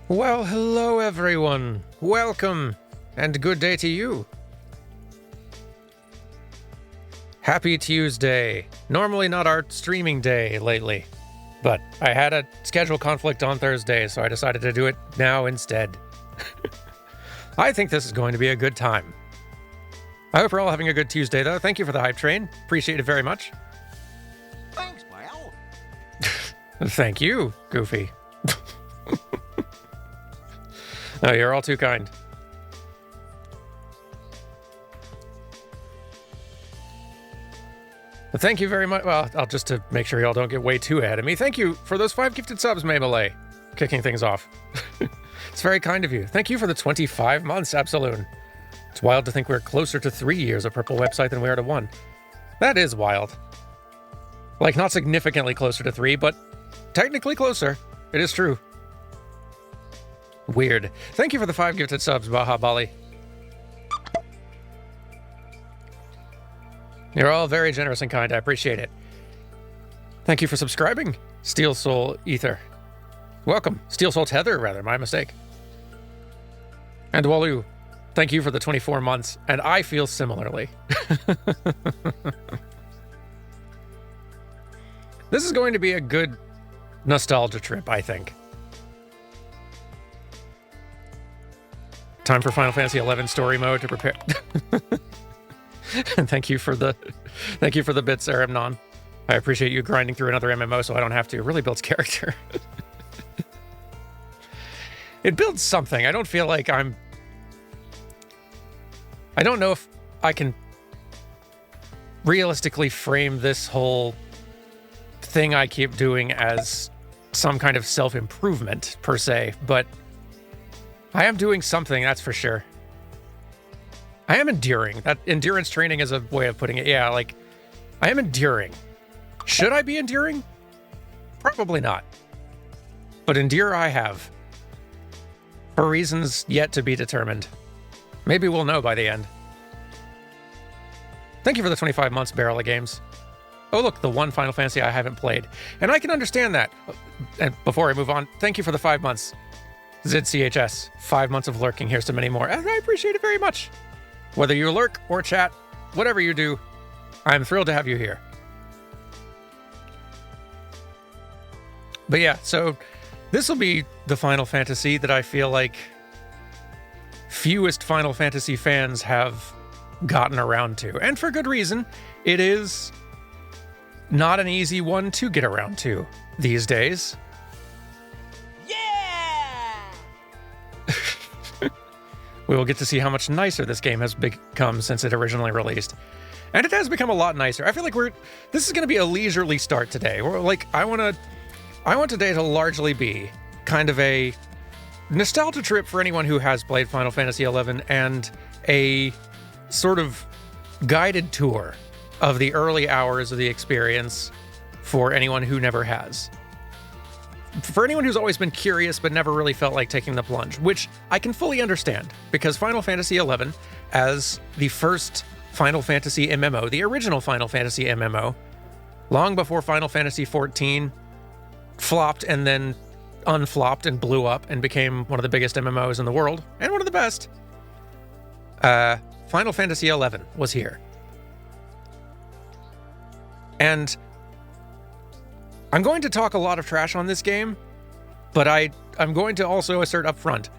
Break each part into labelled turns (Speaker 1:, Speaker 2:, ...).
Speaker 1: Well, hello everyone. Welcome, and good day to you. Happy Tuesday. Normally not our streaming day lately, but I had a schedule conflict on Thursday, so I decided to do it now instead. I think this is going to be a good time. I hope you're all having a good Tuesday, though. Thank you for the hype train. Appreciate it very much.
Speaker 2: Thanks, pal.
Speaker 1: Thank you, Goofy. Oh, you're all too kind. But thank you very much. Well, I'll just to make sure y'all don't get way too ahead of me. Thank you for those 5 gifted subs, Maymalay. Kicking things off. It's very kind of you. Thank you for the 25 months, Absolune. It's wild to think we're closer to 3 years of Purple website than we are to 1. That is wild. Like, not significantly closer to 3, but technically closer. It is true. Weird. Thank you for the 5 gifted subs, Baha Bali. You're all very generous and kind. I appreciate it. Thank you for subscribing, Steel Soul Ether. Welcome. Steel Soul Tether, rather. My mistake. And Walu, thank you for the 24 months, and I feel similarly. This is going to be a good nostalgia trip, I think. Time for Final Fantasy XI story mode to prepare. And thank you for the bits, Aramnon. I appreciate you grinding through another MMO so I don't have to. It really builds character. It builds something. I don't feel like I don't know if I can realistically frame this whole thing I keep doing as some kind of self-improvement, per se, but I am doing something, that's for sure. I am enduring. That endurance training is a way of putting it. Yeah, like, I am enduring. Should I be enduring? Probably not. But endure I have. For reasons yet to be determined. Maybe we'll know by the end. Thank you for the 25 months, Barrel of Games. Oh, look, the one Final Fantasy I haven't played. And I can understand that. And before I move on, thank you for the 5 months. ZCHS, 5 months of lurking. Here's to many more. And I appreciate it very much. Whether you lurk or chat, whatever you do, I'm thrilled to have you here. But yeah, so this will be the Final Fantasy that I feel like fewest Final Fantasy fans have gotten around to. And for good reason. It is not an easy one to get around to these days. We will get to see how much nicer this game has become since it originally released. And it has become a lot nicer. I feel like this is going to be a leisurely start today. I want today to largely be kind of a nostalgia trip for anyone who has played Final Fantasy XI and a sort of guided tour of the early hours of the experience for anyone who never has. For anyone who's always been curious but never really felt like taking the plunge, which I can fully understand, because Final Fantasy XI, as the first Final Fantasy MMO, the original Final Fantasy MMO, long before Final Fantasy XIV flopped and then unflopped and blew up and became one of the biggest MMOs in the world, and one of the best, Final Fantasy XI was here. And I'm going to talk a lot of trash on this game, but I'm going to also assert up front,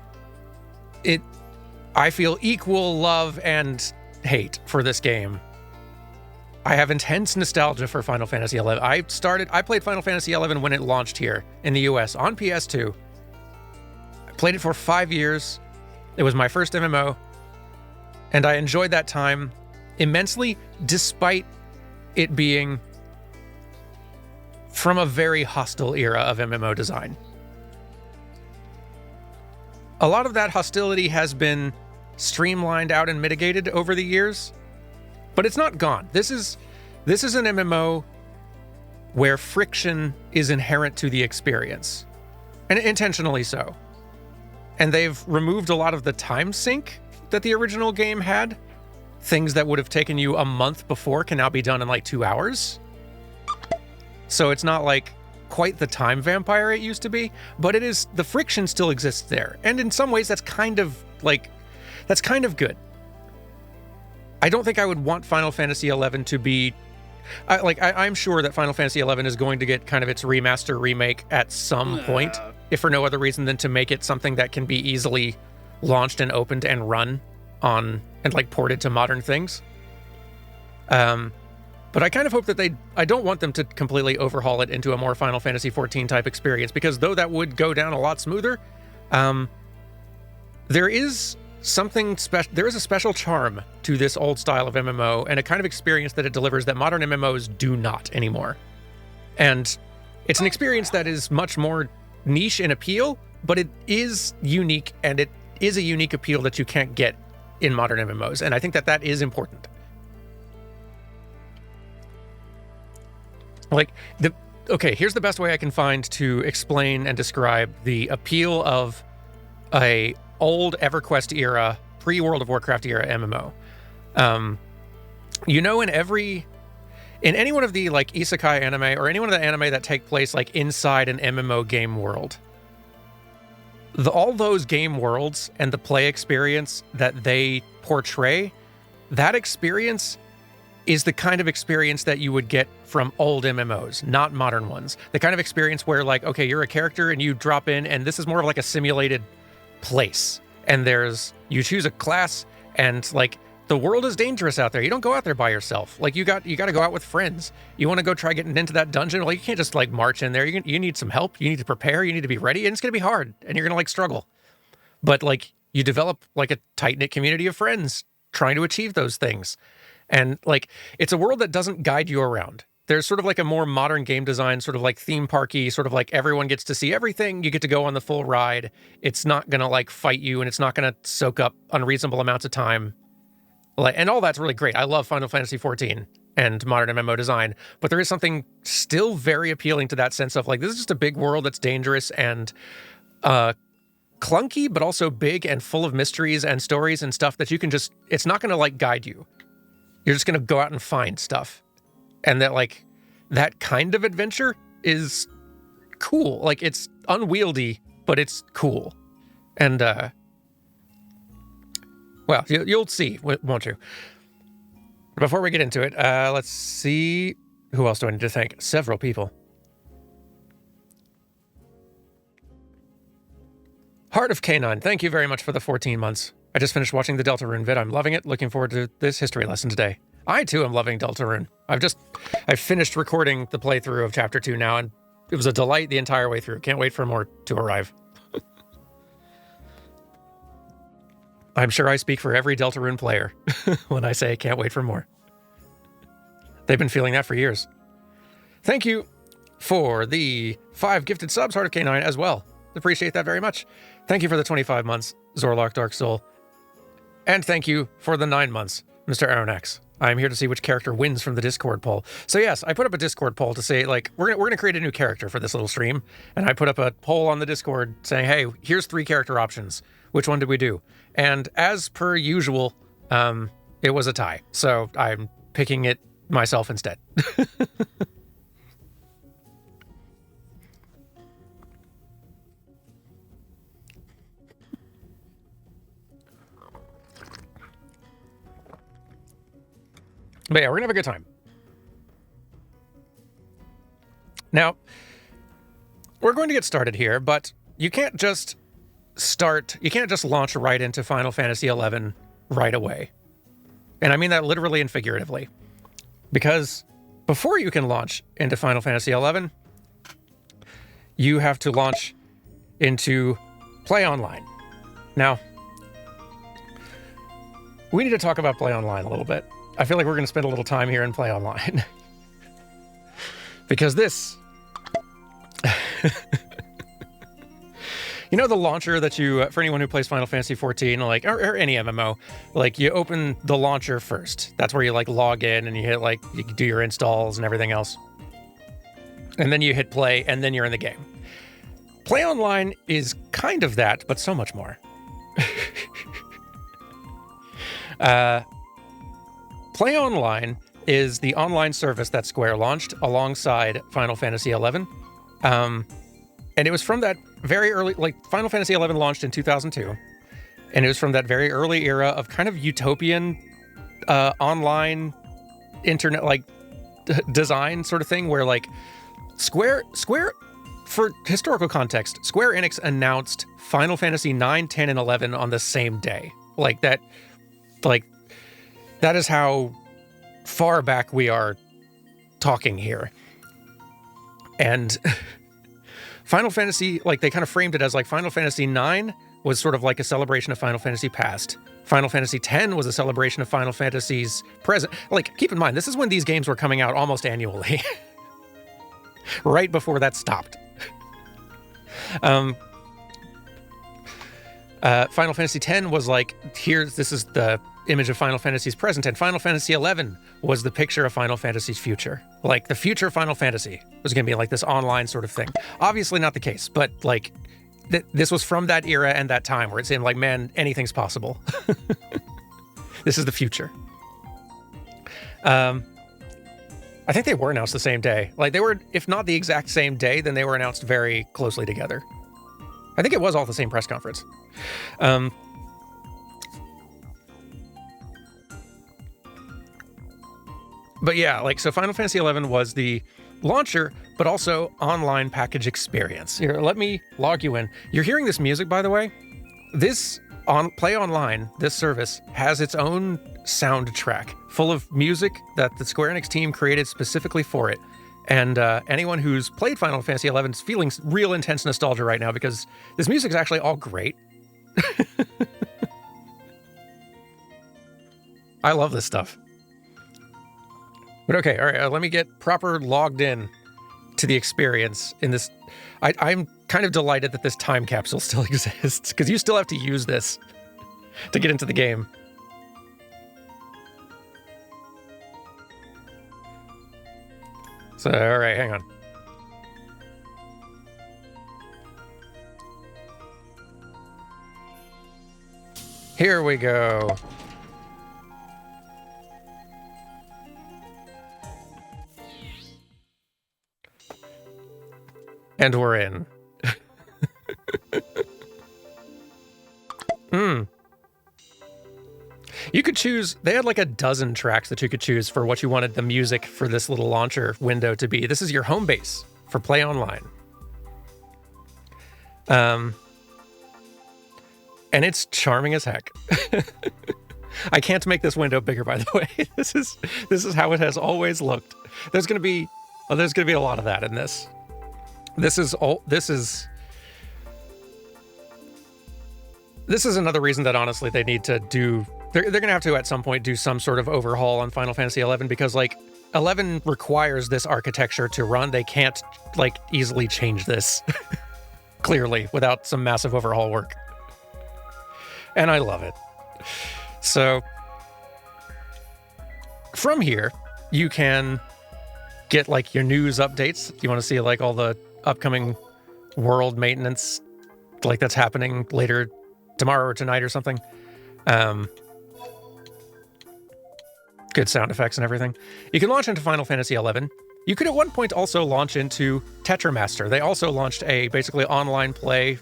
Speaker 1: I feel equal love and hate for this game. I have intense nostalgia for Final Fantasy XI. I played Final Fantasy XI when it launched here in the US on PS2. I played it for 5 years. It was my first MMO, and I enjoyed that time immensely, despite it being from a very hostile era of MMO design. A lot of that hostility has been streamlined out and mitigated over the years, but it's not gone. This is an MMO where friction is inherent to the experience, and intentionally so. And they've removed a lot of the time sink that the original game had. Things that would have taken you a month before can now be done in like 2 hours. So it's not like quite the time vampire it used to be, but it is, the friction still exists there. And in some ways that's kind of good. I don't think I would want Final Fantasy XI to be, I'm sure that Final Fantasy XI is going to get kind of its remaster remake at some point, if for no other reason than to make it something that can be easily launched and opened and run on, and like ported to modern things. But I kind of hope that I don't want them to completely overhaul it into a more Final Fantasy XIV type experience, because though that would go down a lot smoother, there is something special. There is a special charm to this old style of MMO and a kind of experience that it delivers that modern MMOs do not anymore. And it's an experience that is much more niche in appeal, but it is unique, and it is a unique appeal that you can't get in modern MMOs. And I think that is important. Okay, here's the best way I can find to explain and describe the appeal of a old EverQuest era, pre-World of Warcraft era MMO. In any one of the like isekai anime, or any one of the anime that take place like inside an MMO game world, all those game worlds and the play experience that they portray, that experience is the kind of experience that you would get from old MMOs, not modern ones. The kind of experience where like, okay, you're a character and you drop in, and this is more of like a simulated place. And you choose a class, and like the world is dangerous out there. You don't go out there by yourself. Like you got to go out with friends. You want to go try getting into that dungeon. Like you can't just like march in there. You need some help. You need to prepare. You need to be ready, and it's going to be hard, and you're going to like struggle. But like you develop like a tight-knit community of friends trying to achieve those things. And like, it's a world that doesn't guide you around. There's sort of like a more modern game design, sort of like theme parky, sort of like everyone gets to see everything. You get to go on the full ride. It's not going to like fight you, and it's not going to soak up unreasonable amounts of time. And all that's really great. I love Final Fantasy XIV and modern MMO design, but there is something still very appealing to that sense of like, this is just a big world that's dangerous and clunky, but also big and full of mysteries and stories and stuff that you can just, it's not going to like guide you. You're just going to go out and find stuff. And that kind of adventure is cool. Like, it's unwieldy, but it's cool. And, well, you'll see, won't you? Before we get into it, let's see. Who else do I need to thank? Several people. Heart of Canine, thank you very much for the 14 months. I just finished watching the Deltarune vid. I'm loving it. Looking forward to this history lesson today. I, too, am loving Deltarune. I've finished recording the playthrough of Chapter 2 now, and it was a delight the entire way through. Can't wait for more to arrive. I'm sure I speak for every Deltarune player when I say can't wait for more. They've been feeling that for years. Thank you for the 5 gifted subs, Heart of K9, as well. Appreciate that very much. Thank you for the 25 months, Zorlok Dark Soul. And thank you for the 9 months, Mr. Aronax. I'm here to see which character wins from the Discord poll. So yes, I put up a Discord poll to say, like, we're gonna create a new character for this little stream. And I put up a poll on the Discord saying, hey, here's 3 character options. Which one did we do? And as per usual, it was a tie. So I'm picking it myself instead. But yeah, we're gonna have a good time. Now, we're going to get started here, but you can't just launch right into Final Fantasy XI right away. And I mean that literally and figuratively. Because before you can launch into Final Fantasy XI, you have to launch into PlayOnline. Now, we need to talk about PlayOnline a little bit. I feel like we're going to spend a little time here in PlayOnline. Because this... You know the launcher that you, for anyone who plays Final Fantasy XIV, like, or any MMO, like, you open the launcher first. That's where you, like, log in and you hit, like, you do your installs and everything else. And then you hit play, and then you're in the game. PlayOnline is kind of that, but so much more. PlayOnline is the online service that Square launched alongside Final Fantasy XI. And it was from that very early, like Final Fantasy XI launched in 2002. And it was from that very early era of kind of utopian online internet, like design sort of thing, where like Square, for historical context, Square Enix announced Final Fantasy 9, 10, and 11 on the same day. That is how far back we are talking here. And Final Fantasy, like they kind of framed it as like Final Fantasy 9 was sort of like a celebration of Final Fantasy past. Final Fantasy X was a celebration of Final Fantasy's present. Like, keep in mind, this is when these games were coming out almost annually. Right before that stopped. Final Fantasy X was like, this is the image of Final Fantasy's present, and Final Fantasy XI was the picture of Final Fantasy's future. Like, the future of Final Fantasy was going to be like this online sort of thing. Obviously not the case, but like, this was from that era and that time where it seemed like, man, anything's possible. This is the future. I think they were announced the same day. Like, they were, if not the exact same day, then they were announced very closely together. I think it was all the same press conference. But yeah, like, so Final Fantasy XI was the launcher, but also online package experience. Here, let me log you in. You're hearing this music, by the way. This PlayOnline, this service, has its own soundtrack full of music that the Square Enix team created specifically for it. And anyone who's played Final Fantasy XI is feeling real intense nostalgia right now because this music's actually all great. I love this stuff. But okay, all right, let me get proper logged in to the experience in this. I'm kind of delighted that this time capsule still exists, because you still have to use this to get into the game. So, all right, hang on. Here we go. And we're in. You could choose, they had like a dozen tracks that you could choose for what you wanted the music for this little launcher window to be. This is your home base for PlayOnline. And it's charming as heck. I can't make this window bigger, by the way. This is how it has always looked. There's gonna be a lot of that in this. This is another reason that honestly they need to do. They're gonna have to at some point do some sort of overhaul on Final Fantasy XI, because like 11 requires this architecture to run. They can't like easily change this clearly without some massive overhaul work. And I love it. So from here, you can get like your news updates. You want to see like all the upcoming world maintenance like that's happening later tomorrow or tonight or something. Good sound effects and everything. You can launch into Final Fantasy XI. You could at one point also launch into Tetramaster. They also launched a basically online play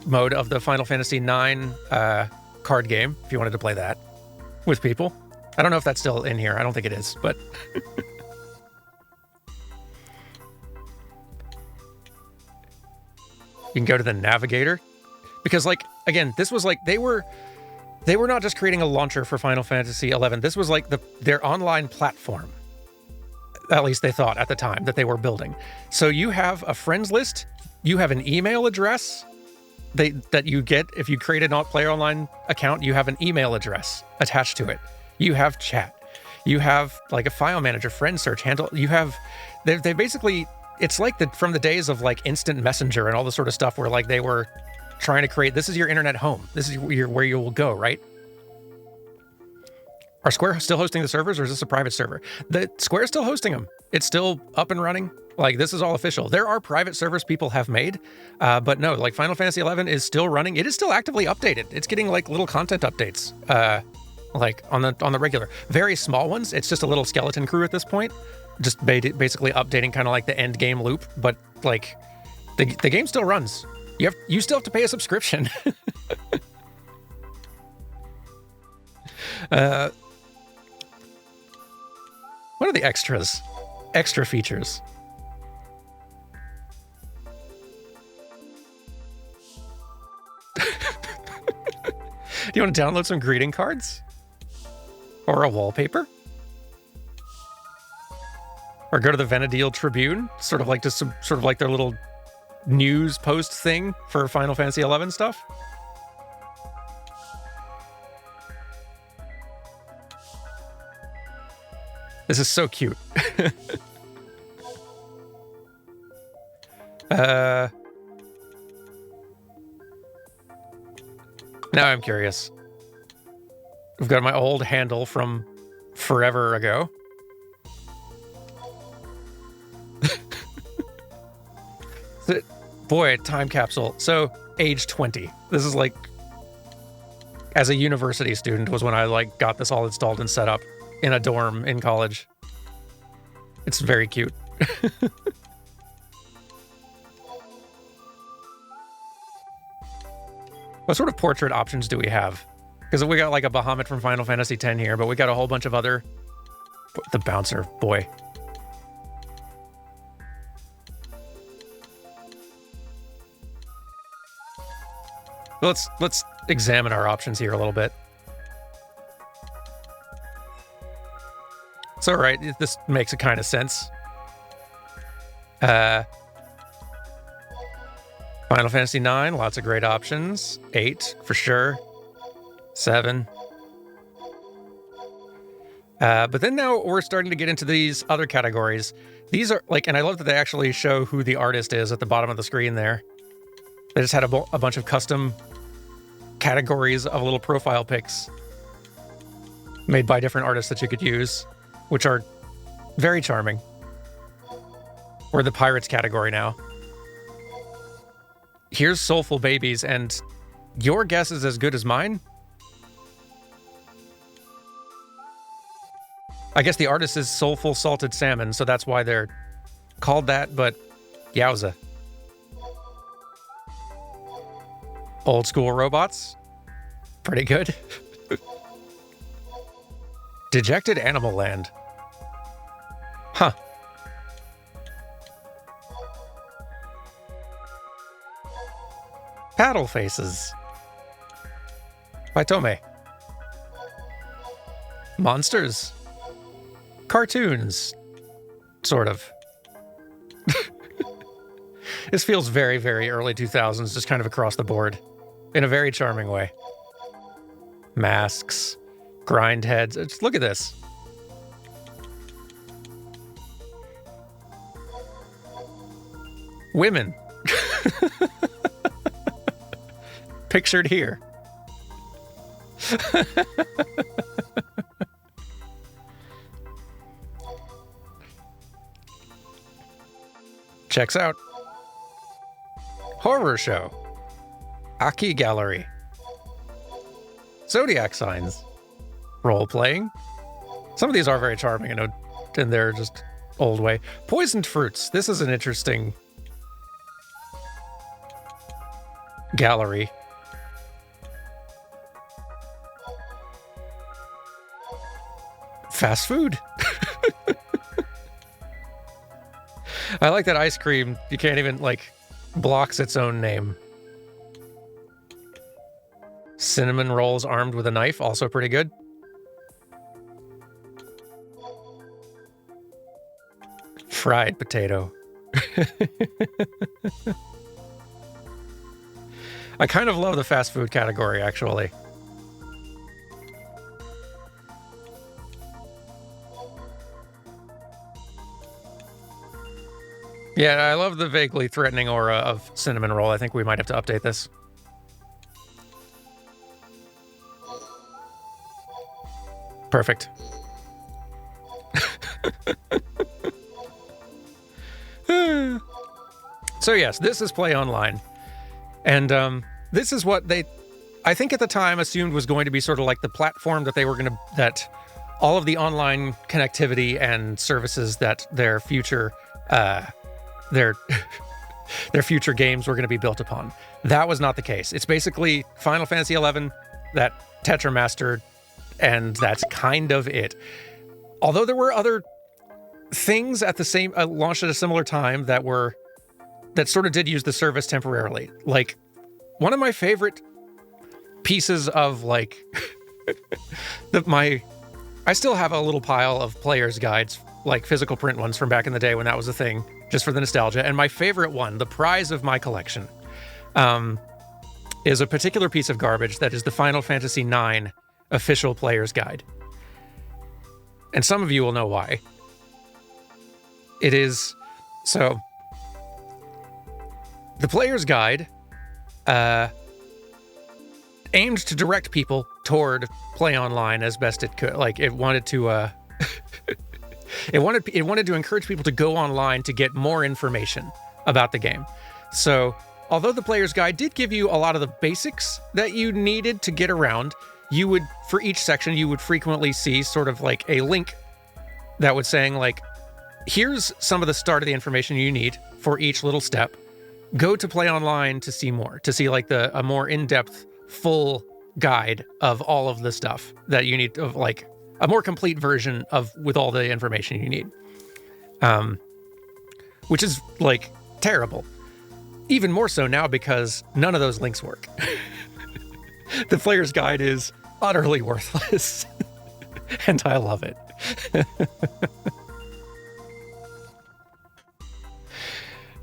Speaker 1: mode of the Final Fantasy IX card game, if you wanted to play that with people. I don't know if that's still in here. I don't think it is, but... You can go to the navigator, because like, again, this was like, they were not just creating a launcher for Final Fantasy XI. This was like their online platform. At least they thought at the time that they were building. So you have a friends list, you have an email address that you get if you create a PlayOnline account. You have an email address attached to it. You have chat. You have like a file manager, friend search handle. You have, they basically, it's like from the days of like instant messenger and all this sort of stuff where like they were trying to create, this is your internet home. This is where you will go, right? Are Square still hosting the servers, or is this a private server? The Square's still hosting them. It's still up and running. Like, this is all official. There are private servers people have made, but no, like Final Fantasy XI is still running. It is still actively updated. It's getting like little content updates, like on the regular. Very small ones. It's just a little skeleton crew at this point, just basically updating kind of like the end game loop. But like The game still runs. You still have to pay a subscription. What are the extras? Extra features. Do you want to download some greeting cards? Or a wallpaper? Or go to the Vana'diel Tribune? Sort of like their little news post thing for Final Fantasy XI stuff? This is so cute. Now I'm curious. We've got my old handle from forever ago. Boy, time capsule. So, age 20. This is like, as a university student was when I like got this all installed and set up in a dorm in college. It's very cute. What sort of portrait options do we have? Because we got like a Bahamut from Final Fantasy X here, but we got a whole bunch of other... The bouncer, boy. Let's examine our options here a little bit. It's all right. This makes a kind of sense. Final Fantasy IX, lots of great options. 8, for sure. 7. But then now we're starting to get into these other categories. These are like, and I love that they actually show who the artist is at the bottom of the screen there. They just had a bunch of custom categories of little profile pics made by different artists that you could use, which are very charming. We're the pirates category now. Here's Soulful Babies, and your guess is as good as mine. I guess the artist is Soulful Salted Salmon, so that's why they're called that, but yowza. Old school robots. Pretty good. Dejected Animal Land. Huh. Paddle Faces. By Tome. Monsters. Cartoons. Sort of. This feels very, very early 2000s, just kind of across the board. In a very charming way. Masks. Grind heads. Just look at this. Women. Pictured here. Checks out. Horror show. Aki gallery. Zodiac signs. Role playing. Some of these are very charming in their just old way. Poisoned fruits. This is an interesting gallery. Fast food. I like that ice cream. You can't even, like, blocks its own name. Cinnamon rolls armed with a knife. Also pretty good. Fried potato. I kind of love the fast food category, actually. Yeah, I love the vaguely threatening aura of cinnamon roll. I think we might have to update this. Perfect. So yes, this is PlayOnline. And this is what they, I think at the time, assumed was going to be sort of like the platform that they were going to, that all of the online connectivity and services that their future, their their future games were going to be built upon. That was not the case. It's basically Final Fantasy XI that Tetramastered, and that's kind of it. Although there were other things at the same launched at a similar time that sort of did use the service temporarily. Like, one of my favorite pieces of like I still have a little pile of players' guides, like physical print ones from back in the day when that was a thing, just for the nostalgia. And my favorite one, the prize of my collection, is a particular piece of garbage that is the Final Fantasy IX official player's guide. And some of you will know why. It is, so, the player's guide aimed to direct people toward PlayOnline as best it could. Like, it wanted to, it wanted to encourage people to go online to get more information about the game. So, although the player's guide did give you a lot of the basics that you needed to get around, you would, for each section, you would frequently see sort of like a link that would saying like, here's some of the start of the information you need for each little step. Go to PlayOnline to see more, to see like a more in-depth, full guide of all of the stuff that you need, of like a more complete version of with all the information you need. Which is like terrible. Even more so now because none of those links work. The player's guide is utterly worthless. And I love it.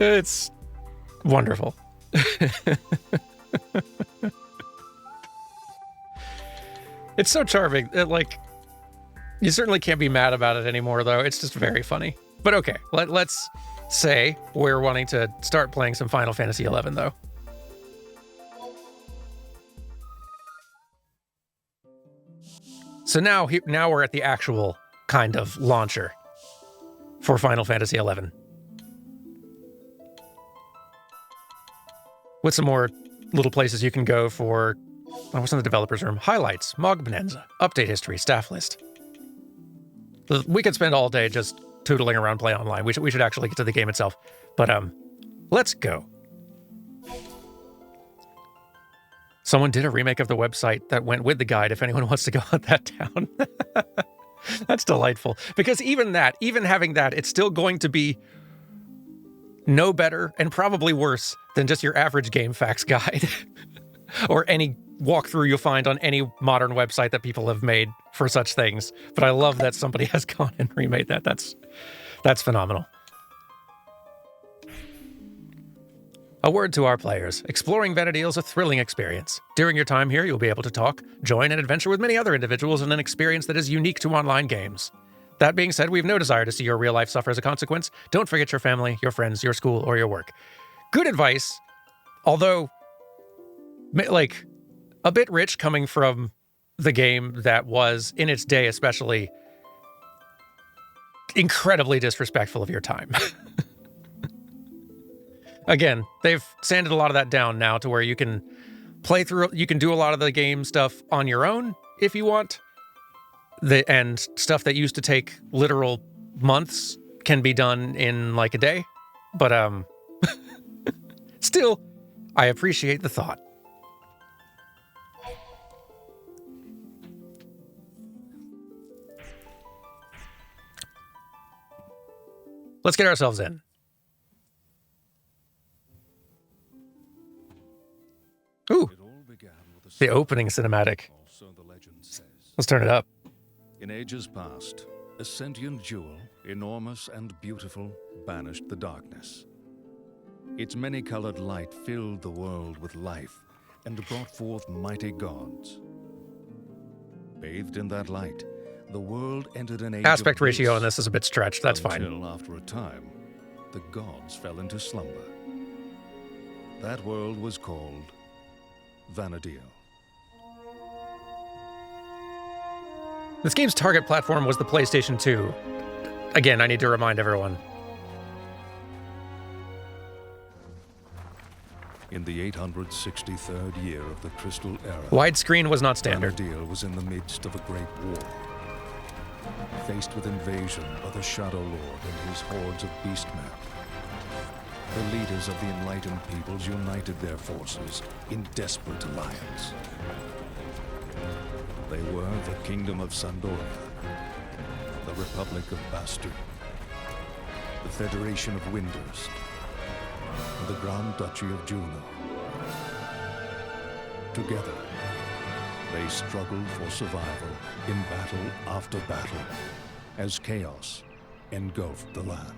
Speaker 1: It's wonderful. It's so charming. Like, you certainly can't be mad about it anymore, though. It's just very funny. But okay, let's say we're wanting to start playing some Final Fantasy XI, though. So now we're at the actual kind of launcher for Final Fantasy XI. With some more little places you can go for, what's in the developer's room? Highlights, Mog Bonanza, update history, staff list. We could spend all day just tootling around PlayOnline. We should actually get to the game itself. But let's go. Someone did a remake of the website that went with the guide if anyone wants to go hunt that down. That's delightful. Because even having that, it's still going to be no better and probably worse than just your average game facts guide or any walkthrough you'll find on any modern website that people have made for such things. But I love that somebody has gone and remade that. That's phenomenal. A word to our players. Exploring Vana'diel is a thrilling experience. During your time here, you'll be able to talk, join, and adventure with many other individuals in an experience that is unique to online games. That being said, we have no desire to see your real life suffer as a consequence. Don't forget your family, your friends, your school, or your work. Good advice, although, like, a bit rich coming from the game that was, in its day especially, incredibly disrespectful of your time. Again, they've sanded a lot of that down now to where you can play through, you can do a lot of the game stuff on your own if you want. And stuff that used to take literal months can be done in like a day. But still, I appreciate the thought. Let's get ourselves in. Ooh, the opening cinematic. Let's turn it up.
Speaker 3: In ages past, a sentient jewel, enormous and beautiful, banished the darkness. Its many-colored light filled the world with life and brought forth mighty gods. Bathed in that light, the world entered an age
Speaker 1: Aspect
Speaker 3: of
Speaker 1: ratio
Speaker 3: bliss,
Speaker 1: on this is a bit stretched. That's fine.
Speaker 3: Until after a time, the gods fell into slumber. That world was called Vana'diel.
Speaker 1: This game's target platform was the PlayStation 2. Again, I need to remind everyone.
Speaker 3: In the 863rd year of the Crystal Era,
Speaker 1: Widescreen was not standard.
Speaker 3: Vana'diel was in the midst of a great war. Faced with invasion by the Shadow Lord and his hordes of beastmen, The leaders of the enlightened peoples united their forces in desperate alliance. They were the Kingdom of Sandoria, the Republic of Bastu, the Federation of Winders, and the Grand Duchy of Juno. Together, they struggled for survival in battle after battle as chaos engulfed the land.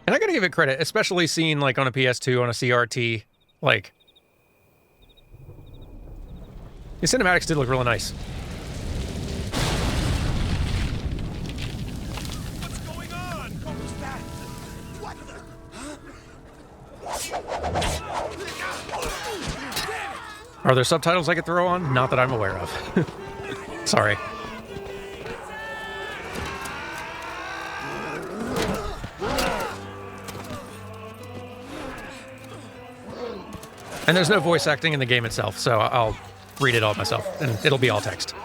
Speaker 1: And I gotta give it credit, especially seeing like on a PS2, on a CRT, like the cinematics did look really nice.
Speaker 2: What's going on? What was that? What the?
Speaker 1: Are there subtitles I could throw on? Not that I'm aware of. Sorry. And there's no voice acting in the game itself, so I'll read it all myself, and it'll be all text.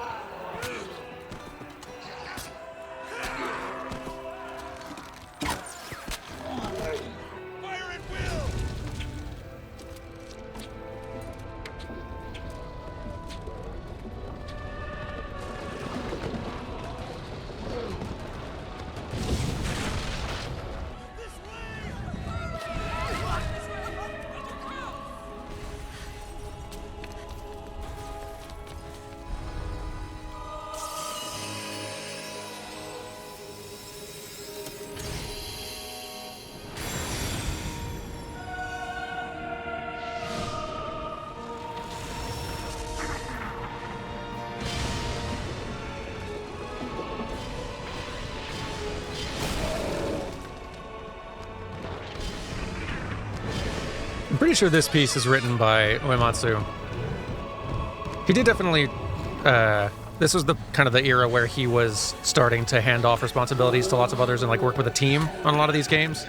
Speaker 2: Fire at will!
Speaker 1: I'm pretty sure this piece is written by Uematsu. He did definitely... this was the kind of the era where he was starting to hand off responsibilities to lots of others and like work with a team on a lot of these games.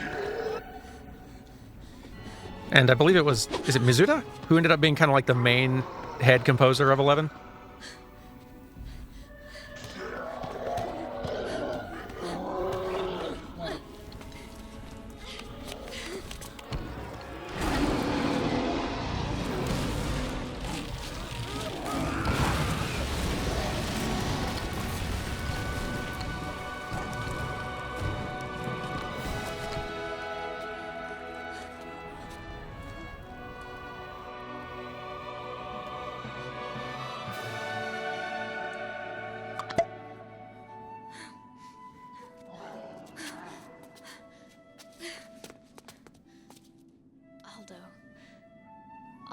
Speaker 1: And I believe it was... Is it Mizuta? Who ended up being kind of like the main head composer of 11?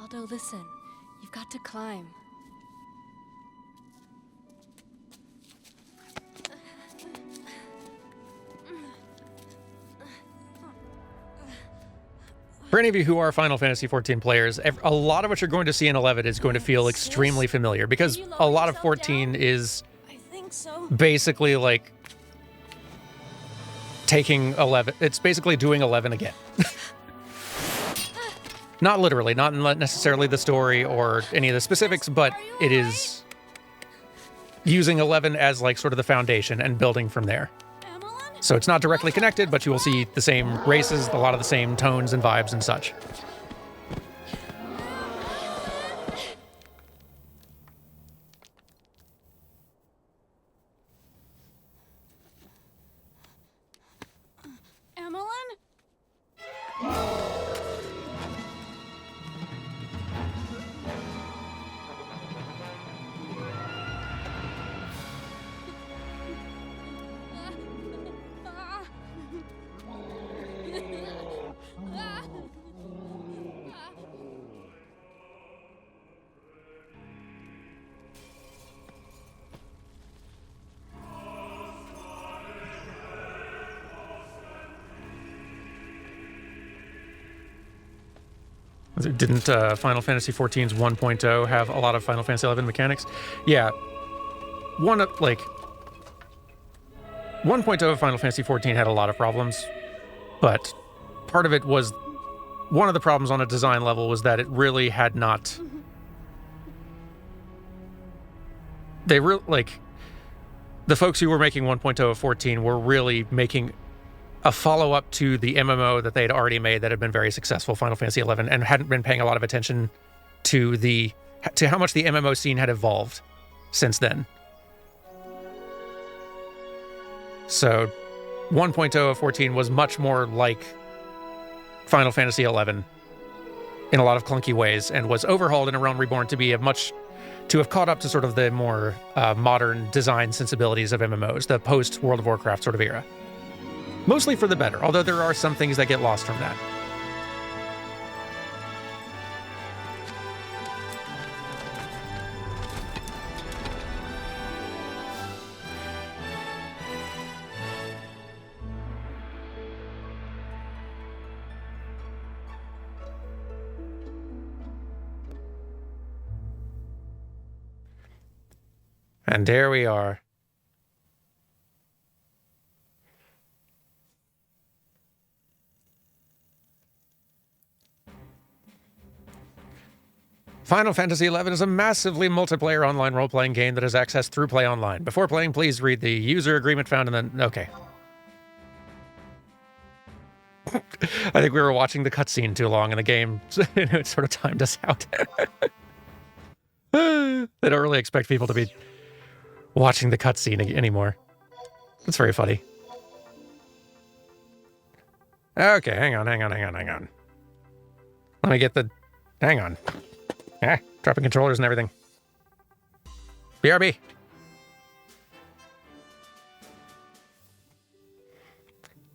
Speaker 4: Aldo, listen. You've got to climb.
Speaker 1: For any of you who are Final Fantasy XIV players, a lot of what you're going to see in 11 is going to feel extremely familiar, because a lot of 14 is basically like taking 11. It's basically doing 11 again. Not literally, not necessarily the story or any of the specifics, but it is using 11 as like sort of the foundation and building from there. So it's not directly connected, but you will see the same races, a lot of the same tones and vibes and such. Didn't Final Fantasy XIV's 1.0 have a lot of Final Fantasy XI mechanics? Yeah. 1.0 of Final Fantasy XIV had a lot of problems, but part of it was, one of the problems on a design level was that it really had not... The folks who were making 1.0 of 14 were really making a follow-up to the MMO that they had already made that had been very successful, Final Fantasy XI, and hadn't been paying a lot of attention to how much the MMO scene had evolved since then. So 1.0 of 14 was much more like Final Fantasy XI in a lot of clunky ways, and was overhauled in A Realm Reborn to have caught up to sort of the more modern design sensibilities of MMOs, the post-World of Warcraft sort of era. Mostly for the better, although there are some things that get lost from that. And there we are. Final Fantasy XI is a massively multiplayer online role-playing game that is accessed through PlayOnline. Before playing, please read the user agreement found in the... Okay. I think we were watching the cutscene too long in the game. It sort of timed us out. They don't really expect people to be watching the cutscene anymore. That's very funny. Okay, hang on. Let me get the... Hang on. Dropping controllers and everything. BRB.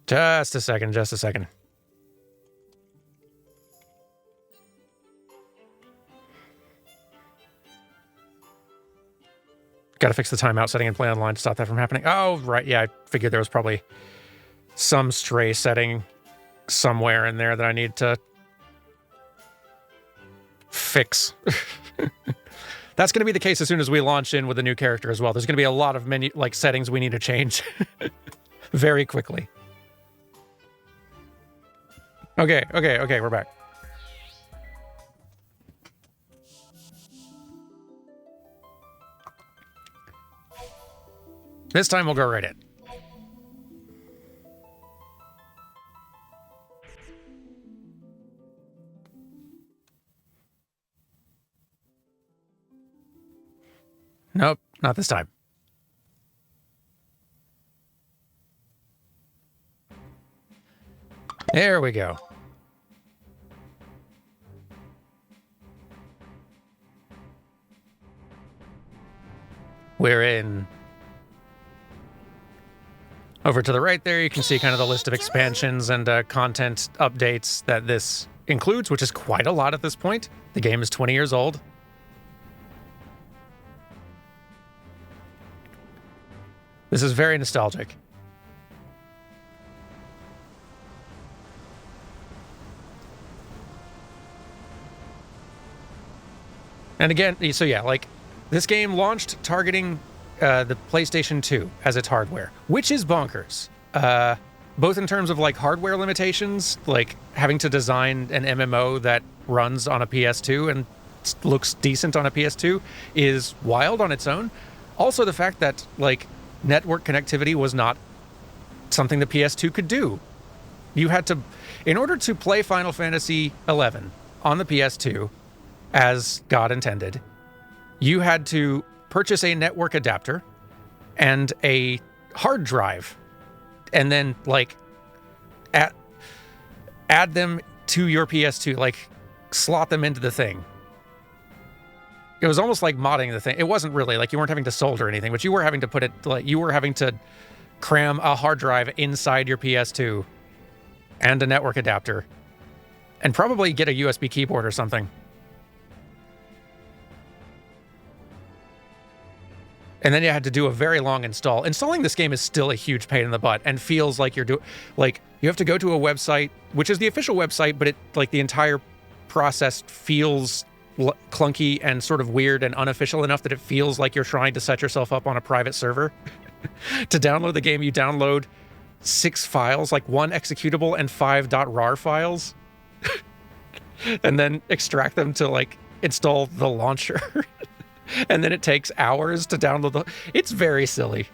Speaker 1: Just a second. Gotta fix the timeout setting in PlayOnline to stop that from happening. Oh, right, yeah, I figured there was probably some stray setting somewhere in there that I need to fix. That's going to be the case as soon as we launch in with a new character as well. There's going to be a lot of menu settings we need to change very quickly. Okay, we're back. This time we'll go right in. Nope, not this time. There we go. We're in. Over to the right there, you can see kind of the list of expansions and content updates that this includes, which is quite a lot at this point. The game is 20 years old. This is very nostalgic. And again, so yeah, like, this game launched targeting the PlayStation 2 as its hardware, which is bonkers. Both in terms of, like, hardware limitations, like having to design an MMO that runs on a PS2 and looks decent on a PS2 is wild on its own. Also the fact that, like, network connectivity was not something the PS2 could do. You had to, in order to play Final Fantasy XI on the PS2, as God intended, you had to purchase a network adapter and a hard drive, and then, like, add them to your PS2, like, slot them into the thing. It was almost like modding the thing. It wasn't really, like, you weren't having to solder anything, but you were having to put it, like, you were having to cram a hard drive inside your PS2 and a network adapter, and probably get a USB keyboard or something. And then you had to do a very long install. Installing this game is still a huge pain in the butt and feels like you're like, you have to go to a website, which is the official website, but it, like, the entire process feels clunky and sort of weird and unofficial enough that it feels like you're trying to set yourself up on a private server. To download the game, you download 6 files, like 1 executable and 5 .rar files, and then extract them to, like, install the launcher. And then it takes hours to download the... It's very silly.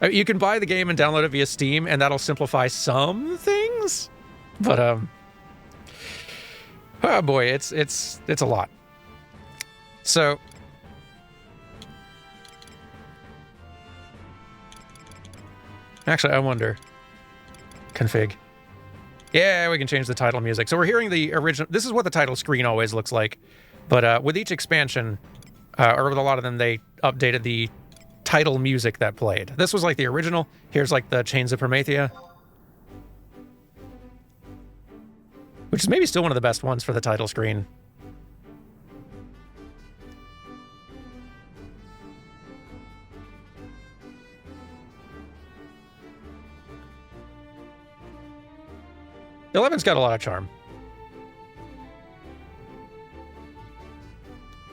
Speaker 1: You can buy the game and download it via Steam, and that'll simplify some things. But oh boy, it's a lot. So actually, I wonder. Config. Yeah, we can change the title music. So we're hearing the original. This is what the title screen always looks like. But with each expansion, or with a lot of them, they updated the title music that played. This was like the original. Here's like the Chains of Promethea, which is maybe still one of the best ones for the title screen. The 11's got a lot of charm.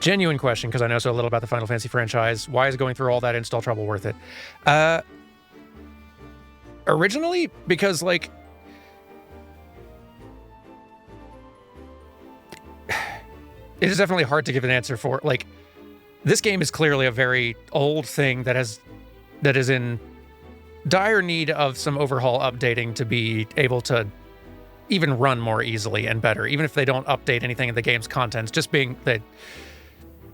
Speaker 1: Genuine question, because I know so little about the Final Fantasy franchise. Why is going through all that install trouble worth it? Originally, because, like, it is definitely hard to give an answer for. Like, this game is clearly a very old thing that is in dire need of some overhaul updating to be able to even run more easily and better, even if they don't update anything in the game's contents. Just being that,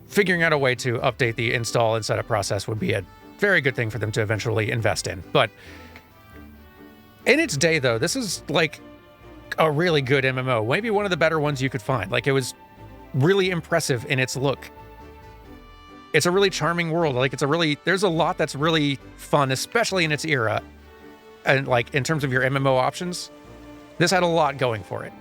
Speaker 1: figuring out a way to update the install and setup process would be a very good thing for them to eventually invest in. But in its day, though, this is like a really good MMO, maybe one of the better ones you could find. Like, it was really impressive in its look. It's a really charming world. Like, there's a lot that's really fun, especially in its era. And like, in terms of your MMO options, this had a lot going for it.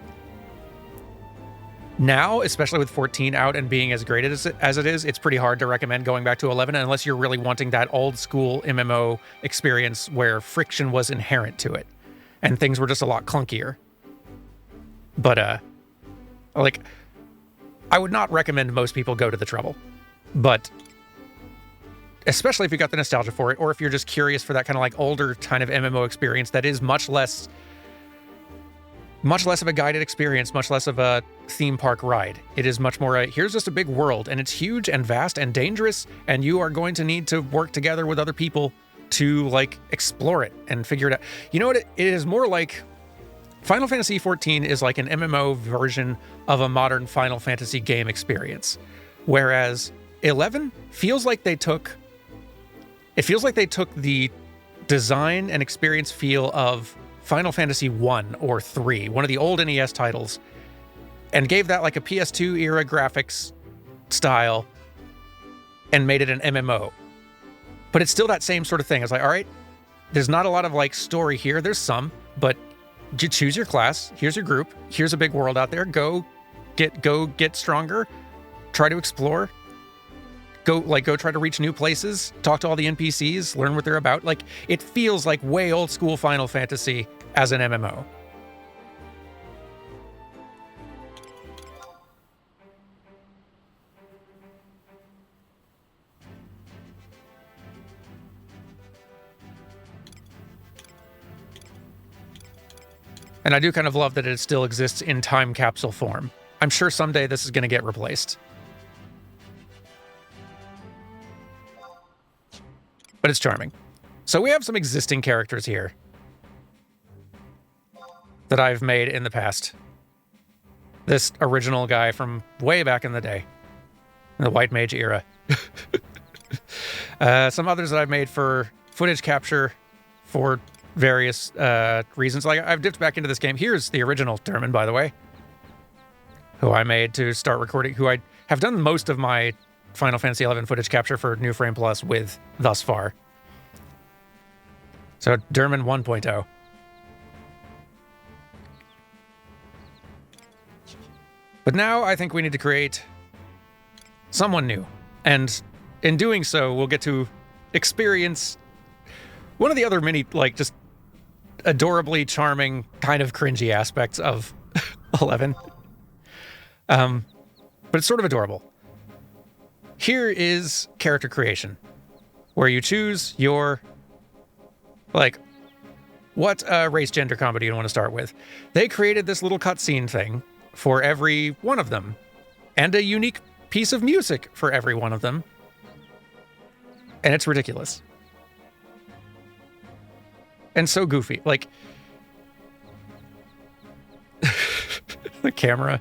Speaker 1: Now, especially with 14 out and being as great as it is, it's pretty hard to recommend going back to 11 unless you're really wanting that old school MMO experience where friction was inherent to it and things were just a lot clunkier. But, like, I would not recommend most people go to the trouble. But especially if you got the nostalgia for it, or if you're just curious for that kind of like older kind of MMO experience that is much less of a guided experience, much less of a theme park ride. It is much more here's just a big world, and it's huge and vast and dangerous, and you are going to need to work together with other people to, like, explore it and figure it out. You know what? It is more like Final Fantasy XIV is like an MMO version of a modern Final Fantasy game experience, whereas 11 feels like they took the design and experience feel of Final Fantasy 1 or 3, one of the old NES titles, and gave that like a PS2 era graphics style and made it an MMO. But it's still that same sort of thing. It's like, all right, there's not a lot of like story here. There's some, but you choose your class. Here's your group. Here's a big world out there. Go get stronger. Try to explore. Go try to reach new places. Talk to all the NPCs. Learn what they're about. Like, it feels like way old school Final Fantasy as an MMO. And I do kind of love that it still exists in time capsule form. I'm sure someday this is going to get replaced. But it's charming. So we have some existing characters here that I've made in the past. This original guy from way back in the day, in the White Mage era. Some others that I've made for footage capture for various reasons. Like, I've dipped back into this game. Here's the original Derman, by the way, who I made to start recording, who I have done most of my Final Fantasy XI footage capture for New Frame Plus with thus far. So Derman 1.0. But now I think we need to create someone new. And in doing so, we'll get to experience one of the other many, like, just adorably charming, kind of cringy aspects of 11. But it's sort of adorable. Here is character creation, where you choose your, like, what race, gender combo do you want to start with? They created this little cutscene thing for every one of them, and a unique piece of music for every one of them. And it's ridiculous. and so goofy. Like, the camera.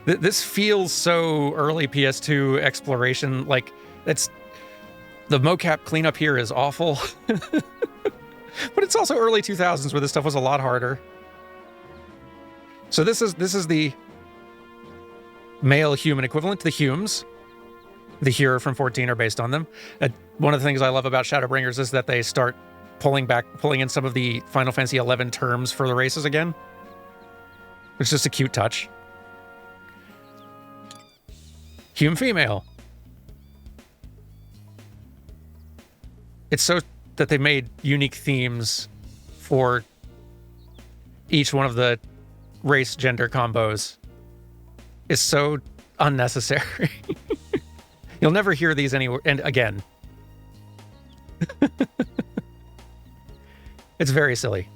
Speaker 1: This feels so early PS2 exploration. Like, it's the mocap cleanup here is awful. But it's also early 2000s where this stuff was a lot harder. So this is the male human equivalent. The Humes, the Hero from 14 are based on them. One of the things I love about Shadowbringers is that they start pulling in some of the Final Fantasy XI terms for the races again. It's just a cute touch. Hume female. It's so that they made unique themes for each one of the race gender combos is so unnecessary. You'll never hear these anywhere. And again, it's very silly.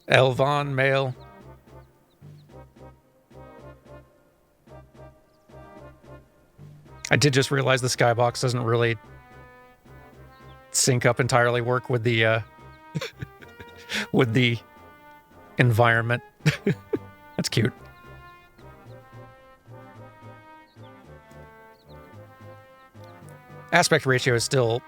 Speaker 1: Elvon male. I did just realize the skybox doesn't really sync up entirely work with the with the environment. That's cute. Aspect ratio is still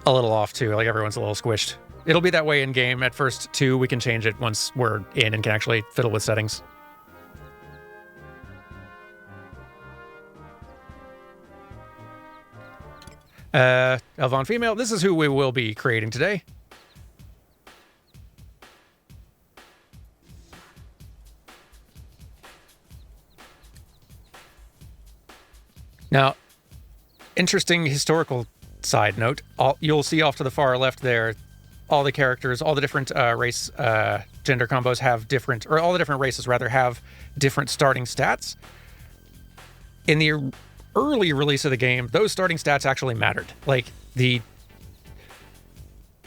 Speaker 1: a little off too, like everyone's a little squished. It'll be that way in game at first too. We can change it once we're in and can actually fiddle with settings. Elvon female, this is who we will be creating today. Now, interesting historical side note. You'll see off to the far left there, all the characters, all the different race gender combos have different, or all the different races rather have different starting stats. In the early release of the game, those starting stats actually mattered. Like the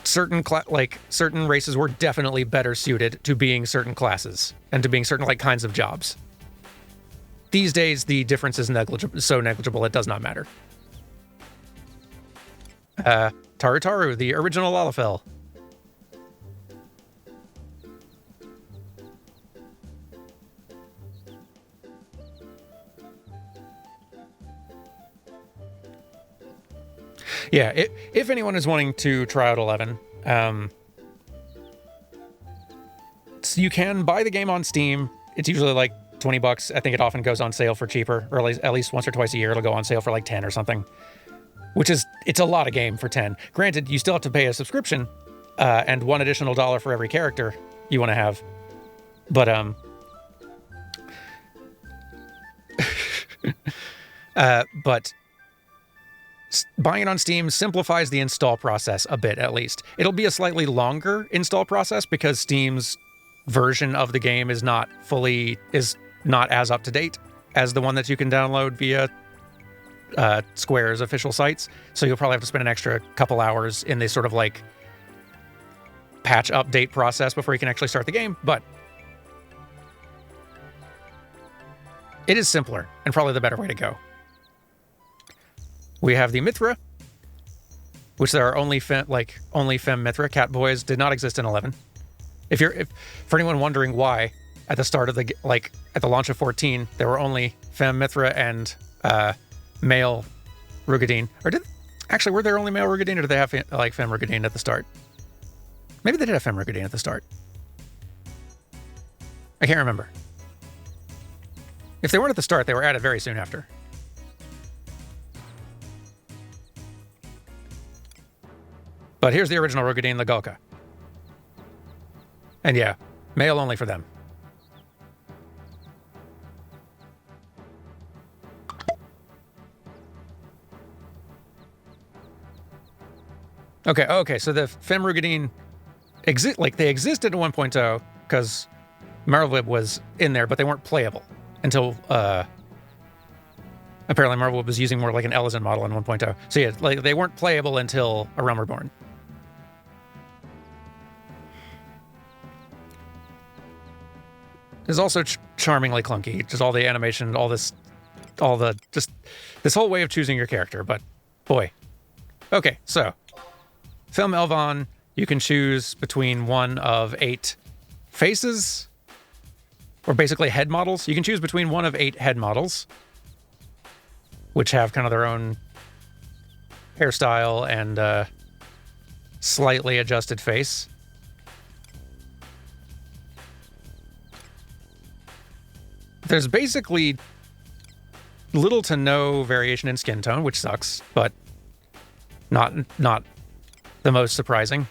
Speaker 1: certain races were definitely better suited to being certain classes and to being certain kinds of jobs. These days, the difference is so negligible it does not matter. Tarutaru, the original Lalafell. Yeah, if anyone is wanting to try out 11, so you can buy the game on Steam. It's usually like $20. I think it often goes on sale for cheaper, or at least once or twice a year it'll go on sale for like 10 or something. It's a lot of game for 10. Granted, you still have to pay a subscription, and $1 additional for every character you want to have. But but buying it on Steam simplifies the install process a bit, at least. It'll be a slightly longer install process because Steam's version of the game is not as up to date as the one that you can download via Square's official sites. So you'll probably have to spend an extra couple hours in this sort of like patch update process before you can actually start the game. But it is simpler and probably the better way to go. We have the Mithra, which there are only femme Mithra. Cat boys did not exist in 11. For anyone wondering why, at the start of at the launch of 14, there were only femme Mithra and male Rugadine. Were there only male Rugadine, or did they have femme Rugadine at the start? Maybe they did have femme Rugadine at the start. I can't remember. If they weren't at the start, they were added very soon after. But here's the original Rugadine, the Gulka. And yeah, male only for them. Okay, so the Femme Rugadine they existed in 1.0 because Marvelweb was in there, but they weren't playable until apparently Marvelweb was using more like an Elysian model in 1.0. So yeah, they weren't playable until A Realm Reborn. It's also charmingly clunky. Just all the animation, all the this whole way of choosing your character, but boy. Okay, so Film Elvon, you can choose between one of 8 faces, or basically head models. You can choose between one of 8 head models, which have kind of their own hairstyle and slightly adjusted face. There's basically little to no variation in skin tone, which sucks, but not the most surprising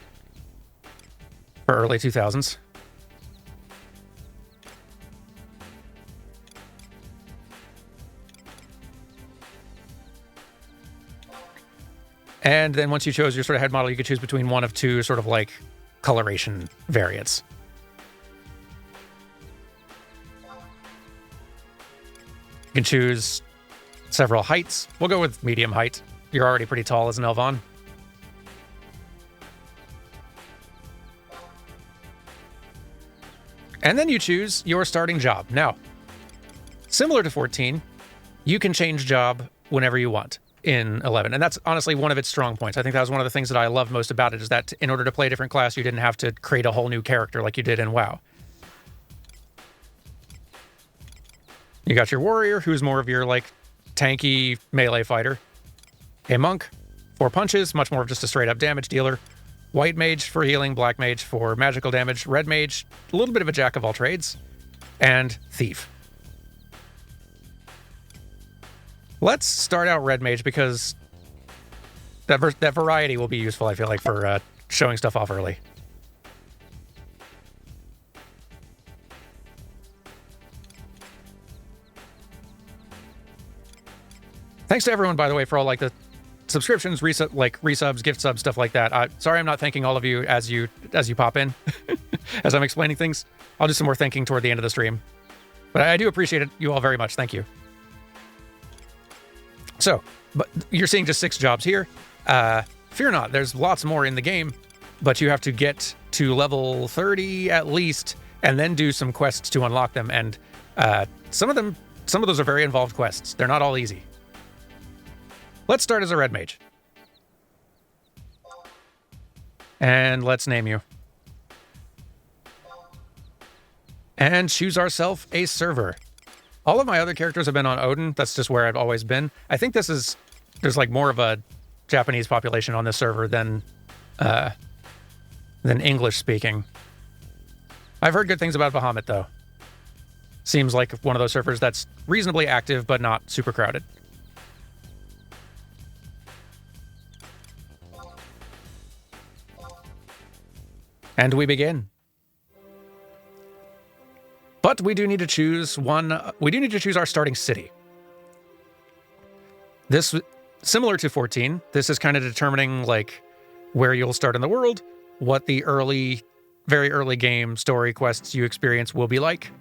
Speaker 1: for early 2000s. And then once you chose your sort of head model, you could choose between one of 2 sort of like coloration variants. You can choose several heights. We'll go with medium height. You're already pretty tall as an Elvon. And then you choose your starting job. Now, similar to 14, you can change job whenever you want in 11. And that's honestly one of its strong points. I think that was one of the things that I loved most about it, is that in order to play a different class, you didn't have to create a whole new character like you did in WoW. You got your warrior, who's more of your like tanky melee fighter. A monk, 4 punches, much more of just a straight up damage dealer. White mage for healing, black mage for magical damage, red mage, a little bit of a jack of all trades, and thief. Let's start out red mage because that variety will be useful, I feel like, for showing stuff off early. Thanks to everyone, by the way, for all like the subscriptions, resubs, gift subs, stuff like that. Sorry I'm not thanking all of you as you pop in, as I'm explaining things. I'll do some more thanking toward the end of the stream. But I do appreciate it, you all very much. Thank you. So, but you're seeing just 6 jobs here. Fear not, there's lots more in the game, but you have to get to level 30 at least, and then do some quests to unlock them. And some of those are very involved quests. They're not all easy. Let's start as a red mage. And let's name you. And choose ourselves a server. All of my other characters have been on Odin. That's just where I've always been. I think there's like more of a Japanese population on this server than English speaking. I've heard good things about Bahamut though. Seems like one of those servers that's reasonably active, but not super crowded. And we begin. But we do need to choose our starting city. This, similar to 14, this is kind of determining like where you'll start in the world, what the very early game story quests you experience will be like.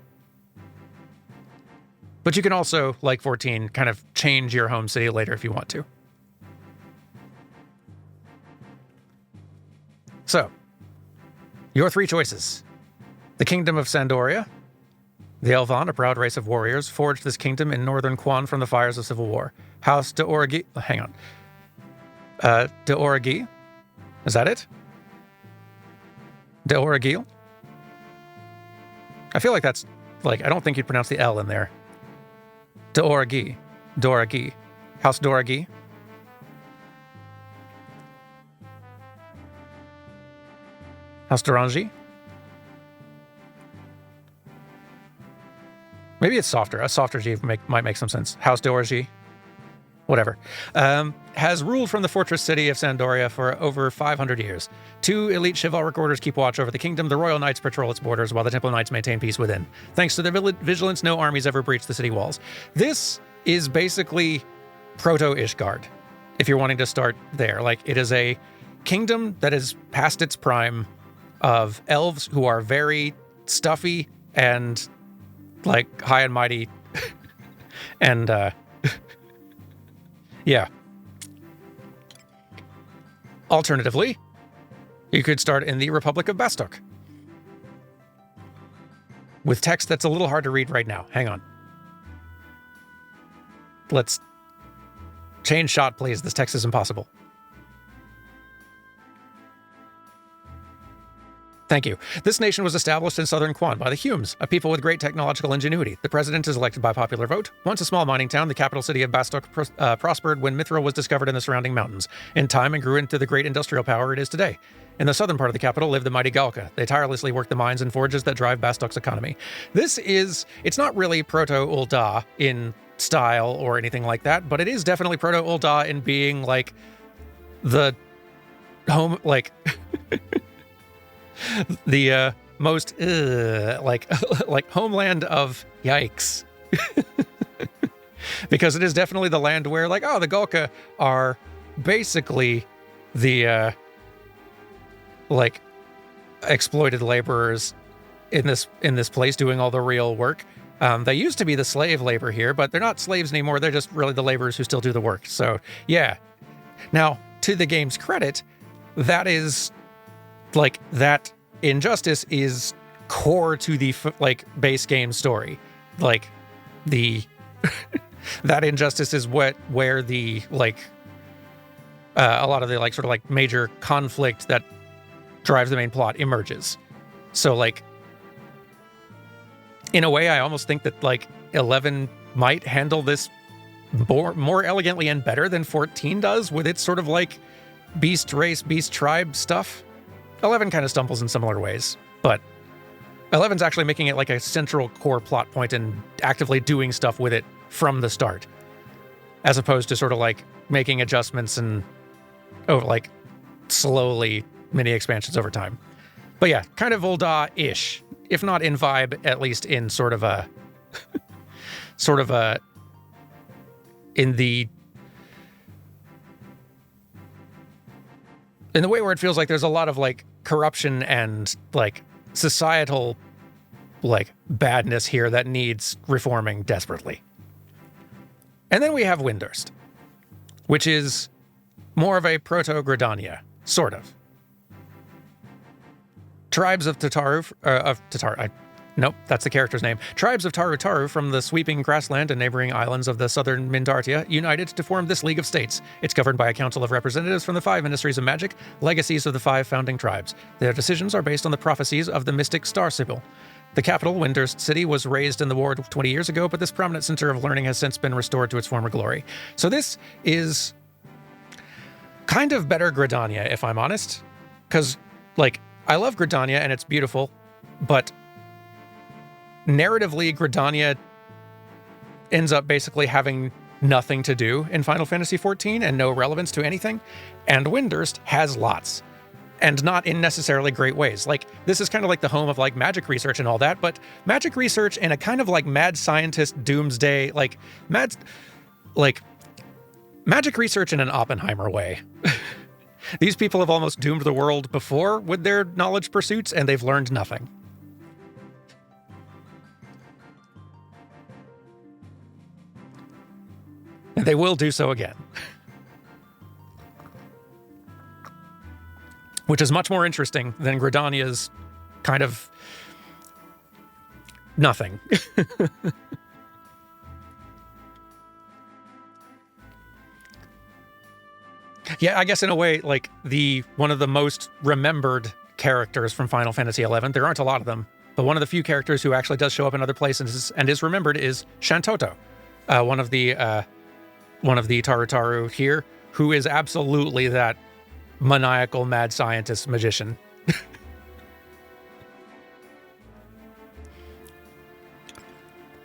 Speaker 1: But you can also, like 14, kind of change your home city later if you want to. So, your 3 choices. The Kingdom of Sandoria. The Elvon, a proud race of warriors, forged this kingdom in northern Quan from the fires of civil war. House de Oragi... Hang on. De Oragi? Is that it? De Oragil? I feel like that's... like, I don't think you'd pronounce the L in there. De Oragi. Doragi. House Doragi. House Dorangi? Maybe it's softer. A softer G might make some sense. House Dorangi. Whatever. Has ruled from the fortress city of Sandoria for over 500 years. 2 elite chivalric orders keep watch over the kingdom. The Royal Knights patrol its borders, while the Temple Knights maintain peace within. Thanks to their vigilance, no armies ever breach the city walls. This is basically Proto-Ishgard, if you're wanting to start there. Like, it is a kingdom that is past its prime of elves who are very stuffy and, like, high and mighty. And, yeah. Alternatively, you could start in the Republic of Bastok, with text that's a little hard to read right now. Hang on. Let's Change shot, please. This text is impossible. Thank you. This nation was established in southern Quan by the Humes, a people with great technological ingenuity. The president is elected by popular vote. Once a small mining town, the capital city of Bastok prospered when Mithril was discovered in the surrounding mountains. In time, it grew into the great industrial power it is today. In the southern part of the capital live the mighty Galka. They tirelessly work the mines and forges that drive Bastok's economy. It's not really Proto-Ul'dah in style or anything like that, but it is definitely Proto-Ul'dah in being like the home, like the most like homeland of yikes. Because it is definitely the land where like, oh, the Galka are basically the like exploited laborers in this place doing all the real work. They used to be the slave labor here, but they're not slaves anymore. They're just really the laborers who still do the work. So yeah. Now, to the game's credit, that is like that injustice is core to the like base game story. Like the that injustice is where the like a lot of the like sort of like major conflict that drives the main plot emerges. So like in a way, I almost think that like 11 might handle this more elegantly and better than 14 does with its sort of like beast race, beast tribe stuff. 11 kind of stumbles in similar ways, but 11's actually making it like a central core plot point and actively doing stuff with it from the start, as opposed to sort of like making adjustments and like slowly mini expansions over time. But yeah, kind of Ul'dah-ish, if not in vibe, at least in sort of a in the way where it feels like there's a lot of like corruption and like societal like badness here that needs reforming desperately. And then we have Windurst, which is more of a proto-Gridania, sort of. Tribes of nope, that's the character's name. Tribes of Taru from the sweeping grassland and neighboring islands of the southern Mindartia united to form this League of States. It's governed by a council of representatives from the 5 ministries of magic, legacies of the 5 founding tribes. Their decisions are based on the prophecies of the mystic Star Sibyl. The capital, Windurst City, was razed in the war 20 years ago, but this prominent center of learning has since been restored to its former glory. So this is kind of better Gridania, if I'm honest. Because, like, I love Gridania and it's beautiful, but narratively, Gridania ends up basically having nothing to do in Final Fantasy XIV and no relevance to anything. And Windurst has lots. And not in necessarily great ways. Like, this is kind of like the home of, like, magic research and all that, but magic research in a kind of, like, mad scientist doomsday, like, magic research in an Oppenheimer way. These people have almost doomed the world before with their knowledge pursuits, and they've learned nothing. And they will do so again. Which is much more interesting than Gridania's kind of nothing. Yeah, I guess in a way, like one of the most remembered characters from Final Fantasy XI. There aren't a lot of them, but one of the few characters who actually does show up in other places and is remembered is Shantoto, one of the Taru here, who is absolutely that maniacal mad scientist magician.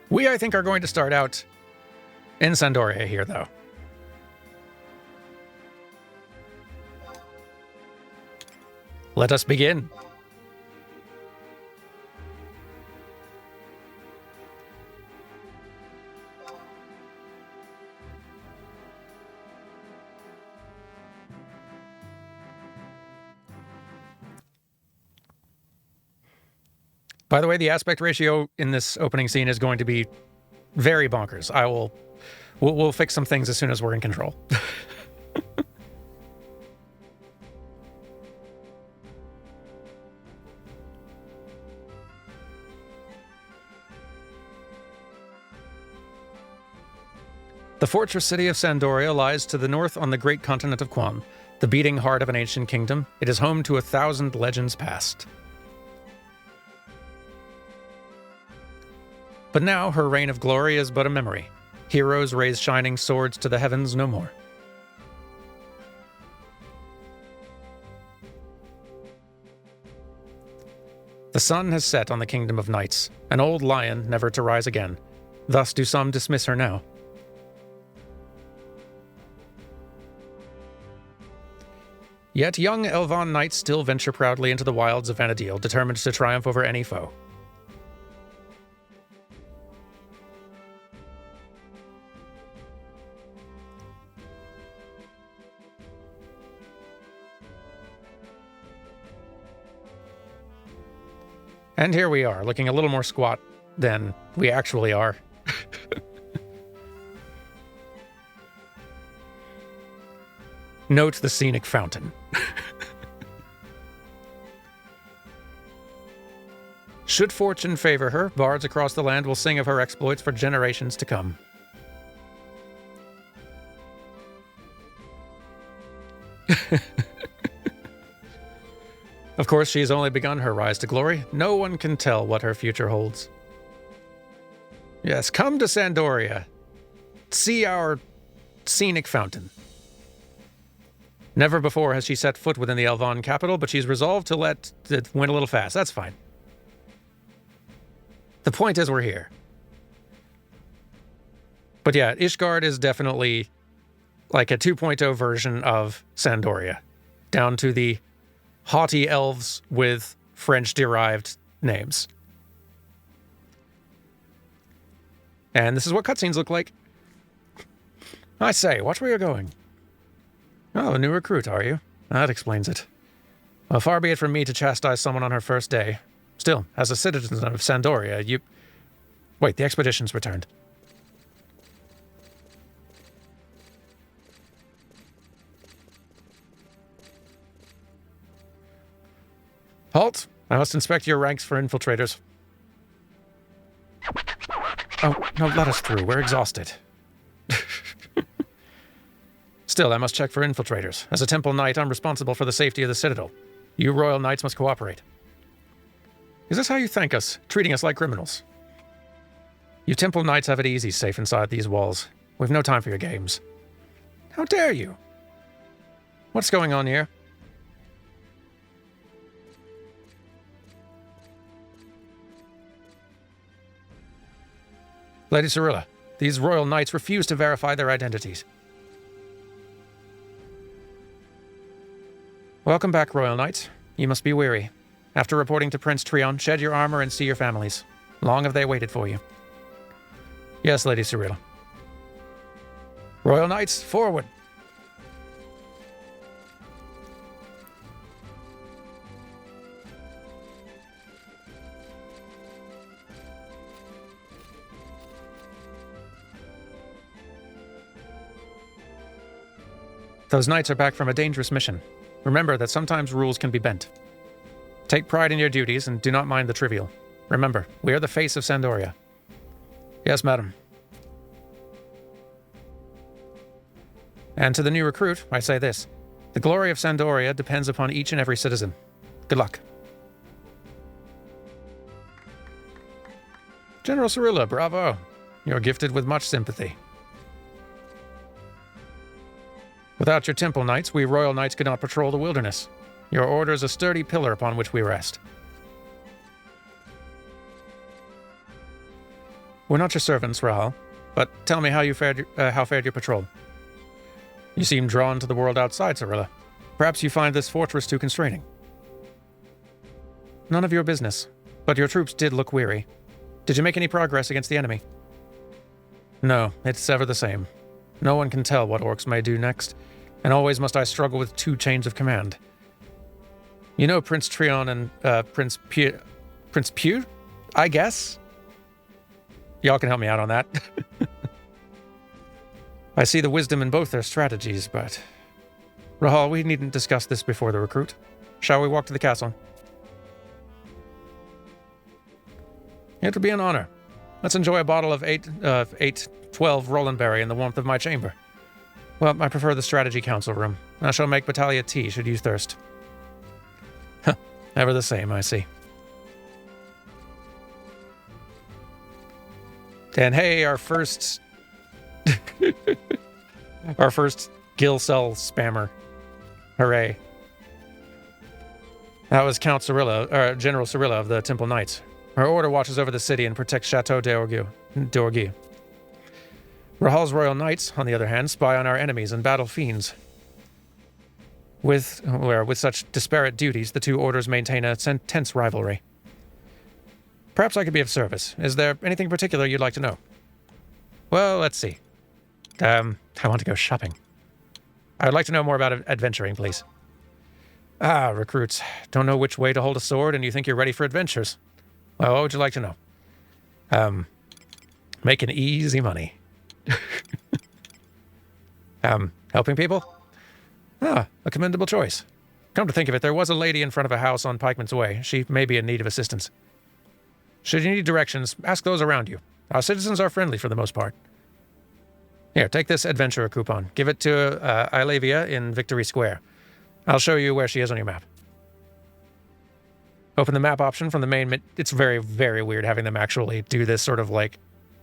Speaker 1: We, I think, are going to start out in Sandoria here, though. Let us begin. By the way, the aspect ratio in this opening scene is going to be very bonkers. We'll fix some things as soon as we're in control. The fortress city of Sandoria lies to the north on the great continent of Quan, the beating heart of an ancient kingdom. It is home to 1,000 legends past. But now her reign of glory is but a memory. Heroes raise shining swords to the heavens no more. The sun has set on the kingdom of knights, an old lion never to rise again. Thus do some dismiss her now. Yet young Elvan knights still venture proudly into the wilds of Vana'diel, determined to triumph over any foe. And here we are, looking a little more squat than we actually are. Note the scenic fountain. Should fortune favor her, bards across the land will sing of her exploits for generations to come. Of course, she has only begun her rise to glory. No one can tell what her future holds. Yes, come to Sandoria. See our scenic fountain. Never before has she set foot within the Elvan capital, but she's resolved to let it win a little fast. That's fine. The point is we're here. But yeah, Ishgard is definitely like a 2.0 version of Sandoria, down to the haughty elves with French-derived names. And this is what cutscenes look like. I say, watch where you're going. Oh, a new recruit, are you? That explains it. Well, far be it from me to chastise someone on her first day. Still, as a citizen of Sandoria, you... Wait, the expedition's returned. Halt! I must inspect your ranks for infiltrators. Oh, no, let us through. We're exhausted. Still, I must check for infiltrators. As a Temple Knight, I'm responsible for the safety of the Citadel. You Royal Knights must cooperate. Is this how you thank us, treating us like criminals? You Temple Knights have it easy safe inside these walls. We've no time for your games. How dare you? What's going on here? Lady Cyrilla, these Royal Knights refuse to verify their identities. Welcome back, Royal Knights. You must be weary. After reporting to Prince Trion, shed your armor and see your families. Long have they waited for you. Yes, Lady Cyrilla. Royal Knights, forward! Those knights are back from a dangerous mission. Remember that sometimes rules can be bent. Take pride in your duties and do not mind the trivial. Remember, we are the face of Sandoria. Yes, madam. And to the new recruit, I say this. The glory of Sandoria depends upon each and every citizen. Good luck. General Cyrilla, bravo. You're gifted with much sympathy. Without your Temple Knights, we Royal Knights could not patrol the wilderness. Your order is a sturdy pillar upon which we rest. We're not your servants, Rahal, but tell me how fared your patrol. You seem drawn to the world outside, Cyrilla. Perhaps you find this fortress too constraining. None of your business, but your troops did look weary. Did you make any progress against the enemy? No, it's ever the same. No one can tell what orcs may do next, and always must I struggle with two chains of command. You know Prince Trion and Prince Pew, I guess? Y'all can help me out on that. I see the wisdom in both their strategies, but... Rahal, we needn't discuss this before the recruit. Shall we walk to the castle? It would be an honor. Let's enjoy a bottle of 8 12 Rolandberry in the warmth of my chamber. Well, I prefer the strategy council room. I shall make Battalia tea should you thirst. Huh, ever the same, I see. And hey, our first... our first Gil Cell spammer. Hooray. That was Count Cirilla, or General Cirilla of the Temple Knights. Her order watches over the city and protects Chateau d'Orgy. Rahal's Royal Knights, on the other hand, spy on our enemies and battle fiends. With such disparate duties, the two orders maintain a tense rivalry. Perhaps I could be of service. Is there anything particular you'd like to know? Well, let's see. I want to go shopping. I would like to know more about adventuring, please. Ah, recruits. Don't know which way to hold a sword, and you think you're ready for adventures. Well, what would you like to know? Making easy money. Helping people? Ah, a commendable choice. Come to think of it, there was a lady in front of a house on Pikeman's Way. She may be in need of assistance. Should you need directions, ask those around you. Our citizens are friendly for the most part. Here, take this adventurer coupon. Give it to Ilavia in Victory Square. I'll show you where she is on your map. Open the map option from the main... It's very, very weird having them actually do this sort of like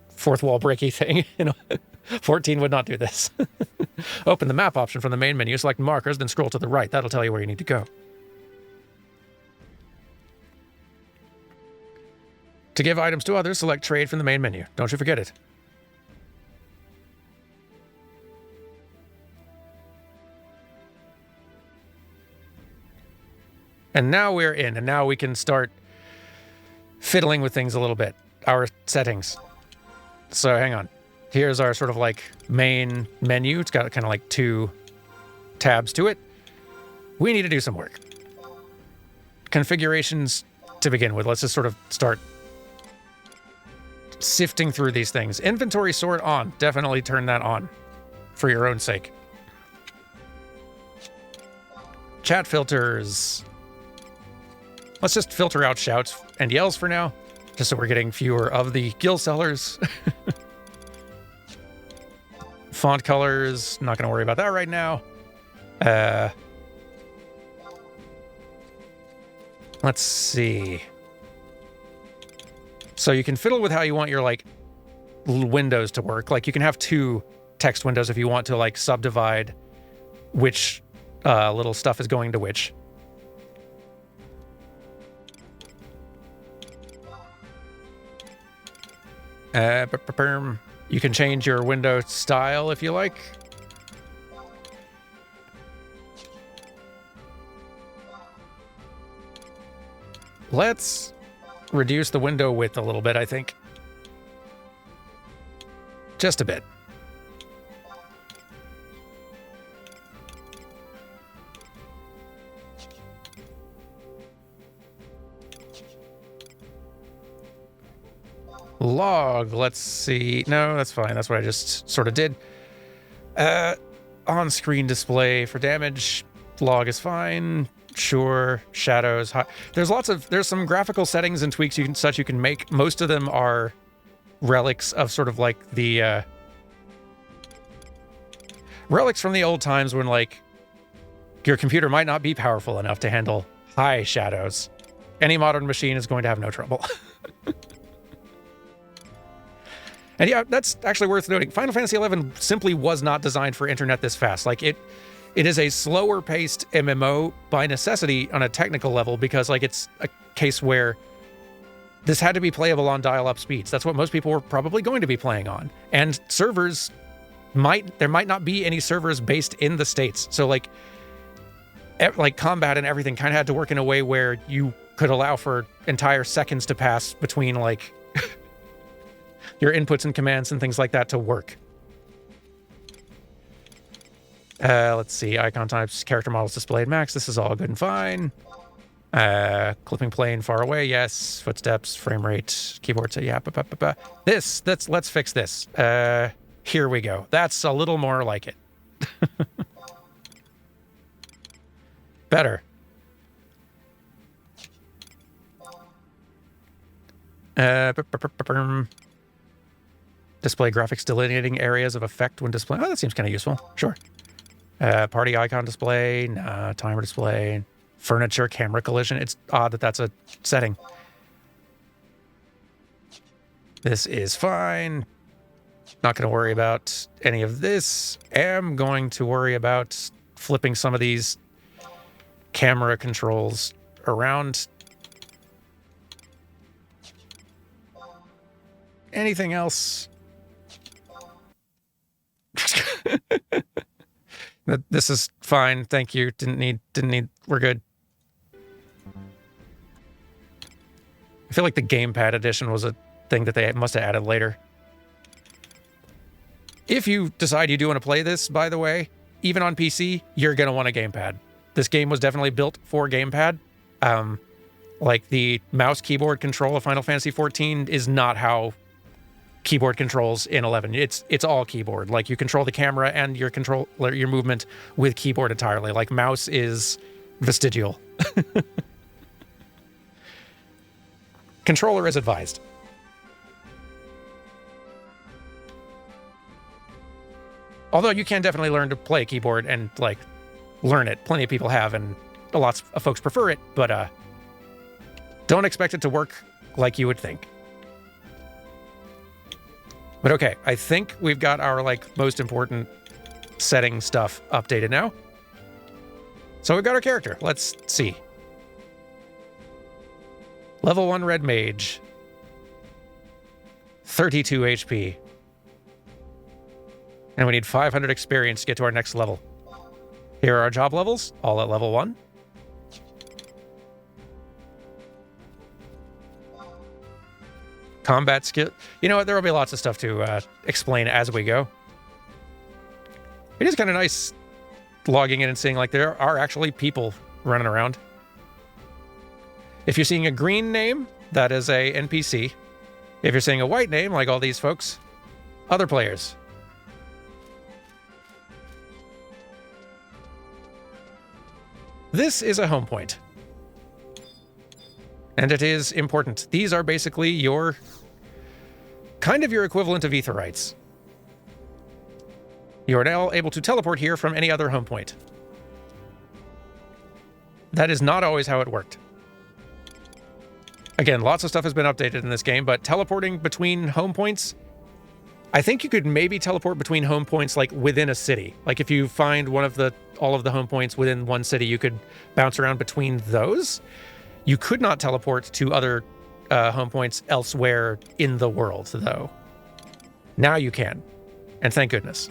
Speaker 1: fourth wall breaky thing. 14 would not do this. Open the map option from the main menu, select markers, then scroll to the right. That'll tell you where you need to go. To give items to others, select trade from the main menu. Don't you forget it. And now we're in, and now we can start fiddling with things a little bit. Our settings. So hang on. Here's our sort of like main menu. It's got kind of like 2 tabs to it. We need to do some work. Configurations to begin with. Let's just sort of start sifting through these things. Inventory sort on. Definitely turn that on for your own sake. Chat filters. Let's just filter out shouts and yells for now, just so we're getting fewer of the Gil sellers. Font colors, not going to worry about that right now. Let's see. So you can fiddle with how you want your like windows to work. Like you can have 2 text windows if you want to like subdivide which little stuff is going to which. You can change your window style if you like. Let's reduce the window width a little bit, I think. Just a bit. Log, let's see. No, that's fine. That's what I just sort of did. On-screen display for damage. Log is fine. Sure. Shadows. There's some graphical settings and tweaks you can make. Most of them are relics of sort of like the relics from the old times when like your computer might not be powerful enough to handle high shadows. Any modern machine is going to have no trouble. And yeah, that's actually worth noting. Final Fantasy XI simply was not designed for internet this fast. Like it is a slower paced MMO by necessity on a technical level because like it's a case where this had to be playable on dial-up speeds. That's what most people were probably going to be playing on. And servers there might not be any servers based in the States. So like combat and everything kind of had to work in a way where you could allow for entire seconds to pass between like your inputs and commands and things like that to work. Let's see. Icon types, character models displayed max. This is all good and fine. Clipping plane far away. Yes. Footsteps, frame rate, keyboard. So yeah. Let's fix this. Here we go. That's a little more like it. Better. Display graphics delineating areas of effect when displaying. Oh, that seems kind of useful. Sure. Party icon display. Nah, timer display. Furniture, camera collision. It's odd that that's a setting. This is fine. Not going to worry about any of this. Am going to worry about flipping some of these camera controls around. Anything else? This is fine. Thank you. Didn't need. We're good. I feel like the gamepad edition was a thing that they must have added later. If you decide you do want to play this, by the way, even on PC, you're going to want a gamepad. This game was definitely built for gamepad. Like the mouse keyboard control of Final Fantasy XIV is not how keyboard controls in 11. It's all keyboard. Like you control the camera and your movement with keyboard entirely. Like mouse is vestigial. Controller as advised. Although you can definitely learn to play keyboard and like learn it. Plenty of people have, and lots of folks prefer it, but don't expect it to work like you would think. But okay, I think we've got our like most important setting stuff updated now. So we've got our character. Let's see. Level 1 Red Mage. 32 HP. And we need 500 experience to get to our next level. Here are our job levels, all at level 1. Combat skill. You know what? There will be lots of stuff to explain as we go. It is kind of nice logging in and seeing like there are actually people running around. If you're seeing a green name, that is a NPC. If you're seeing a white name, like all these folks, other players. This is a home point. And it is important. These are basically your kind of your equivalent of Aetherites. You are now able to teleport here from any other home point. That is not always how it worked. Again, lots of stuff has been updated in this game, but teleporting between home points, I think you could maybe teleport between home points like within a city. Like if you find all of the home points within one city, you could bounce around between those. You could not teleport to other home points elsewhere in the world, though. Now you can, and thank goodness.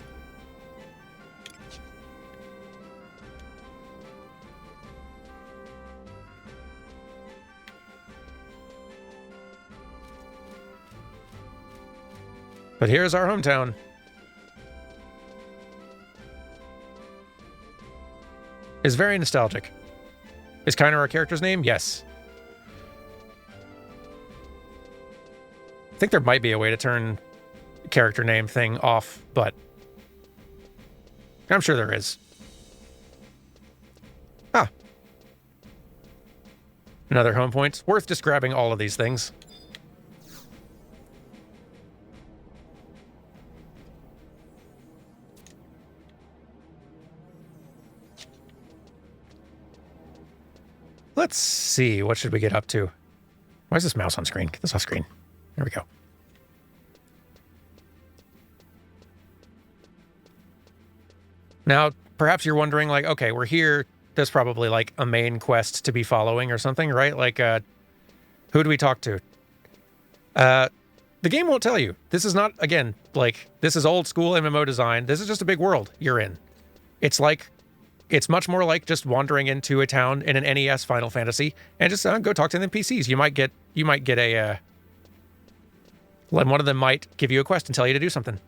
Speaker 1: But here's our hometown. It's very nostalgic. Is Kiner our character's name? Yes. I think there might be a way to turn character name thing off, but I'm sure there is. Ah. Another home point. Worth just grabbing all of these things. Let's see. What should we get up to? Why is this mouse on screen? Get this off screen. There we go. Now, perhaps you're wondering, like, okay, we're here. There's probably, like, a main quest to be following or something, right? Like, who do we talk to? The game won't tell you. This is not, again, like, this is old school MMO design. This is just a big world you're in. It's much more like just wandering into a town in an NES Final Fantasy and just go talk to the NPCs. You might get a one of them might give you a quest and tell you to do something.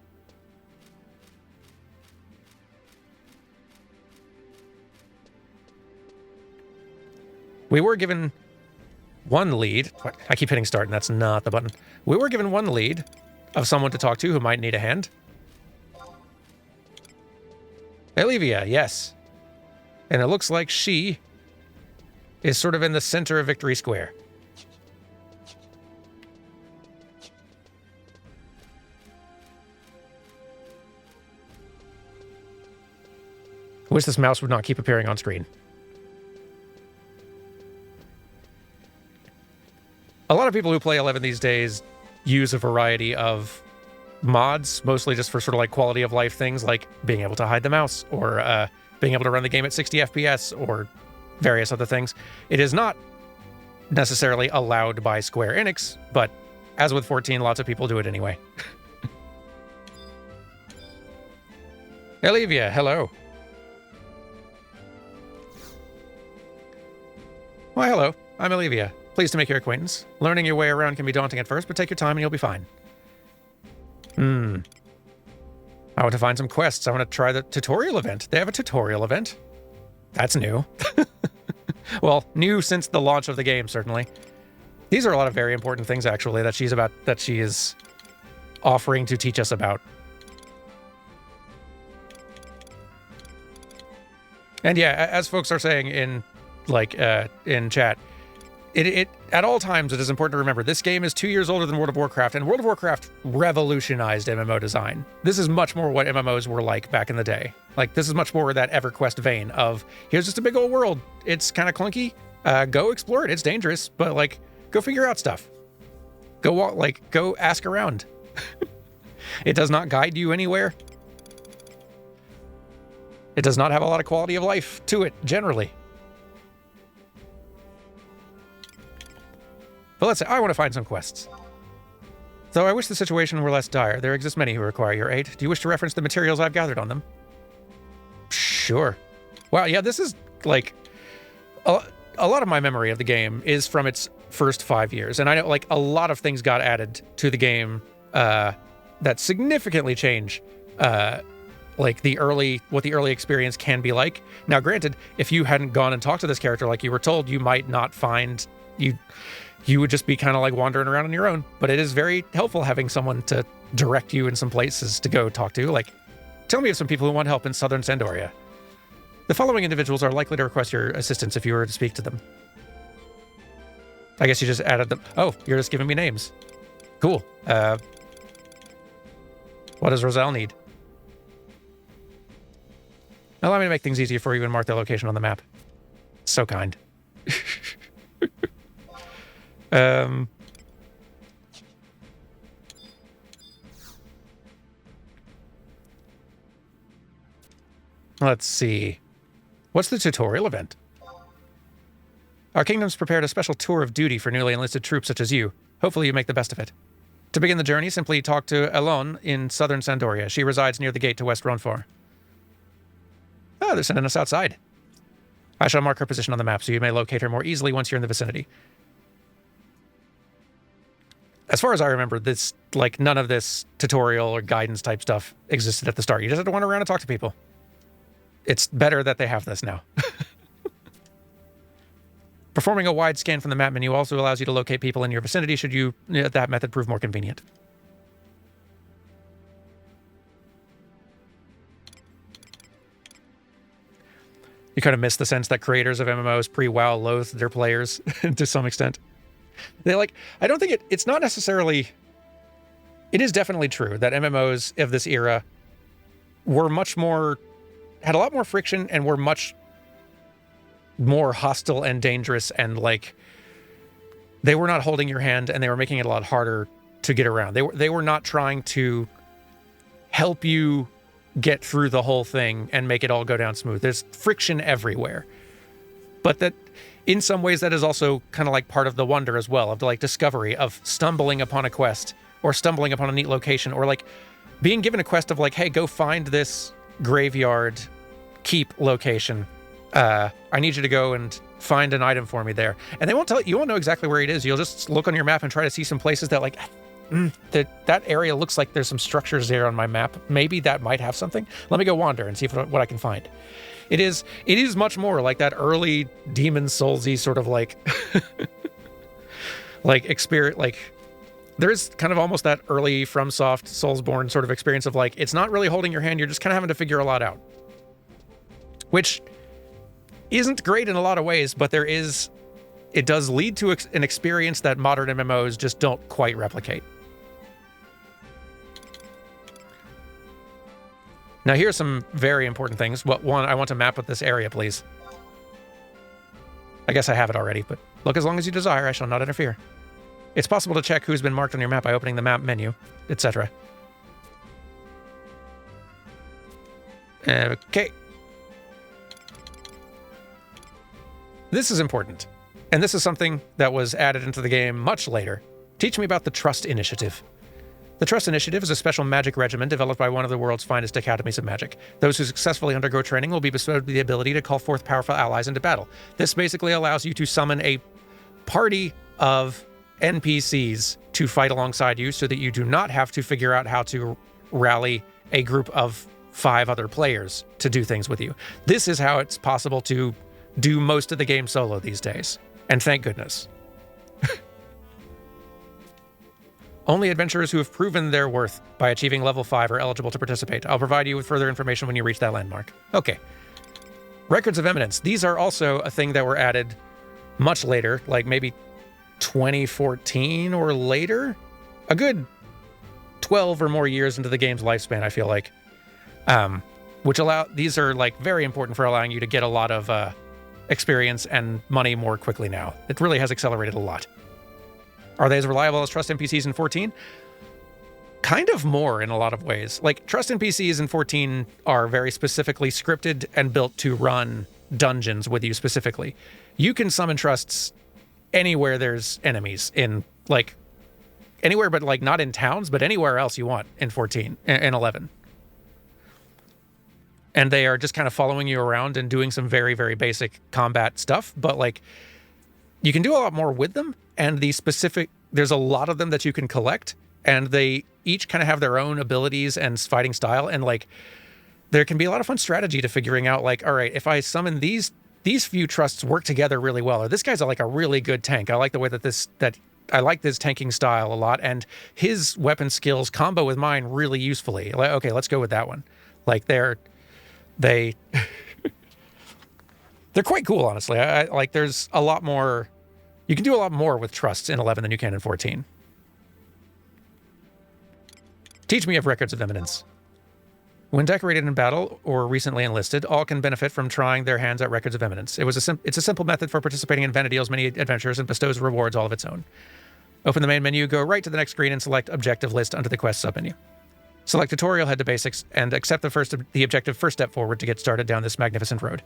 Speaker 1: We were given one lead. I keep hitting start and that's not the button. We were given one lead of someone to talk to who might need a hand. Olivia, yes. And it looks like she is sort of in the center of Victory Square. Wish this mouse would not keep appearing on screen. A lot of people who play 11 these days use a variety of mods, mostly just for sort of like quality of life things, like being able to hide the mouse, or being able to run the game at 60 FPS, or various other things. It is not necessarily allowed by Square Enix, but as with 14, lots of people do it anyway. Olivia, hello. Why, hello. I'm Olivia. Pleased to make your acquaintance. Learning your way around can be daunting at first, but take your time and you'll be fine. I want to find some quests. I want to try the tutorial event. They have a tutorial event. That's new. Well, new since the launch of the game, certainly. These are a lot of very important things, actually, that she is offering to teach us about. And yeah, as folks are saying in chat, it at all times it is important to remember this game is 2 years older than World of Warcraft, and World of Warcraft revolutionized MMO design. This is much more what MMOs were like back in the day. Like, this is much more that EverQuest vein of, here's just a big old world. It's kind of clunky. Go explore it. It's dangerous, but like, go figure out stuff. Go walk, like, go ask around. It does not guide you anywhere. It does not have a lot of quality of life to it, generally. But let's say I want to find some quests. Though I wish the situation were less dire, there exist many who require your aid. Do you wish to reference the materials I've gathered on them? Sure. Wow, yeah, this is, like, a lot of my memory of the game is from its first 5 years. And I know, like, a lot of things got added to the game that significantly change, like, what the early experience can be like. Now, granted, if you hadn't gone and talked to this character like you were told, you might not find... You would just be kind of like wandering around on your own, but it is very helpful having someone to direct you in some places to go talk to. Like, tell me of some people who want help in southern Sandoria. The following individuals are likely to request your assistance if you were to speak to them. I guess you just added them. Oh, you're just giving me names. Cool. What does Roselle need? Allow me to make things easier for you and mark their location on the map. So kind. Let's see. What's the tutorial event? Our kingdom's prepared a special tour of duty for newly enlisted troops such as you. Hopefully you make the best of it. To begin the journey, simply talk to Elon in southern Sandoria. She resides near the gate to West Ronfor. Oh, they're sending us outside. I shall mark her position on the map so you may locate her more easily once you're in the vicinity. As far as I remember, this, like, none of this tutorial or guidance type stuff existed at the start. You just have to wander around and talk to people. It's better that they have this now. Performing a wide scan from the map menu also allows you to locate people in your vicinity should that method prove more convenient. You kind of miss the sense that creators of MMOs pre-WoW loathed their players to some extent. They I don't think it's not necessarily... It is definitely true that MMOs of this era were had a lot more friction and were much more hostile and dangerous, and they were not holding your hand and they were making it a lot harder to get around. They were not trying to help you get through the whole thing and make it all go down smooth. There's friction everywhere. But that, in some ways, that is also kind of like part of the wonder as well, of the discovery of stumbling upon a quest or stumbling upon a neat location, or being given a quest of hey, go find this graveyard keep location. I need you to go and find an item for me there. And they won't tell you won't know exactly where it is. You'll just look on your map and try to see some places that that area looks like there's some structures there on my map. Maybe that might have something. Let me go wander and see what I can find. It is much more like that early Demon Soulsy sort of experience. There is kind of almost that early FromSoft Soulsborne sort of experience of it's not really holding your hand. You're just kind of having to figure a lot out, which isn't great in a lot of ways, but it does lead to an experience that modern MMOs just don't quite replicate. Now, here's some very important things. Well, one, I want a map of this area, please. I guess I have it already, but look as long as you desire, I shall not interfere. It's possible to check who's been marked on your map by opening the map menu, etc. Okay. This is important, and this is something that was added into the game much later. Teach me about the Trust Initiative. The Trust Initiative is a special magic regimen developed by one of the world's finest academies of magic. Those who successfully undergo training will be bestowed the ability to call forth powerful allies into battle. This basically allows you to summon a party of NPCs to fight alongside you so that you do not have to figure out how to rally a group of 5 other players to do things with you. This is how it's possible to do most of the game solo these days. And thank goodness. Only adventurers who have proven their worth by achieving level 5 are eligible to participate. I'll provide you with further information when you reach that landmark. Okay. Records of Eminence. These are also a thing that were added much later, like maybe 2014 or later? A good 12 or more years into the game's lifespan, I feel like. These are like very important for allowing you to get a lot of experience and money more quickly now. It really has accelerated a lot. Are they as reliable as Trust NPCs in 14? Kind of more in a lot of ways. Like, Trust NPCs in 14 are very specifically scripted and built to run dungeons with you specifically. You can summon trusts anywhere there's enemies in, like, anywhere but, like, not in towns, but anywhere else you want in 14, in 11. And they are just kind of following you around and doing some very, very basic combat stuff, but, like, you can do a lot more with them. And there's a lot of them that you can collect, and they each kind of have their own abilities and fighting style. And like, there can be a lot of fun strategy to figuring out, like, all right, if I summon these few trusts work together really well, or this guy's like a really good tank. I like the way that I like this tanking style a lot, and his weapon skills combo with mine really usefully. Like, okay, let's go with that one. Like, they're quite cool, honestly. I like, there's a lot more. You can do a lot more with trusts in 11 than you can in 14. Teach me of Records of Eminence. When decorated in battle or recently enlisted, all can benefit from trying their hands at Records of Eminence. It's a simple method for participating in Vana'diel's many adventures and bestows rewards all of its own. Open the main menu, go right to the next screen, and select Objective List under the Quest submenu. Select Tutorial, head to Basics, and accept the objective first step forward to get started down this magnificent road.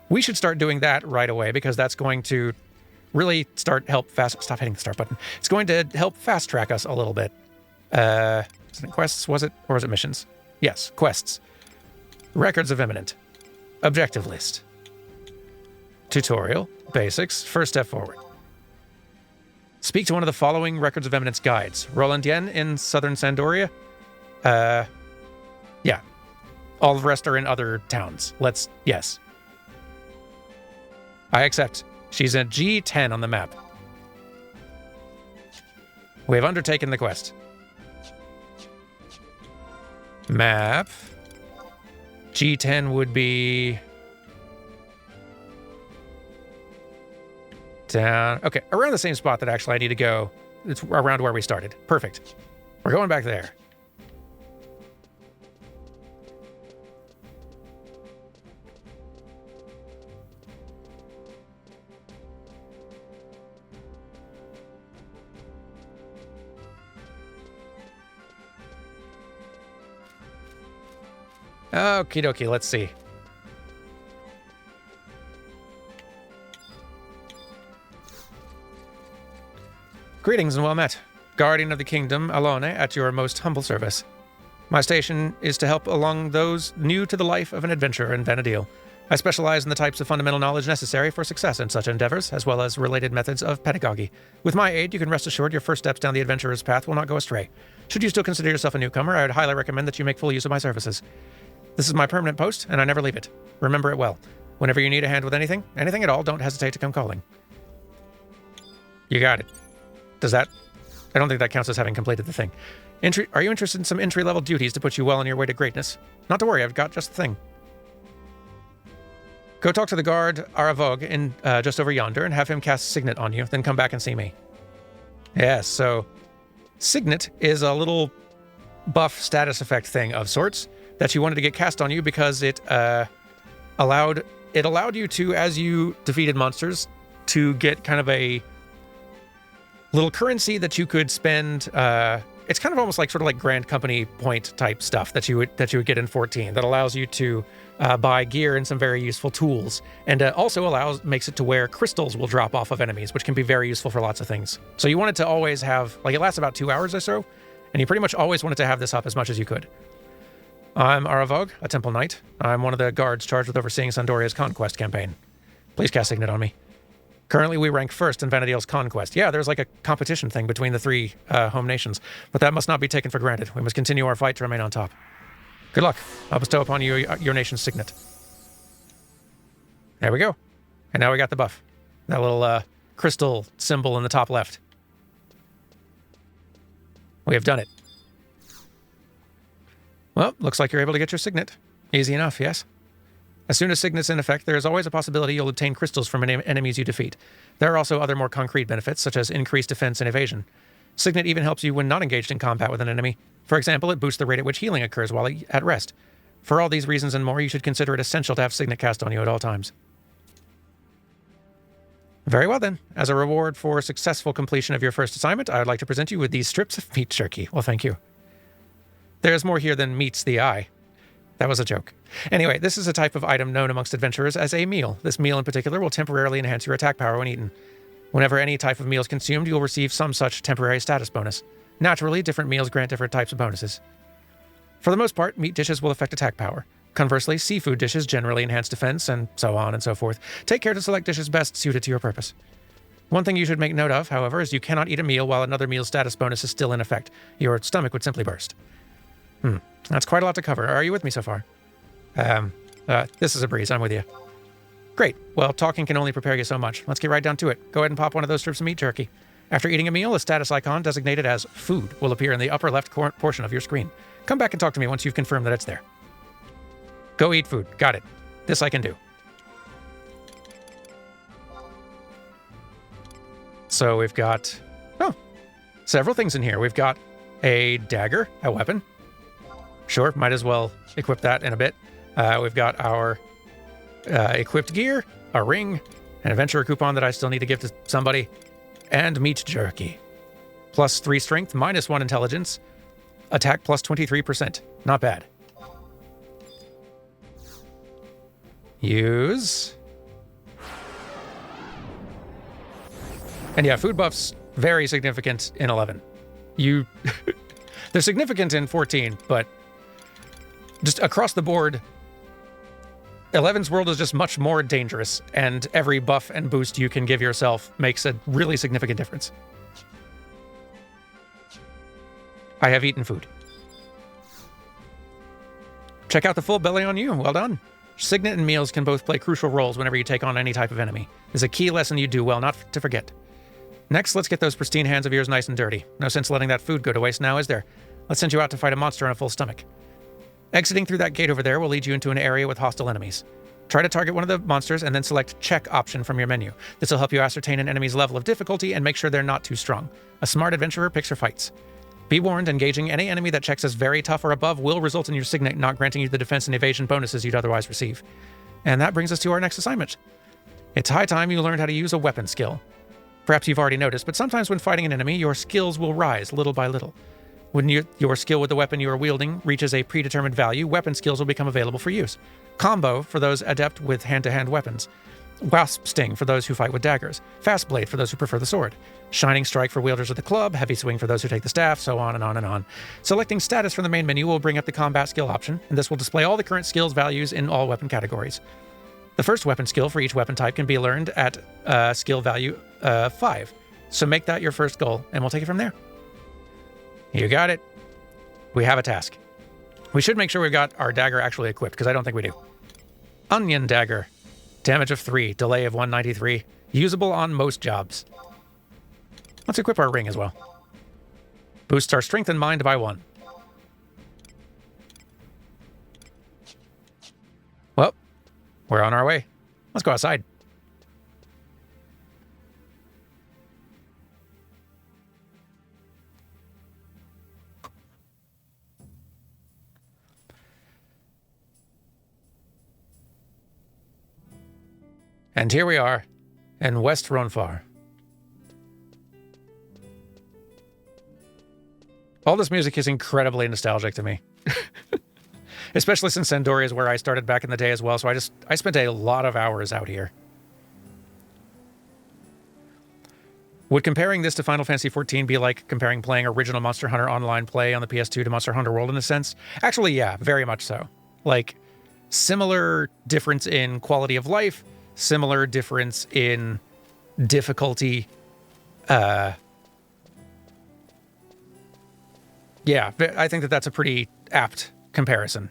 Speaker 1: We should start doing that right away, because that's going to really stop hitting the start button. It's going to help fast track us a little bit. Isn't it quests, was it? Or was it missions? Yes, quests. Records of Eminent. Objective List. Tutorial. Basics. First step forward. Speak to one of the following Records of Eminence guides. Rolandien in southern Sandoria. Yeah. All the rest are in other towns. Yes. I accept. She's at G10 on the map. We have undertaken the quest. Map. G10 would be down. Okay, around the same spot that actually I need to go. It's around where we started. Perfect. We're going back there. Okie dokie, let's see. Greetings and well met. Guardian of the Kingdom, Alone, at your most humble service. My station is to help along those new to the life of an adventurer in Vana'diel. I specialize in the types of fundamental knowledge necessary for success in such endeavors, as well as related methods of pedagogy. With my aid, you can rest assured your first steps down the adventurer's path will not go astray. Should you still consider yourself a newcomer, I would highly recommend that you make full use of my services. This is my permanent post, and I never leave it. Remember it well. Whenever you need a hand with anything at all, don't hesitate to come calling. You got it. Does that... I don't think that counts as having completed the thing. Are you interested in some entry-level duties to put you well on your way to greatness? Not to worry, I've got just the thing. Go talk to the guard Aravog in just over yonder and have him cast Signet on you, then come back and see me. Yes, so... Signet is a little buff status effect thing of sorts that you wanted to get cast on you because it allowed you to, as you defeated monsters, to get kind of a little currency that you could spend. It's kind of almost like sort of like Grand Company point type stuff that you would get in 14 that allows you to buy gear and some very useful tools, and also makes it to where crystals will drop off of enemies, which can be very useful for lots of things. So you wanted to always have, like, it lasts about 2 hours or so, and you pretty much always wanted to have this up as much as you could. I'm Aravog, a Temple Knight. I'm one of the guards charged with overseeing Sandoria's conquest campaign. Please cast Signet on me. Currently, we rank first in Vana'diel's conquest. Yeah, there's like a competition thing between the three home nations, but that must not be taken for granted. We must continue our fight to remain on top. Good luck. I'll bestow upon you your nation's signet. There we go. And now we got the buff. That little crystal symbol in the top left. We have done it. Well, looks like you're able to get your signet. Easy enough, yes? As soon as Signet's in effect, there is always a possibility you'll obtain crystals from enemies you defeat. There are also other more concrete benefits, such as increased defense and evasion. Signet even helps you when not engaged in combat with an enemy. For example, it boosts the rate at which healing occurs while at rest. For all these reasons and more, you should consider it essential to have Signet cast on you at all times. Very well then. As a reward for successful completion of your first assignment, I would like to present you with these strips of meat jerky. Well, thank you. There's more here than meets the eye. That was a joke. Anyway, this is a type of item known amongst adventurers as a meal. This meal in particular will temporarily enhance your attack power when eaten. Whenever any type of meal is consumed, you'll receive some such temporary status bonus. Naturally, different meals grant different types of bonuses. For the most part, meat dishes will affect attack power. Conversely, seafood dishes generally enhance defense, and so on and so forth. Take care to select dishes best suited to your purpose. One thing you should make note of, however, is you cannot eat a meal while another meal's status bonus is still in effect. Your stomach would simply burst. That's quite a lot to cover. Are you with me so far? This is a breeze. I'm with you. Great. Well, talking can only prepare you so much. Let's get right down to it. Go ahead and pop one of those strips of meat jerky. After eating a meal, a status icon designated as food will appear in the upper left portion of your screen. Come back and talk to me once you've confirmed that it's there. Go eat food. Got it. This I can do. So we've got, several things in here. We've got a dagger, a weapon. Sure, might as well equip that in a bit. We've got our equipped gear, a ring, an adventurer coupon that I still need to give to somebody, and meat jerky. Plus 3 strength, minus 1 intelligence, attack plus 23%. Not bad. Use. And yeah, food buffs very significant in 11. They're significant in 14, but just across the board, 11's world is just much more dangerous, and every buff and boost you can give yourself makes a really significant difference. I have eaten food. Check out the full belly on you. Well done. Signet and meals can both play crucial roles whenever you take on any type of enemy. It's a key lesson you do well not to forget. Next, let's get those pristine hands of yours nice and dirty. No sense letting that food go to waste now, is there? Let's send you out to fight a monster on a full stomach. Exiting through that gate over there will lead you into an area with hostile enemies. Try to target one of the monsters and then select Check option from your menu. This will help you ascertain an enemy's level of difficulty and make sure they're not too strong. A smart adventurer picks her fights. Be warned, engaging any enemy that checks as very tough or above will result in your signet not granting you the defense and evasion bonuses you'd otherwise receive. And that brings us to our next assignment. It's high time you learned how to use a weapon skill. Perhaps you've already noticed, but sometimes when fighting an enemy, your skills will rise little by little. When your skill with the weapon you are wielding reaches a predetermined value, weapon skills will become available for use. Combo for those adept with hand-to-hand weapons. Wasp Sting for those who fight with daggers. Fast Blade for those who prefer the sword. Shining Strike for wielders of the club. Heavy Swing for those who take the staff, so on and on and on. Selecting status from the main menu will bring up the combat skill option, and this will display all the current skills values in all weapon categories. The first weapon skill for each weapon type can be learned at skill value 5. So make that your first goal, and we'll take it from there. You got it. We have a task. We should make sure we've got our dagger actually equipped, because I don't think we do. Onion Dagger. Damage of 3, delay of 193. Usable on most jobs. Let's equip our ring as well. Boosts our strength and mind by 1. Well, we're on our way. Let's go outside. And here we are in West Ronfar. All this music is incredibly nostalgic to me. Especially since Sandoria is where I started back in the day as well, so I spent a lot of hours out here. Would comparing this to Final Fantasy XIV be like comparing playing original Monster Hunter Online play on the PS2 to Monster Hunter World in a sense? Actually, yeah, very much so. Like, similar difference in quality of life, similar difference in difficulty. Yeah, I think that that's a pretty apt comparison.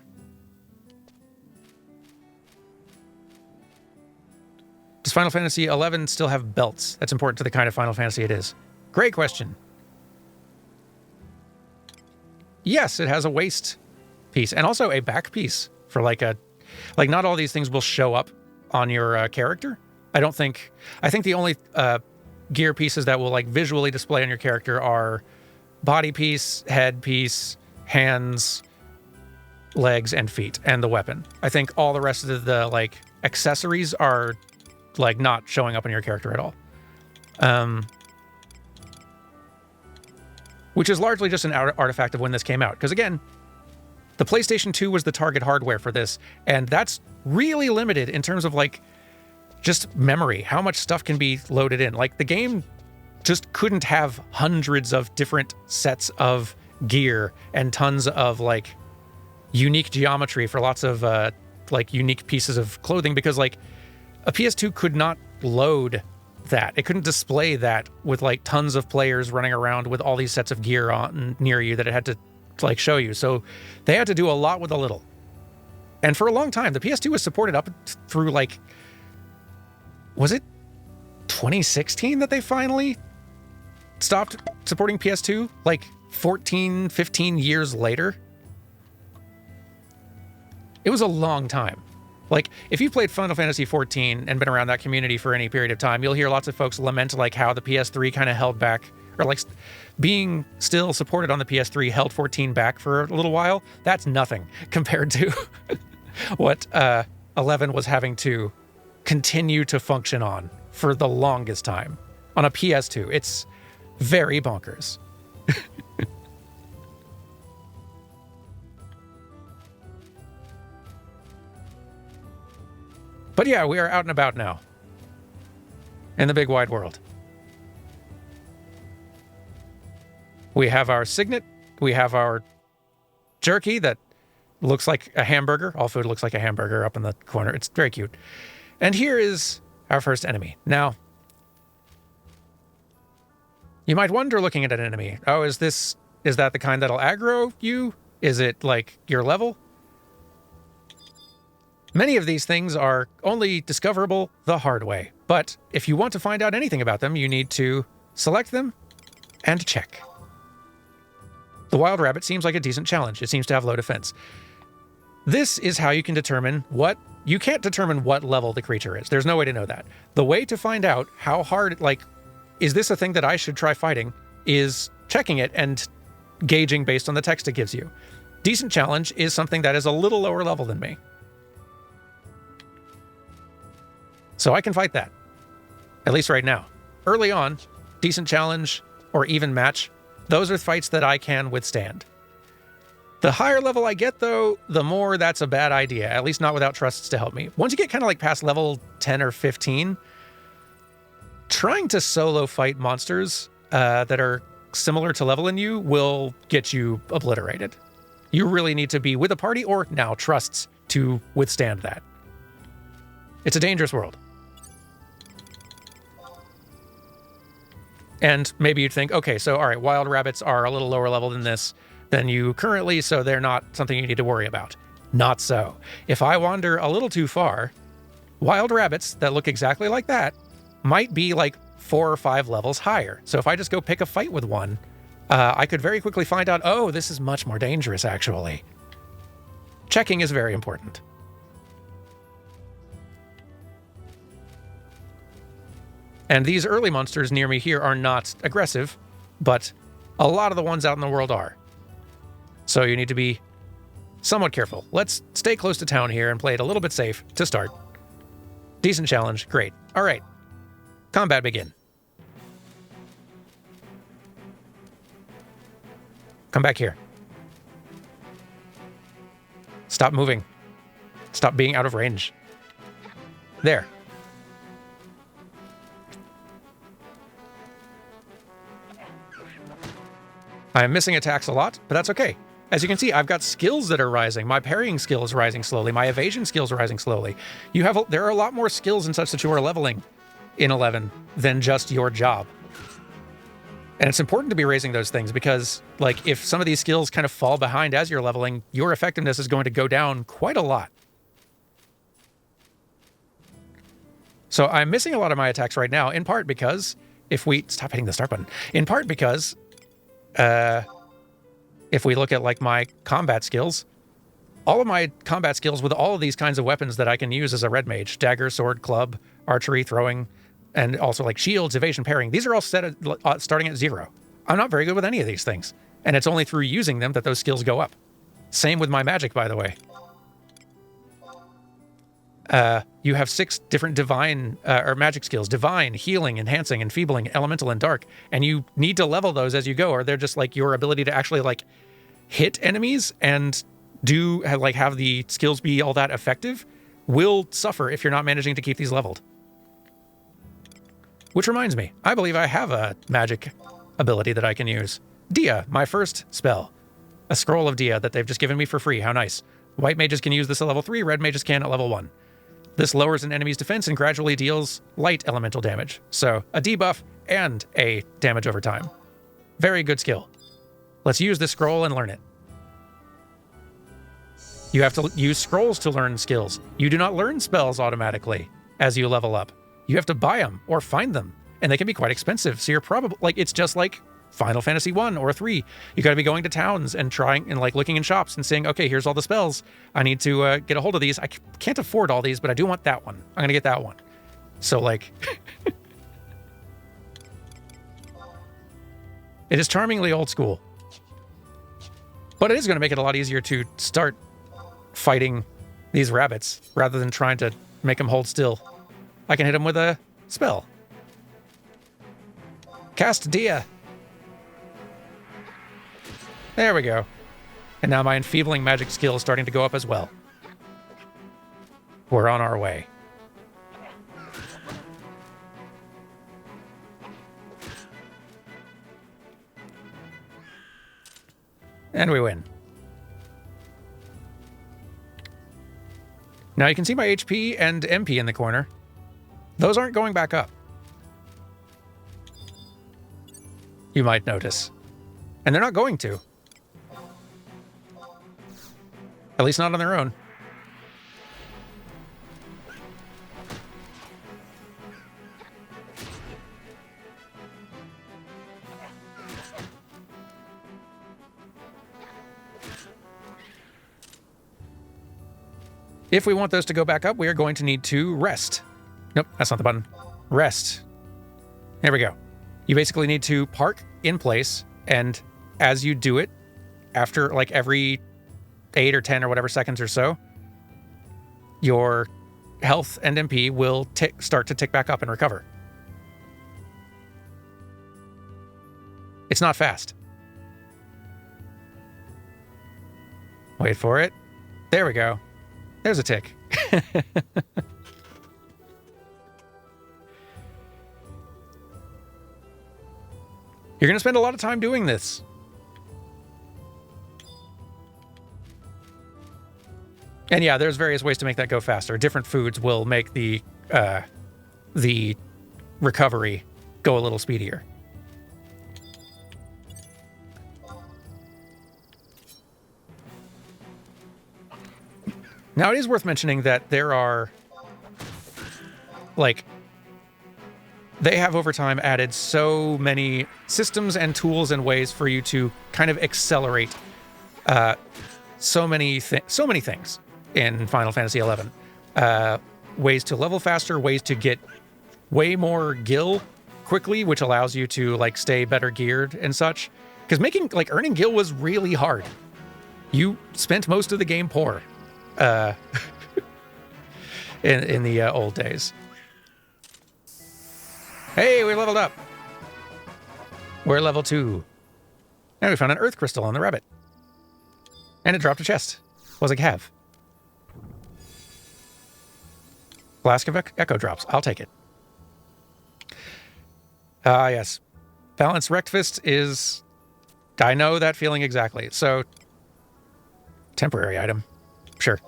Speaker 1: Does Final Fantasy XI still have belts? That's important to the kind of Final Fantasy it is. Great question. Yes, it has a waist piece and also a back piece for like not all these things will show up on your character. I think the only gear pieces that will like visually display on your character are body piece, head piece, hands, legs, and feet, and the weapon. I think all the rest of the like accessories are like not showing up on your character at all. Which is largely just an artifact of when this came out. Because again, the PlayStation 2 was the target hardware for this, and that's really limited in terms of like just memory, how much stuff can be loaded in. Like the game just couldn't have hundreds of different sets of gear and tons of like unique geometry for lots of like unique pieces of clothing, because like a PS2 could not load that. It couldn't display that with like tons of players running around with all these sets of gear on near you that it had to like show you. So they had to do a lot with a little. And for a long time, the PS2 was supported up through like, was it 2016 that they finally stopped supporting PS2? Like 14, 15 years later? It was a long time. Like, if you've played Final Fantasy XIV and been around that community for any period of time, you'll hear lots of folks lament like how the PS3 kind of held back, or like being still supported on the PS3 held 14 back for a little while. That's nothing compared to what 11 was having to continue to function on for the longest time on a PS2. It's very bonkers. But yeah, we are out and about now in the big wide world. We have our signet. We have our jerky that looks like a hamburger. All food looks like a hamburger up in the corner. It's very cute. And here is our first enemy. Now, you might wonder looking at an enemy, oh, is that the kind that'll aggro you? Is it like your level? Many of these things are only discoverable the hard way, but if you want to find out anything about them, you need to select them and check. The wild rabbit seems like a decent challenge. It seems to have low defense. This is how you can determine you can't determine what level the creature is. There's no way to know that. The way to find out how hard, like, is this a thing that I should try fighting, is checking it and gauging based on the text it gives you. Decent challenge is something that is a little lower level than me. So I can fight that, at least right now. Early on, decent challenge or even match, those are fights that I can withstand. The higher level I get, though, the more that's a bad idea, at least not without trusts to help me. Once you get kind of like past level 10 or 15, trying to solo fight monsters that are similar to level in you will get you obliterated. You really need to be with a party or now trusts to withstand that. It's a dangerous world. And maybe you'd think, okay, so all right, wild rabbits are a little lower level than you currently, so they're not something you need to worry about. Not so. If I wander a little too far, wild rabbits that look exactly like that might be like 4 or 5 levels higher. So if I just go pick a fight with one, I could very quickly find out, oh, this is much more dangerous, actually. Checking is very important. And these early monsters near me here are not aggressive, but a lot of the ones out in the world are. So you need to be somewhat careful. Let's stay close to town here and play it a little bit safe to start. Decent challenge. Great. All right. Combat begin. Come back here. Stop moving. Stop being out of range. There. I am missing attacks a lot, but that's okay. As you can see, I've got skills that are rising. My parrying skill is rising slowly. My evasion skills are rising slowly. There are a lot more skills and such that you are leveling in 11 than just your job. And it's important to be raising those things because, like, if some of these skills kind of fall behind as you're leveling, your effectiveness is going to go down quite a lot. So I'm missing a lot of my attacks right now, in part because if we... Stop hitting the start button. In part because... if we look at like my combat skills, all of my combat skills with all of these kinds of weapons that I can use as a red mage, dagger, sword, club, archery, throwing, and also like shields, evasion, parrying, these are all set at, starting at 0. I'm not very good with any of these things. And it's only through using them that those skills go up. Same with my magic, by the way. You have 6 different divine or magic skills: divine, healing, enhancing, enfeebling, elemental, and dark. And you need to level those as you go, or they're just like your ability to actually like hit enemies and have the skills be all that effective will suffer if you're not managing to keep these leveled. Which reminds me, I believe I have a magic ability that I can use. Dia, my first spell. A scroll of Dia that they've just given me for free. How nice. White mages can use this at level 3, red mages can at level 1. This lowers an enemy's defense and gradually deals light elemental damage. So, a debuff and a damage over time. Very good skill. Let's use this scroll and learn it. You have to use scrolls to learn skills. You do not learn spells automatically as you level up. You have to buy them or find them, and they can be quite expensive. So you're probably like, it's just like Final Fantasy 1 or 3. You got to be going to towns and trying and like looking in shops and saying, okay, here's all the spells. I need to get a hold of these. I can't afford all these, but I do want that one. I'm going to get that one. So like, it is charmingly old school, but it is going to make it a lot easier to start fighting these rabbits rather than trying to make them hold still. I can hit them with a spell. Cast Dia. There we go. And now my enfeebling magic skill is starting to go up as well. We're on our way. And we win. Now you can see my HP and MP in the corner. Those aren't going back up. You might notice. And they're not going to. At least not on their own. If we want those to go back up, we are going to need to rest. Nope, that's not the button. Rest. There we go. You basically need to park in place, and as you do it, after like every 8 or 10 or whatever seconds or so, your health and MP will start to tick back up and recover. It's not fast. Wait for it. There we go. There's a tick. You're going to spend a lot of time doing this. And yeah, there's various ways to make that go faster. Different foods will make the recovery go a little speedier. Now, it is worth mentioning that there are, like, they have over time added so many systems and tools and ways for you to kind of accelerate so many things in Final Fantasy XI. Ways to level faster, ways to get way more gil quickly, which allows you to like stay better geared and such. Because earning gil was really hard. You spent most of the game poor. in the old days. Hey, we leveled up. We're level 2. And we found an earth crystal on the rabbit. And it dropped a chest. Was a cav. Flask of echo drops. I'll take it. Ah, yes. Balanced Wrecked Fist is... I know that feeling exactly. So, temporary item. Sure.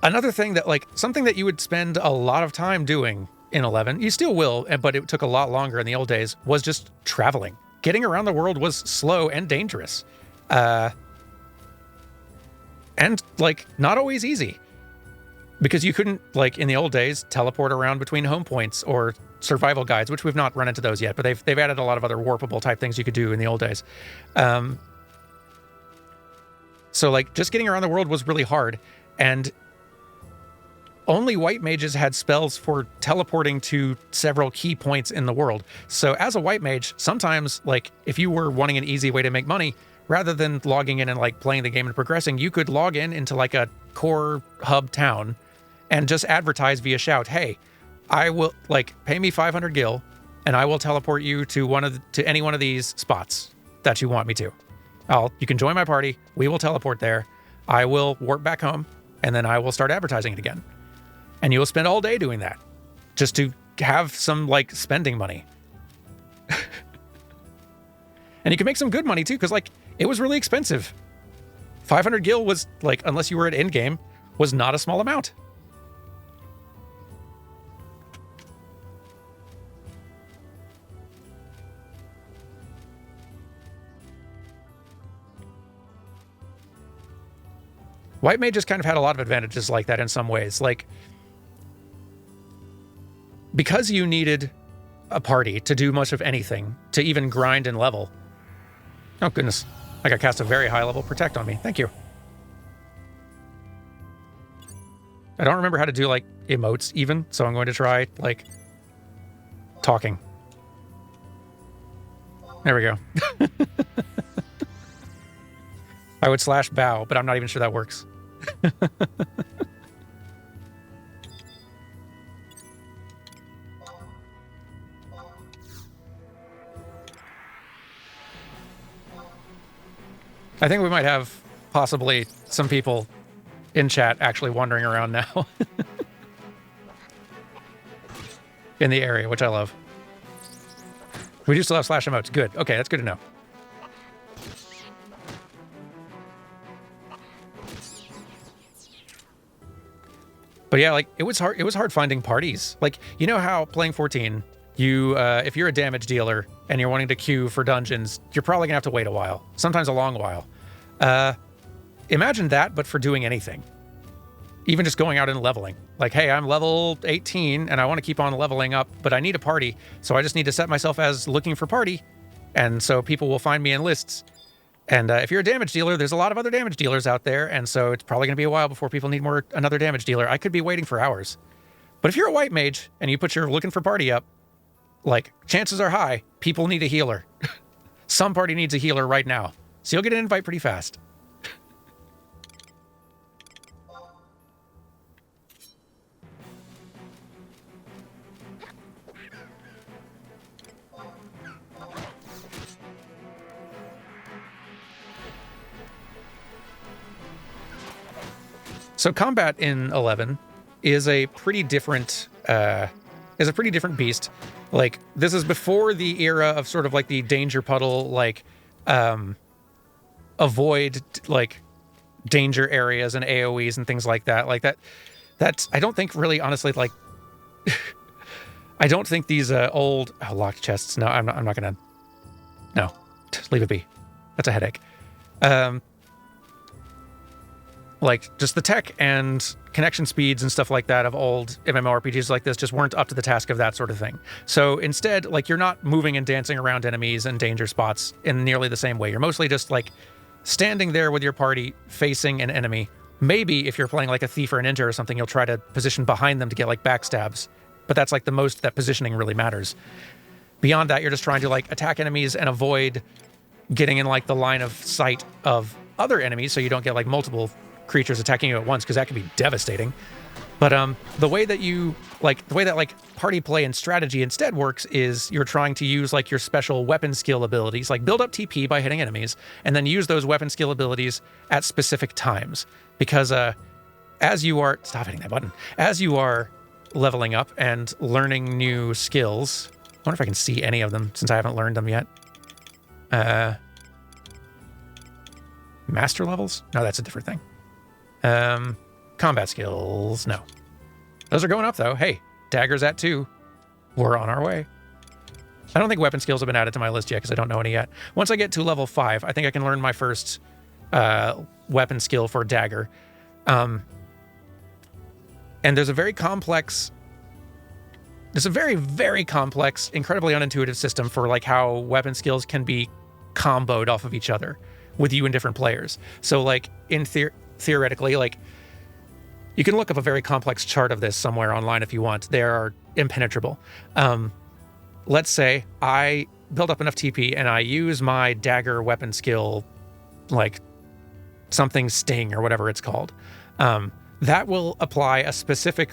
Speaker 1: Another thing that, like, something that you would spend a lot of time doing in 11, you still will, but it took a lot longer in the old days, was just traveling. Getting around the world was slow and dangerous. And, like, not always easy. Because you couldn't, like, in the old days, teleport around between home points or survival guides, which we've not run into those yet, but they've added a lot of other warpable type things you could do in the old days. So, like, just getting around the world was really hard, and only white mages had spells for teleporting to several key points in the world. So as a white mage, sometimes, like, if you were wanting an easy way to make money, rather than logging in and, like, playing the game and progressing, you could log in into, like, a core hub town and just advertise via shout, hey, I will, like, pay me 500 gil, and I will teleport you to any one of these spots that you want me to. You can join my party, we will teleport there, I will warp back home, and then I will start advertising it again. And you'll spend all day doing that, just to have some, like, spending money. And you can make some good money, too, because, like, it was really expensive. 500 gil was, like, unless you were at endgame, was not a small amount. White mages kind of had a lot of advantages like that in some ways. Like, because you needed a party to do much of anything, to even grind and level. Oh, goodness. I got cast a very high level protect on me. Thank you. I don't remember how to do, like, emotes even, so I'm going to try, like, talking. There we go. I would slash bow, but I'm not even sure that works. I think we might have possibly some people in chat actually wandering around now in the area, which I love. We do still have slash emotes. Good. Okay, that's good to know. But yeah, like, it was hard finding parties. Like, you know how playing 14, you if you're a damage dealer and you're wanting to queue for dungeons, you're probably gonna have to wait a while, sometimes a long while. Imagine that, but for doing anything. Even just going out and leveling. Like, hey, I'm level 18 and I want to keep on leveling up, but I need a party, so I just need to set myself as looking for party, and so people will find me in lists. And if you're a damage dealer, there's a lot of other damage dealers out there, and so it's probably going to be a while before people need another damage dealer. I could be waiting for hours. But if you're a white mage and you put your looking for party up, like, chances are high, people need a healer. Some party needs a healer right now. So you'll get an invite pretty fast. So combat in 11 is a pretty different beast. Like, this is before the era of sort of like the danger puddle, like, avoid, like, danger areas and AoEs and things like that. Like, that's I don't think really, honestly, like, I don't think these old locked chests. No, I'm not gonna. No, leave it be. That's a headache. Like, just the tech and connection speeds and stuff like that of old MMORPGs like this just weren't up to the task of that sort of thing. So instead, like, you're not moving and dancing around enemies and danger spots in nearly the same way. You're mostly just, like, standing there with your party facing an enemy. Maybe if you're playing like a thief or a ninja or something, you'll try to position behind them to get, like, backstabs. But that's, like, the most that positioning really matters. Beyond that, you're just trying to, like, attack enemies and avoid getting in like the line of sight of other enemies so you don't get like multiple creatures attacking you at once, because that can be devastating. But the way that party play and strategy instead works is you're trying to use like your special weapon skill abilities, like build up TP by hitting enemies, and then use those weapon skill abilities at specific times. Because as you are leveling up and learning new skills, I wonder if I can see any of them since I haven't learned them yet. Master levels? No, that's a different thing. Combat skills, no. Those are going up, though. Hey, daggers at 2. We're on our way. I don't think weapon skills have been added to my list yet because I don't know any yet. Once I get to level 5, I think I can learn my first weapon skill for dagger. And there's a very, very complex, incredibly unintuitive system for like how weapon skills can be comboed off of each other with you and different players. So like theoretically, like you can look up a very complex chart of this somewhere online if you want. They are impenetrable. Let's say I build up enough TP and I use my dagger weapon skill, like something sting or whatever it's called. That will apply a specific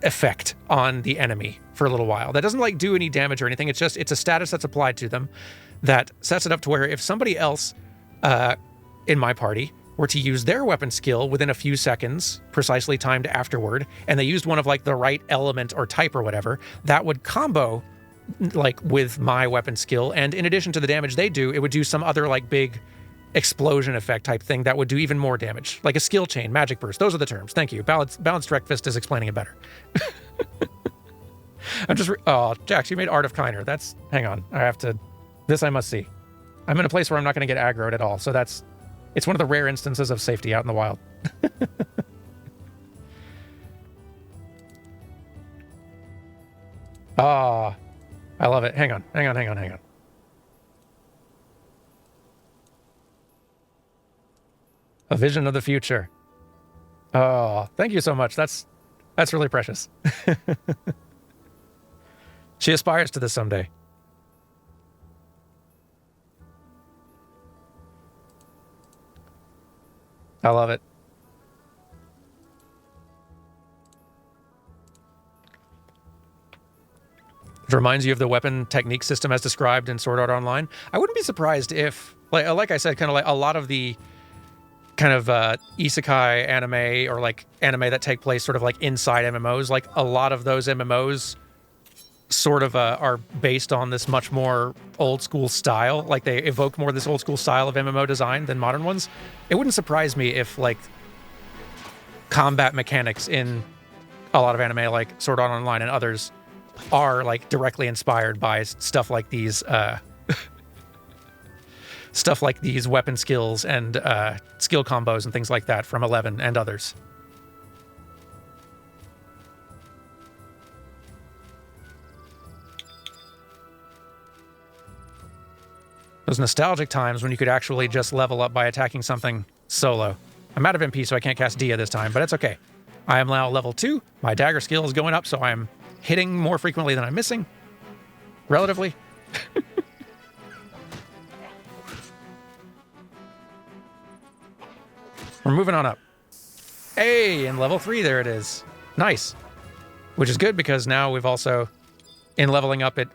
Speaker 1: effect on the enemy for a little while. That doesn't like do any damage or anything. It's a status that's applied to them that sets it up to where if somebody else in my party were to use their weapon skill within a few seconds, precisely timed afterward, and they used one of like the right element or type or whatever, that would combo like with my weapon skill. And in addition to the damage they do, it would do some other like big explosion effect type thing that would do even more damage, like a skill chain, magic burst. Those are the terms. Thank you. Balanced Direct Fist is explaining it better. Oh, Jax, you made Art of Kiner. Hang on. I must see. I'm in a place where I'm not going to get aggroed at all. So it's one of the rare instances of safety out in the wild. Ah, I love it. Hang on. A vision of the future. Oh, thank you so much. That's really precious. She aspires to this someday. I love it. It reminds you of the weapon technique system as described in Sword Art Online. I wouldn't be surprised if, like I said, kind of like a lot of the kind of isekai anime or like anime that take place sort of like inside MMOs, like a lot of those MMOs sort of are based on this much more old school style. Like they evoke more this old school style of MMO design than modern ones. It wouldn't surprise me if like combat mechanics in a lot of anime like Sword Art Online and others are like directly inspired by stuff like these weapon skills and skill combos and things like that from 11 and others. Those nostalgic times when you could actually just level up by attacking something solo. I'm out of MP, so I can't cast Dia this time, but it's okay. I am now level 2. My dagger skill is going up, so I'm hitting more frequently than I'm missing. Relatively. We're moving on up. Hey, in level 3, there it is. Nice. Which is good because now we've also, in leveling up, it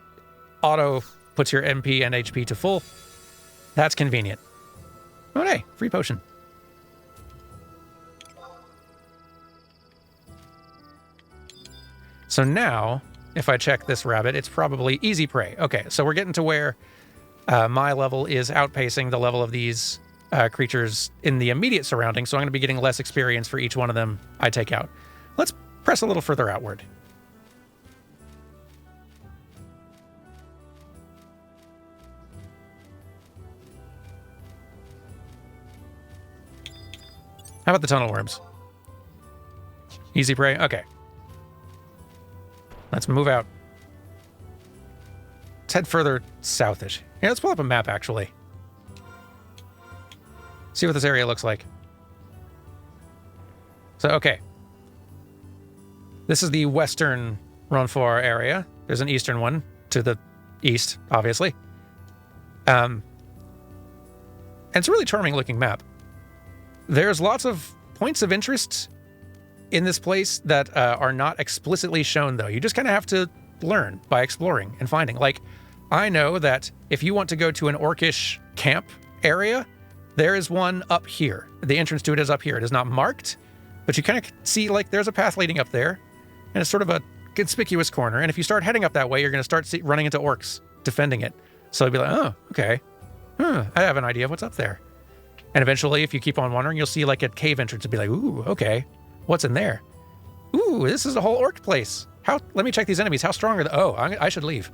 Speaker 1: auto puts your MP and HP to full. That's convenient. Oh, hey, free potion. So now, if I check this rabbit, it's probably easy prey. Okay, so we're getting to where my level is outpacing the level of these creatures in the immediate surroundings, so I'm going to be getting less experience for each one of them I take out. Let's press a little further outward. How about the tunnel worms? Easy prey? Okay. Let's move out. Let's head further southish. Yeah, let's pull up a map, actually. See what this area looks like. So, okay. This is the western Ronfor area. There's an eastern one to the east, obviously. And it's a really charming looking map. There's lots of points of interest in this place that are not explicitly shown, though. You just kind of have to learn by exploring and finding. Like, I know that if you want to go to an orcish camp area, there is one up here. The entrance to it is up here. It is not marked, but you kind of see, like, there's a path leading up there, and it's sort of a conspicuous corner. And if you start heading up that way, you're going to start running into orcs defending it. So you'll be like, oh, okay. I have an idea of what's up there. And eventually, if you keep on wandering, you'll see, like, a cave entrance and be like, ooh, okay. What's in there? Ooh, this is a whole orc place. Let me check these enemies. How strong are they? Oh, I should leave.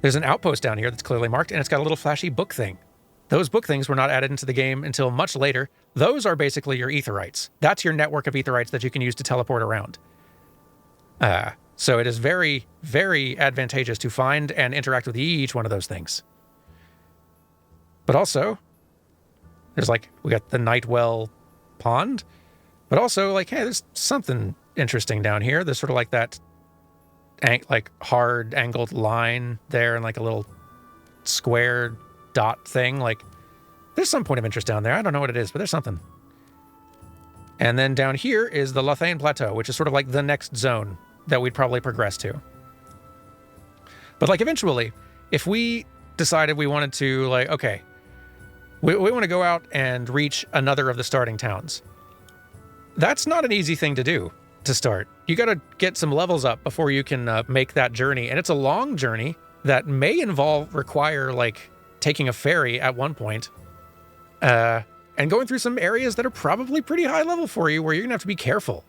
Speaker 1: There's an outpost down here that's clearly marked, and it's got a little flashy book thing. Those book things were not added into the game until much later. Those are basically your aetherites. That's your network of aetherites that you can use to teleport around. So it is very, very advantageous to find and interact with each one of those things. But also, there's like, we got the Nightwell Pond, but also like, hey, there's something interesting down here. There's sort of like that like hard angled line there and like a little square dot thing. Like, there's some point of interest down there. I don't know what it is, but there's something. And then down here is the Lothane Plateau, which is sort of like the next zone that we'd probably progress to. But like eventually, if we decided we wanted to, like, okay, we want to go out and reach another of the starting towns. That's not an easy thing to do to start. You got to get some levels up before you can make that journey. And it's a long journey that may require like taking a ferry at one point and going through some areas that are probably pretty high level for you where you're going to have to be careful.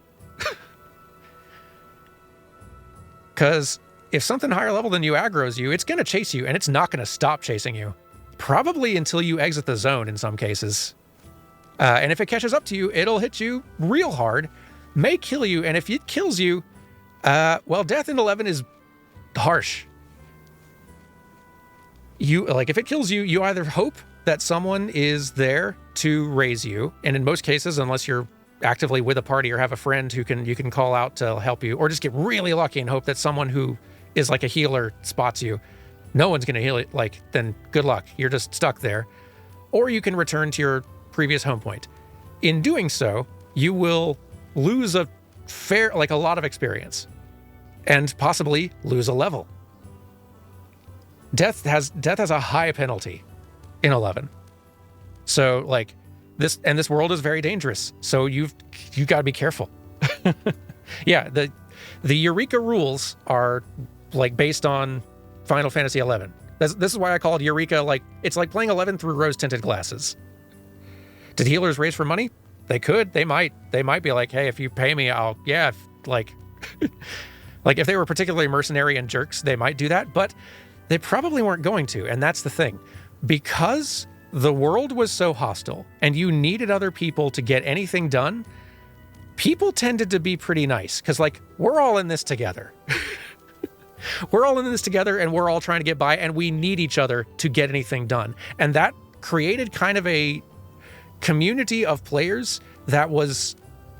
Speaker 1: Because if something higher level than you aggroes you, it's going to chase you and it's not going to stop chasing you. Probably until you exit the zone in some cases. And if it catches up to you, it'll hit you real hard, may kill you, and if it kills you, well, death in 11 is harsh. If it kills you, you either hope that someone is there to raise you, and in most cases, unless you're actively with a party or have a friend who you can call out to help you, or just get really lucky and hope that someone who is like a healer spots you. No one's going to heal it, then good luck. You're just stuck there. Or you can return to your previous home point. In doing so, you will lose a lot of experience and possibly lose a level. Death has a high penalty in 11. So like this world is very dangerous. So you got to be careful. Yeah, the Eureka rules are like based on Final Fantasy 11. This is why I call it Eureka. Like, it's like playing 11 through rose-tinted glasses. Did healers raise for money? They could. They might. They might be like, hey, if you pay me, like if they were particularly mercenary and jerks, they might do that. But they probably weren't going to. And that's the thing. Because the world was so hostile and you needed other people to get anything done, people tended to be pretty nice. Because, like, we're all in this together. We're all in this together and we're all trying to get by and we need each other to get anything done. And that created kind of a community of players that was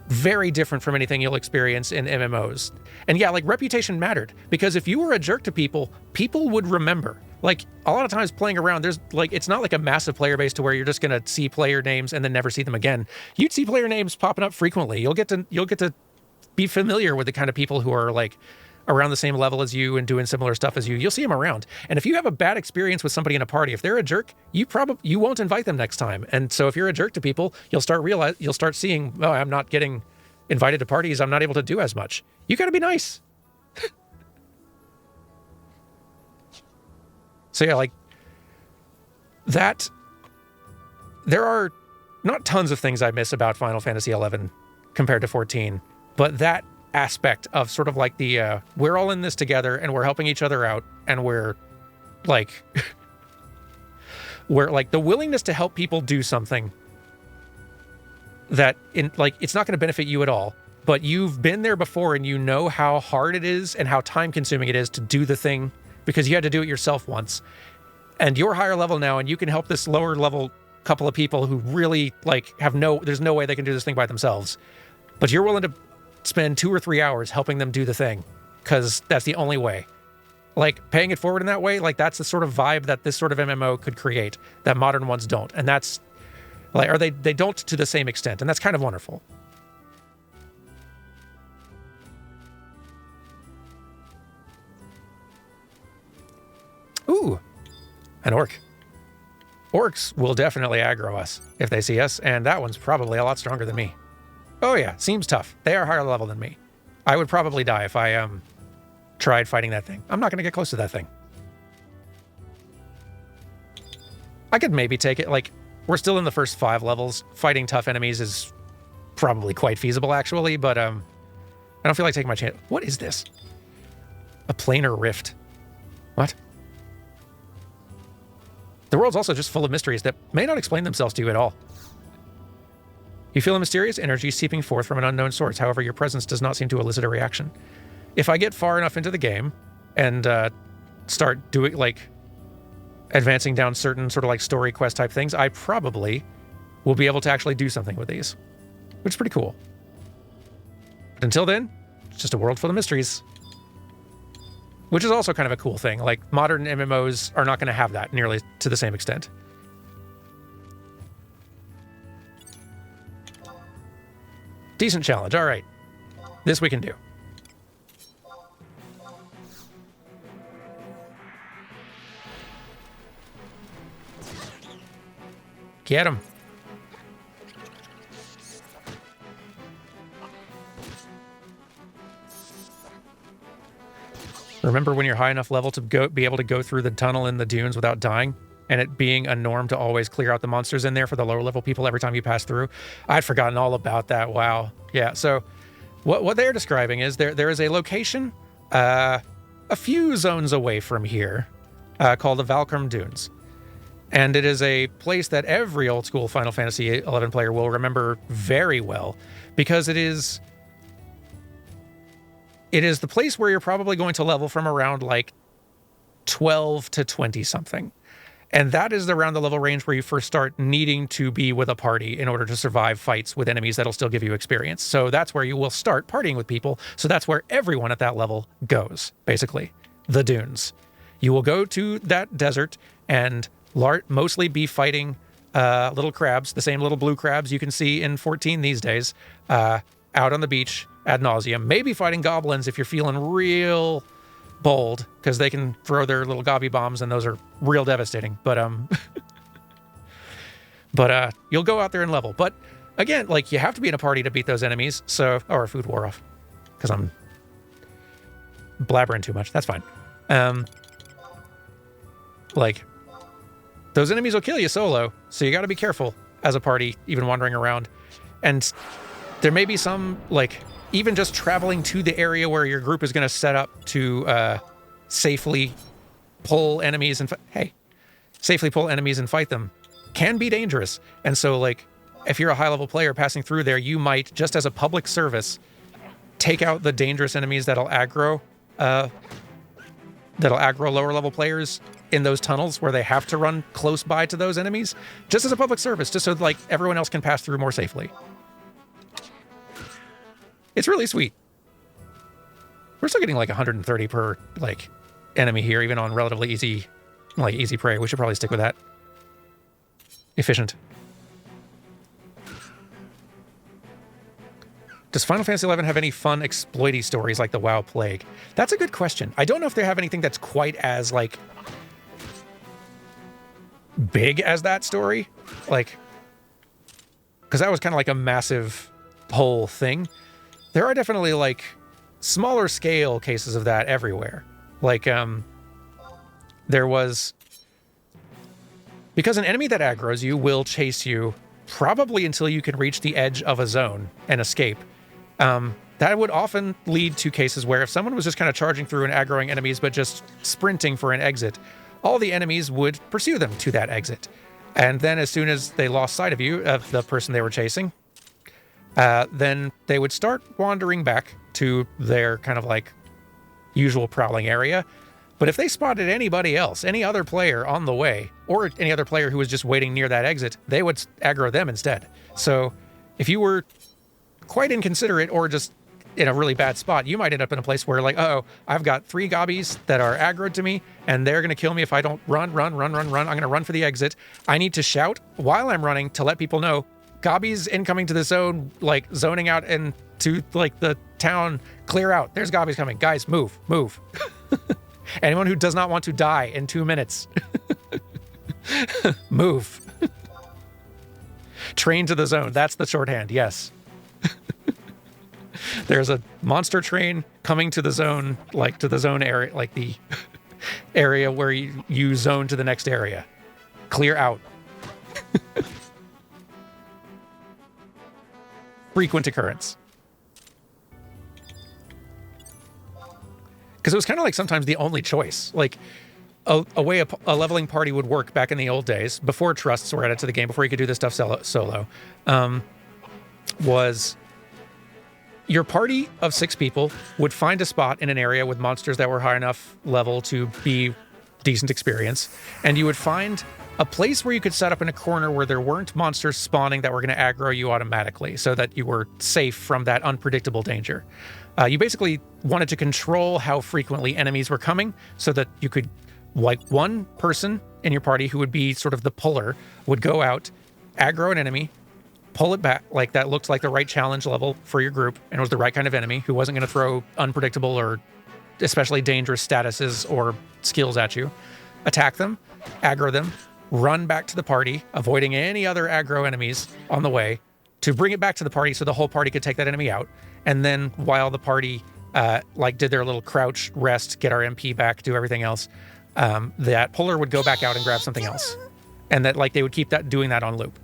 Speaker 1: very different from anything you'll experience in MMOs. And yeah, like reputation mattered because if you were a jerk to people, people would remember. Like a lot of times playing around, there's like, it's not like a massive player base to where you're just going to see player names and then never see them again. You'd see player names popping up frequently. You'll get to be familiar with the kind of people who are like around the same level as you and doing similar stuff as you. You'll see them around. And if you have a bad experience with somebody in a party, if they're a jerk, you won't invite them next time. And so if you're a jerk to people, you'll start seeing, oh, I'm not getting invited to parties. I'm not able to do as much. You got to be nice. So yeah, like that, there are not tons of things I miss about Final Fantasy 11 compared to 14, but that aspect of sort of like the we're all in this together and we're helping each other out and we're like the willingness to help people do something that it's not going to benefit you at all, but you've been there before and you know how hard it is and how time consuming it is to do the thing because you had to do it yourself once and you're higher level now and you can help this lower level couple of people who really there's no way they can do this thing by themselves, but you're willing to spend 2 or 3 hours helping them do the thing because that's the only way. Like, paying it forward in that way, like, that's the sort of vibe that this sort of MMO could create that modern ones don't. And that's, like, or they don't to the same extent, and that's kind of wonderful. Ooh, an orc. Orcs will definitely aggro us if they see us, and that one's probably a lot stronger than me. Oh yeah, seems tough. They are higher level than me. I would probably die if I tried fighting that thing. I'm not going to get close to that thing. I could maybe take it. Like, we're still in the first 5 levels. Fighting tough enemies is probably quite feasible, actually, but I don't feel like taking my chance. What is this? A planar rift. What? The world's also just full of mysteries that may not explain themselves to you at all. You feel a mysterious energy seeping forth from an unknown source. However, your presence does not seem to elicit a reaction. If I get far enough into the game and start doing, like, advancing down certain sort of like story quest type things, I probably will be able to actually do something with these, which is pretty cool. But until then, it's just a world full of mysteries. Which is also kind of a cool thing. Like, modern MMOs are not going to have that nearly to the same extent. Decent challenge. All right. This we can do. Get him. Remember when you're high enough level to be able to go through the tunnel in the dunes without dying? And it being a norm to always clear out the monsters in there for the lower level people every time you pass through? I'd forgotten all about that. Wow. Yeah, so what they're describing is there is a location a few zones away from here called the Valkyrie Dunes. And it is a place that every old school Final Fantasy XI player will remember very well, because it is the place where you're probably going to level from around like 12 to 20 something. And that is around the level range where you first start needing to be with a party in order to survive fights with enemies that'll still give you experience. So that's where you will start partying with people. So that's where everyone at that level goes, basically. The dunes. You will go to that desert and mostly be fighting little crabs, the same little blue crabs you can see in 14 these days, out on the beach ad nauseum. Maybe fighting goblins if you're feeling real bold, because they can throw their little gobby bombs and those are real devastating. But you'll go out there and level. But again, like, you have to be in a party to beat those enemies. So, our food wore off because I'm blabbering too much. That's fine. Like, those enemies will kill you solo, so you got to be careful as a party, even wandering around. And there may be some, like, even just traveling to the area where your group is going to set up to safely pull enemies and safely pull enemies and fight them can be dangerous. And so, like, if you're a high-level player passing through there, you might, just as a public service, take out the dangerous enemies that'll aggro lower-level players in those tunnels where they have to run close by to those enemies, just as a public service, just so, like, everyone else can pass through more safely. It's really sweet. We're still getting like 130 per, like, enemy here, even on relatively easy prey. We should probably stick with that. Efficient. Does Final Fantasy XI have any fun exploity stories like the WoW Plague? That's a good question. I don't know if they have anything that's quite as, like, big as that story. Like, because that was kind of like a massive whole thing. There are definitely, like, smaller scale cases of that everywhere. Like, there was... Because an enemy that aggroes you will chase you probably until you can reach the edge of a zone and escape. That would often lead to cases where if someone was just kind of charging through and aggroing enemies but just sprinting for an exit, all the enemies would pursue them to that exit. And then as soon as they lost sight of you, of the person they were chasing, then they would start wandering back to their kind of like usual prowling area. But if they spotted anybody else, any other player on the way, or any other player who was just waiting near that exit, they would aggro them instead. So if you were quite inconsiderate or just in a really bad spot, you might end up in a place where like, oh, I've got 3 gobbies that are aggroed to me, and they're going to kill me if I don't run. I'm going to run for the exit. I need to shout while I'm running to let people know, gobbies incoming to the zone, like zoning out into like the town, clear out. There's gobbies coming. Guys, move. Anyone who does not want to die in 2 minutes, move. Train to the zone. That's the shorthand. Yes. There's a monster train coming to the zone, like to the zone area, like the area where you zone to the next area. Clear out. Frequent occurrence. Because it was kind of like sometimes the only choice. Like a way a leveling party would work back in the old days, before trusts were added to the game, before you could do this stuff solo, was your party of 6 people would find a spot in an area with monsters that were high enough level to be decent experience, and you would find a place where you could set up in a corner where there weren't monsters spawning that were going to aggro you automatically, so that you were safe from that unpredictable danger. You basically wanted to control how frequently enemies were coming, so that you could, like, one person in your party who would be sort of the puller would go out, aggro an enemy, pull it back, like that looked like the right challenge level for your group, and was the right kind of enemy who wasn't going to throw unpredictable or especially dangerous statuses or skills at you. Attack them, aggro them, run back to the party, avoiding any other aggro enemies on the way, to bring it back to the party so the whole party could take that enemy out. And then while the party did their little crouch, rest, get our MP back, do everything else, that puller would go back out and grab something else. And that they would keep doing that on loop.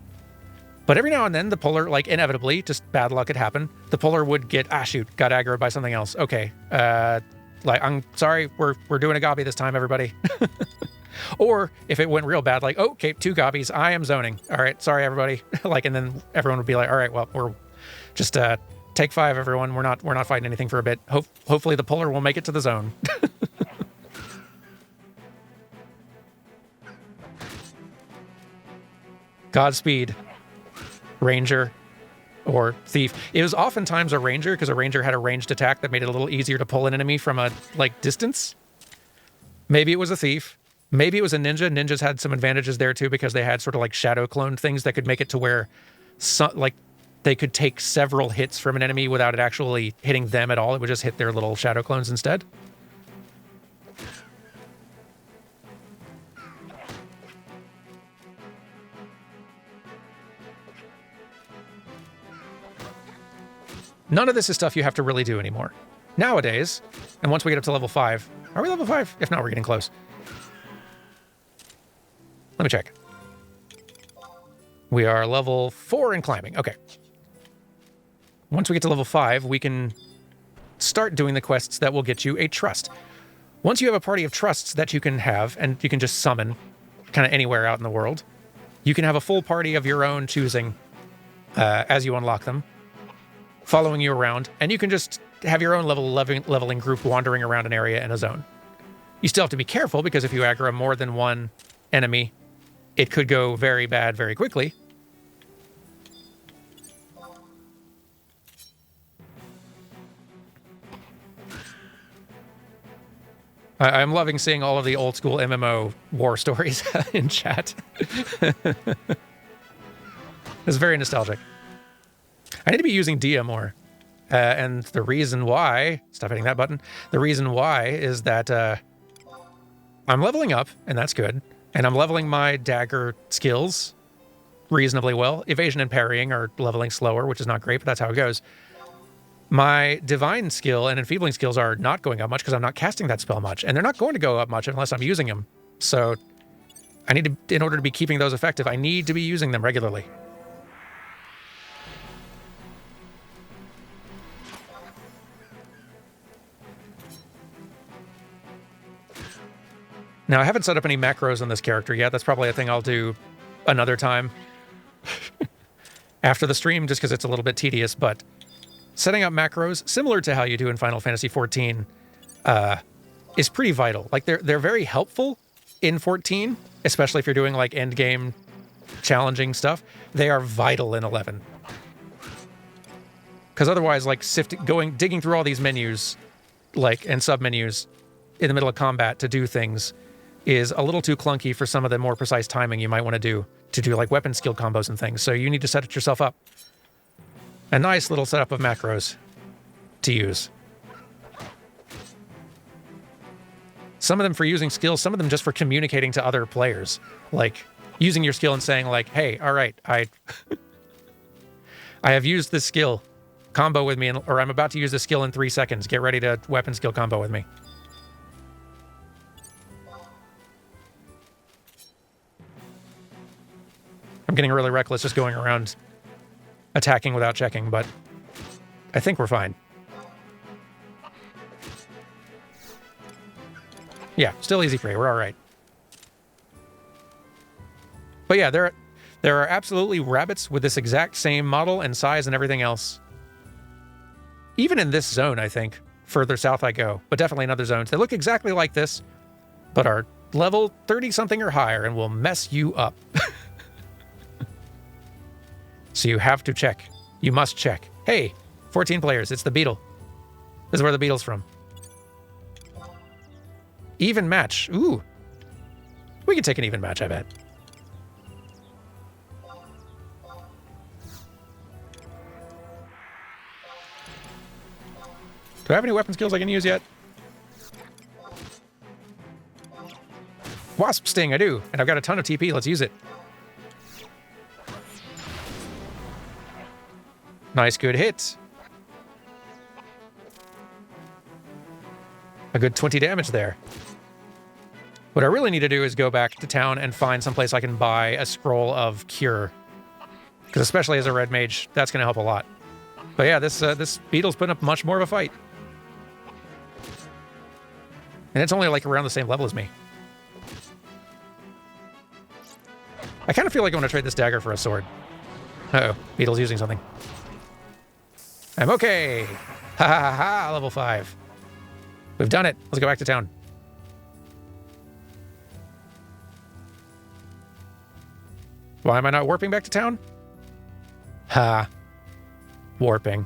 Speaker 1: But every now and then the puller, inevitably, just bad luck had happened, the puller would get, got aggroed by something else. Okay, I'm sorry, we're doing a gobby this time, everybody. Or if it went real bad, okay, 2 gobbies, I am zoning. All right, sorry, everybody. And then everyone would be like, all right, well, we're just take 5, everyone. We're not fighting anything for a bit. Hopefully the puller will make it to the zone. Godspeed, Ranger or Thief. It was oftentimes a Ranger, because a Ranger had a ranged attack that made it a little easier to pull an enemy from a distance. Maybe it was a Thief. Maybe it was a Ninja. Ninjas had some advantages there too, because they had sort of shadow clone things that could make it to where they could take several hits from an enemy without it actually hitting them at all. It would just hit their little shadow clones instead. None of this is stuff you have to really do anymore. Nowadays, and once we get up to level 5, are we level 5? If not, we're getting close. Let me check. We are level 4 in climbing. Okay. Once we get to level 5, we can start doing the quests that will get you a trust. Once you have a party of trusts that you can have, and you can just summon kind of anywhere out in the world, you can have a full party of your own choosing as you unlock them, following you around, and you can just have your own leveling group wandering around an area in a zone. You still have to be careful, because if you aggro more than one enemy, it could go very bad very quickly. I'm loving seeing all of the old school MMO war stories in chat. It's very nostalgic. I need to be using Dia more. And the reason why, stop hitting that button. The reason why is that I'm leveling up, and that's good. And I'm leveling my dagger skills reasonably well. Evasion and parrying are leveling slower, which is not great, but that's how it goes. My divine skill and enfeebling skills are not going up much because I'm not casting that spell much. And they're not going to go up much unless I'm using them. So I need to, in order to be keeping those effective, I need to be using them regularly. Now, I haven't set up any macros on this character yet. That's probably a thing I'll do another time after the stream, just because it's a little bit tedious. But setting up macros, similar to how you do in Final Fantasy XIV, is pretty vital. They're very helpful in 14, especially if you're doing end game challenging stuff. They are vital in 11. Because otherwise, like, digging through all these menus, like, and sub-menus in the middle of combat to do things is a little too clunky for some of the more precise timing you might want to do like weapon skill combos and things. So you need to set it yourself up. A nice little setup of macros to use. Some of them for using skills, some of them just for communicating to other players. Like, using your skill and saying, like, hey, all right, I have used this skill. Combo with me, or I'm about to use this skill in 3 seconds. Get ready to weapon skill combo with me. I'm getting really reckless just going around attacking without checking, but I think we're fine. Yeah, still easy prey. We're all right. But yeah, there are absolutely rabbits with this exact same model and size and everything else. Even in this zone, I think, further south I go, but definitely in other zones. They look exactly like this, but are level 30-something or higher and will mess you up. So you have to check. You must check. Hey, 14 players. It's the beetle. This is where the beetle's from. Even match. Ooh. We can take an even match, I bet. Do I have any weapon skills I can use yet? Wasp Sting, I do. And I've got a ton of TP. Let's use it. Nice, good hit. A good 20 damage there. What I really need to do is go back to town and find someplace I can buy a scroll of cure. Because especially as a red mage, that's going to help a lot. But yeah, this beetle's putting up much more of a fight. And it's only like around the same level as me. I kind of feel like I want to trade this dagger for a sword. Uh-oh, beetle's using something. I'm okay. Ha ha ha ha, level 5. We've done it. Let's go back to town. Why am I not warping back to town? Ha. Warping.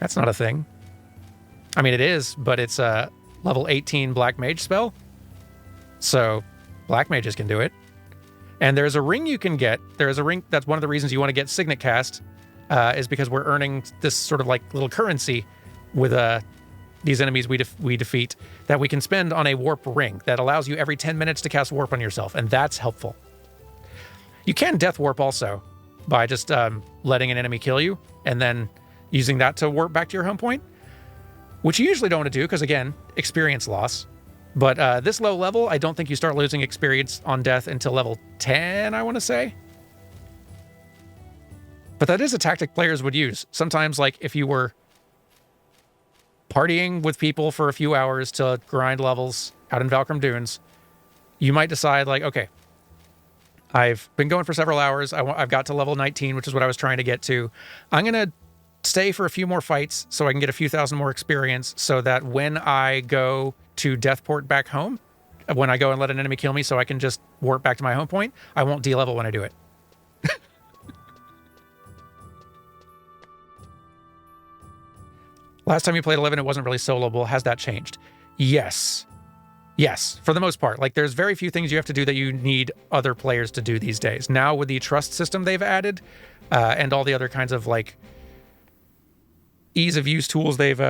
Speaker 1: That's not a thing. I mean, it is, but it's a level 18 Black Mage spell. So, Black Mages can do it. And there's a ring you can get. There's a ring. That's one of the reasons you want to get Signet Cast, is because we're earning this sort of like little currency with these enemies we defeat that we can spend on a warp ring that allows you every 10 minutes to cast warp on yourself, and that's helpful. You can death warp also by just letting an enemy kill you and then using that to warp back to your home point, which you usually don't want to do because, again, experience loss. But this low level, I don't think you start losing experience on death until level 10, I want to say. But that is a tactic players would use. Sometimes, like, if you were partying with people for a few hours to grind levels out in Valkyrie Dunes, you might decide, like, okay, I've been going for several hours. I've got to level 19, which is what I was trying to get to. I'm going to stay for a few more fights so I can get a few thousand more experience so that when I go to Deathport back home, when I go and let an enemy kill me so I can just warp back to my home point, I won't de-level when I do it. Last time you played 11, it wasn't really soloable. Has that changed? Yes. Yes, for the most part. Like, there's very few things you have to do that you need other players to do these days. Now, with the trust system they've added, and all the other kinds of, like, ease of use tools they've...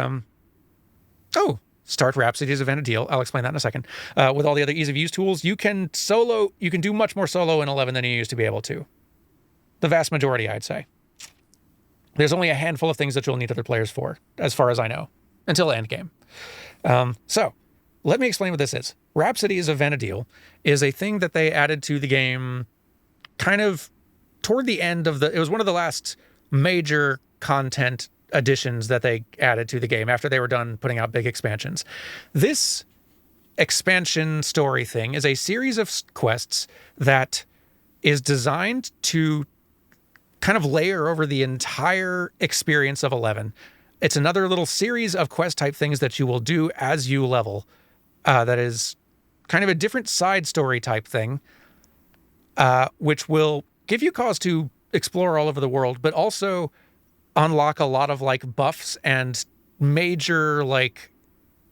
Speaker 1: Start Rhapsodies of Vana'diel. I'll explain that in a second. With all the other ease of use tools, you can do much more solo in 11 than you used to be able to. The vast majority, I'd say. There's only a handful of things that you'll need other players for, as far as I know, until endgame. So, let me explain what this is. Rhapsodies of Vana'diel is a thing that they added to the game kind of toward the end of it was one of the last major content additions that they added to the game after they were done putting out big expansions. This expansion story thing is a series of quests that is designed to kind of layer over the entire experience of 11. It's another little series of quest type things that you will do as you level. That is kind of a different side story type thing, which will give you cause to explore all over the world, but also unlock a lot of like buffs and major like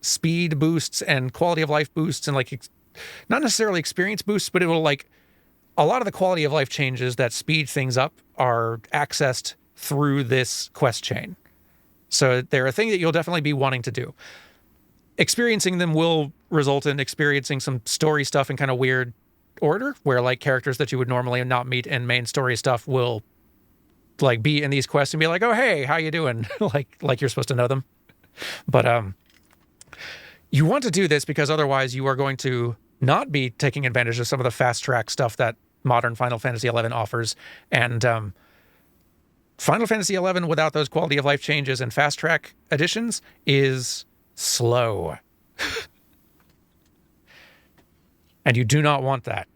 Speaker 1: speed boosts and quality of life boosts and like not necessarily experience boosts, but it will like a lot of the quality of life changes that speed things up are accessed through this quest chain. So they're a thing that you'll definitely be wanting to do. Experiencing them will result in experiencing some story stuff in kind of weird order, where like characters that you would normally not meet in main story stuff will like be in these quests and be like, oh, hey, how you doing? like you're supposed to know them. But you want to do this because otherwise you are going to not be taking advantage of some of the fast track stuff that modern Final Fantasy XI offers. And Final Fantasy XI without those quality of life changes and fast track additions is slow. And you do not want that.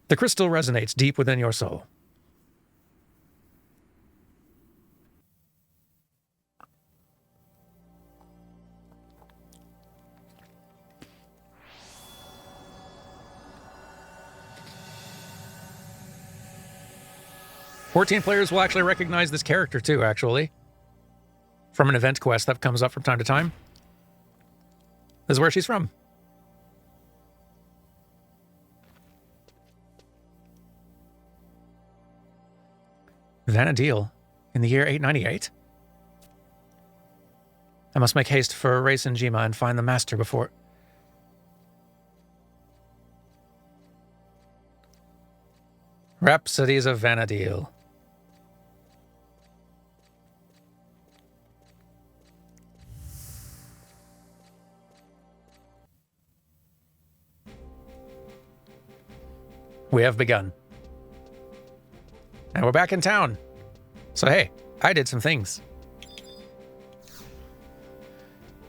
Speaker 1: The crystal resonates deep within your soul. "14 players will actually recognize this character too, actually. From an event quest that comes up from time to time. This is where she's from. Vana'diel, in the year 898. I must make haste for a race in Jima and find the master before... Rhapsodies of Vana'diel. We have begun. And we're back in town. So hey, I did some things.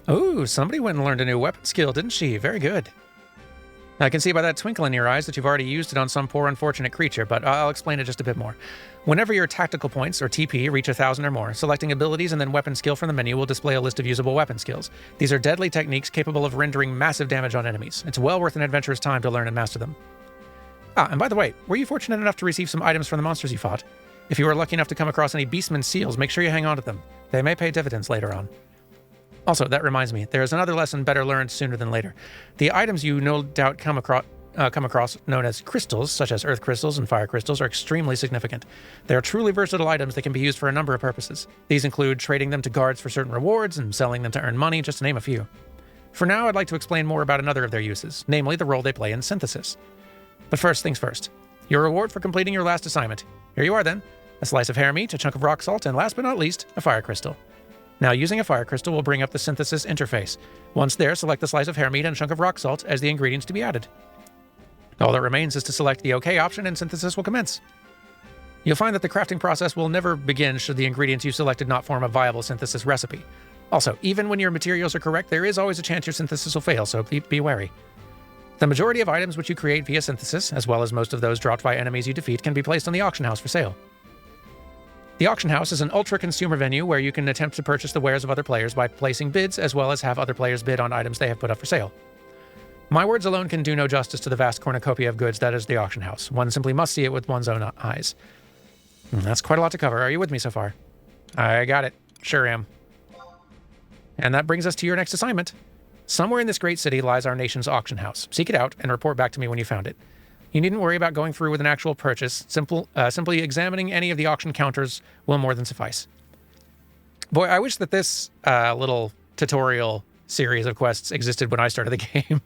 Speaker 1: Ooh, somebody went and learned a new weapon skill, didn't she? Very good. I can see by that twinkle in your eyes that you've already used it on some poor unfortunate creature, but I'll explain it just a bit more. Whenever your tactical points, or TP, reach 1,000 or more, selecting abilities and then weapon skill from the menu will display a list of usable weapon skills. These are deadly techniques capable of rendering massive damage on enemies. It's well worth an adventurer's time to learn and master them. And by the way, were you fortunate enough to receive some items from the monsters you fought? If you were lucky enough to come across any Beastman seals, make sure you hang on to them. They may pay dividends later on. Also, that reminds me, there is another lesson better learned sooner than later. The items you no doubt come across known as crystals, such as earth crystals and fire crystals, are extremely significant. They are truly versatile items that can be used for a number of purposes. These include trading them to guards for certain rewards and selling them to earn money, just to name a few. For now, I'd like to explain more about another of their uses, namely the role they play in synthesis. But first things first. Your reward for completing your last assignment. Here you are then. A slice of hare meat, a chunk of rock salt, and last but not least, a fire crystal. Now, using a fire crystal will bring up the synthesis interface. Once there, select the slice of hare meat and a chunk of rock salt as the ingredients to be added. All that remains is to select the OK option and synthesis will commence. You'll find that the crafting process will never begin should the ingredients you selected not form a viable synthesis recipe. Also, even when your materials are correct, there is always a chance your synthesis will fail, so be wary. The majority of items which you create via synthesis, as well as most of those dropped by enemies you defeat, can be placed on the auction house for sale. The auction house is an ultra-consumer venue where you can attempt to purchase the wares of other players by placing bids, as well as have other players bid on items they have put up for sale. My words alone can do no justice to the vast cornucopia of goods that is the auction house. One simply must see it with one's own eyes. That's quite a lot to cover. Are you with me so far? I got it. Sure am. And that brings us to your next assignment. Somewhere in this great city lies our nation's auction house. Seek it out and report back to me when you found it. You needn't worry about going through with an actual purchase. Simply examining any of the auction counters will more than suffice. Boy, I wish that this little tutorial series of quests existed when I started the game.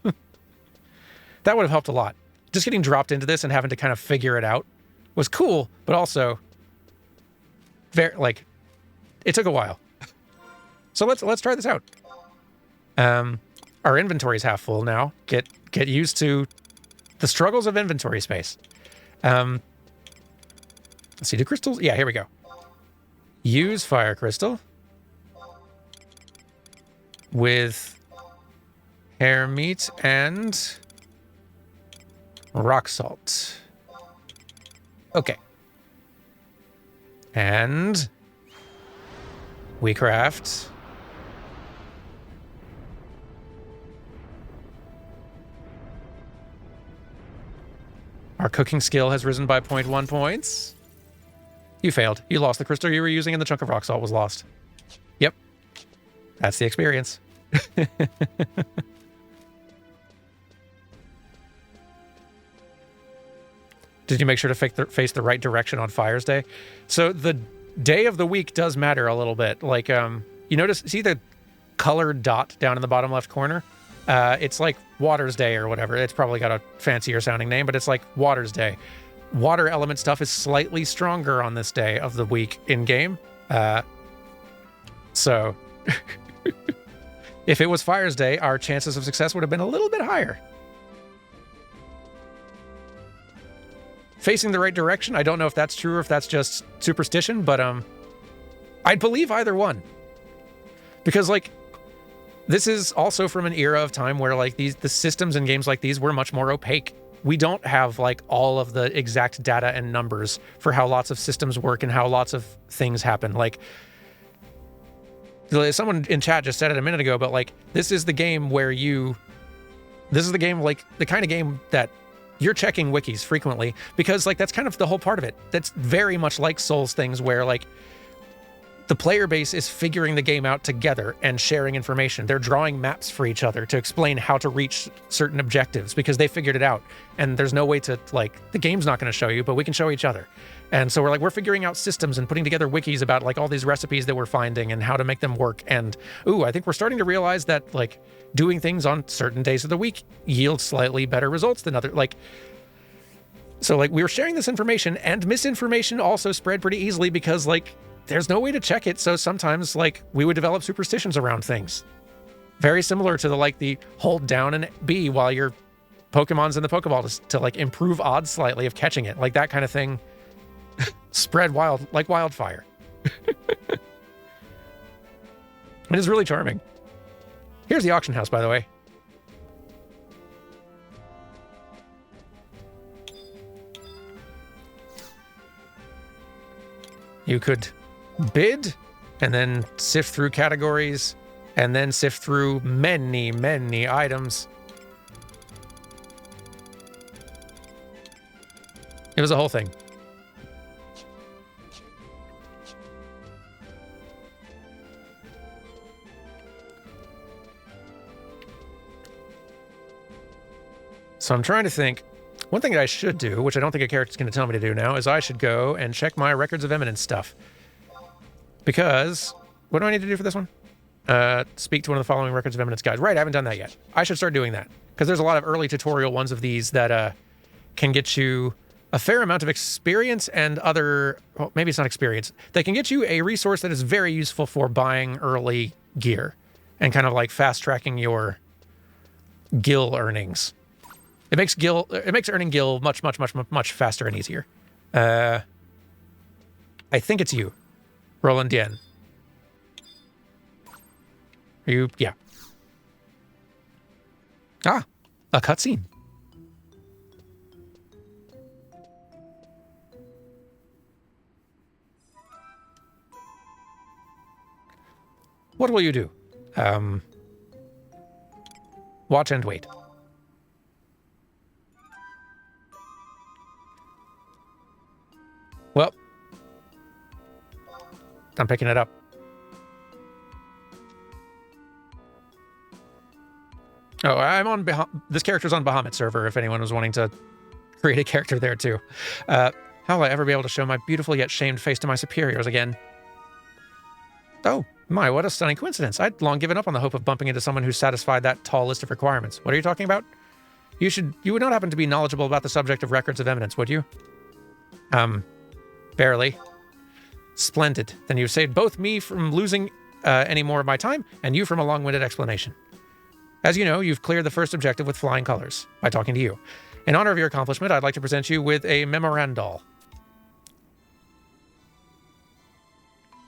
Speaker 1: That would have helped a lot. Just getting dropped into this and having to kind of figure it out was cool, but also it took a while. So let's try this out. Our inventory's half full now. Get used to the struggles of inventory space. Let's see, do crystals? Yeah, here we go. Use fire crystal with hare meat and rock salt. Okay. And we craft Our cooking skill has risen by 0.1 points. You failed. You lost. The crystal you were using and the chunk of rock salt was lost. Yep. That's the experience. Did you make sure to face the right direction on Fire's Day? So the day of the week does matter a little bit. Like, you notice, see the colored dot down in the bottom left corner? It's like Water's Day or whatever. It's probably got a fancier sounding name, but it's like Water's Day. Water element stuff is slightly stronger on this day of the week in game. So if it was Fire's Day, our chances of success would have been a little bit higher. Facing the right direction, I don't know if that's true or if that's just superstition, but I'd believe either one. Because, like, this is also from an era of time where, like, the systems in games like these were much more opaque. We don't have, like, all of the exact data and numbers for how lots of systems work and how lots of things happen. Like, someone in chat just said it a minute ago, but, like, this is the game where this is the game, like, the kind of game that you're checking wikis frequently because, like, that's kind of the whole part of it. That's very much like Souls things where, like, the player base is figuring the game out together and sharing information. They're drawing maps for each other to explain how to reach certain objectives because they figured it out. And there's no way to, like, the game's not going to show you, but we can show each other. And so we're figuring out systems and putting together wikis about, like, all these recipes that we're finding and how to make them work. And, I think we're starting to realize that, like, doing things on certain days of the week yields slightly better results than other, like, so, like, we were sharing this information, and misinformation also spread pretty easily because, like, there's no way to check it. So sometimes, like, we would develop superstitions around things. Very similar to the hold down and B while your Pokemon's in the Pokeball to like improve odds slightly of catching it. Like that kind of thing spread like wildfire. It is really charming. Here's the auction house, by the way. You could bid and then sift through categories and then sift through many, many items. It was a whole thing. So I'm trying to think. One thing that I should do, which I don't think a character's going to tell me to do now, is I should go and check my records of eminence stuff. Because, what do I need to do for this one? Speak to one of the following records of eminence guides. Right, I haven't done that yet. I should start doing that. Because there's a lot of early tutorial ones of these that can get you a fair amount of experience and other... Well, maybe it's not experience. They can get you a resource that is very useful for buying early gear. And kind of like fast-tracking your gil earnings. It makes earning gil much, much, much, much faster and easier. I think it's you, Roland Dien. Are you? Yeah. Ah, a cutscene. What will you do? Watch and wait. Well, I'm picking it up. Oh, I'm on this character's on Bahamut server if anyone was wanting to create a character there too. How will I ever be able to show my beautiful yet shamed face to my superiors again? Oh, my, what a stunning coincidence. I'd long given up on the hope of bumping into someone who satisfied that tall list of requirements. What are you talking about? You would not happen to be knowledgeable about the subject of records of eminence, would you? Barely. Splendid. Then you've saved both me from losing any more of my time, and you from a long-winded explanation. As you know, you've cleared the first objective with flying colors, by talking to you. In honor of your accomplishment, I'd like to present you with a memorandal.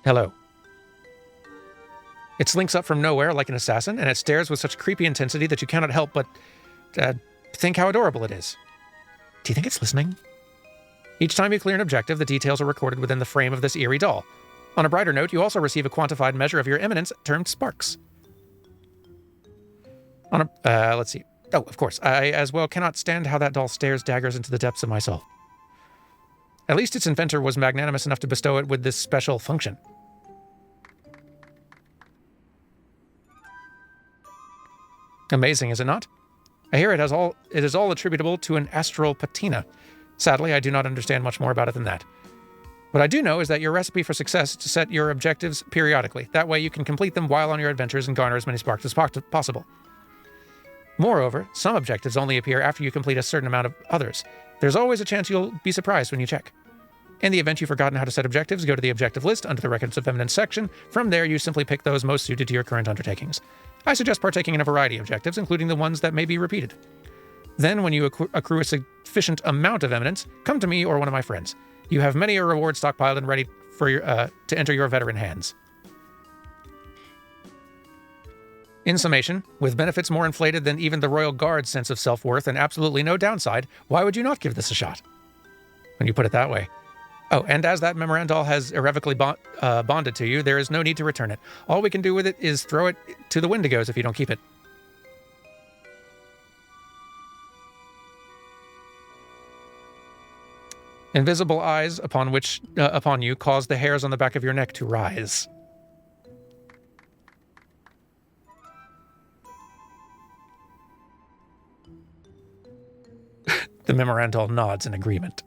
Speaker 1: Hello. It slinks up from nowhere like an assassin, and it stares with such creepy intensity that you cannot help but think how adorable it is. Do you think it's listening? Each time you clear an objective, the details are recorded within the frame of this eerie doll. On a brighter note, you also receive a quantified measure of your eminence termed sparks. Let's see. Oh, of course. I as well cannot stand how that doll stares daggers into the depths of my soul. At least its inventor was magnanimous enough to bestow it with this special function. Amazing, is it not? I hear it is all attributable to an astral patina. Sadly, I do not understand much more about it than that. What I do know is that your recipe for success is to set your objectives periodically. That way you can complete them while on your adventures and garner as many sparks as possible. Moreover, some objectives only appear after you complete a certain amount of others. There's always a chance you'll be surprised when you check. In the event you've forgotten how to set objectives, go to the objective list under the Records of Eminence section. From there, you simply pick those most suited to your current undertakings. I suggest partaking in a variety of objectives, including the ones that may be repeated. Then, when you accrue a sufficient amount of eminence, come to me or one of my friends. You have many a reward stockpiled and ready for to enter your veteran hands. In summation, with benefits more inflated than even the Royal Guard's sense of self-worth and absolutely no downside, why would you not give this a shot? When you put it that way. Oh, and as that Vana'diel has irrevocably bonded to you, there is no need to return it. All we can do with it is throw it to the Wendigos if you don't keep it. Invisible eyes upon you cause the hairs on the back of your neck to rise. The Vana'diel nods in agreement.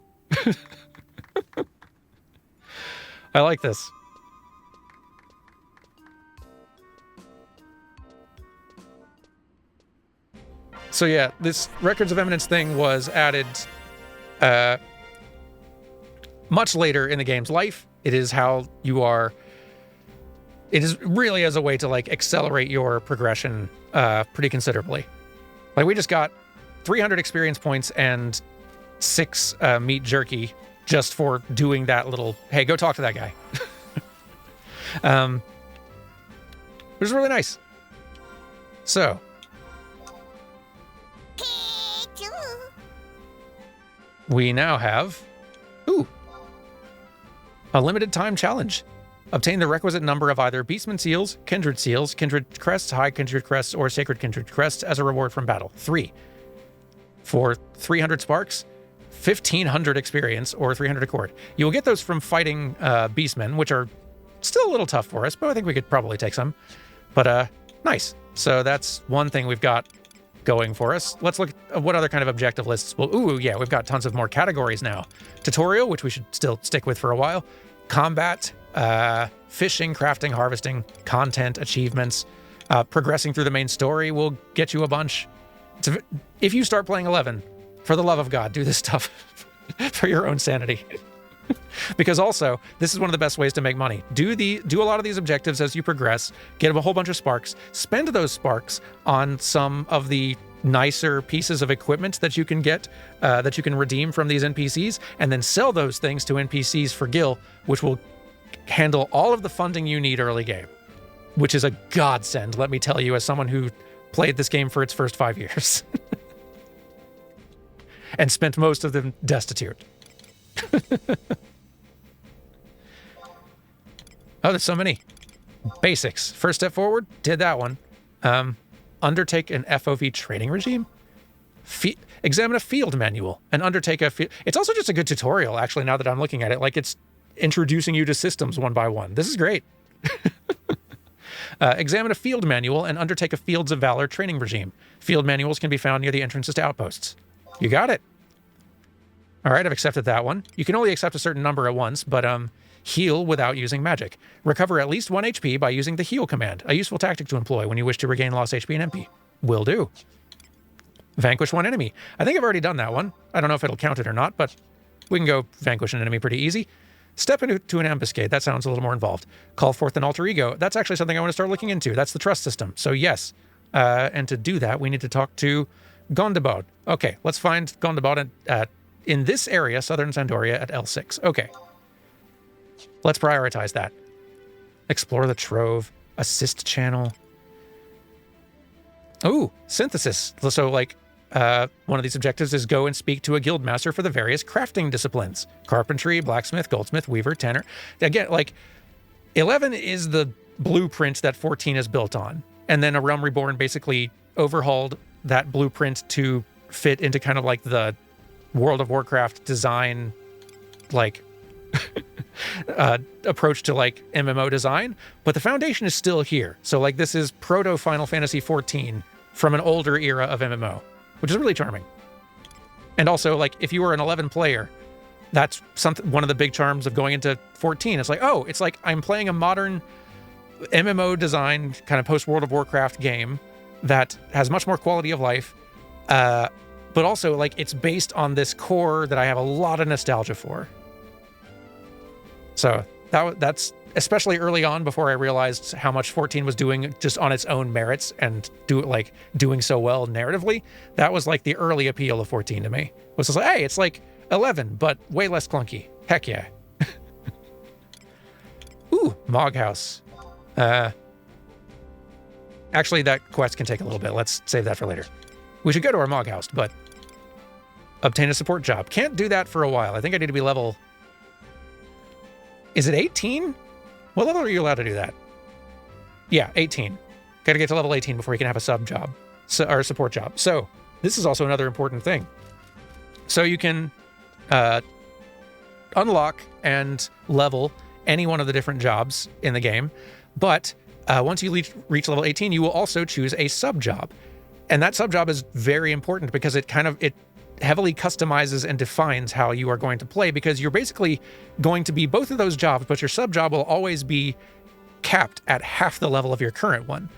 Speaker 1: I like this. So yeah, this Records of Eminence thing was added much later in the game's life. It is how you are... It is really as a way to, like, accelerate your progression pretty considerably. Like, we just got 300 experience points and 6 meat jerky just for doing that little, hey, go talk to that guy. Which is really nice. So. We now have, a limited time challenge. Obtain the requisite number of either Beastman Seals, Kindred Crests, High Kindred Crests, or Sacred Kindred Crests as a reward from battle. 3. For 300 sparks, 1,500 experience, or 300 accord. You will get those from fighting Beastmen, which are still a little tough for us, but I think we could probably take some. But nice. So that's one thing we've got going for us. Let's look at what other kind of objective lists. Well, yeah, we've got tons of more categories now. Tutorial, which we should still stick with for a while. Combat, fishing, crafting, harvesting, content, achievements. Progressing through the main story will get you a bunch. If you start playing 11, for the love of God, do this stuff for your own sanity. Because also, this is one of the best ways to make money. Do a lot of these objectives as you progress, get a whole bunch of sparks, spend those sparks on some of the nicer pieces of equipment that you can get, that you can redeem from these NPCs, and then sell those things to NPCs for Gil, which will handle all of the funding you need early game, which is a godsend, let me tell you, as someone who played this game for its first 5 years. And spent most of them destitute. Oh, there's so many. Basics. First step forward, did that one. Undertake an FOV training regime. Examine a field manual and undertake a field. It's also just a good tutorial, actually, now that I'm looking at it. Like, it's introducing you to systems one by one. This is great. Examine a field manual and undertake a Fields of Valor training regime. Field manuals can be found near the entrances to outposts. You got it. All right, I've accepted that one. You can only accept a certain number at once, but heal without using magic. Recover at least 1 HP by using the heal command, a useful tactic to employ when you wish to regain lost HP and MP. Will do. Vanquish 1 enemy. I think I've already done that one. I don't know if it'll count it or not, but we can go vanquish an enemy pretty easy. Step into an ambuscade. That sounds a little more involved. Call forth an alter ego. That's actually something I want to start looking into. That's the trust system. So yes. And to do that, we need to talk to Gondabod. Okay, let's find Gondabod in this area, southern Sandoria at L6. Okay. Let's prioritize that. Explore the Trove. Assist channel. Ooh, synthesis. So, like, one of these objectives is go and speak to a guild master for the various crafting disciplines. Carpentry, blacksmith, goldsmith, weaver, tanner. Again, like, 11 is the blueprint that 14 is built on. And then A Realm Reborn basically overhauled that blueprint to fit into kind of like the World of Warcraft design, like approach to like MMO design, but the foundation is still here. So like this is proto Final Fantasy 14 from an older era of MMO, which is really charming. And also, like, if you were an 11 player, that's one of the big charms of going into 14. It's like, oh, it's like I'm playing a modern MMO design kind of post World of Warcraft game that has much more quality of life, but also like it's based on this core that I have a lot of nostalgia for. So that's especially early on, before I realized how much 14 was doing just on its own merits and doing so well narratively. That was like the early appeal of 14 to me. It was just like, hey, it's like 11, but way less clunky. Heck yeah. Ooh, Mog House. Actually, that quest can take a little bit. Let's save that for later. We should go to our Mog House, but obtain a support job. Can't do that for a while. I think I need to be level... Is it 18? What level are you allowed to do that? Yeah, 18. Got to get to level 18 before you can have a sub job, or a support job. So this is also another important thing. So you can unlock and level any one of the different jobs in the game, but once you reach level 18, you will also choose a sub job, and that sub job is very important because it heavily customizes and defines how you are going to play, because you're basically going to be both of those jobs, but your sub job will always be capped at half the level of your current one.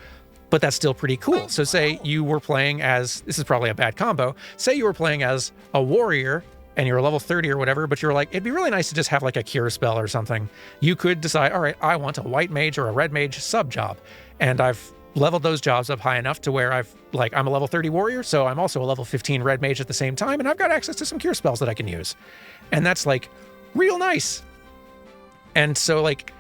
Speaker 1: But that's still pretty cool. So say you were playing as, this is probably a bad combo, say you were playing as a warrior and you're level 30 or whatever, but you're like, it'd be really nice to just have like a cure spell or something. You could decide, all right, I want a white mage or a red mage sub job. And I've leveled those jobs up high enough to where I'm a level 30 warrior, so I'm also a level 15 red mage at the same time, and I've got access to some cure spells that I can use. And that's like real nice. And so like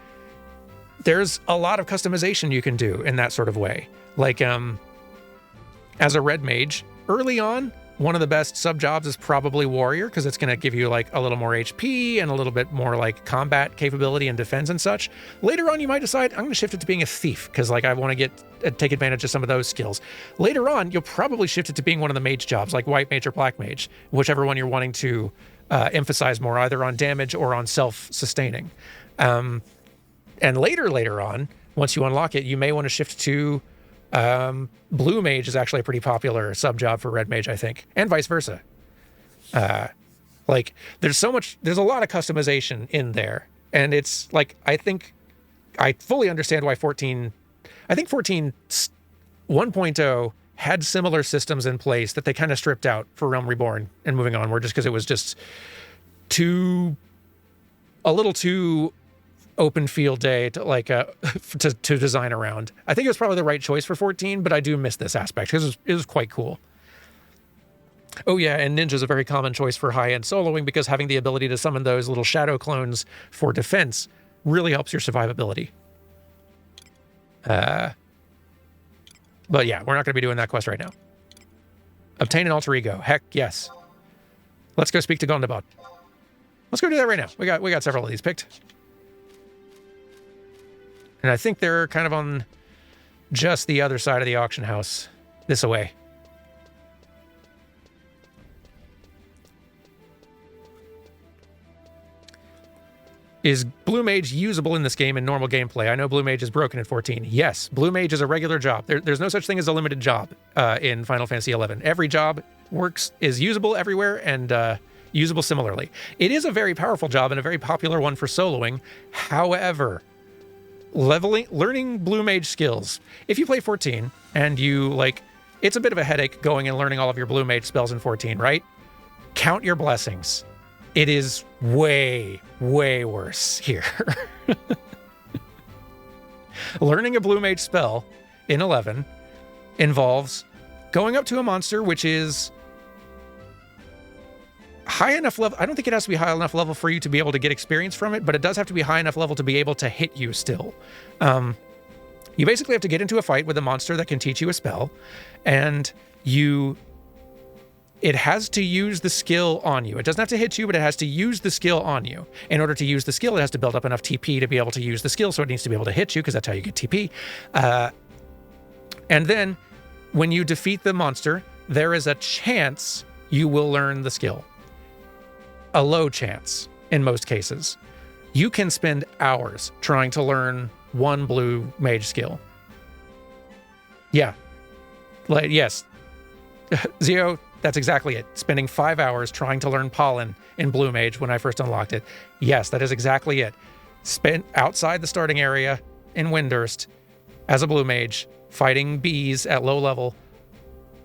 Speaker 1: there's a lot of customization you can do in that sort of way. Like as a red mage, early on, one of the best sub jobs is probably warrior, because it's going to give you like a little more HP and a little bit more like combat capability and defense and such. Later on, you might decide, I'm going to shift it to being a thief, because like I want to take advantage of some of those skills. Later on, you'll probably shift it to being one of the mage jobs, like white mage or black mage, whichever one you're wanting to emphasize more, either on damage or on self-sustaining. And later on, once you unlock it, you may want to shift to blue mage is actually a pretty popular sub job for red mage, I think, and vice versa. Like there's a lot of customization in there, and it's like, I think I fully understand why 14 1.0 had similar systems in place that they kind of stripped out for Realm Reborn and moving onward, just because it was just a little too open field day to like to design around. I think it was probably the right choice for 14, but I do miss this aspect because it was quite cool. Oh yeah, and Ninja is a very common choice for high-end soloing, because having the ability to summon those little shadow clones for defense really helps your survivability. But yeah, we're not going to be doing that quest right now. Obtain an alter ego. Heck yes. Let's go speak to Gondabot. Let's go do that right now. We got several of these picked. And I think they're kind of on just the other side of the auction house, this away. Is Blue Mage usable in this game in normal gameplay? I know Blue Mage is broken in 14. Yes, Blue Mage is a regular job. There's no such thing as a limited job in Final Fantasy XI. Every job is usable everywhere and usable similarly. It is a very powerful job and a very popular one for soloing. However, learning Blue Mage skills. If you play 14 and it's a bit of a headache going and learning all of your Blue Mage spells in 14, right? Count your blessings. It is way, way worse here. Learning a Blue Mage spell in 11 involves going up to a monster which is high enough level. I don't think it has to be high enough level for you to be able to get experience from it, but it does have to be high enough level to be able to hit you still. You basically have to get into a fight with a monster that can teach you a spell, and it has to use the skill on you. It doesn't have to hit you, but it has to use the skill on you. In order to use the skill, it has to build up enough TP to be able to use the skill, so it needs to be able to hit you, because that's how you get TP. And then, when you defeat the monster, there is a chance you will learn the skill. A low chance in most cases. You can spend hours trying to learn one blue mage skill. Yeah. Yes. Zio, that's exactly it. Spending 5 hours trying to learn pollen in blue mage when I first unlocked it. Yes, that is exactly it. Spent outside the starting area in Windurst as a blue mage, fighting bees at low level,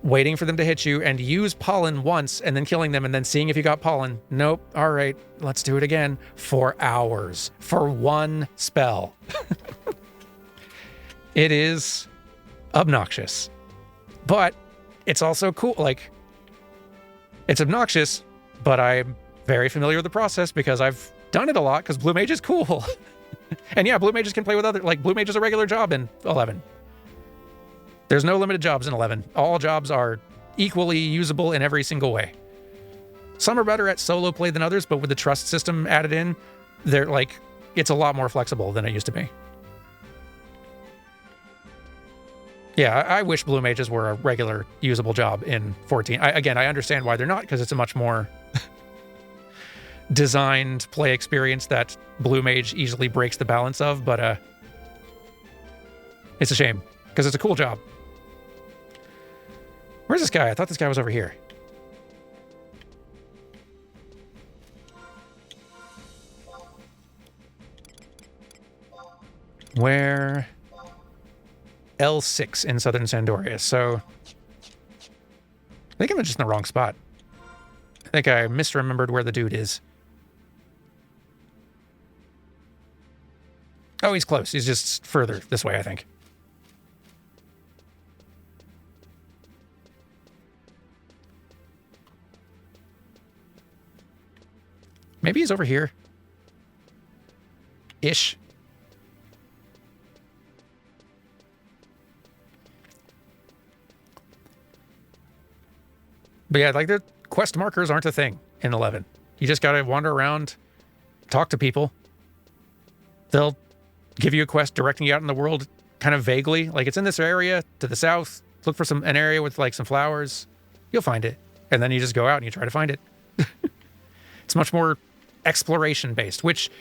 Speaker 1: waiting for them to hit you, and use pollen once and then killing them and then seeing if you got pollen. Nope. All right, let's do it again. 4 hours for one spell. It is obnoxious, but it's also cool. Like, it's obnoxious, but I'm very familiar with the process because I've done it a lot because blue mage is cool. And yeah, blue mages can play with other, like, blue mage is a regular job in 11. There's no limited jobs in 11. All jobs are equally usable in every single way. Some are better at solo play than others, but with the trust system added in, they're like, it's a lot more flexible than it used to be. Yeah, I wish blue mages were a regular usable job in 14. Again, I understand why they're not, because it's a much more designed play experience that blue mage easily breaks the balance of, but it's a shame, because it's a cool job. Where's this guy? I thought this guy was over here. Where? L6 in southern Sandoria. So I think I'm just in the wrong spot. I think I misremembered where the dude is. Oh, he's close. He's just further this way, I think. Maybe he's over here. Ish. But yeah, like, the quest markers aren't a thing in 11. You just gotta wander around, talk to people. They'll give you a quest directing you out in the world kind of vaguely. Like, it's in this area to the south. Look for an area with, like, some flowers. You'll find it. And then you just go out and you try to find it. It's much more exploration-based, which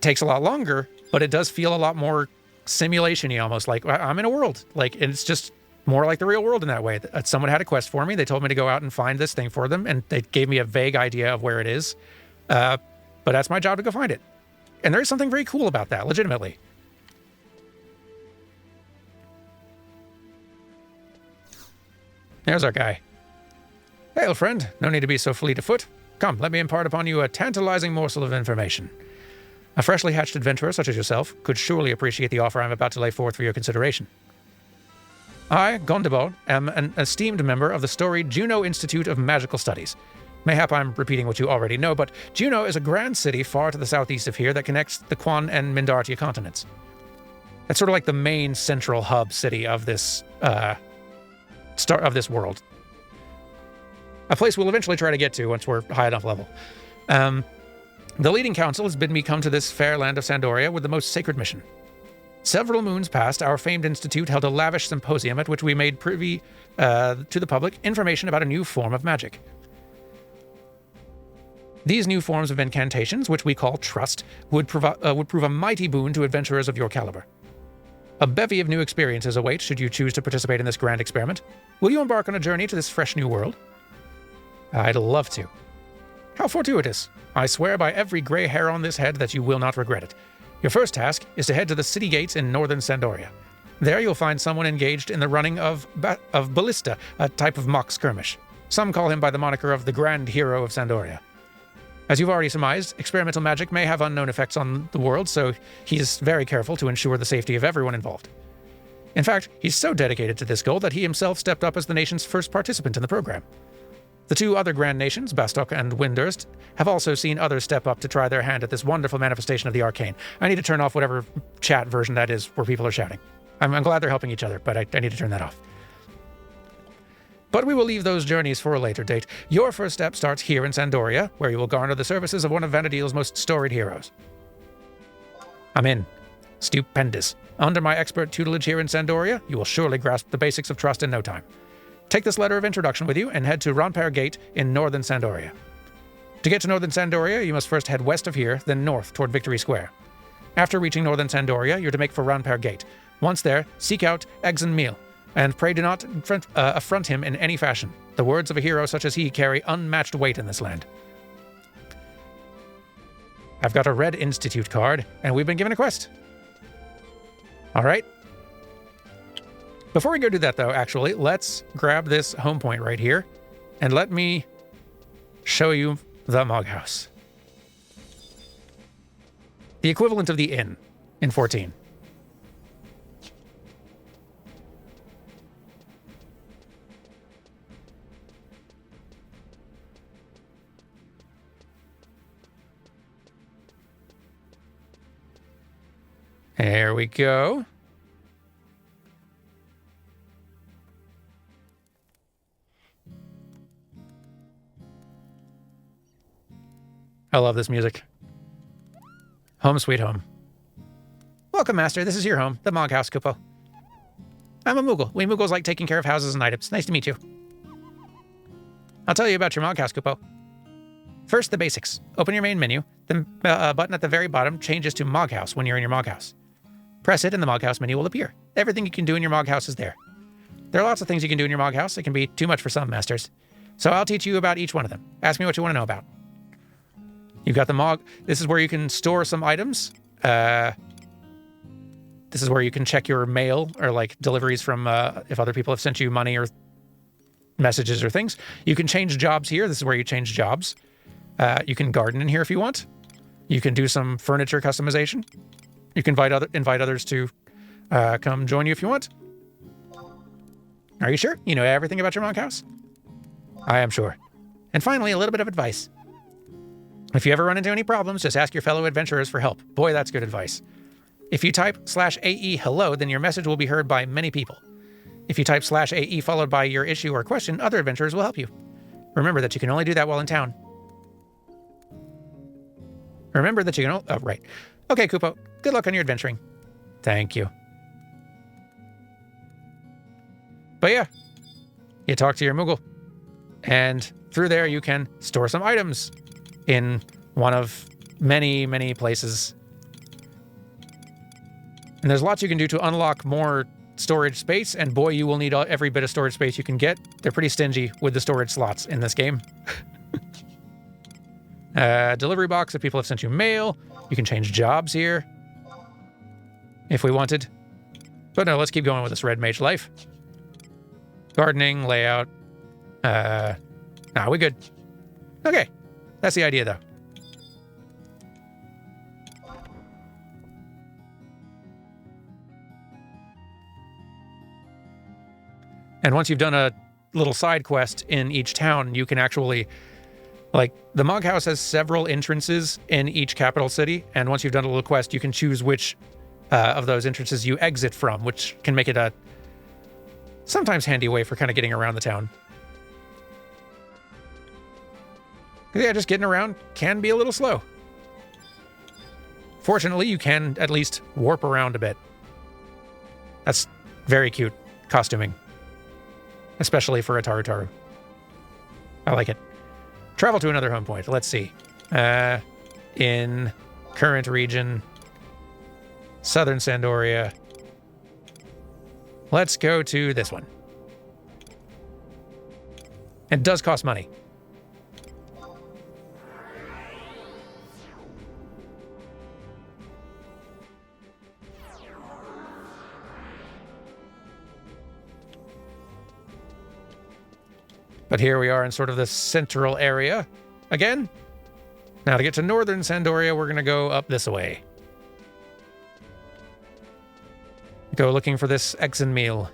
Speaker 1: takes a lot longer, but it does feel a lot more simulation-y almost. Like, I'm in a world. Like, and it's just more like the real world in that way. Someone had a quest for me. They told me to go out and find this thing for them, and they gave me a vague idea of where it is. But that's my job to go find it. And there's something very cool about that, legitimately. There's our guy. Hail, friend. No need to be so fleet of foot. Come, let me impart upon you a tantalizing morsel of information. A freshly hatched adventurer such as yourself could surely appreciate the offer I'm about to lay forth for your consideration. I, Gondibald, am an esteemed member of the storied Juno Institute of Magical Studies. Mayhap I'm repeating what you already know, but Juno is a grand city far to the southeast of here that connects the Quan and Mindartia continents. It's sort of like the main central hub city of this world. A place we'll eventually try to get to once we're high enough level. The leading council has bidden me come to this fair land of Sandoria with the most sacred mission. Several moons past, our famed institute held a lavish symposium at which we made privy to the public information about a new form of magic. These new forms of incantations, which we call trust, would prove a mighty boon to adventurers of your caliber. A bevy of new experiences await should you choose to participate in this grand experiment. Will you embark on a journey to this fresh new world? I'd love to. How fortuitous. I swear by every gray hair on this head that you will not regret it. Your first task is to head to the city gates in northern Sandoria. There you'll find someone engaged in the running of Ballista, a type of mock skirmish. Some call him by the moniker of the Grand Hero of Sandoria. As you've already surmised, experimental magic may have unknown effects on the world, so he's very careful to ensure the safety of everyone involved. In fact, he's so dedicated to this goal that he himself stepped up as the nation's first participant in the program. The two other grand nations, Bastok and Windurst, have also seen others step up to try their hand at this wonderful manifestation of the arcane. I need to turn off whatever chat version that is where people are shouting. I'm glad they're helping each other, but I need to turn that off. But we will leave those journeys for a later date. Your first step starts here in Sandoria, where you will garner the services of one of Vana'diel's most storied heroes. I'm in. Stupendous. Under my expert tutelage here in Sandoria, you will surely grasp the basics of trust in no time. Take this letter of introduction with you and head to Ronpair Gate in northern Sandoria. To get to northern Sandoria, you must first head west of here, then north toward Victory Square. After reaching northern Sandoria, you're to make for Ronpair Gate. Once there, seek out Exenmeal, and pray do not affront him in any fashion. The words of a hero such as he carry unmatched weight in this land. I've got a Red Institute card, and we've been given a quest. All right. Before we go do that, though, actually, let's grab this home point right here, and let me show you the Mog House. The equivalent of the inn in 14. There we go. I love this music. Home sweet home. Welcome, Master. This is your home, the Mog House, Kupo. I'm a Moogle. We Moogles like taking care of houses and items. Nice to meet you. I'll tell you about your Mog House, Kupo. First, the basics. Open your main menu. The button at the very bottom changes to Mog House when you're in your Mog House. Press it and the Mog House menu will appear. Everything you can do in your Mog House is there. There are lots of things you can do in your Mog House. It can be too much for some masters. So I'll teach you about each one of them. Ask me what you want to know about. You've got the Mog. This is where you can store some items. This is where you can check your mail or like deliveries from if other people have sent you money or messages or things. You can change jobs here. This is where you change jobs. You can garden in here if you want. You can do some furniture customization. You can invite others to come join you if you want. Are you sure? You know everything about your Mog House? I am sure. And finally, a little bit of advice. If you ever run into any problems, just ask your fellow adventurers for help. Boy, that's good advice. If you type /AE hello, then your message will be heard by many people. If you type /AE followed by your issue or question, other adventurers will help you. Remember that you can only do that while in town. Remember that you can oh, right. Okay, Kupo. Good luck on your adventuring. Thank you. But yeah, you talk to your Moogle. And through there, you can store some items in one of many, many places. And there's lots you can do to unlock more storage space, and boy, you will need every bit of storage space you can get. They're pretty stingy with the storage slots in this game. Delivery box if people have sent you mail. You can change jobs here if we wanted. But no, let's keep going with this Red Mage life. Gardening, layout. Nah, we good. Okay, that's the idea, though. And once you've done a little side quest in each town, you can actually, like, the Mog House has several entrances in each capital city, and once you've done a little quest, you can choose which of those entrances you exit from, which can make it a sometimes handy way for kind of getting around the town. Yeah, just getting around can be a little slow. Fortunately, you can at least warp around a bit. That's very cute costuming. Especially for a Tarutaru. I like it. Travel to another home point. Let's see. In current region, Southern Sandoria. Let's go to this one. It does cost money. But here we are in sort of the central area again. Now to get to northern Sandoria, we're going to go up this way. Go looking for this Exenmeal.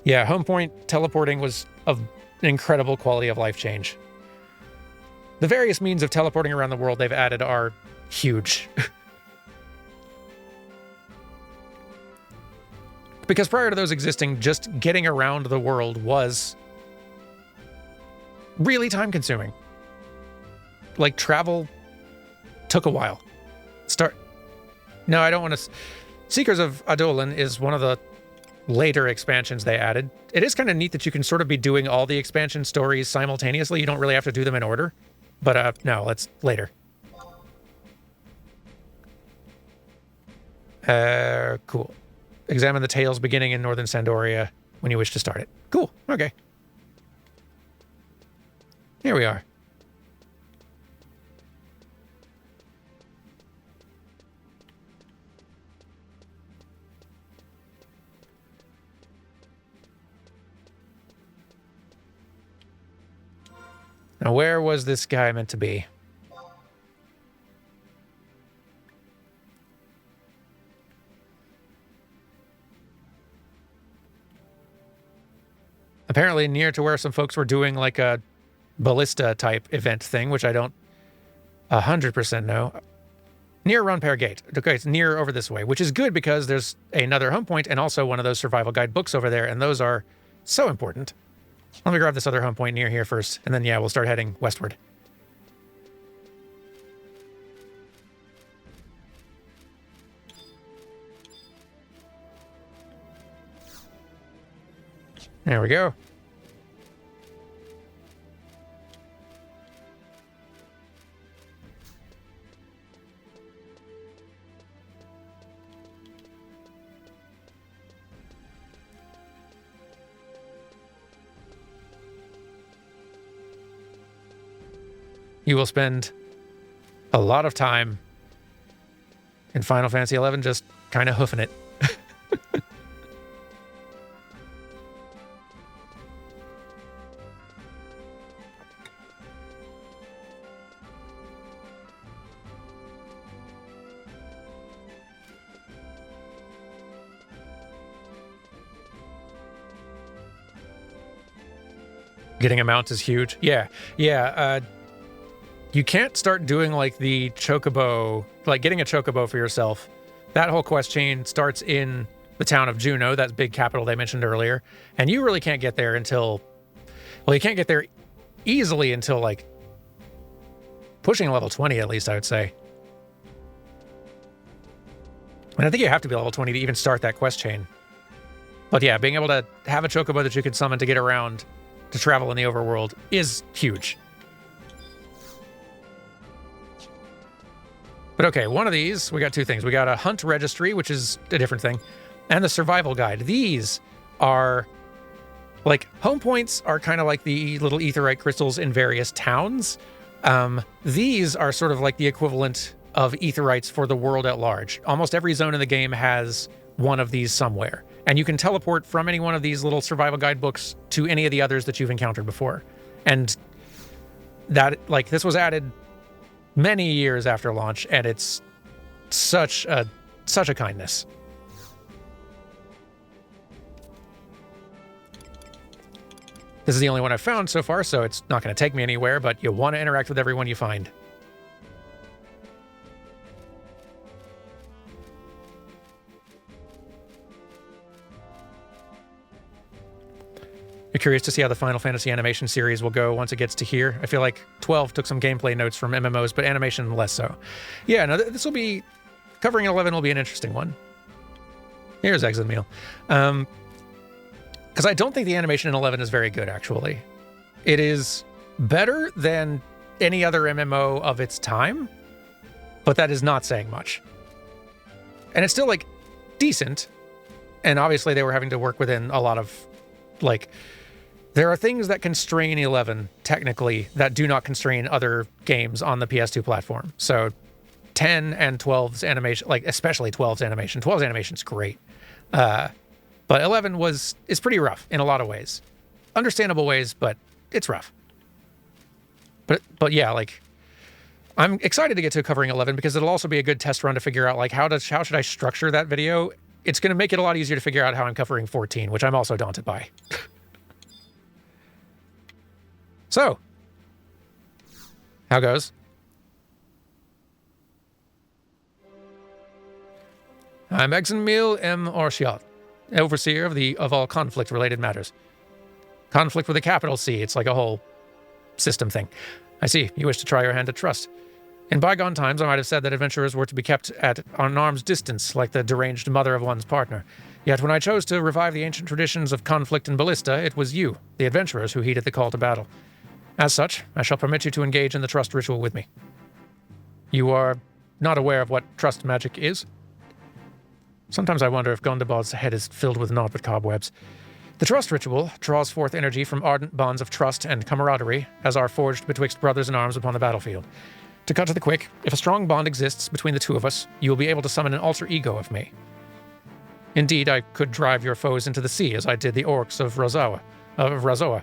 Speaker 1: Yeah, home point teleporting was of an incredible quality of life change. The various means of teleporting around the world they've added are huge. Because prior to those existing, just getting around the world was really time-consuming. Like, travel took a while. No, I don't want to... Seekers of Adolin is one of the later expansions they added. It is kind of neat that you can sort of be doing all the expansion stories simultaneously. You don't really have to do them in order. But no, that's later. Cool. Examine the tales beginning in Northern Sandoria when you wish to start it. Cool. Okay. Here we are. Now, where was this guy meant to be? Apparently near to where some folks were doing like a ballista type event thing, which I don't 100% know. Near Runpair Gate. Okay, it's near over this way, which is good because there's another home point and also one of those survival guide books over there, and those are so important. Let me grab this other home point near here first, and then, yeah, we'll start heading westward. There we go. You will spend a lot of time in Final Fantasy XI just kind of hoofing it. Getting a mount is huge. Yeah. You can't start doing like the chocobo, like getting a chocobo for yourself. That whole quest chain starts in the town of Juneau, that big capital they mentioned earlier. And you really can't get there until, well, you can't get there easily until like pushing level 20 at least, I would say. And I think you have to be level 20 to even start that quest chain. But yeah, being able to have a chocobo that you can summon to get around, to travel in the overworld is huge. But okay, one of these, we got two things. We got a hunt registry, which is a different thing, and the survival guide. These are, like, home points are kind of like the little aetheryte crystals in various towns. These are sort of like the equivalent of aetherytes for the world at large. Almost every zone in the game has one of these somewhere. And you can teleport from any one of these little survival guidebooks to any of the others that you've encountered before. And that, like, this was added many years after launch, and it's such a kindness. This is the only one I've found so far, so it's not going to take me anywhere, but you want to interact with everyone you find. You're curious to see how the Final Fantasy animation series will go once it gets to here. I feel like 12 took some gameplay notes from MMOs, but animation less so. Yeah, no, this will be... Covering 11 will be an interesting one. Here's Exit Meal. Because I don't think the animation in 11 is very good, actually. It is better than any other MMO of its time, but that is not saying much. And it's still, like, decent. And obviously they were having to work within a lot of, like... There are things that constrain 11, technically, that do not constrain other games on the PS2 platform. So 10 and 12's animation, like especially 12's animation. 12's animation's great. But 11 is pretty rough in a lot of ways. Understandable ways, but it's rough. But yeah, like, I'm excited to get to covering 11 because it'll also be a good test run to figure out, like, how should I structure that video? It's going to make it a lot easier to figure out how I'm covering 14, which I'm also daunted by. So, how goes? I'm Exenmeal M. Orshiot, overseer of all conflict-related matters. Conflict with a capital C. It's like a whole system thing. I see. You wish to try your hand at trust. In bygone times, I might have said that adventurers were to be kept at an arm's distance, like the deranged mother of one's partner. Yet when I chose to revive the ancient traditions of conflict and ballista, it was you, the adventurers, who heeded the call to battle. As such, I shall permit you to engage in the trust ritual with me. You are not aware of what trust magic is? Sometimes I wonder if Gondabad's head is filled with naught but cobwebs. The trust ritual draws forth energy from ardent bonds of trust and camaraderie, as are forged betwixt brothers in arms upon the battlefield. To cut to the quick, if a strong bond exists between the two of us, you will be able to summon an alter ego of me. Indeed, I could drive your foes into the sea, as I did the orcs of Razoa.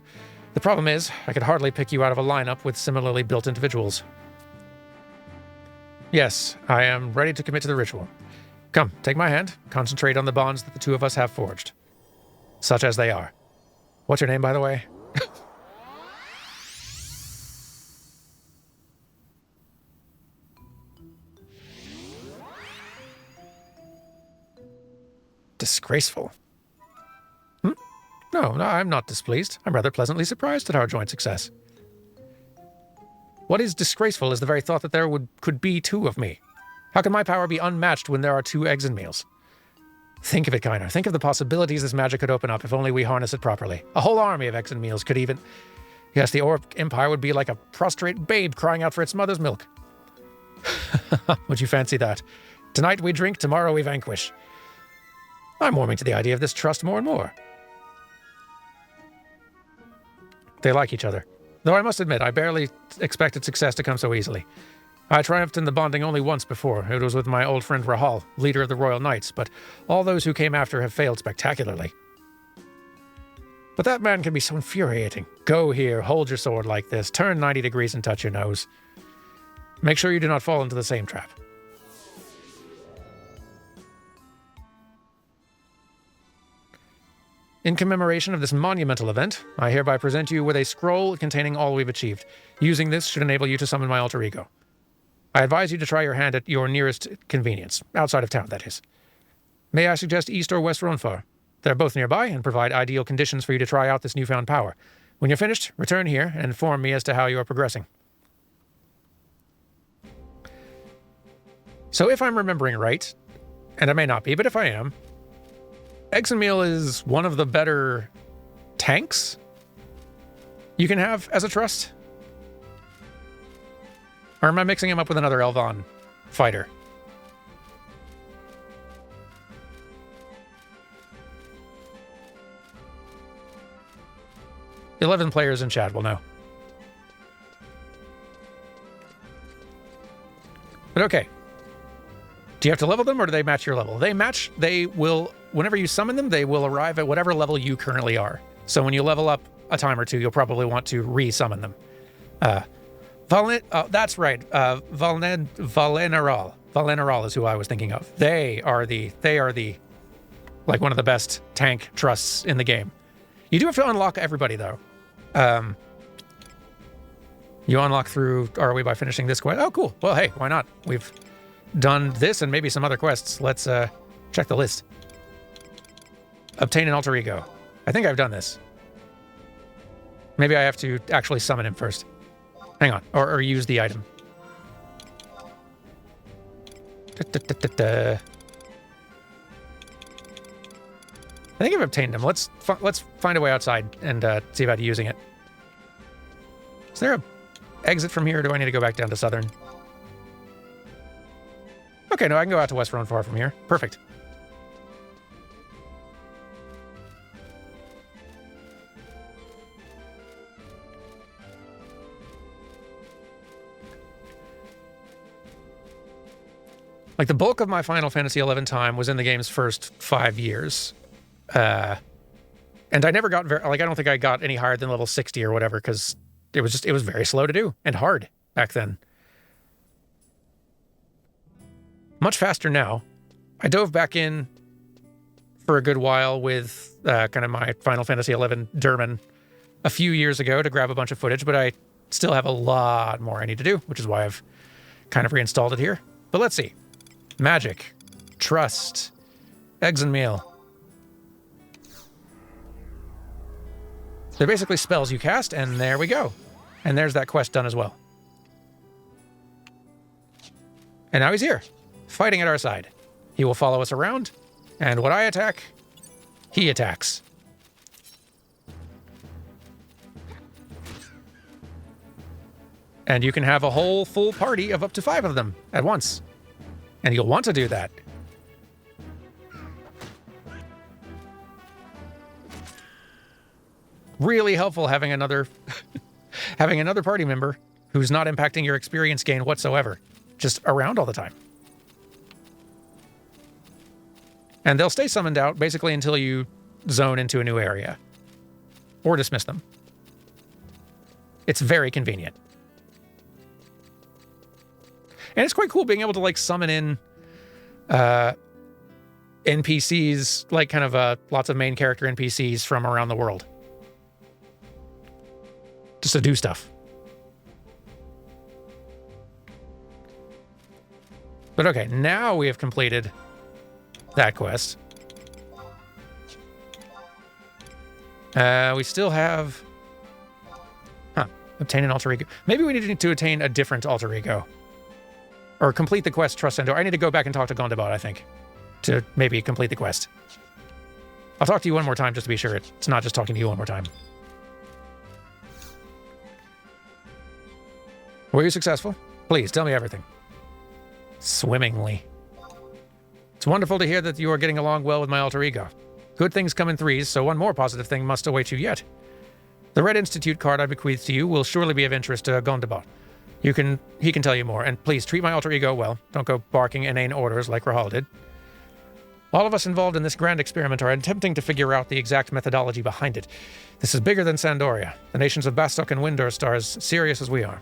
Speaker 1: The problem is, I could hardly pick you out of a lineup with similarly built individuals. Yes, I am ready to commit to the ritual. Come, take my hand, concentrate on the bonds that the two of us have forged. Such as they are. What's your name, by the way? Disgraceful. No, I'm not displeased. I'm rather pleasantly surprised at our joint success. What is disgraceful is the very thought that there could be two of me. How can my power be unmatched when there are two eggs and meals? Think of it, Kyner. Think of the possibilities this magic could open up if only we harness it properly. A whole army of eggs and meals could even... Yes, the Orc Empire would be like a prostrate babe crying out for its mother's milk. Would you fancy that? Tonight we drink, tomorrow we vanquish. I'm warming to the idea of this trust more and more. They like each other. Though I must admit, I barely expected success to come so easily. I triumphed in the bonding only once before. It was with my old friend Rahal, leader of the Royal Knights, but all those who came after have failed spectacularly. But that man can be so infuriating. Go here, hold your sword like this, turn 90 degrees and touch your nose. Make sure you do not fall into the same trap. In commemoration of this monumental event, I hereby present you with a scroll containing all we've achieved. Using this should enable you to summon my alter ego. I advise you to try your hand at your nearest convenience, outside of town, that is. May I suggest East or West Ronfar? They're both nearby and provide ideal conditions for you to try out this newfound power. When you're finished, return here and inform me as to how you are progressing. So if I'm remembering right, and I may not be, but if I am, Eggs and Meal is one of the better tanks you can have as a trust? Or am I mixing him up with another Elvon fighter? "11 players in chat will know. But okay. Do you have to level them, or do they match your level? They will, whenever you summon them, they will arrive at whatever level you currently are. So when you level up a time or two, you'll probably want to re-summon them. That's right. Vana'diel. Vana'diel is who I was thinking of. They are the, like, one of the best tank trusts in the game. You do have to unlock everybody, though. You unlock through ROE by finishing this quest. Oh, cool. Well, hey, why not? We've done this and maybe some other quests. Let's check the list. Obtain an alter ego. I think I've done this. Maybe I have to actually summon him first. Hang on. Or use the item. I think I've obtained him. Let's find a way outside and see about using it. Is there a exit from here, or do I need to go back down to Southern? Okay, no, I can go out to West Ronfar from here. Perfect. Like, the bulk of my Final Fantasy XI time was in the game's first 5 years. And I never got I don't think I got any higher than level 60 or whatever, because it was very slow to do and hard back then. Much faster now. I dove back in for a good while with kind of my Final Fantasy XI Derman a few years ago to grab a bunch of footage, but I still have a lot more I need to do, which is why I've kind of reinstalled it here. But let's see. Magic. Trust. Eggs and Meal. They're basically spells you cast, and there we go. And there's that quest done as well. And now he's here, fighting at our side. He will follow us around, and when I attack, he attacks. And you can have a whole full party of up to 5 of them at once. And you'll want to do that. Really helpful having another having another party member who's not impacting your experience gain whatsoever, just around all the time. And they'll stay summoned out basically until you zone into a new area or dismiss them. It's very convenient. And it's quite cool being able to like summon in NPCs, like kind of lots of main character NPCs from around the world. Just to do stuff. But okay, now we have completed that quest. We still have... obtain an alter ego. Maybe we need to attain a different alter ego. Or complete the quest, Trust Endor. I need to go back and talk to Gondabot, I think, to maybe complete the quest. I'll talk to you one more time just to be sure it's not just talking to you one more time. Were you successful? Please, tell me everything. Swimmingly. It's wonderful to hear that you are getting along well with my alter ego. Good things come in threes, so one more positive thing must await you yet. The Red Institute card I bequeath to you will surely be of interest to Gondabot. He can tell you more, and please treat my alter ego well. Don't go barking inane orders like Rahal did. All of us involved in this grand experiment are attempting to figure out the exact methodology behind it. This is bigger than Sandoria. The nations of Bastok and Windor are as serious as we are.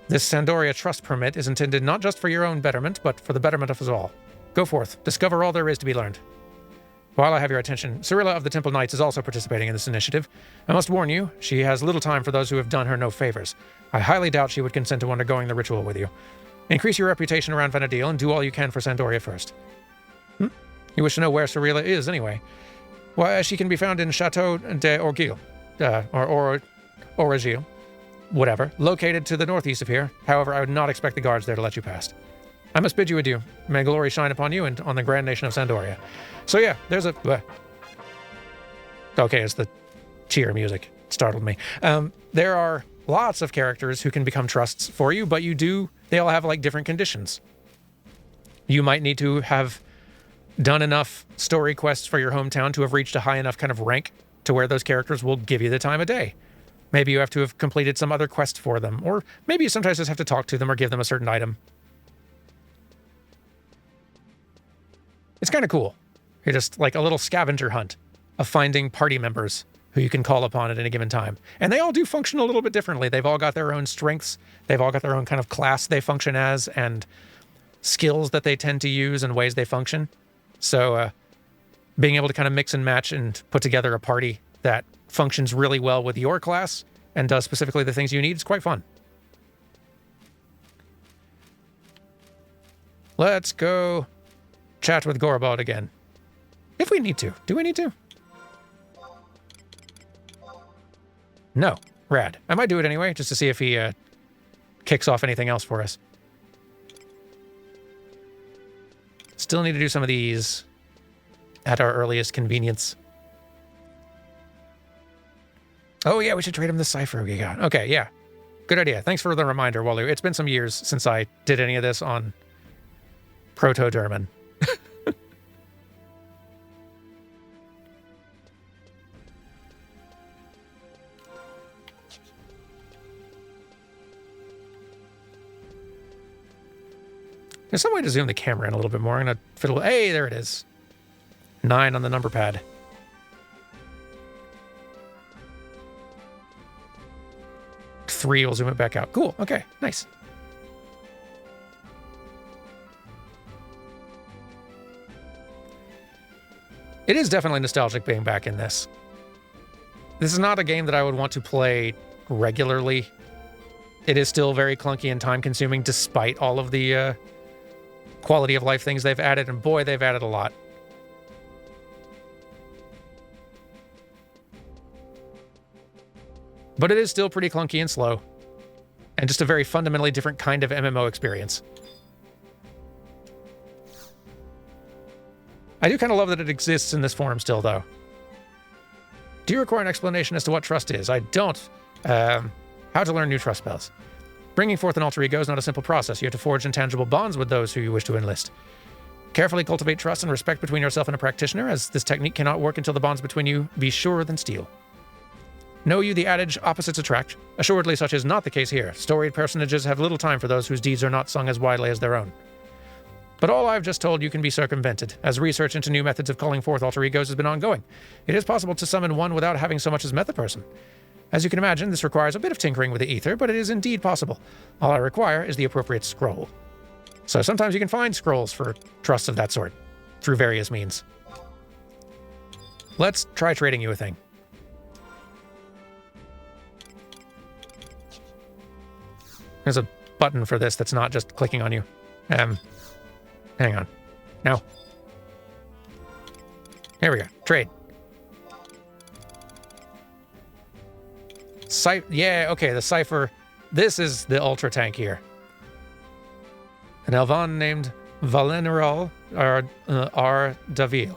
Speaker 1: This Sandoria trust permit is intended not just for your own betterment, but for the betterment of us all. Go forth, discover all there is to be learned. While I have your attention, Cyrilla of the Temple Knights is also participating in this initiative. I must warn you, she has little time for those who have done her no favors. I highly doubt she would consent to undergoing the ritual with you. Increase your reputation around Vana'diel and do all you can for Sandoria first. You wish to know where Cyrilla is, anyway. Why, she can be found in Chateau de Orgil, or Oragil, whatever, located to the northeast of here. However, I would not expect the guards there to let you past. I must bid you adieu. May glory shine upon you and on the grand nation of Sandoria. So yeah, there's a... Okay, it's the cheer music. It startled me. There are lots of characters who can become trusts for you, but they all have like different conditions. You might need to have done enough story quests for your hometown to have reached a high enough kind of rank to where those characters will give you the time of day. Maybe you have to have completed some other quest for them, or maybe you sometimes just have to talk to them or give them a certain item. It's kind of cool. You're just like a little scavenger hunt of finding party members who you can call upon at any given time. And they all do function a little bit differently. They've all got their own strengths. They've all got their own kind of class they function as and skills that they tend to use and ways they function. So being able to kind of mix and match and put together a party that functions really well with your class and does specifically the things you need is quite fun. Let's go chat with Gorobod again. If we need to. Do we need to? No. Rad. I might do it anyway, just to see if he kicks off anything else for us. Still need to do some of these at our earliest convenience. Oh yeah, we should trade him the cipher we got. Okay, yeah. Good idea. Thanks for the reminder, Walu. It's been some years since I did any of this on Proto-Derman. There's some way to zoom the camera in a little bit more. I'm going to fiddle. Hey, there it is. 9 on the number pad. Three, we'll zoom it back out. Cool. Okay, nice. It is definitely nostalgic being back in this. This is not a game that I would want to play regularly. It is still very clunky and time-consuming despite all of the quality of life things they've added, and boy, they've added a lot. But it is still pretty clunky and slow, and just a very fundamentally different kind of MMO experience. I do kind of love that it exists in this form still, though. Do you require an explanation as to what trust is? I don't. How to learn new trust spells. Bringing forth an alter ego is not a simple process. You have to forge intangible bonds with those who you wish to enlist. Carefully cultivate trust and respect between yourself and a practitioner, as this technique cannot work until the bonds between you be surer than steel. Know you the adage, opposites attract? Assuredly such is not the case here. Storied personages have little time for those whose deeds are not sung as widely as their own. But all I've just told you can be circumvented, as research into new methods of calling forth alter egos has been ongoing. It is possible to summon one without having so much as met the person. As you can imagine, this requires a bit of tinkering with the ether, but it is indeed possible. All I require is the appropriate scroll. So sometimes you can find scrolls for trusts of that sort, through various means. Let's try trading you a thing. There's a button for this that's not just clicking on you. Hang on. No. Here we go. Trade. Yeah, okay, the cipher. This is the ultra tank here. An Elvan named Vana'diel Vana'diel.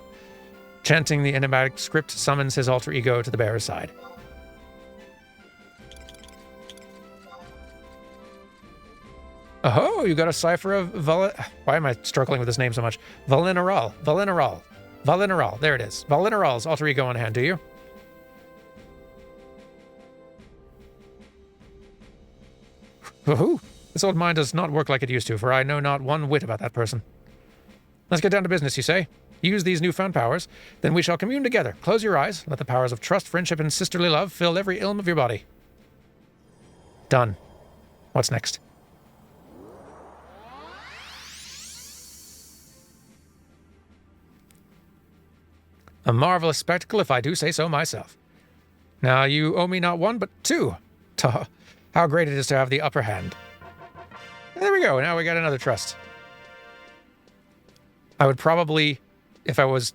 Speaker 1: Chanting the enigmatic script summons his alter ego to the bearer's side. Oh, you got a cipher of Why am I struggling with this name so much? Vana'diel. There it is. Vana'diel's alter ego on hand, do you? Woohoo! This old mind does not work like it used to, for I know not one whit about that person. Let's get down to business, you say? Use these newfound powers, then we shall commune together. Close your eyes, let the powers of trust, friendship, and sisterly love fill every ilm of your body. Done. What's next? A marvelous spectacle, if I do say so myself. Now, you owe me not one, but two. Tuh. How great it is to have the upper hand. There we go. Now we got another trust. I would probably, if I was...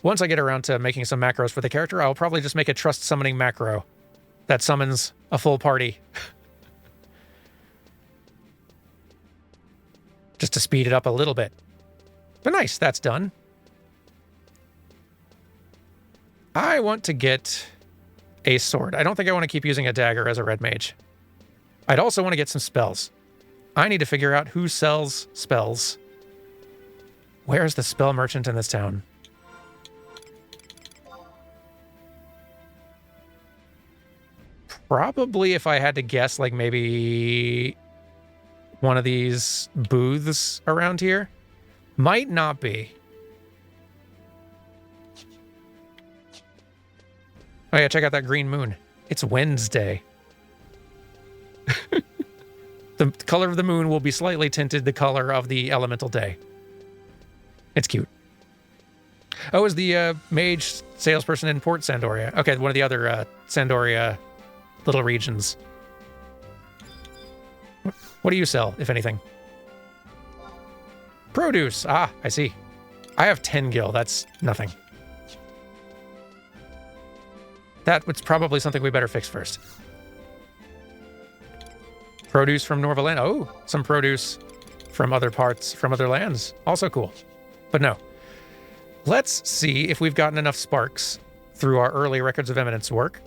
Speaker 1: Once I get around to making some macros for the character, I'll probably just make a trust summoning macro that summons a full party. Just to speed it up a little bit. But nice, that's done. I want to get a sword. I don't think I want to keep using a dagger as a red mage. I'd also want to get some spells. I need to figure out who sells spells. Where's the spell merchant in this town? Probably, if I had to guess, like maybe one of these booths around here. Might not be. Oh yeah, check out that green moon. It's Wednesday. The color of the moon will be slightly tinted the color of the elemental day. It's cute. Oh, is the mage salesperson in Port Sandoria. Okay, one of the other Sandoria little regions. What do you sell, if anything? Produce. Ah, I see. I have 10 gil. That's nothing. That was probably something we better fix first. Produce from Norvaland. Oh, some produce from other parts, from other lands. Also cool. But no. Let's see if we've gotten enough sparks through our early Records of Eminence work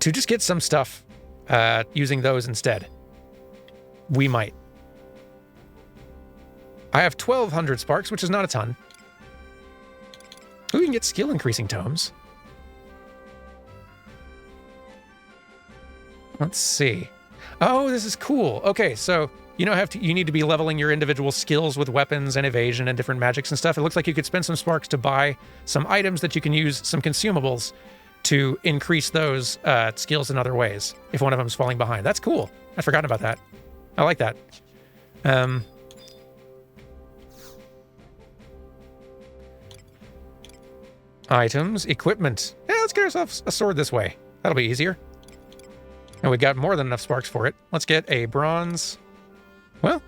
Speaker 1: to just get some stuff using those instead. We might. I have 1,200 sparks, which is not a ton. Ooh, we can get skill increasing tomes. Let's see. Oh, this is cool. Okay, so you need to be leveling your individual skills with weapons and evasion and different magics and stuff. It looks like you could spend some sparks to buy some items that you can use, some consumables, to increase those skills in other ways if one of them's falling behind. That's cool. I'd forgotten about that. I like that. Items, equipment. Yeah, let's get ourselves a sword this way. That'll be easier. And we got more than enough sparks for it. Let's get a bronze. Well,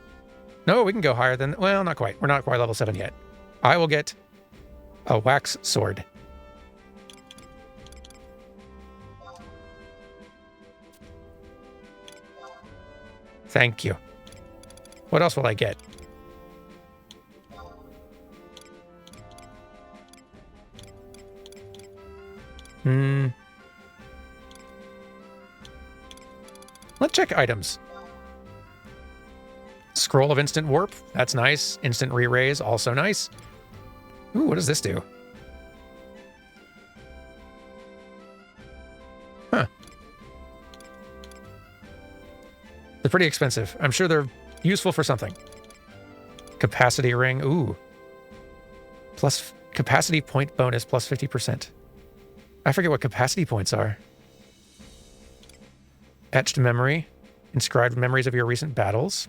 Speaker 1: no, we can go higher than... Well, not quite. We're not quite level 7 yet. I will get a wax sword. Thank you. What else will I get? Let's check items. Scroll of instant warp. That's nice. Instant re-raise. Also nice. Ooh, what does this do? Huh. They're pretty expensive. I'm sure they're useful for something. Capacity ring. Ooh. Plus capacity point bonus plus 50%. I forget what capacity points are. Etched memory. Inscribed memories of your recent battles.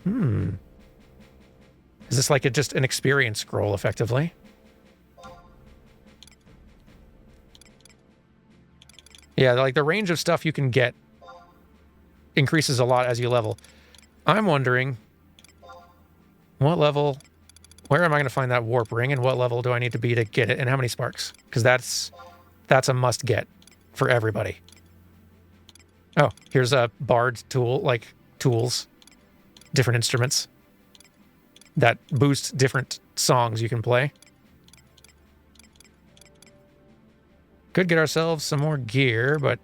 Speaker 1: Is this like just an experience scroll, effectively? Yeah, like the range of stuff you can get increases a lot as you level. I'm wondering, what level... Where am I going to find that warp ring, and what level do I need to be to get it, and how many sparks? Because that's a must-get for everybody. Oh, here's a bard tool, like tools, different instruments that boost different songs you can play. Could get ourselves some more gear, but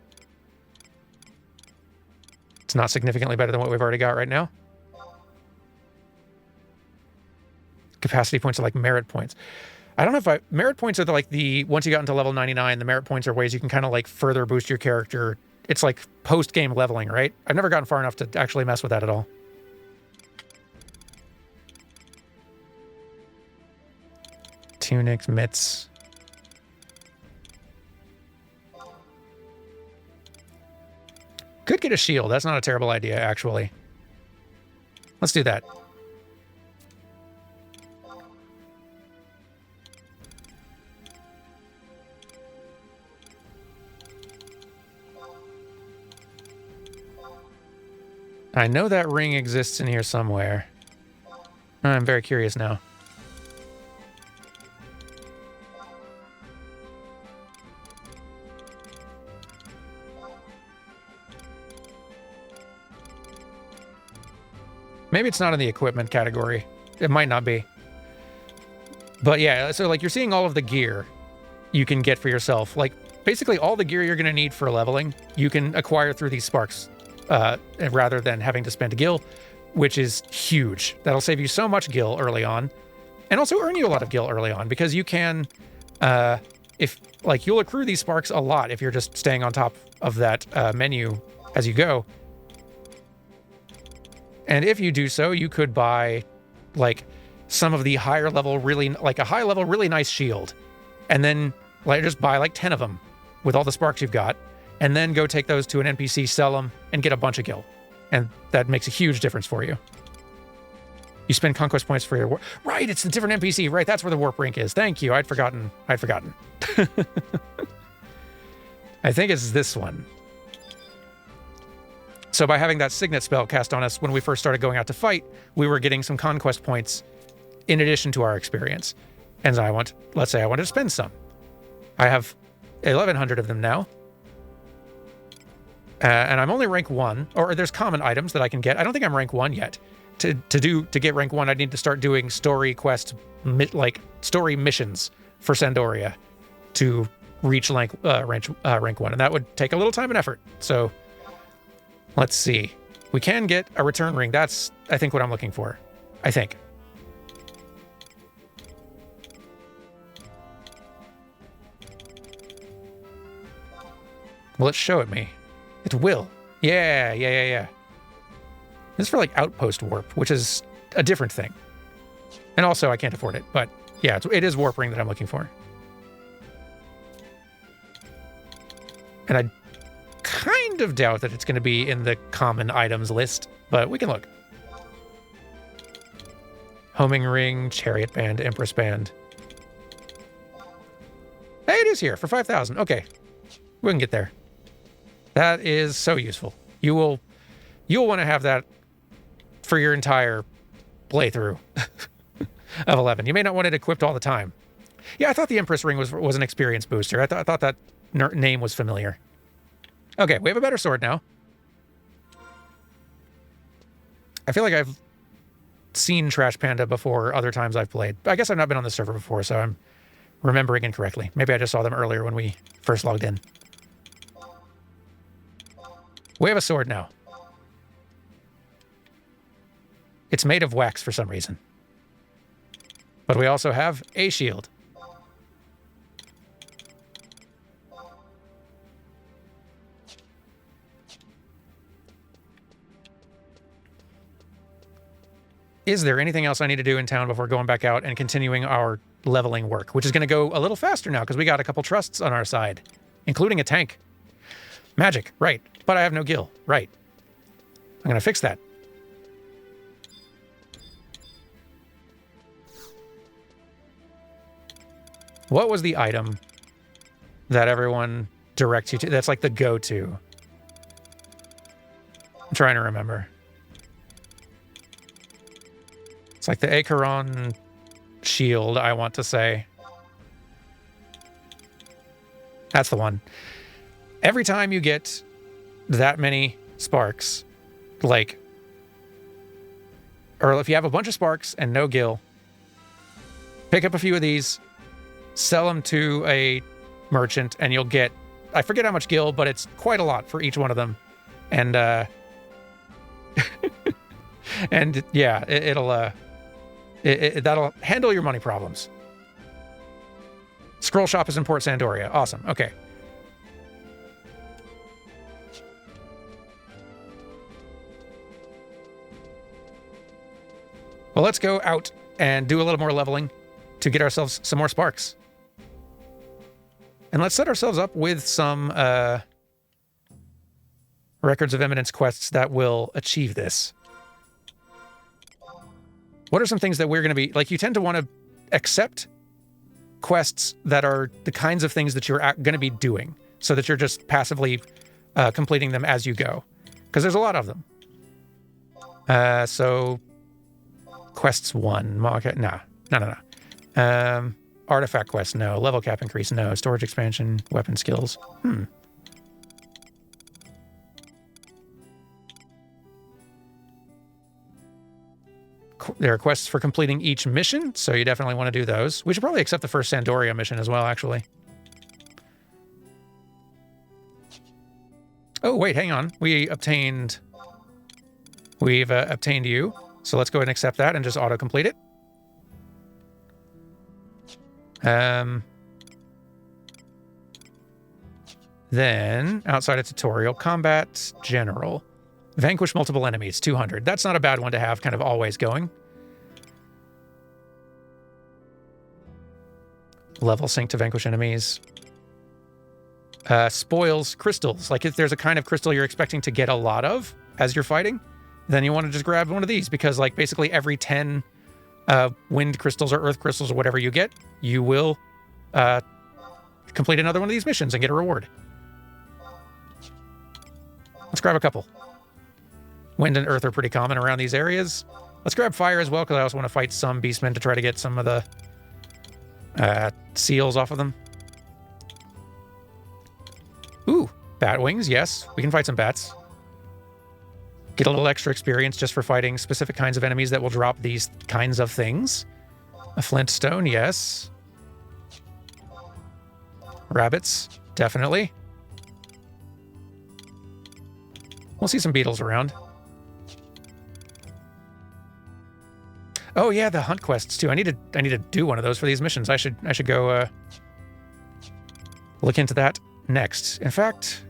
Speaker 1: it's not significantly better than what we've already got right now. Capacity points are like merit points. I don't know if merit points are like once you got into level 99, the merit points are ways you can kind of like further boost your character. It's like post-game leveling, right? I've never gotten far enough to actually mess with that at all. Tunics, mitts. Could get a shield. That's not a terrible idea, actually. Let's do that. I know that ring exists in here somewhere. I'm very curious now. Maybe it's not in the equipment category. It might not be. But yeah, so like you're seeing all of the gear you can get for yourself. Like basically all the gear you're going to need for leveling, you can acquire through these sparks. Rather than having to spend a gil, which is huge. That'll save you so much gil early on, and also earn you a lot of gil early on, because you can, you'll accrue these sparks a lot if you're just staying on top of that menu as you go. And if you do so, you could buy like some of the higher level, like a high level, really nice shield, and then like just buy like 10 of them with all the sparks you've got. And then go take those to an NPC, sell them, and get a bunch of gil. And that makes a huge difference for you. You spend conquest points for your warp. Right, it's the different NPC. Right, that's where the warp rank is. Thank you. I'd forgotten. I think it's this one. So by having that signet spell cast on us when we first started going out to fight, we were getting some conquest points in addition to our experience. And let's say I want to spend some. I have 1,100 of them now. And I'm only rank 1, or there's common items that I can get. I don't think I'm rank 1 yet. To get rank 1, I need to start doing story quest, story missions for Sandoria to reach rank 1, and that would take a little time and effort. So let's see. We can get a return ring. That's, I think, what I'm looking for. I think. Will it show it me? It will. Yeah. This is for like outpost warp, which is a different thing. And also I can't afford it, but yeah, it is warp ring that I'm looking for. And I kind of doubt that it's going to be in the common items list, but we can look. Homing ring, chariot band, empress band. Hey, it is here for 5,000. Okay, we can get there. That is so useful. You'll want to have that for your entire playthrough of 11. You may not want it equipped all the time. Yeah, I thought the Empress Ring was an experience booster. I thought that name was familiar. Okay, we have a better sword now. I feel like I've seen Trash Panda before other times I've played. I guess I've not been on the server before, so I'm remembering incorrectly. Maybe I just saw them earlier when we first logged in. We have a sword now. It's made of wax for some reason. But we also have a shield. Is there anything else I need to do in town before going back out and continuing our leveling work, which is going to go a little faster now because we got a couple trusts on our side, including a tank. Magic, right. But I have no gil, right. I'm going to fix that. What was the item that everyone directs you to? That's like the go-to. I'm trying to remember. It's like the Acheron shield, I want to say. That's the one. Every time you get that many sparks, like, or if you have a bunch of sparks and no gil, pick up a few of these, sell them to a merchant, and you'll get, I forget how much gil, but it's quite a lot for each one of them. And, and yeah, that'll handle your money problems. Scroll shop is in Port Sandoria. Awesome. Okay. Well, let's go out and do a little more leveling to get ourselves some more sparks. And let's set ourselves up with some Records of Eminence quests that will achieve this. What are some things that we're going to be... Like, you tend to want to accept quests that are the kinds of things that you're going to be doing, so that you're just passively completing them as you go. Because there's a lot of them. So... Quests 1. No. Artifact quest, no. Level cap increase, no. Storage expansion, weapon skills. There are quests for completing each mission, so you definitely want to do those. We should probably accept the first Sandoria mission as well, actually. Oh, wait, hang on. We've obtained you. So let's go ahead and accept that and just auto-complete it. Then, outside of tutorial, combat general. Vanquish multiple enemies, 200. That's not a bad one to have kind of always going. Level sync to vanquish enemies. Spoils crystals. Like if there's a kind of crystal you're expecting to get a lot of as you're fighting, then you want to just grab one of these because like basically every 10 wind crystals or earth crystals or whatever you get, you will complete another one of these missions and get a reward. Let's grab a couple. Wind and earth are pretty common around these areas. Let's grab fire as well because I also want to fight some beastmen to try to get some of the seals off of them. Ooh, bat wings, yes. We can fight some bats. Get a little extra experience just for fighting specific kinds of enemies that will drop these kinds of things. A flint stone, yes. Rabbits, definitely. We'll see some beetles around. Oh yeah, the hunt quests too. I need to do one of those for these missions. I should go look into that next. In fact,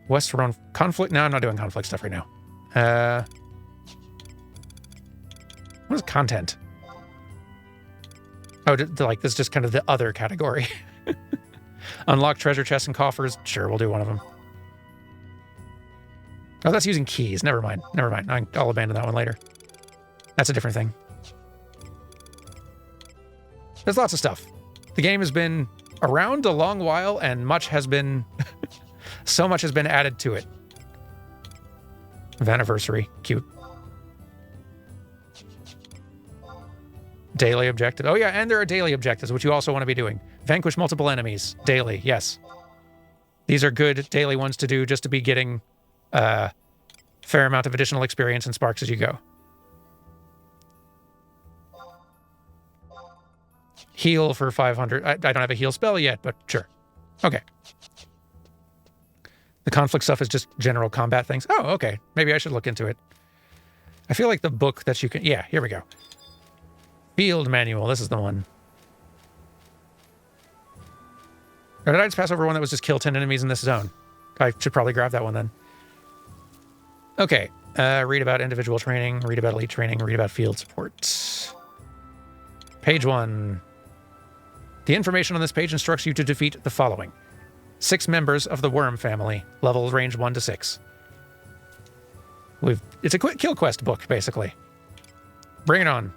Speaker 1: Westron conflict. No, I'm not doing conflict stuff right now. What is content? Oh, like this is just kind of the other category. Unlock treasure chests and coffers. Sure, we'll do one of them. Oh, that's using keys. Never mind. I'll abandon that one later. That's a different thing. There's lots of stuff. The game has been around a long while, and much has been... so much has been added to it. Vana'diel. Cute. Daily objective. Oh yeah, and there are daily objectives, which you also want to be doing. Vanquish multiple enemies. Daily, yes. These are good daily ones to do just to be getting a fair amount of additional experience and sparks as you go. Heal for 500. I don't have a heal spell yet, but sure. Okay. The conflict stuff is just general combat things. Oh, okay. Maybe I should look into it. I feel like the book that you can... Yeah, here we go. Field manual. This is the one. Or did I just pass over one that was just kill 10 enemies in this zone? I should probably grab that one then. Okay. Read about individual training, read about elite training, read about field support. Page 1. The information on this page instructs you to defeat the following. 6 members of the Worm family, levels range 1 to 6. It's a quick kill quest book, basically. Bring it on.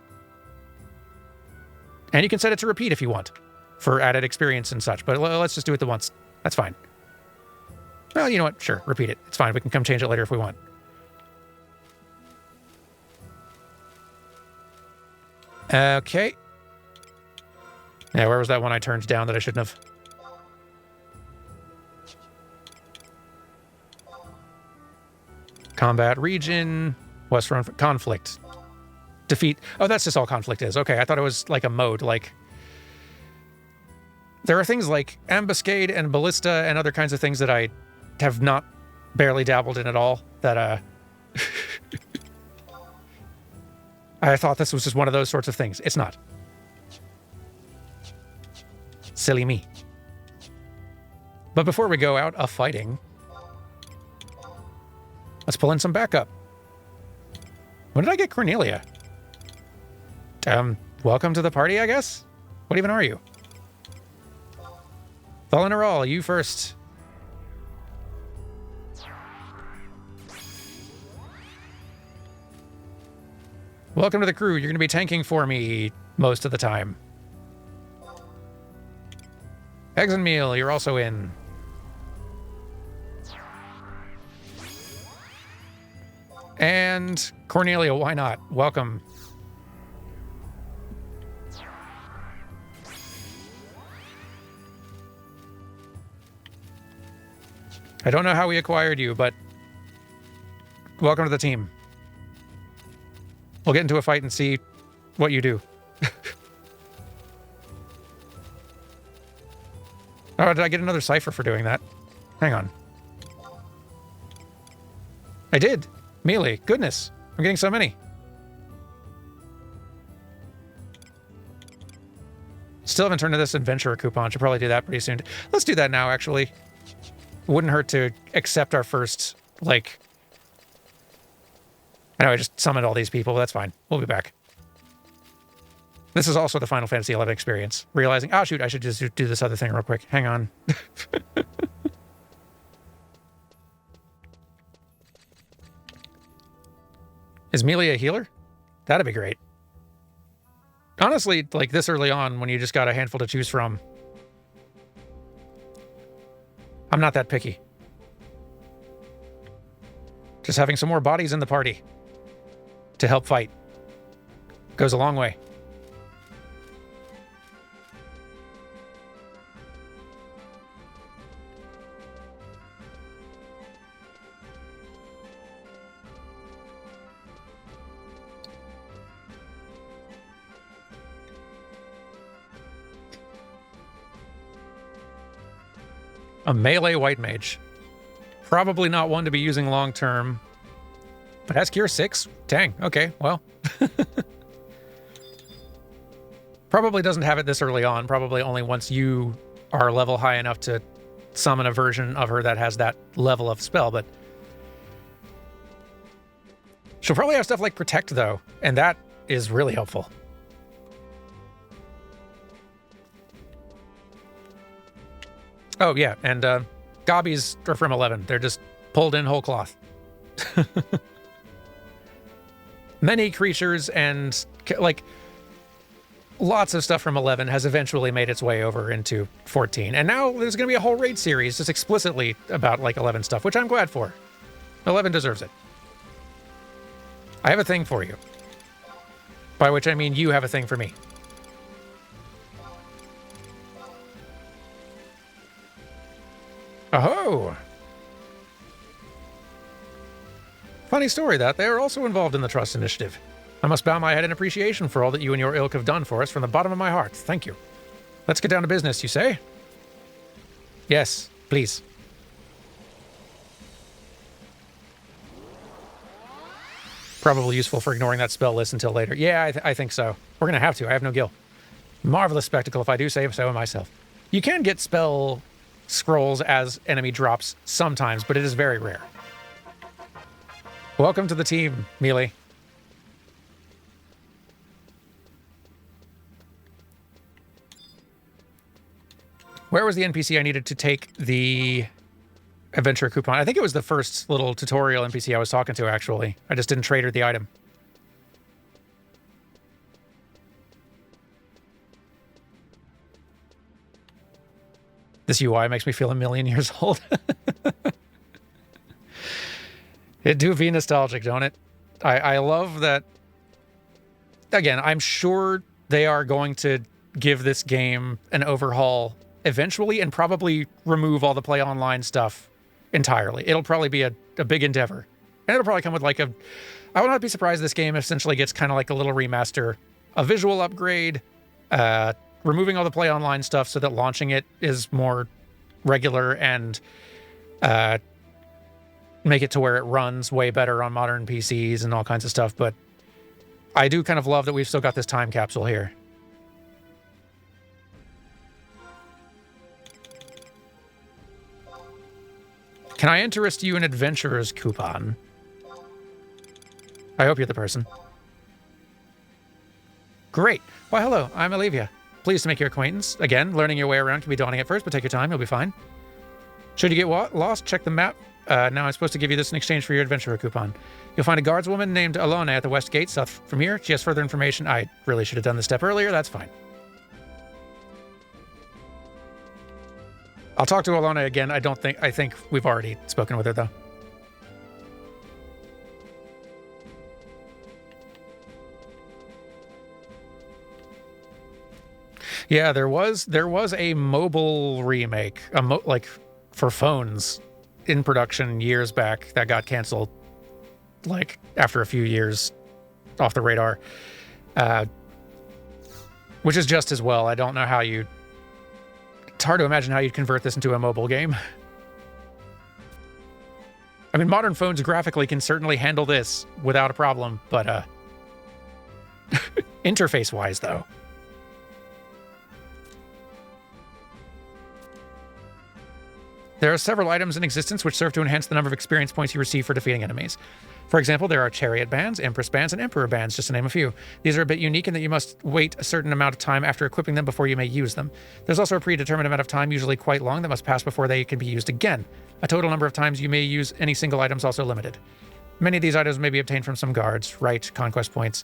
Speaker 1: And you can set it to repeat if you want, for added experience and such, but let's just do it the once. That's fine. Well, you know what? Sure, repeat it. It's fine. We can come change it later if we want. Okay. Yeah, where was that one I turned down that I shouldn't have? Combat region, Western conflict. Defeat. Oh, that's just all conflict is. Okay, I thought it was like a mode. Like, there are things like ambuscade and ballista and other kinds of things that I have not barely dabbled in at all that I thought this was just one of those sorts of things. It's not. Silly me. But before we go out fighting, let's pull in some backup. When did I get Cornelia? Welcome to the party, I guess? What even are you? Vana'diel, you first. Welcome to the crew. You're going to be tanking for me most of the time. Eggs and meal, you're also in. And Cornelia, why not? Welcome. I don't know how we acquired you, but welcome to the team. We'll get into a fight and see what you do. Oh, did I get another cipher for doing that? Hang on. I did. Melee. Goodness. I'm getting so many. Still haven't turned to this adventurer coupon. Should probably do that pretty soon. Let's do that now, actually. Wouldn't hurt to accept our first, like... I know I just summoned all these people. That's fine. We'll be back. This is also the Final Fantasy XI experience. Realizing, oh shoot, I should just do this other thing real quick. Hang on. Is Melee a healer? That'd be great. Honestly, like this early on, when you just got a handful to choose from, I'm not that picky. Just having some more bodies in the party to help fight goes a long way. A melee white mage. Probably not one to be using long term. But has Cure 6? Dang, okay, well. Probably doesn't have it this early on. Probably only once you are level high enough to summon a version of her that has that level of spell, but... She'll probably have stuff like Protect, though, and that is really helpful. Oh, yeah, and gobbies are from 11. They're just pulled in whole cloth. Many creatures and, like, lots of stuff from 11 has eventually made its way over into 14. And now there's going to be a whole raid series just explicitly about, like, 11 stuff, which I'm glad for. 11 deserves it. I have a thing for you. By which I mean you have a thing for me. Oh! Funny story that they are also involved in the Trust Initiative. I must bow my head in appreciation for all that you and your ilk have done for us from the bottom of my heart. Thank you. Let's get down to business, you say? Yes, please. Probably useful for ignoring that spell list until later. Yeah, I think so. We're going to have to. I have no gil. Marvelous spectacle, if I do say so myself. You can get spell scrolls as enemy drops sometimes, but it is very rare. Welcome to the team, Mealy. Where was the NPC I needed to take the adventure coupon? I think it was the first little tutorial NPC I was talking to, actually. I just didn't trade her the item. This UI makes me feel a million years old. It do be nostalgic, don't it? I love that. Again, I'm sure they are going to give this game an overhaul eventually and probably remove all the PlayOnline stuff entirely. It'll probably be a big endeavor. And it'll probably come with like a... I would not be surprised this game essentially gets kind of like a little remaster, a visual upgrade, removing all the PlayOnline stuff so that launching it is more regular and make it to where it runs way better on modern PCs and all kinds of stuff. But I do kind of love that we've still got this time capsule here. Can I interest you in Adventurer's coupon? I hope you're the person. Great. Why, hello, I'm Olivia. Pleased to make your acquaintance. Again, learning your way around can be daunting at first, but take your time, you'll be fine. Should you get lost, check the map. Now I'm supposed to give you this in exchange for your Adventurer coupon. You'll find a guardswoman named Alona at the West Gate, south from here. She has further information. I really should have done this step earlier. That's fine. I'll talk to Alona again. I think we've already spoken with her, though. Yeah, there was a mobile remake, like for phones, in production years back that got canceled, like after a few years off the radar, which is just as well. I don't know how you. It's hard to imagine how you'd convert this into a mobile game. I mean, modern phones graphically can certainly handle this without a problem, but interface-wise, though. There are several items in existence which serve to enhance the number of experience points you receive for defeating enemies. For example, there are chariot bands, empress bands, and emperor bands, just to name a few. These are a bit unique in that you must wait a certain amount of time after equipping them before you may use them. There's also a predetermined amount of time, usually quite long, that must pass before they can be used again. A total number of times you may use any single item is also limited. Many of these items may be obtained from some guards, right? Conquest points.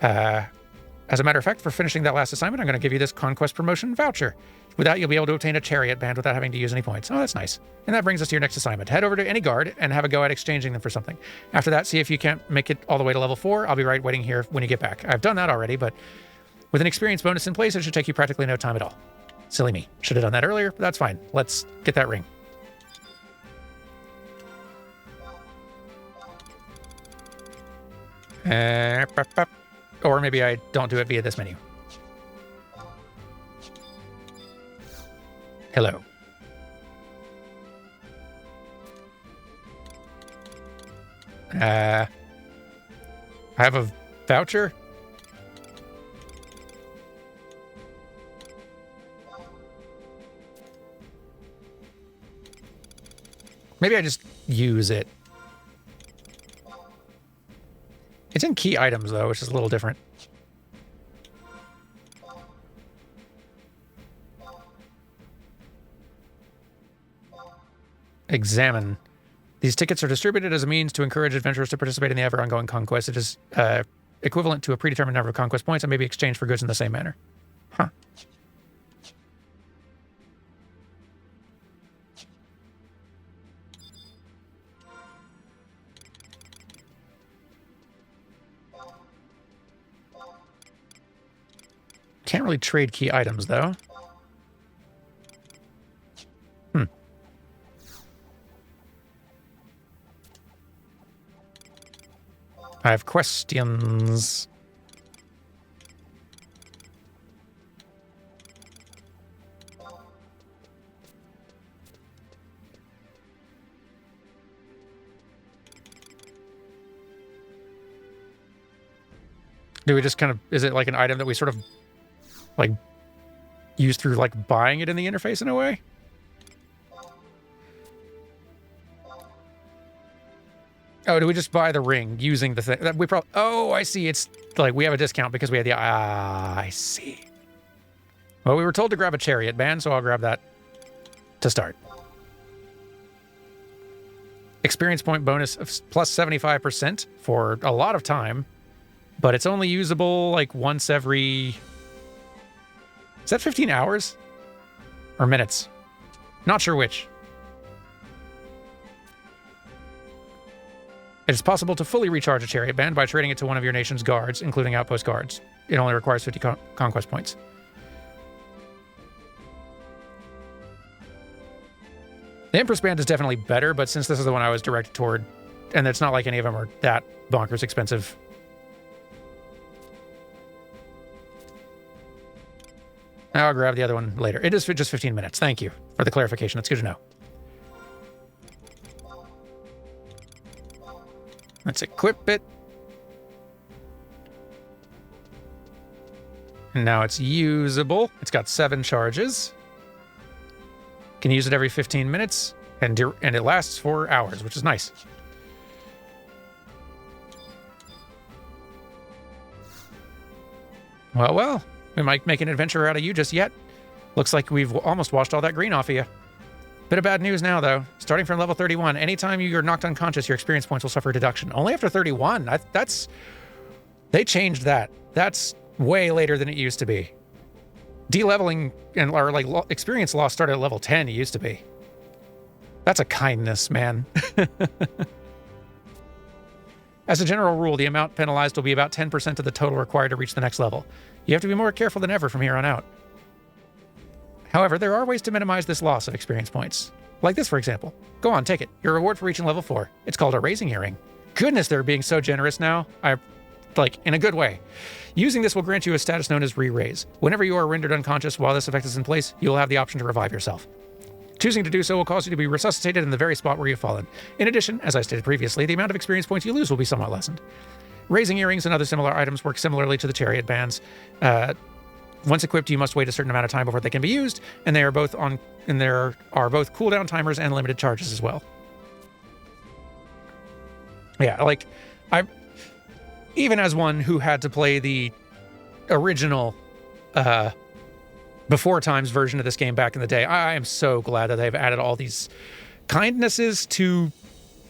Speaker 1: As a matter of fact, for finishing that last assignment, I'm going to give you this conquest promotion voucher. With that, you'll be able to obtain a chariot band without having to use any points. Oh, that's nice. And that brings us to your next assignment. Head over to any guard and have a go at exchanging them for something. After that, see if you can't make it all the way to level 4. I'll be right waiting here when you get back. I've done that already, but with an experience bonus in place, it should take you practically no time at all. Silly me. Should have done that earlier, but that's fine. Let's get that ring. Or maybe I don't do it via this menu. Hello. I have a voucher. Maybe I just use it. It's in key items, though, which is a little different. Examine. These tickets are distributed as a means to encourage adventurers to participate in the ever-ongoing conquest. It is equivalent to a predetermined number of conquest points and may be exchanged for goods in the same manner. Huh. Can't really trade key items, though. I have questions. Do we just kind of, is it like an item that we sort of like use through like buying it in the interface in a way? Oh, do we just buy the ring using the thing? That we probably, oh, I see. It's like we have a discount because we had the, I see. Well, we were told to grab a chariot band, so I'll grab that to start. Experience point bonus of plus 75% for a lot of time, but it's only usable like once every... Is that 15 hours? Or minutes? Not sure which. It is possible to fully recharge a chariot band by trading it to one of your nation's guards, including outpost guards. It only requires 50 conquest points. The Empress Band is definitely better, but since this is the one I was directed toward, and it's not like any of them are that bonkers expensive. I'll grab the other one later. It is for just 15 minutes. Thank you for the clarification. That's good to know. Let's equip it. And now it's usable. It's got 7 charges. Can use it every 15 minutes, and it lasts for hours, which is nice. Well, we might make an adventurer out of you just yet. Looks like we've almost washed all that green off of you. Bit of bad news now, though. Starting from level 31, anytime you're knocked unconscious, your experience points will suffer a deduction. Only after 31. They changed that. That's way later than it used to be. De-leveling and or like experience loss started at level 10. It used to be. That's a kindness, man. As a general rule, the amount penalized will be about 10% of the total required to reach the next level. You have to be more careful than ever from here on out. However, there are ways to minimize this loss of experience points. Like this, for example. Go on, take it. Your reward for reaching level 4. It's called a raising earring. Goodness, they're being so generous now. Like, in a good way. Using this will grant you a status known as re-raise. Whenever you are rendered unconscious while this effect is in place, you'll have the option to revive yourself. Choosing to do so will cause you to be resuscitated in the very spot where you've fallen. In addition, as I stated previously, the amount of experience points you lose will be somewhat lessened. Raising earrings and other similar items work similarly to the chariot bands. Once equipped, you must wait a certain amount of time before they can be used, and there are both cooldown timers and limited charges as well. Yeah, like even as one who had to play the original before times version of this game back in the day, I am so glad that they've added all these kindnesses to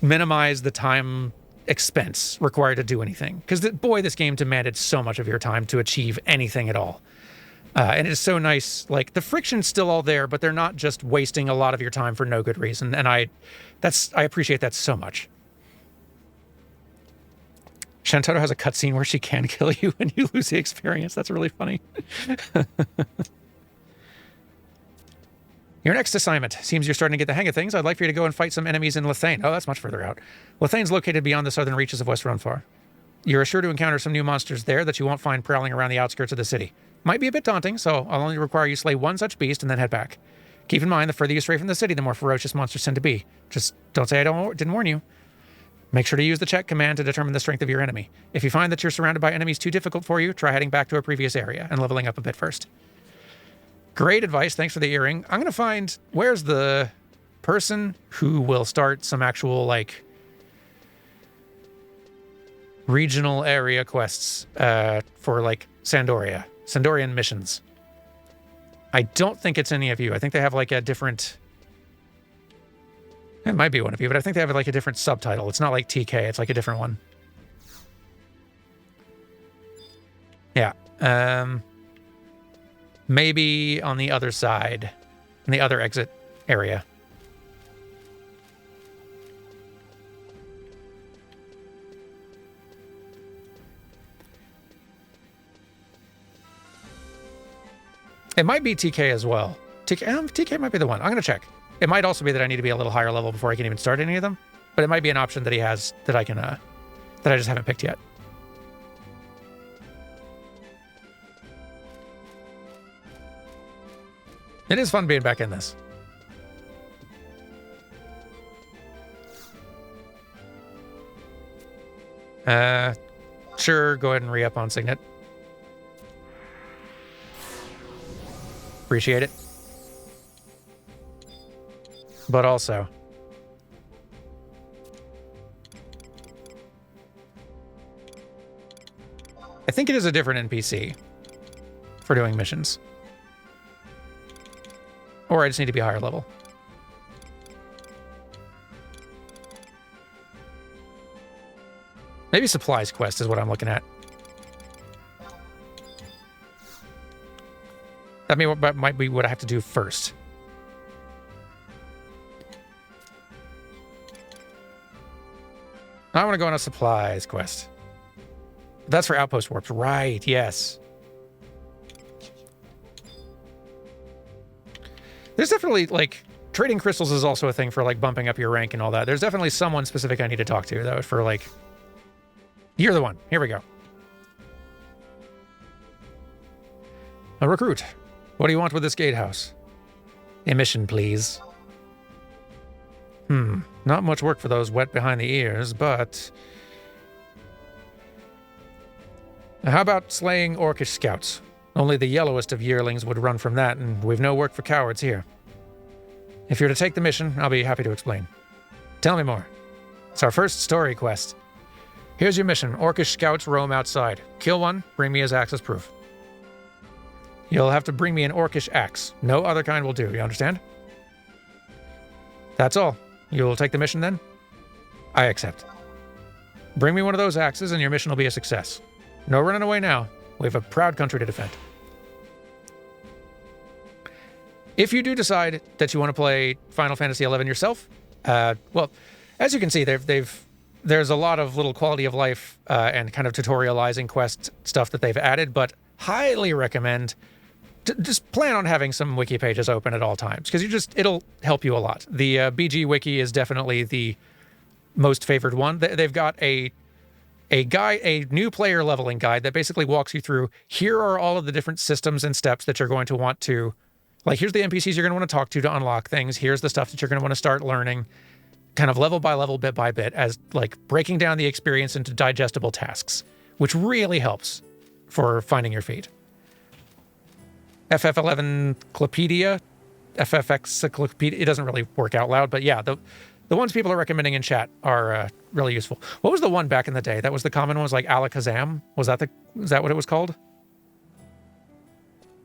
Speaker 1: minimize the time expense required to do anything. Because boy, this game demanded so much of your time to achieve anything at all. And it's so nice, like the friction's still all there, but they're not just wasting a lot of your time for no good reason. And I appreciate that so much. Shantotto has a cutscene where she can kill you when you lose the experience. That's really funny. Your next assignment. Seems you're starting to get the hang of things. I'd like for you to go and fight some enemies in Lethane. Oh, that's much further out. Lethane's located beyond the southern reaches of West Ronfar. You're sure to encounter some new monsters there that you won't find prowling around the outskirts of the city. Might be a bit daunting, so I'll only require you slay one such beast and then head back. Keep in mind, the further you stray from the city, the more ferocious monsters tend to be. Just don't say I didn't warn you. Make sure to use the check command to determine the strength of your enemy. If you find that you're surrounded by enemies too difficult for you, try heading back to a previous area and leveling up a bit first. Great advice. Thanks for the earring. I'm going to find... Where's the person who will start some actual, like, regional area quests for, like, Sandorian missions. I don't think it's any of you. I think they have, like, a different... It might be one of you, but I think they have, like, a different subtitle. It's not like TK. It's, like, a different one. Yeah. Maybe on the other side. In the other exit area. It might be TK as well. TK might be the one. I'm going to check. It might also be that I need to be a little higher level before I can even start any of them. But it might be an option that he has that I can, that I just haven't picked yet. It is fun being back in this. Sure, go ahead and re-up on Signet. Appreciate it. But also, I think it is a different NPC for doing missions. Or I just need to be higher level. Maybe supplies quest is what I'm looking at. That might be what I have to do first. I want to go on a supplies quest. That's for outpost warps. Right, yes. There's definitely, like, trading crystals is also a thing for, like, bumping up your rank and all that. There's definitely someone specific I need to talk to, though, for, like... You're the one. Here we go. A recruit. What do you want with this gatehouse? A mission, please. Not much work for those wet behind the ears, but... How about slaying orcish scouts? Only the yellowest of yearlings would run from that, and we've no work for cowards here. If you're to take the mission, I'll be happy to explain. Tell me more. It's our first story quest. Here's your mission. Orcish scouts roam outside. Kill one, bring me his axe as proof. You'll have to bring me an orcish axe. No other kind will do, you understand? That's all. You'll take the mission then? I accept. Bring me one of those axes and your mission will be a success. No running away now. We have a proud country to defend. If you do decide that you want to play Final Fantasy XI yourself, well, as you can see, there's a lot of little quality of life and kind of tutorializing quest stuff that they've added, but highly recommend just plan on having some wiki pages open at all times, because it'll help you a lot. The BG wiki is definitely the most favored one. They've got a guide, a new player leveling guide that basically walks you through, here are all of the different systems and steps that you're going to want to, like, here's the NPCs you're going to want to talk to unlock things, here's the stuff that you're going to want to start learning, kind of level by level, bit by bit, as, like, breaking down the experience into digestible tasks, which really helps for finding your feet. FF11 FFXI, it doesn't really work out loud, but yeah, the ones people are recommending in chat are really useful. What was the one back in the day? That was the common one, was like Alakazam? Was that what it was called?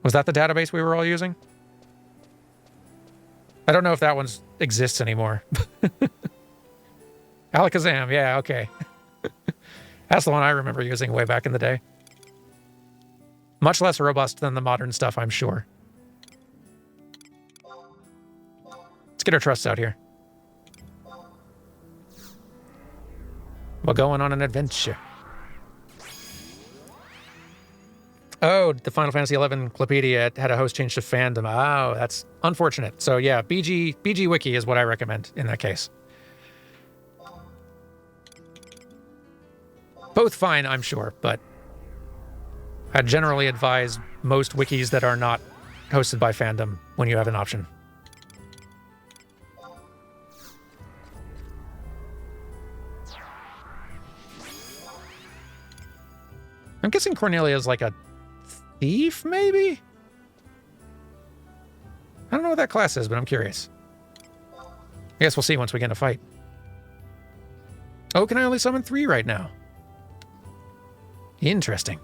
Speaker 1: Was that the database we were all using? I don't know if that one exists anymore. Alakazam, yeah, okay. That's the one I remember using way back in the day. Much less robust than the modern stuff, I'm sure. Let's get our trusts out here. We're going on an adventure. Oh, the Final Fantasy XI Clupedia had a host change to fandom. Oh, that's unfortunate. So yeah, BG Wiki is what I recommend in that case. Both fine, I'm sure, but I generally advise most wikis that are not hosted by fandom when you have an option. I'm guessing Cornelia is like a thief, maybe? I don't know what that class is, but I'm curious. I guess we'll see once we get in a fight. Oh, can I only summon 3 right now? Interesting.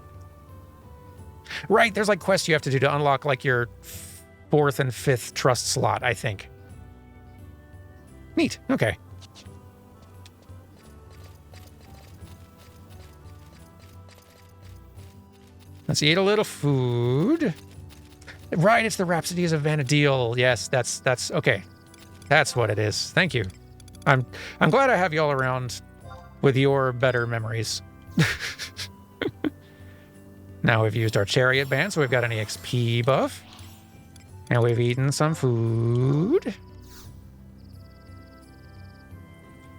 Speaker 1: Right, there's like quests you have to do to unlock like your 4th and 5th trust slot, I think. Neat, okay. Let's eat a little food. Right, it's the Rhapsodies of Vana'diel. Yes, that's okay. That's what it is. Thank you. I'm glad I have y'all around with your better memories. Now we've used our chariot band, so we've got an EXP buff. And we've eaten some food.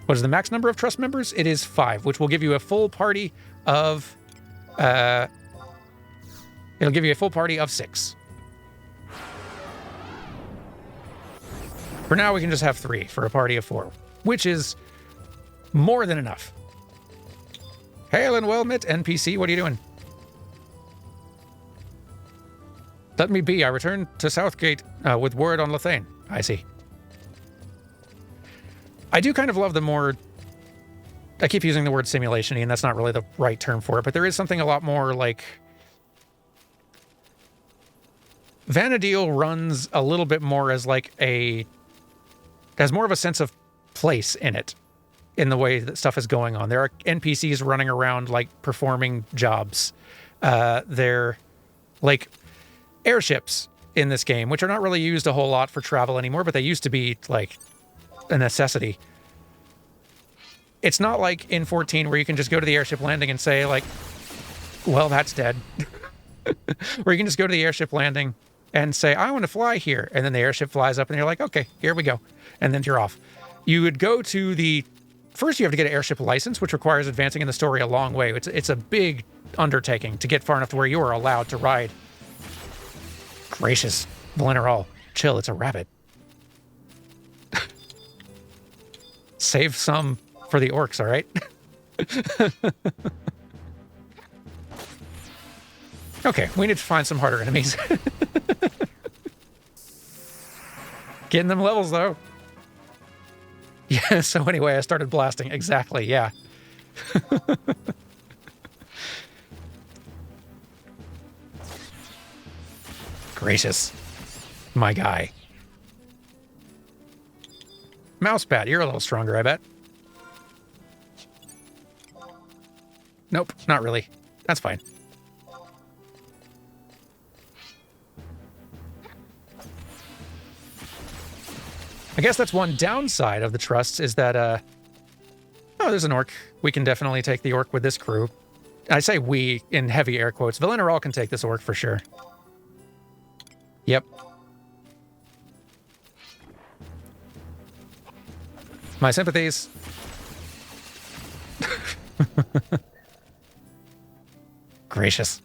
Speaker 1: What is the max number of trust members? It is 5, which will give you a full party of... It'll give you a full party of 6. For now, we can just have 3 for a party of 4, which is more than enough. Hail and well met, NPC. What are you doing? Let me be. I returned to Southgate with word on Lethane. I see. I do kind of love the more... I keep using the word simulation-y, and that's not really the right term for it, but there is something a lot more like... Vana'diel runs a little bit more as like a... has more of a sense of place in it, in the way that stuff is going on. There are NPCs running around, like, performing jobs. They're, like, airships in this game, which are not really used a whole lot for travel anymore, but they used to be, like, a necessity. It's not like in 14 where you can just go to the airship landing and say, like, well, that's dead. Where you can just go to the airship landing and say, I want to fly here. And then the airship flies up and you're like, okay, here we go. And then you're off. You would go to the... First, you have to get an airship license, which requires advancing in the story a long way. It's a big undertaking to get far enough to where you are allowed to ride. Gracious. Vana'diel, chill, it's a rabbit. Save some for the orcs, all right? Okay, we need to find some harder enemies. Getting them levels, though. Yeah, so anyway, I started blasting. Exactly, yeah. Gracious. My guy. Mousepat, you're a little stronger, I bet. Nope, not really. That's fine. I guess that's one downside of the trusts is that, oh, there's an orc. We can definitely take the orc with this crew. I say we in heavy air quotes. Vana'diel can take this orc for sure. Yep. My sympathies. Gracious.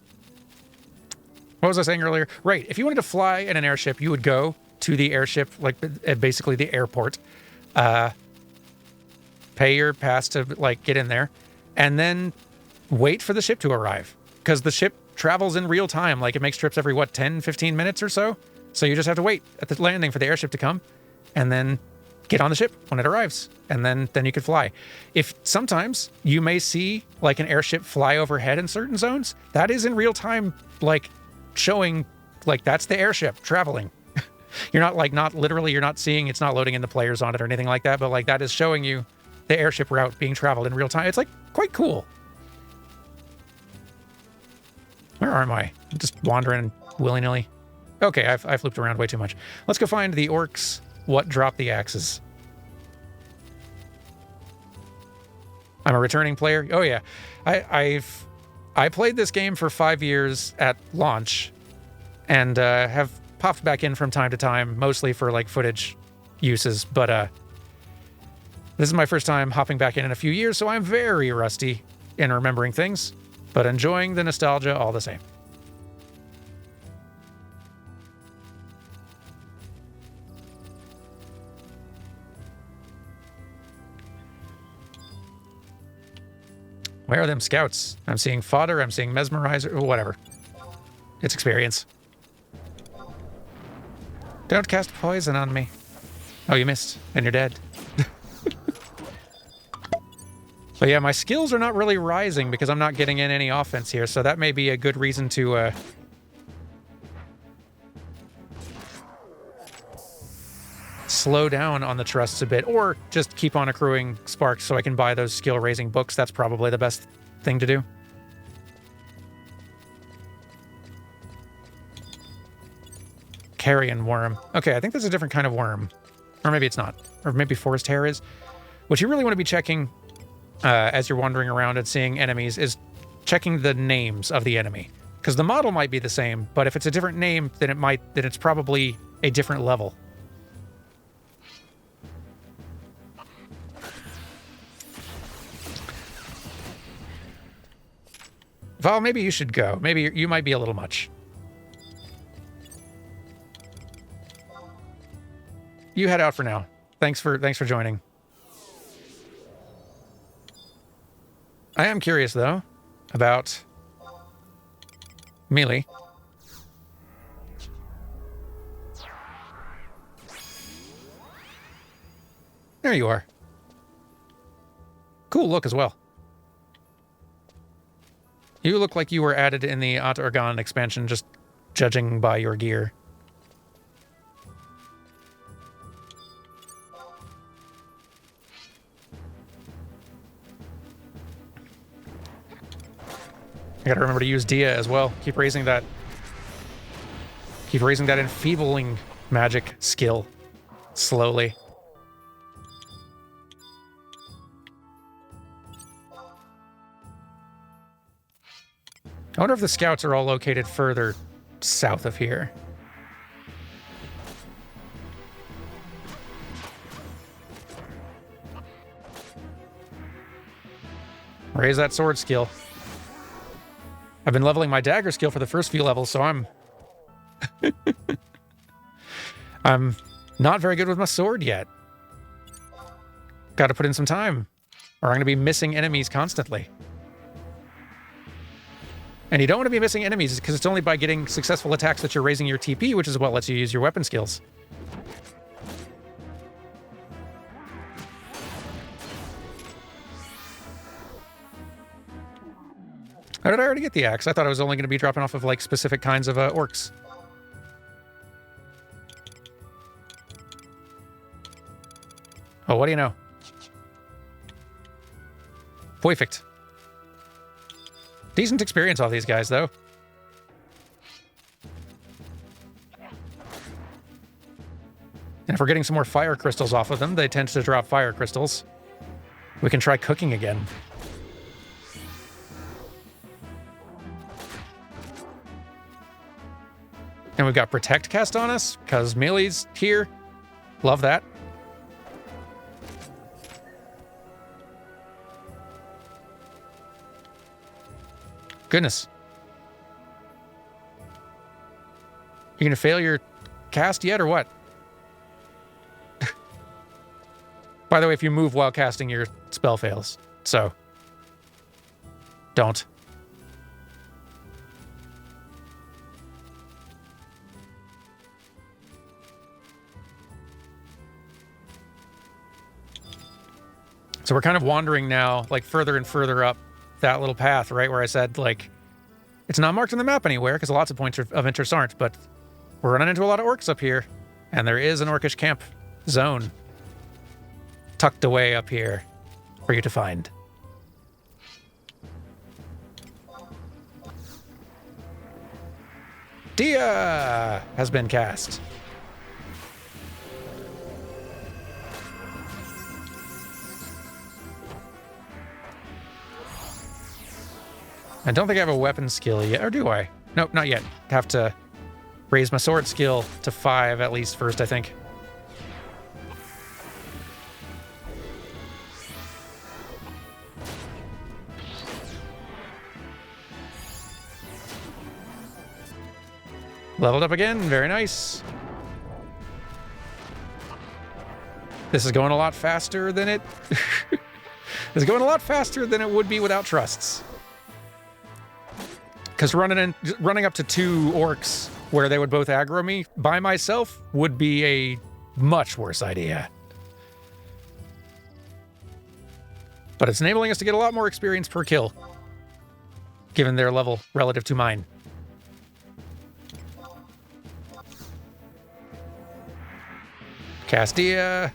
Speaker 1: What was I saying earlier? Right, if you wanted to fly in an airship, you would go to the airship, like basically the airport, pay your pass to like get in there, and then wait for the ship to arrive. Because the ship travels in real time. Like it makes trips every, what, 10, 15 minutes or so? So you just have to wait at the landing for the airship to come, and then get on the ship when it arrives, and then you could fly. If sometimes you may see like an airship fly overhead in certain zones, that is in real time, like showing like that's the airship traveling. You're not like, not literally, you're not seeing, it's not loading in the players on it or anything like that, but like that is showing you the airship route being traveled in real time. It's like quite cool. Where am I? I'm just wandering willy-nilly. Okay, I've looped around way too much. Let's go find the orcs. What dropped the axes? I'm a returning player. Oh yeah, I played this game for 5 years at launch, and have popped back in from time to time, mostly for like footage uses. But this is my first time hopping back in a few years, so I'm very rusty in remembering things, but enjoying the nostalgia all the same. Where are them scouts? I'm seeing fodder, I'm seeing mesmerizer, whatever. It's experience. Don't cast poison on me. Oh, you missed, and you're dead. But yeah, my skills are not really rising because I'm not getting in any offense here, so that may be a good reason to slow down on the trusts a bit, or just keep on accruing sparks so I can buy those skill-raising books. That's probably the best thing to do. Carrion worm. Okay, I think there's a different kind of worm. Or maybe it's not. Or maybe forest hare is. What you really want to be checking as you're wandering around and seeing enemies is checking the names of the enemy. Because the model might be the same, but if it's a different name, then it's probably a different level. Val, maybe you should go. Maybe you might be a little much. You head out for now. Thanks for joining. I am curious, though, about melee. There you are. Cool look as well. You look like you were added in the Ot Organ expansion, just judging by your gear. I gotta remember to use Dia as well. Keep raising that enfeebling magic skill slowly. I wonder if the scouts are all located further south of here. Raise that sword skill. I've been leveling my dagger skill for the first few levels, so I'm I'm not very good with my sword yet. Got to put in some time, or I'm going to be missing enemies constantly. And you don't want to be missing enemies because it's only by getting successful attacks that you're raising your TP, which is what lets you use your weapon skills. How did I already get the axe? I thought I was only going to be dropping off of, like, specific kinds of orcs. Oh, what do you know? Perfect. Decent experience off these guys, though. And if we're getting some more fire crystals off of them, they tend to drop fire crystals. We can try cooking again. And we've got Protect cast on us, because Melee's here. Love that. Goodness. You gonna fail your cast yet, or what? By the way, if you move while casting, your spell fails. So, don't. So we're kind of wandering now, like, further and further up that little path, right, where I said, like, it's not marked on the map anywhere because lots of points of interest aren't, but we're running into a lot of orcs up here, and there is an orcish camp zone tucked away up here for you to find. Dia has been cast. I don't think I have a weapon skill yet, or do I? Nope, not yet. Have to raise my sword skill to 5 at least first, I think. Leveled up again, very nice. This is going a lot faster than it... This is going a lot faster than it would be without trusts. Because running up to 2 orcs where they would both aggro me by myself would be a much worse idea. But it's enabling us to get a lot more experience per kill, given their level relative to mine. Castia.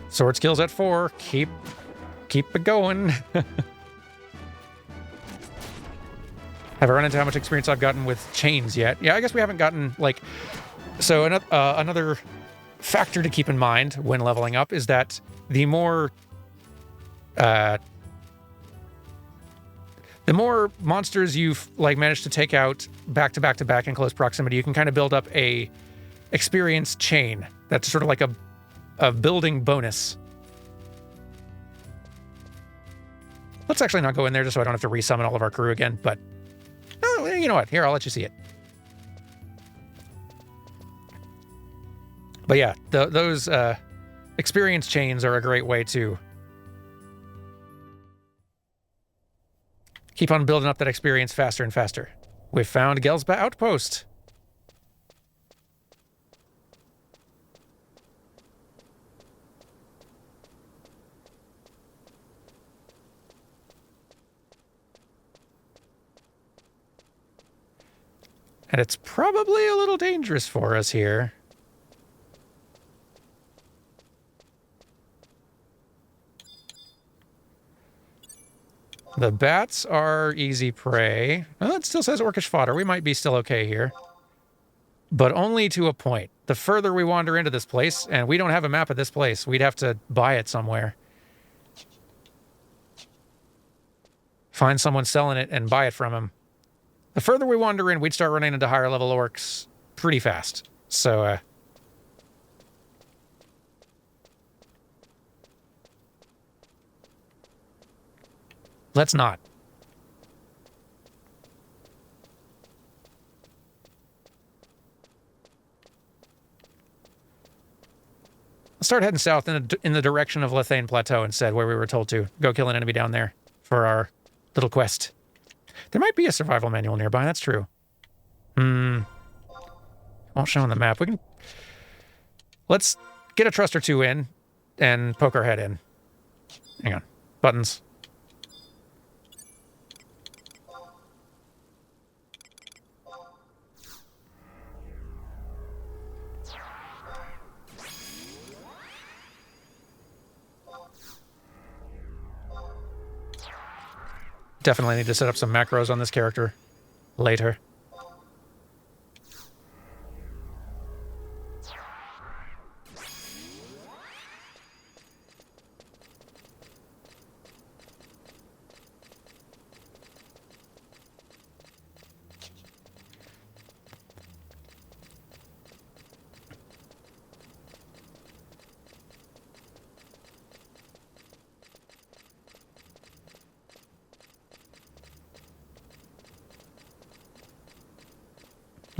Speaker 1: Sword skills at 4. Keep it going. Have I run into how much experience I've gotten with chains yet? Yeah, I guess we haven't gotten, like... So another factor to keep in mind when leveling up is that the more monsters you've, like, managed to take out back to back to back in close proximity, you can kind of build up a experience chain. That's sort of like a building bonus. Let's actually not go in there just so I don't have to resummon all of our crew again, but You know what? Here, I'll let you see it. But yeah, those experience chains are a great way to keep on building up that experience faster and faster. We've found Gelsba Outpost. And it's probably a little dangerous for us here. The bats are easy prey. Well, it still says orcish fodder. We might be still okay here. But only to a point. The further we wander into this place, and we don't have a map of this place, we'd have to buy it somewhere. Find someone selling it and buy it from him. The further we wander in, we'd start running into higher level orcs pretty fast. So, let's not. Let's start heading south in the direction of Lethane Plateau instead, where we were told to go kill an enemy down there for our little quest. There might be a survival manual nearby, that's true. Won't show on the map. We can... Let's get a trust or two in and poke our head in. Hang on. Buttons. Definitely need to set up some macros on this character later.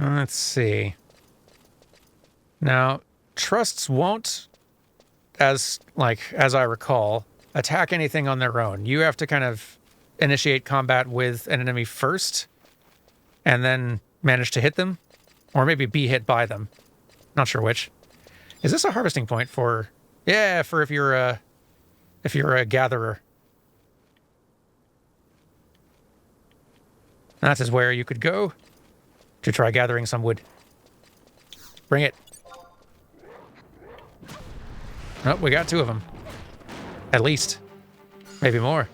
Speaker 1: Let's see. Now, trusts won't, as I recall, attack anything on their own. You have to kind of initiate combat with an enemy first, and then manage to hit them, or maybe be hit by them. Not sure which. Is this a harvesting point for? Yeah, for if you're a gatherer. That is where you could go to try gathering some wood. Bring it. Oh, we got two of them. At least. Maybe more.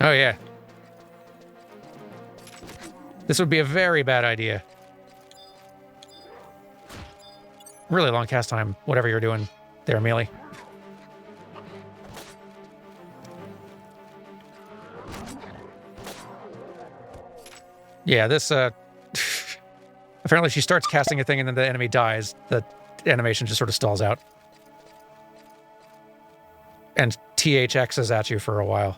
Speaker 1: Oh, yeah. This would be a very bad idea. Really long cast time, whatever you're doing there, Mealy. Yeah, this, apparently she starts casting a thing and then the enemy dies. The animation just sort of stalls out. And THXs at you for a while.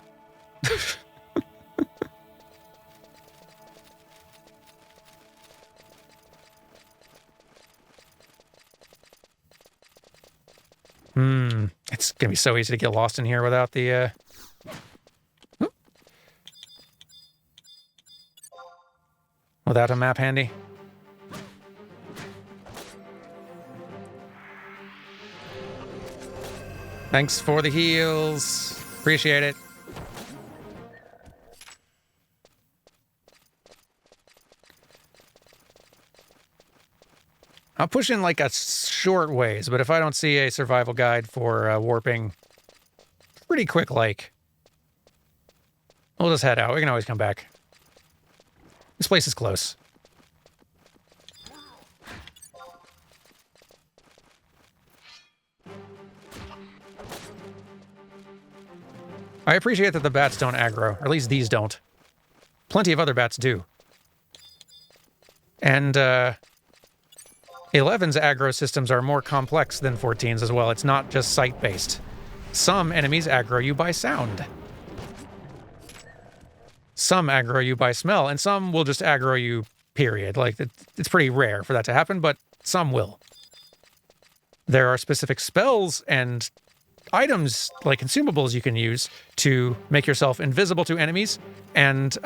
Speaker 1: It's gonna be so easy to get lost in here without the, without a map handy. Thanks for the heals. Appreciate it. I'll push in like a short ways, but if I don't see a survival guide for warping pretty quick, like, we'll just head out. We can always come back. This place is close. I appreciate that the bats don't aggro, or at least these don't. Plenty of other bats do. And 11's aggro systems are more complex than 14's as well. It's not just sight-based. Some enemies aggro you by sound. Some aggro you by smell, and some will just aggro you, period. Like, it's pretty rare for that to happen, but some will. There are specific spells and items, like consumables, you can use to make yourself invisible to enemies and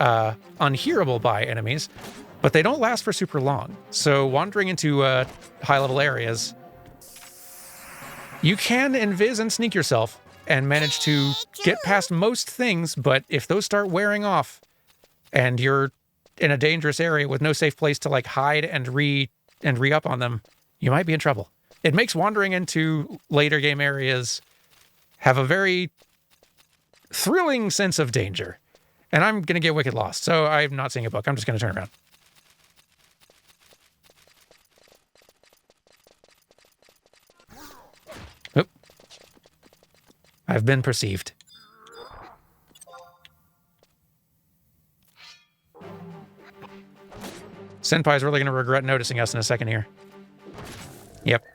Speaker 1: unhearable by enemies, but they don't last for super long. So wandering into high-level areas, you can invis and sneak yourself and manage to get past most things, but if those start wearing off and you're in a dangerous area with no safe place to like hide and re-up on them, you might be in trouble. It makes wandering into later game areas have a very thrilling sense of danger. And I'm going to get wicked lost, so I'm not seeing a book. I'm just going to turn around. Oop. I've been perceived. Senpai's really going to regret noticing us in a second here. Yep.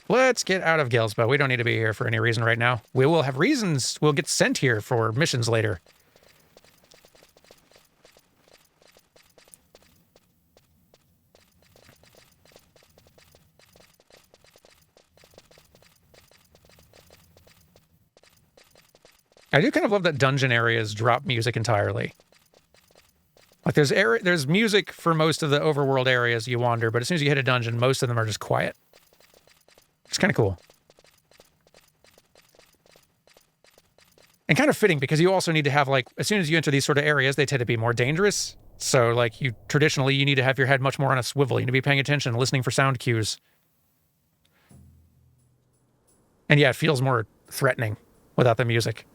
Speaker 1: Let's get out of Gelsba. We don't need to be here for any reason right now. We will have reasons. We'll get sent here for missions later. I do kind of love that dungeon areas drop music entirely. Like there's music for most of the overworld areas you wander, but as soon as you hit a dungeon, most of them are just quiet. It's kind of cool. And kind of fitting because you also need to have, like, as soon as you enter these sort of areas, they tend to be more dangerous. So, like, traditionally, you need to have your head much more on a swivel. You need to be paying attention, listening for sound cues. And yeah, it feels more threatening without the music.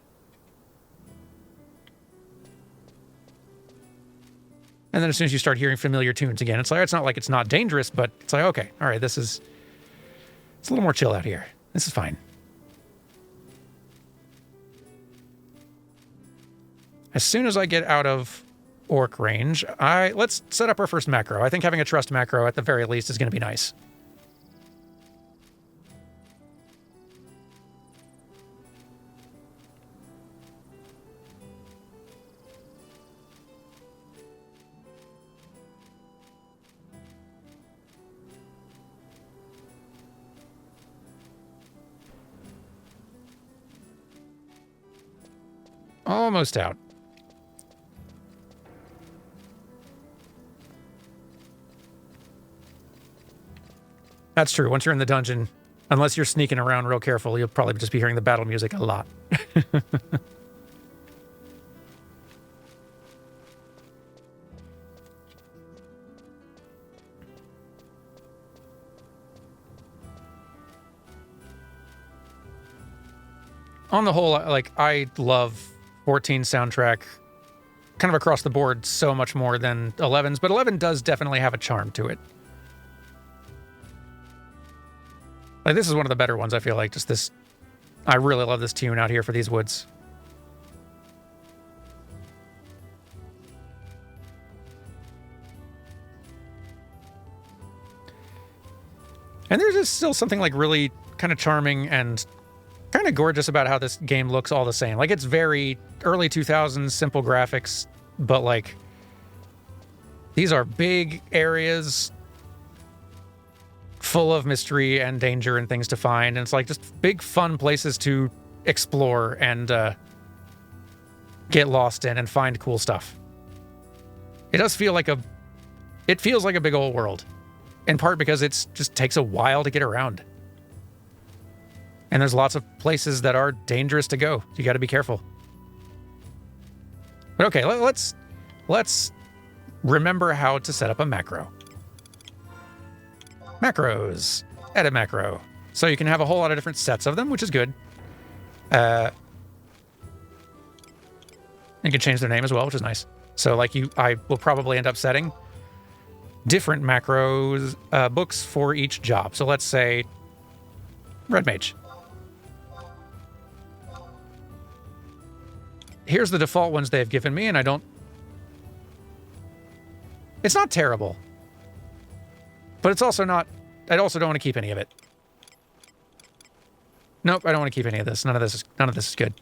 Speaker 1: And then as soon as you start hearing familiar tunes again, it's like, it's not like it's not dangerous, but it's like, okay, all right, it's a little more chill out here. This is fine. As soon as I get out of orc range, let's set up our first macro. I think having a trust macro at the very least is going to be nice. Almost out. That's true. Once you're in the dungeon, unless you're sneaking around real careful, you'll probably just be hearing the battle music a lot. On the whole, like, I love 14 soundtrack kind of across the board so much more than 11's, but 11 does definitely have a charm to it. Like, this is one of the better ones, I feel like. Just this, I really love this tune out here for these woods. And there's just still something, like, really kind of charming and kind of gorgeous about how this game looks all the same. Like, it's very early 2000s, simple graphics, but, like, these are big areas full of mystery and danger and things to find. And it's, like, just big, fun places to explore and get lost in and find cool stuff. It does feel like it feels like a big old world, in part because it just takes a while to get around. And there's lots of places that are dangerous to go. You got to be careful. But okay, let's remember how to set up a macro. Macros. Edit macro. So you can have a whole lot of different sets of them, which is good. You can change their name as well, which is nice. So like I will probably end up setting different macros books for each job. So let's say Red Mage. here's the default ones they've given me, and I don't... It's not terrible. But it's also not... I also don't want to keep any of it. Nope, I don't want to keep any of this. None of this is good.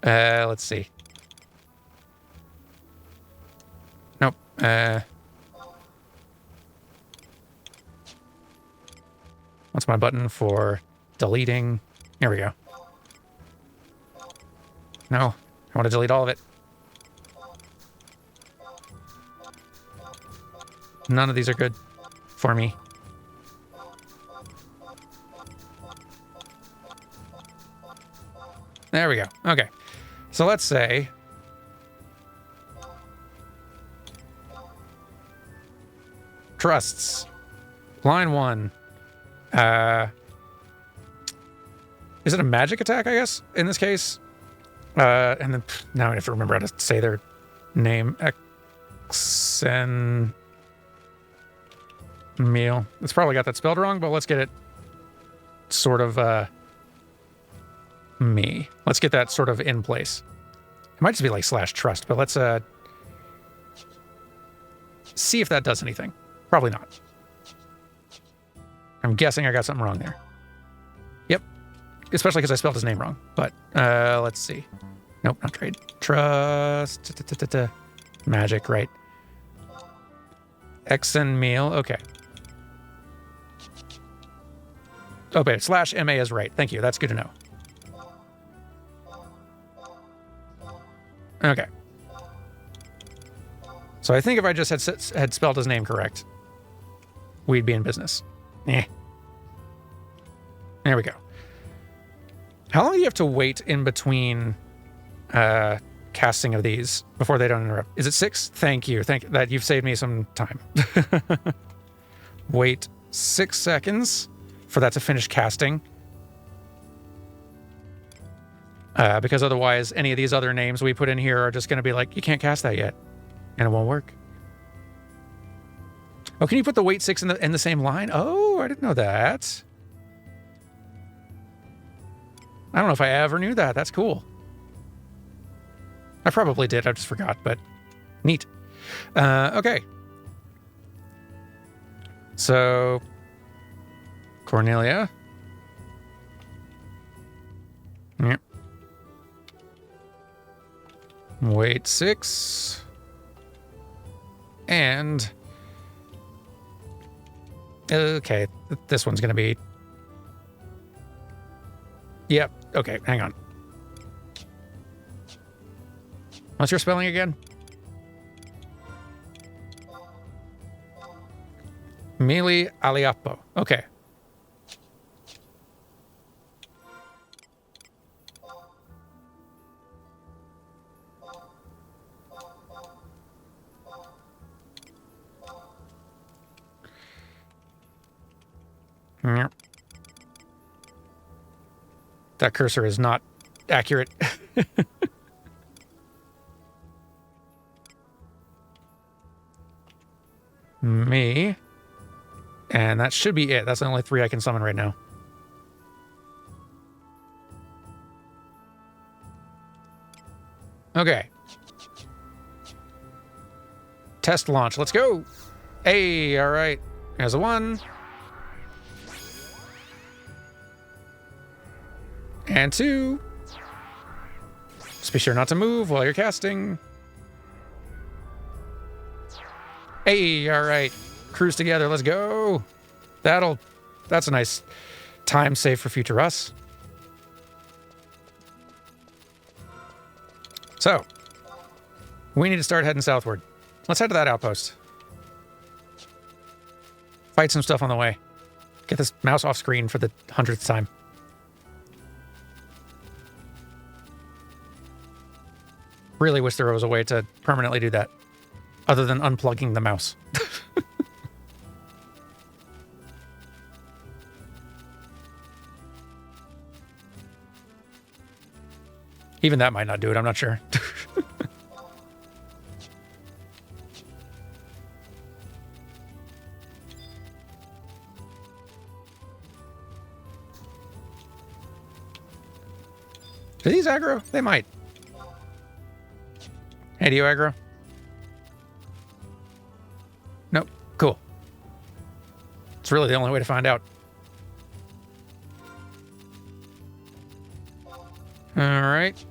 Speaker 1: Let's see. Nope. What's my button for deleting? There we go. No, I want to delete all of it. None of these are good for me. There we go. Okay. So let's say trusts. Line 1. Is it a magic attack, I guess, in this case? And then now I have to remember how to say their name. Xen Meal. It's probably got that spelled wrong, but let's get it sort of let's get that sort of in place. It might just be like /trust, but let's see if that does anything. Probably not. I'm guessing I got something wrong there. Yep. Especially because I spelled his name wrong. But let's see. Nope, not trade. Trust. Magic, right. Xen Meal. Okay. Okay, /MA is right. Thank you. That's good to know. Okay. So I think if I just had spelled his name correct, we'd be in business. Eh. There we go. How long do you have to wait in between casting of these before they don't interrupt? Is it 6? Thank you. Thank that you've saved me some time. Wait 6 seconds for that to finish casting. Because otherwise, any of these other names we put in here are just going to be like, you can't cast that yet, and it won't work. Oh, can you put the wait 6 in the same line? Oh, I didn't know that. I don't know if I ever knew that. That's cool. I probably did. I just forgot, but neat. Okay. So, Cornelia. Yep. Wait 6. And... okay, this one's going to be... Yep, okay, hang on. What's your spelling again? Mili Aliapo. Okay. Yep. That cursor is not accurate. Me. And that should be it. That's the only 3 I can summon right now. Okay. Test launch. Let's go. Hey, all right. There's a 1. And 2. Just be sure not to move while you're casting. Hey, all right. Cruise together. Let's go. That's a nice time save for future us. So, we need to start heading southward. Let's head to that outpost. Fight some stuff on the way. Get this mouse off screen for the 100th time. Really wish there was a way to permanently do that, other than unplugging the mouse. Even that might not do it, I'm not sure. Do these aggro? They might. Hey, do you aggro? Nope. Cool. It's really the only way to find out. Alright.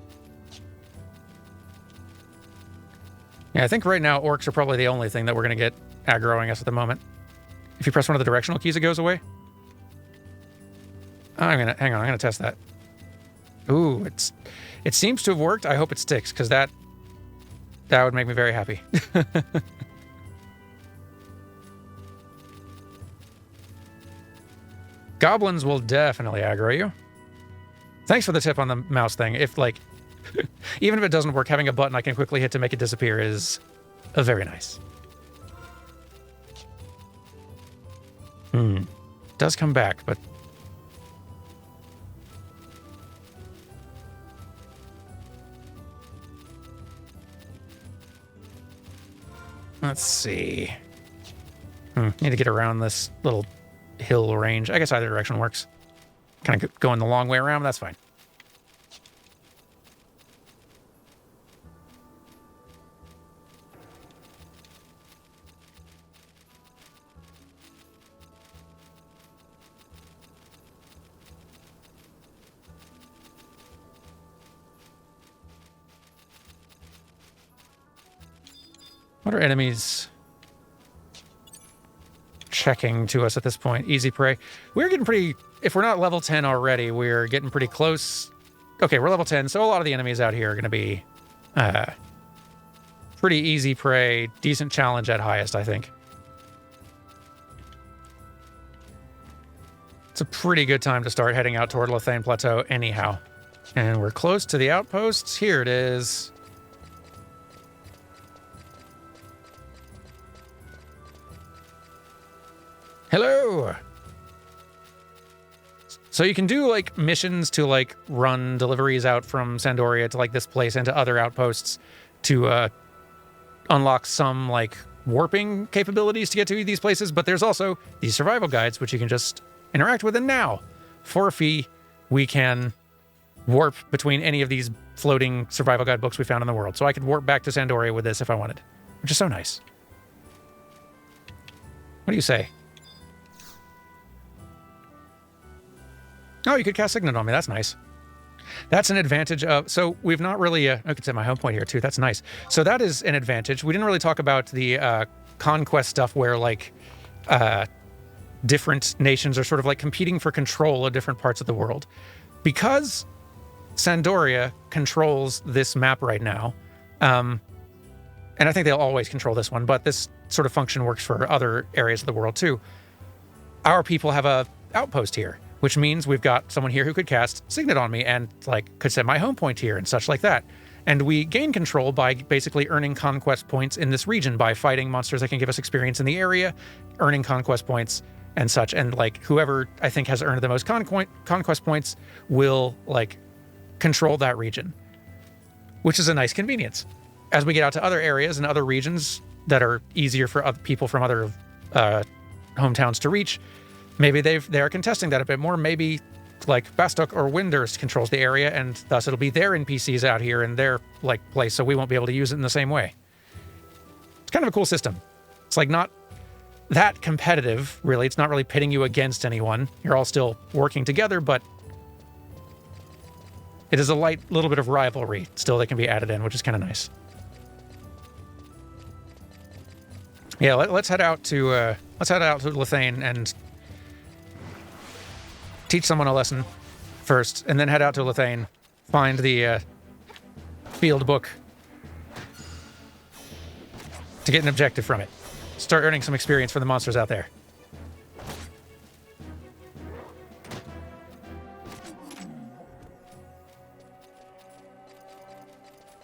Speaker 1: Yeah, I think right now orcs are probably the only thing that we're going to get aggroing us at the moment. If you press one of the directional keys, it goes away. Hang on, I'm gonna test that. Ooh, it seems to have worked. I hope it sticks, because that would make me very happy. Goblins will definitely aggro you. Thanks for the tip on the mouse thing. If, like, even if it doesn't work, having a button I can quickly hit to make it disappear is very nice. Does come back, but... Let's see. Need to get around this little hill range. I guess either direction works. Kind of going the long way around, but that's fine. What are enemies checking to us at this point? Easy prey. We're getting pretty... If we're not level 10 already, we're getting pretty close. Okay, we're level 10, so a lot of the enemies out here are going to be pretty easy prey. Decent challenge at highest, I think. It's a pretty good time to start heading out toward Lethane Plateau anyhow. And we're close to the outposts. Here it is. Hello! So you can do, like, missions to, like, run deliveries out from Sandoria to, like, this place and to other outposts to unlock some, like, warping capabilities to get to these places, but there's also these survival guides, which you can just interact with, and now, for a fee, we can warp between any of these floating survival guide books we found in the world. So I could warp back to Sandoria with this if I wanted, which is so nice. What do you say? Oh, you could cast Signet on me. That's nice. That's an advantage of... So we've not really... I could set my home point here, too. That's nice. So that is an advantage. We didn't really talk about the conquest stuff where, like, different nations are sort of, like, competing for control of different parts of the world. Because Sandoria controls this map right now, and I think they'll always control this one, but this sort of function works for other areas of the world, too. Our people have a outpost here, which means we've got someone here who could cast Signet on me and, like, could set my home point here and such like that. And we gain control by basically earning conquest points in this region by fighting monsters that can give us experience in the area, earning conquest points and such. And, like, whoever I think has earned the most conquest points will, like, control that region, which is a nice convenience. As we get out to other areas and other regions that are easier for other people from other hometowns to reach, maybe they're contesting that a bit more. Maybe, like, Bastok or Windurst controls the area, and thus it'll be their NPCs out here in their, like, place, so we won't be able to use it in the same way. It's kind of a cool system. It's, like, not that competitive, really. It's not really pitting you against anyone. You're all still working together, but it is a light little bit of rivalry still that can be added in, which is kind of nice. Yeah, let's head out to Lethane and teach someone a lesson first, and then head out to Lethane, find the field book to get an objective from it. Start earning some experience for the monsters out there.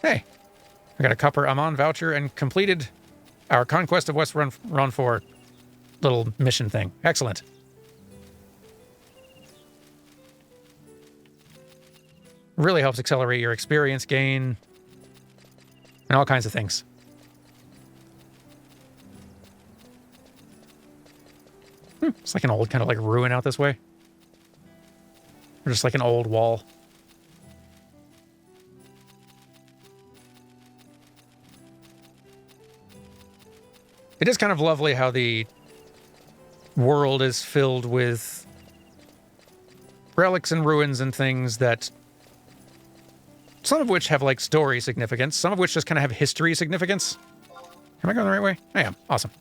Speaker 1: Hey, I got a Copper Amon voucher and completed our Conquest of West Run 4 little mission thing. Excellent. Really helps accelerate your experience gain and all kinds of things. It's like an old kind of like ruin out this way. Or just like an old wall. It is kind of lovely how the world is filled with relics and ruins and things that, some of which have like story significance, some of which just kind of have history significance. Am I going the right way? I am. Awesome.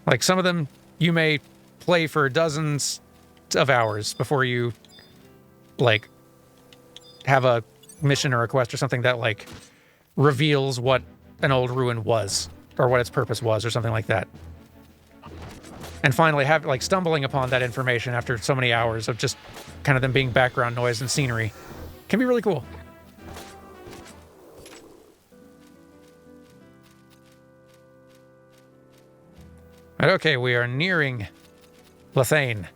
Speaker 1: Like some of them you may play for dozens of hours before you like have a mission or a quest or something that like reveals what an old ruin was or what its purpose was or something like that. And finally have like stumbling upon that information after so many hours of just kind of them being background noise and scenery can be really cool. But okay, we are nearing Lethane.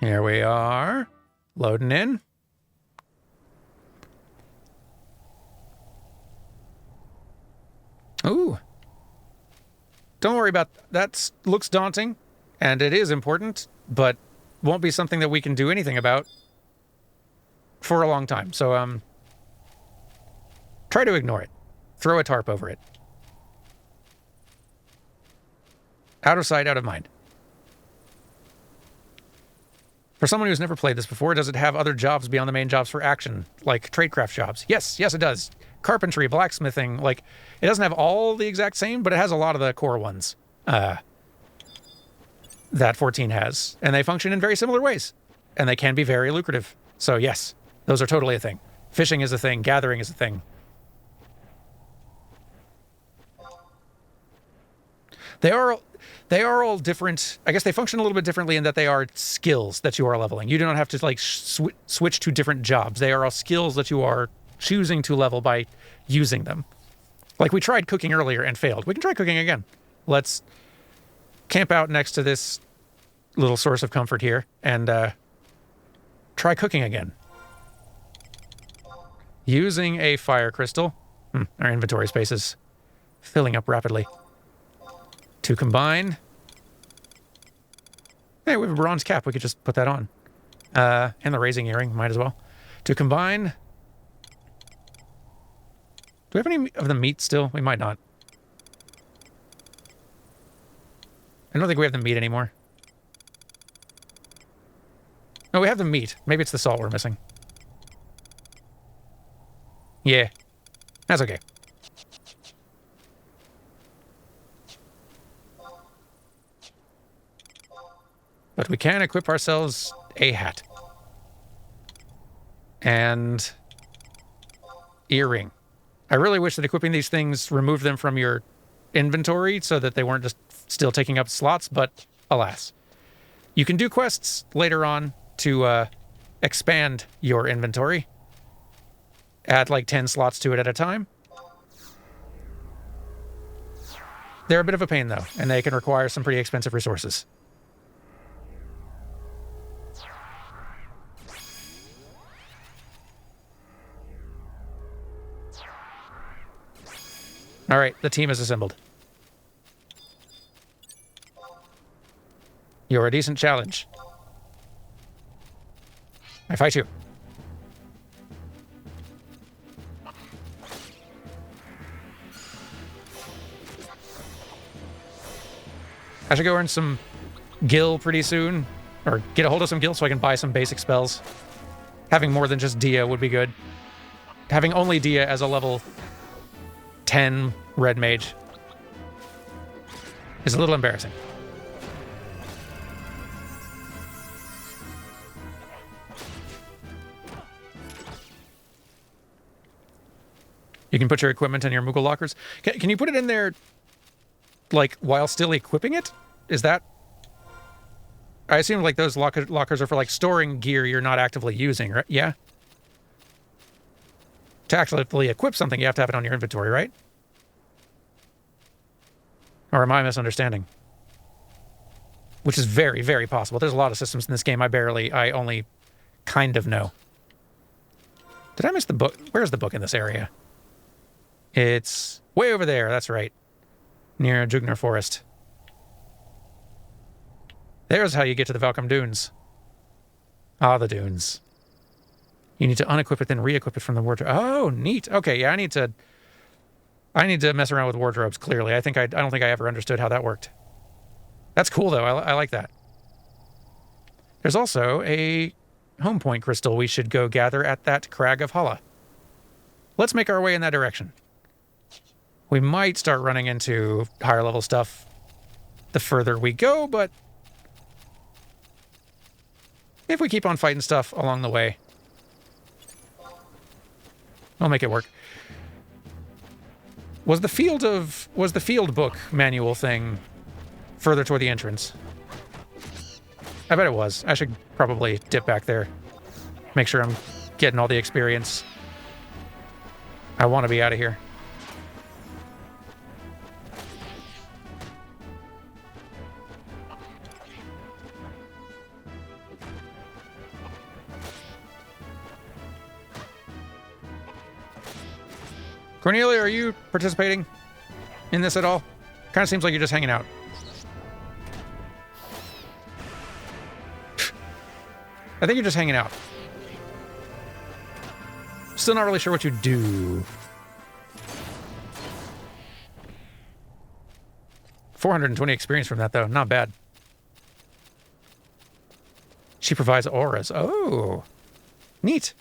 Speaker 1: Here we are, loading in. Ooh. Don't worry about that. Looks daunting, and it is important, but won't be something that we can do anything about for a long time. So, try to ignore it. Throw a tarp over it. Out of sight, out of mind. For someone who's never played this before, does it have other jobs beyond the main jobs for action, like tradecraft jobs? Yes, it does. Carpentry, blacksmithing, like, it doesn't have all the exact same, but it has a lot of the core ones that 14 has. And they function in very similar ways. And they can be very lucrative. So yes, those are totally a thing. Fishing is a thing. Gathering is a thing. They are all different. I guess they function a little bit differently in that they are skills that you are leveling. You do not have to like switch to different jobs. They are all skills that you are choosing to level by using them. Like we tried cooking earlier and failed. We can try cooking again. Let's camp out next to this little source of comfort here and try cooking again. Using a fire crystal. Our inventory space is filling up rapidly. To combine. Hey, we have a bronze cap. We could just put that on. And the raising earring. Might as well. To combine. Do we have any of the meat still? We might not. I don't think we have the meat anymore. No, we have the meat. Maybe it's the salt we're missing. Yeah. That's okay. But we can equip ourselves a hat. And earring. I really wish that equipping these things removed them from your inventory so that they weren't just still taking up slots, but alas. You can do quests later on to expand your inventory. Add like 10 slots to it at a time. They're a bit of a pain though, and they can require some pretty expensive resources. All right, the team is assembled. You're a decent challenge. I fight you. I should go earn some gil pretty soon, or get a hold of some gil so I can buy some basic spells. Having more than just Dia would be good. Having only Dia as a level 10 red mage is a little embarrassing. You can put your equipment in your Moogle lockers. Can you put it in there, like, while still equipping it? Is that... I assume, like, those lockers are for, like, storing gear you're not actively using, right? Yeah? To actually equip something, you have to have it on your inventory, right? Or am I misunderstanding? Which is very, very possible. There's a lot of systems in this game I only kind of know. Did I miss the book? Where's the book in this area? It's way over there, that's right. Near Jugner Forest. There's how you get to the Valcom Dunes. Ah, the dunes. You need to unequip it, then re-equip it from the wardrobe. Oh, neat. Okay, yeah, I need to mess around with wardrobes, clearly. I don't think I ever understood how that worked. That's cool, though. I like that. There's also a home point crystal we should go gather at that Crag of Hala. Let's make our way in that direction. We might start running into higher level stuff the further we go, but if we keep on fighting stuff along the way, I'll make it work. Was the field book manual thing further toward the entrance? I bet it was. I should probably dip back there. Make sure I'm getting all the experience. I want to be out of here. Cornelia, are you participating in this at all? Kind of seems like you're just hanging out. I think you're just hanging out. Still not really sure what you do. 420 experience from that, though. Not bad. She provides auras. Oh, neat.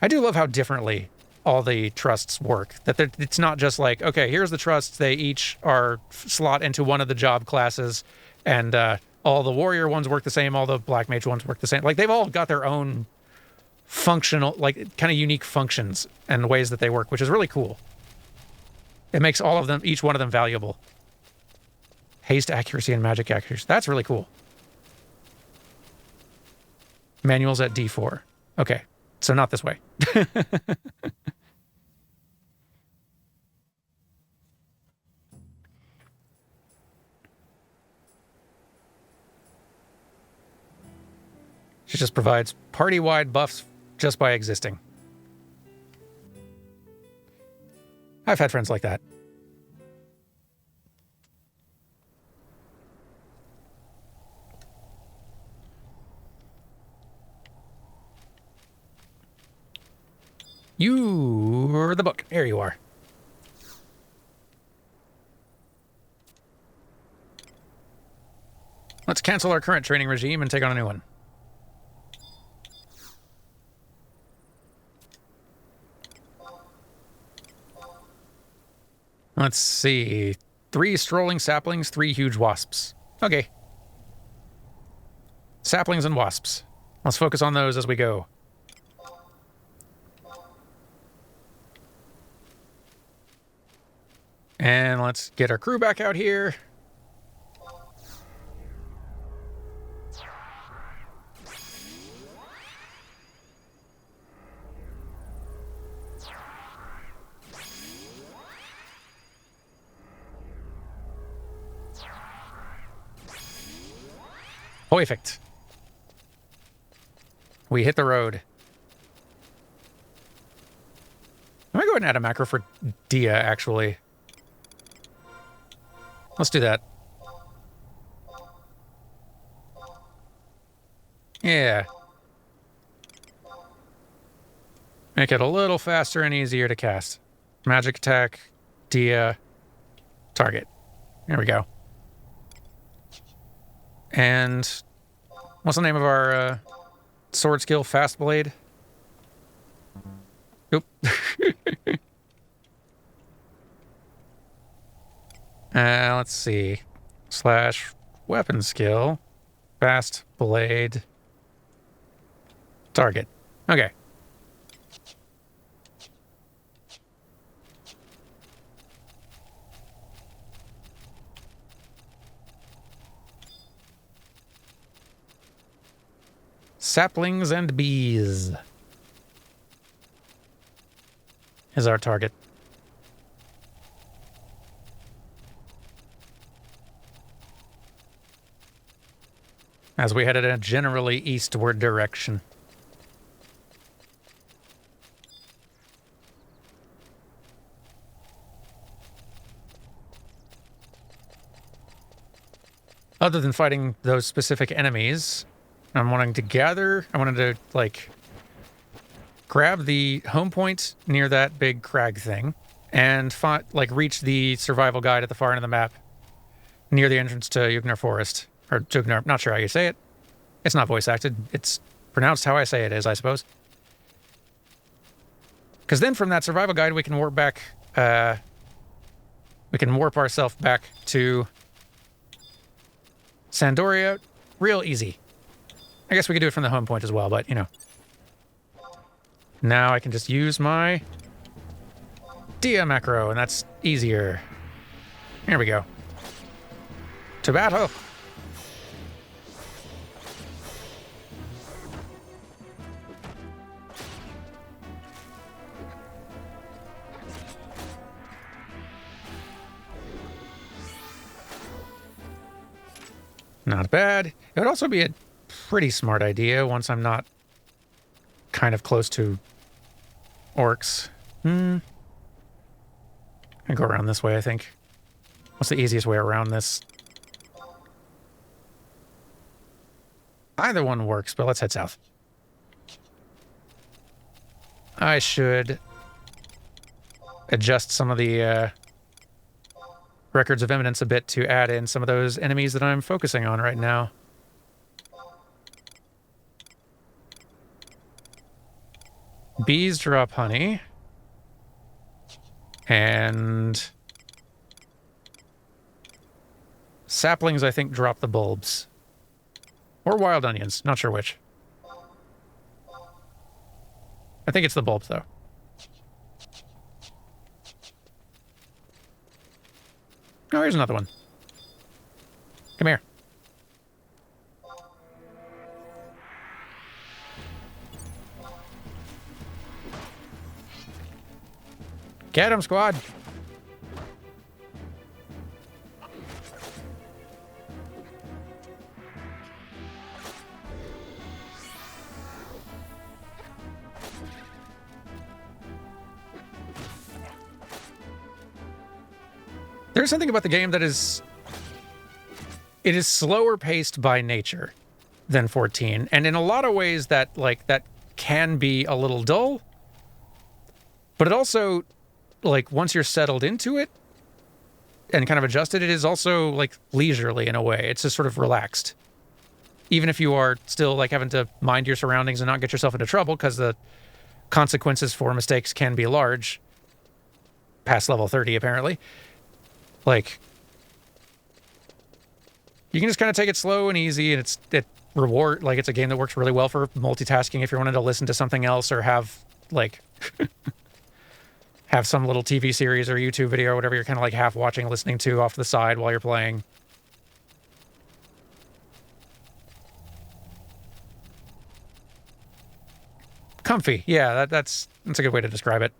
Speaker 1: I do love how differently all the trusts work. That it's not just like, okay, here's the trusts. They each are slot into one of the job classes, and all the warrior ones work the same. All the black mage ones work the same. Like, they've all got their own functional, like, kind of unique functions and ways that they work, which is really cool. It makes all of them, each one of them, valuable. Haste accuracy and magic accuracy. That's really cool. Manuals at D4. Okay, so not this way. She just provides party-wide buffs just by existing. I've had friends like that. You're the book. There you are. Let's cancel our current training regime and take on a new one. Let's see. 3 strolling saplings, 3 huge wasps. Okay. Saplings and wasps. Let's focus on those as we go. And let's get our crew back out here. Perfect. We hit the road. I'm gonna go ahead and add a macro for Dia, actually. Let's do that. Yeah. Make it a little faster and easier to cast. Magic attack, Dia, target. There we go. And what's the name of our sword skill? Fast Blade? Oop. Let's see. / weapon skill. Fast Blade. Target. Okay. Saplings and bees is our target. As we head in a generally eastward direction. other than fighting those specific enemies, I'm wanting to gather... I wanted to, like, grab the home point near that big crag thing and, reach the survival guide at the far end of the map near the entrance to Yugnar Forest. Or Jugnar, not sure how you say it. It's not voice acted. It's pronounced how I say it is, I suppose. Because then from that survival guide, we can warp back... we can warp ourselves back to Sandoria real easy. I guess we could do it from the home point as well, but, you know. Now I can just use my Dia macro, and that's easier. Here we go. To battle! Not bad. It would also be a pretty smart idea once I'm not kind of close to orcs. I go around this way, I think. What's the easiest way around this? Either one works, but let's head south. I should adjust some of the records of eminence a bit to add in some of those enemies that I'm focusing on right now. Bees drop honey. And saplings, I think, drop the bulbs. Or wild onions, not sure which. I think it's the bulbs, though. Oh, here's another one. Come here. Get him, squad! There's something about the game that is... It is slower paced by nature than 14. And in a lot of ways that, like, that can be a little dull. But it also, like, once you're settled into it and kind of adjusted, it is also, like, leisurely in a way. It's just sort of relaxed. Even if you are still, like, having to mind your surroundings and not get yourself into trouble, because the consequences for mistakes can be large. Past level 30, apparently. Like, you can just kind of take it slow and easy, and it's a game that works really well for multitasking if you're wanting to listen to something else or have, like, have some little TV series or YouTube video or whatever you're kind of like half watching, listening to off to the side while you're playing. Comfy. Yeah, that's a good way to describe it.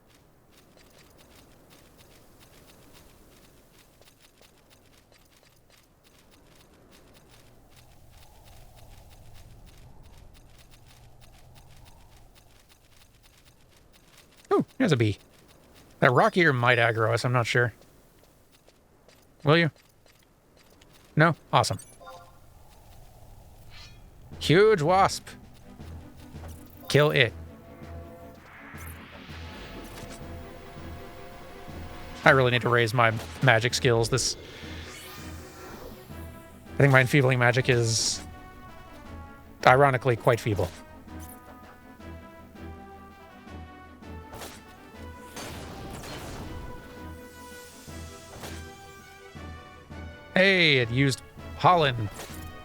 Speaker 1: Ooh, there's a bee. That rock ear might aggro us, I'm not sure. Will you? No? Awesome. Huge wasp. Kill it. I really need to raise my magic skills. I think my enfeebling magic is ironically quite feeble. Hey, it used pollen.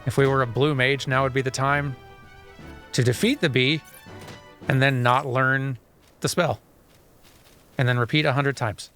Speaker 1: If we were a blue mage, now would be the time to defeat the bee and then not learn the spell. And then repeat 100 times.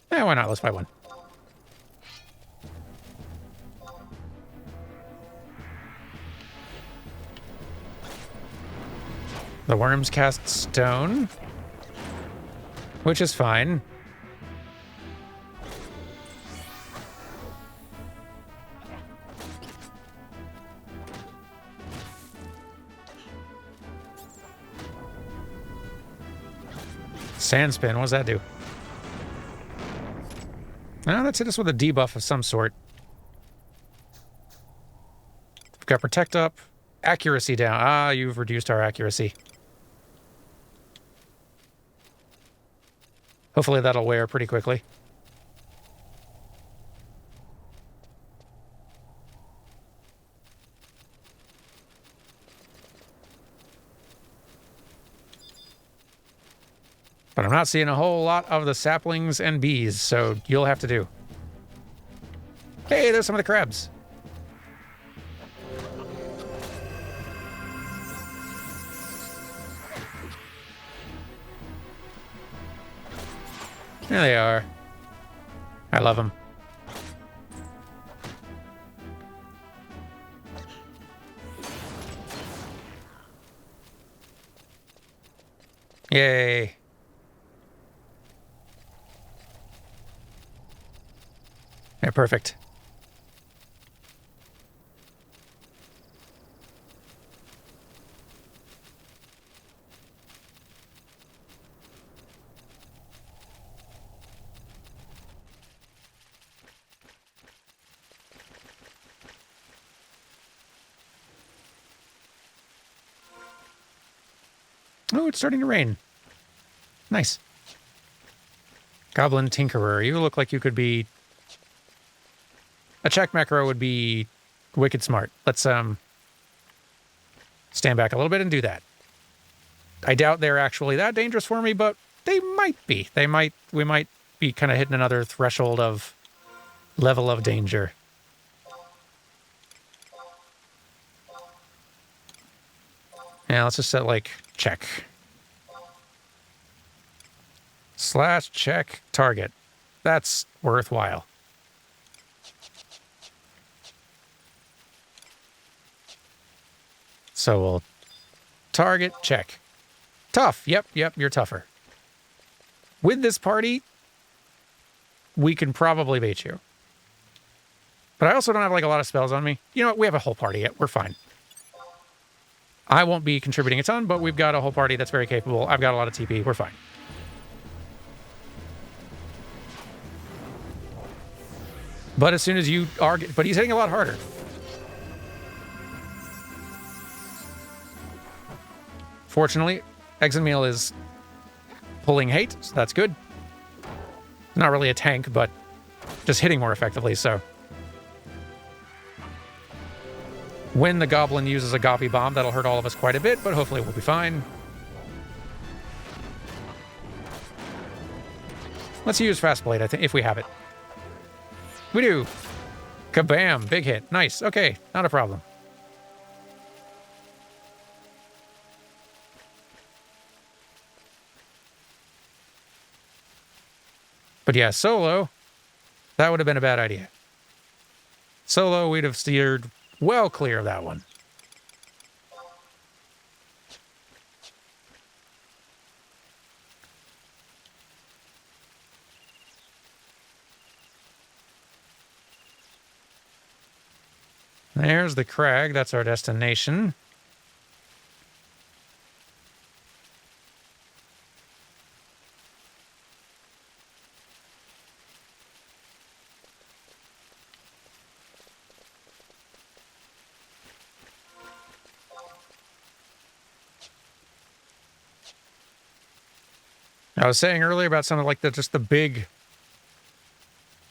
Speaker 1: Why not? Let's fight one. The worms cast stone, which is fine. Sandspin, what does that do? Oh, that's hit us with a debuff of some sort. We've got protect up, accuracy down. Ah, you've reduced our accuracy. Hopefully that'll wear pretty quickly. But I'm not seeing a whole lot of the saplings and bees, so you'll have to do. Hey, there's some of the crabs. There they are. I love them. Yay. Yeah, perfect. Oh, it's starting to rain. Nice. Goblin Tinkerer, you look like you could be... A check macro would be wicked smart. Let's stand back a little bit and do that. I doubt they're actually that dangerous for me, but they might be. We might be kind of hitting another threshold of level of danger. Yeah, let's just set like check. / check target. That's worthwhile. So we'll target, check. Tough. Yep, you're tougher. With this party, we can probably bait you. But I also don't have like a lot of spells on me. You know what? We have a whole party yet. We're fine. I won't be contributing a ton, but we've got a whole party that's very capable. I've got a lot of TP. We're fine. But as soon as you are... But he's hitting a lot harder. Fortunately, Eggs and Meal is pulling hate, so that's good. Not really a tank, but just hitting more effectively, so. When the Goblin uses a Goppy Bomb, that'll hurt all of us quite a bit, but hopefully we'll be fine. Let's use Fast Blade, I think, if we have it. We do. Kabam, big hit. Nice, okay, not a problem. But yeah, solo, that would have been a bad idea. Solo, we'd have steered well clear of that one. There's the crag. That's our destination. I was saying earlier about some of like just the big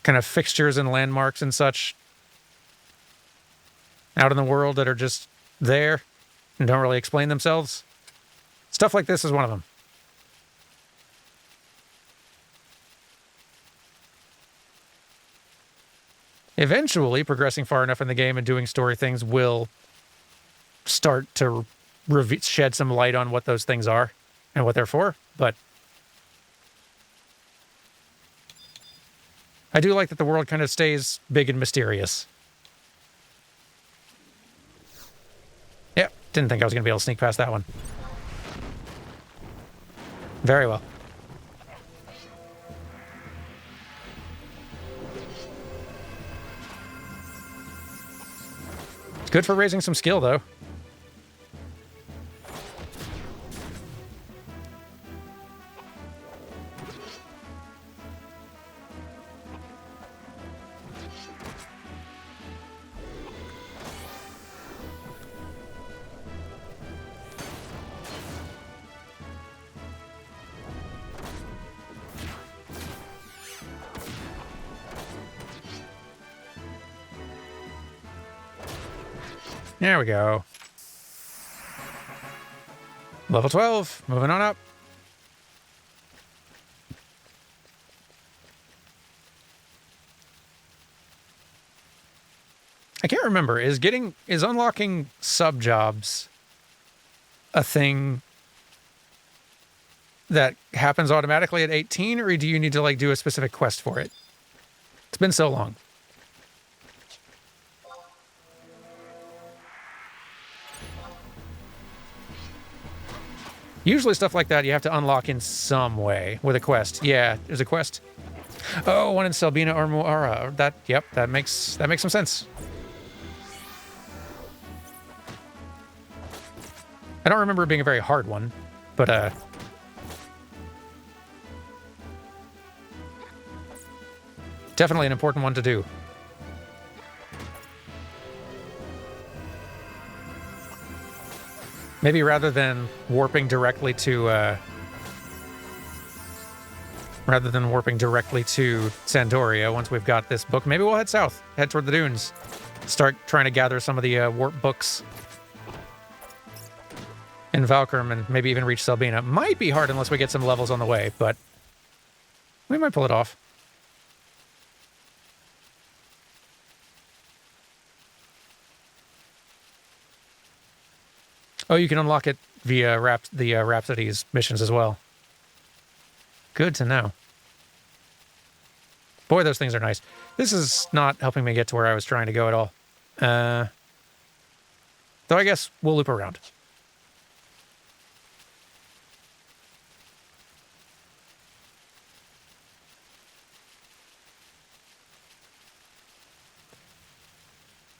Speaker 1: kind of fixtures and landmarks and such out in the world that are just there and don't really explain themselves. Stuff like this is one of them. Eventually, progressing far enough in the game and doing story things will start to shed some light on what those things are and what they're for, but I do like that the world kind of stays big and mysterious. Yep, didn't think I was going to be able to sneak past that one. Very well. It's good for raising some skill, though. There we go. Level 12. Moving on up. I can't remember. Is unlocking sub jobs a thing that happens automatically at 18, or do you need to like do a specific quest for it? It's been so long. Usually stuff like that you have to unlock in some way with a quest. Yeah, there's a quest. Oh, one in Selbina or Moara. That makes some sense. I don't remember it being a very hard one, but definitely an important one to do. Maybe rather than warping directly to Sandoria, once we've got this book, maybe we'll head south, head toward the dunes, start trying to gather some of the warp books in Valkyrum, and maybe even reach Selbina. Might be hard unless we get some levels on the way, but we might pull it off. Oh, you can unlock it via Rhapsody's missions as well. Good to know. Boy, those things are nice. This is not helping me get to where I was trying to go at all. Though I guess we'll loop around.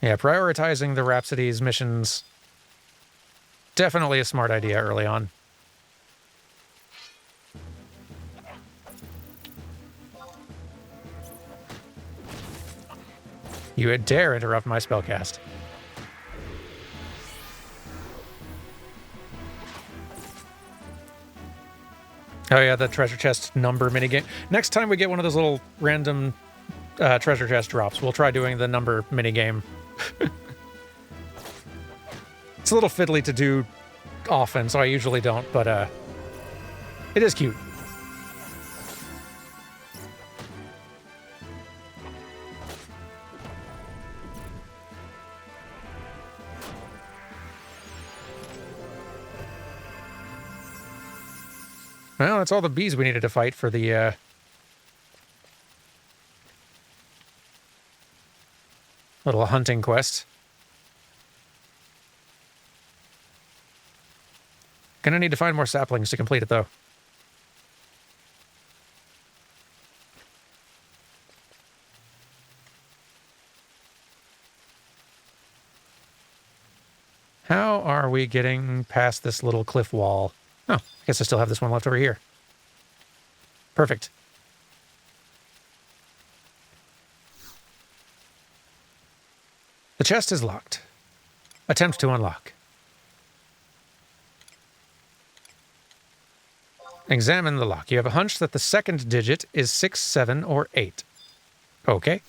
Speaker 1: Yeah, prioritizing the Rhapsody's missions. Definitely a smart idea early on. You dare interrupt my spellcast. Oh yeah, the treasure chest number minigame. Next time we get one of those little random treasure chest drops, we'll try doing the number minigame. It's a little fiddly to do often, so I usually don't, but it is cute. Well, that's all the bees we needed to fight for the little hunting quest. Gonna need to find more saplings to complete it, though. How are we getting past this little cliff wall? Oh, I guess I still have this one left over here. Perfect. The chest is locked. Attempt to unlock. Examine the lock. You have a hunch that the second digit is 6, 7, or 8. Okay.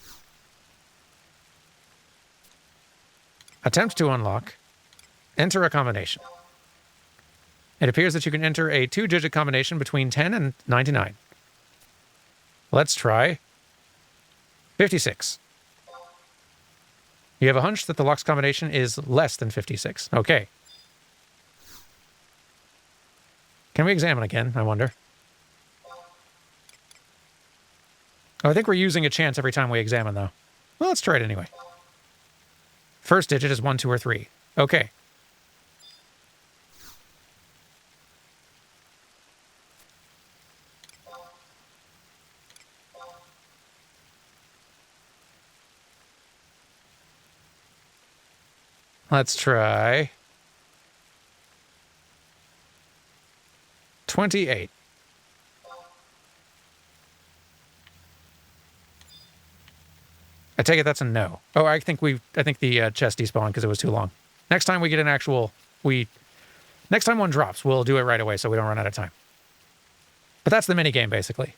Speaker 1: Attempt to unlock. Enter a combination. It appears that you can enter a 2-digit combination between 10 and 99. Let's try 56. You have a hunch that the lock's combination is less than 56. Okay. Can we examine again, I wonder? Oh, I think we're using a chance every time we examine, though. Well, let's try it anyway. First digit is 1, 2, or 3. Okay. Let's try 28. I take it that's a no. Oh, I think the chest despawned because it was too long. Next time we get an actual... Next time one drops, we'll do it right away so we don't run out of time. But that's the minigame, basically.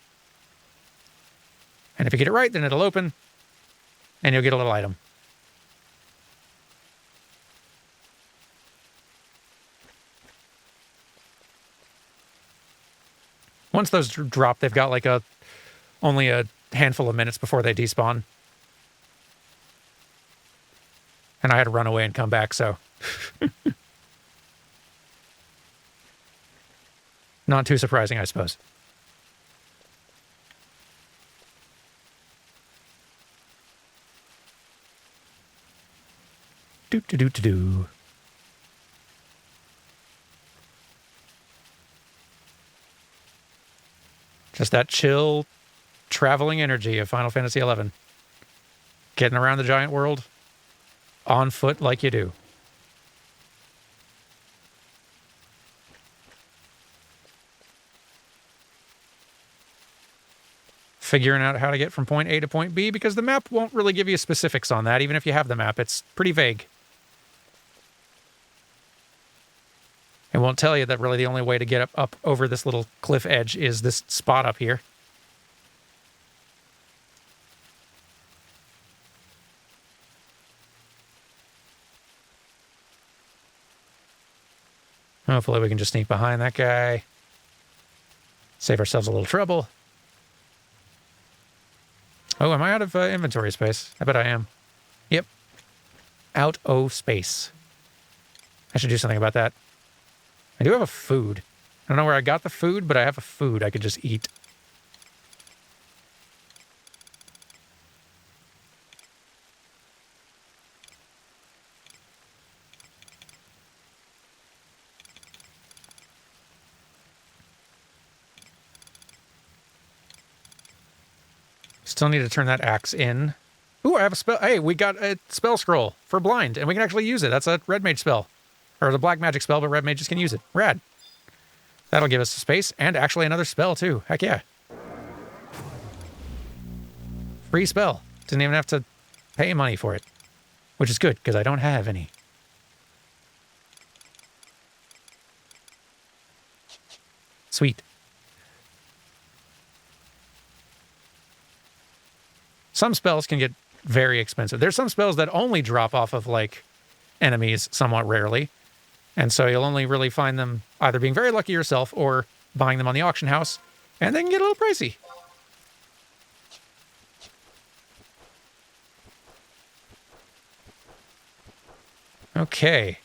Speaker 1: And if you get it right, then it'll open, and you'll get a little item. Once those drop, they've got like only a handful of minutes before they despawn. And I had to run away and come back, so... Not too surprising, I suppose. Do. Just that chill, traveling energy of Final Fantasy XI. Getting around the giant world on foot like you do. Figuring out how to get from point A to point B, because the map won't really give you specifics on that. Even if you have the map, it's pretty vague. It won't tell you that really the only way to get up over this little cliff edge is this spot up here. Hopefully we can just sneak behind that guy. Save ourselves a little trouble. Oh, am I out of inventory space? I bet I am. Yep. Out of space. I should do something about that. I do have a food. I don't know where I got the food, but I have a food I could just eat. Still need to turn that axe in. Ooh, I have a spell. Hey, we got a spell scroll for blind, and we can actually use it. That's a red mage spell. Or the black magic spell, but red mages can use it. Rad. That'll give us space, and actually another spell, too. Heck yeah. Free spell. Didn't even have to pay money for it. Which is good, because I don't have any. Sweet. Some spells can get very expensive. There's some spells that only drop off of, like, enemies somewhat rarely. And so you'll only really find them either being very lucky yourself or buying them on the auction house. And they can get a little pricey. Okay.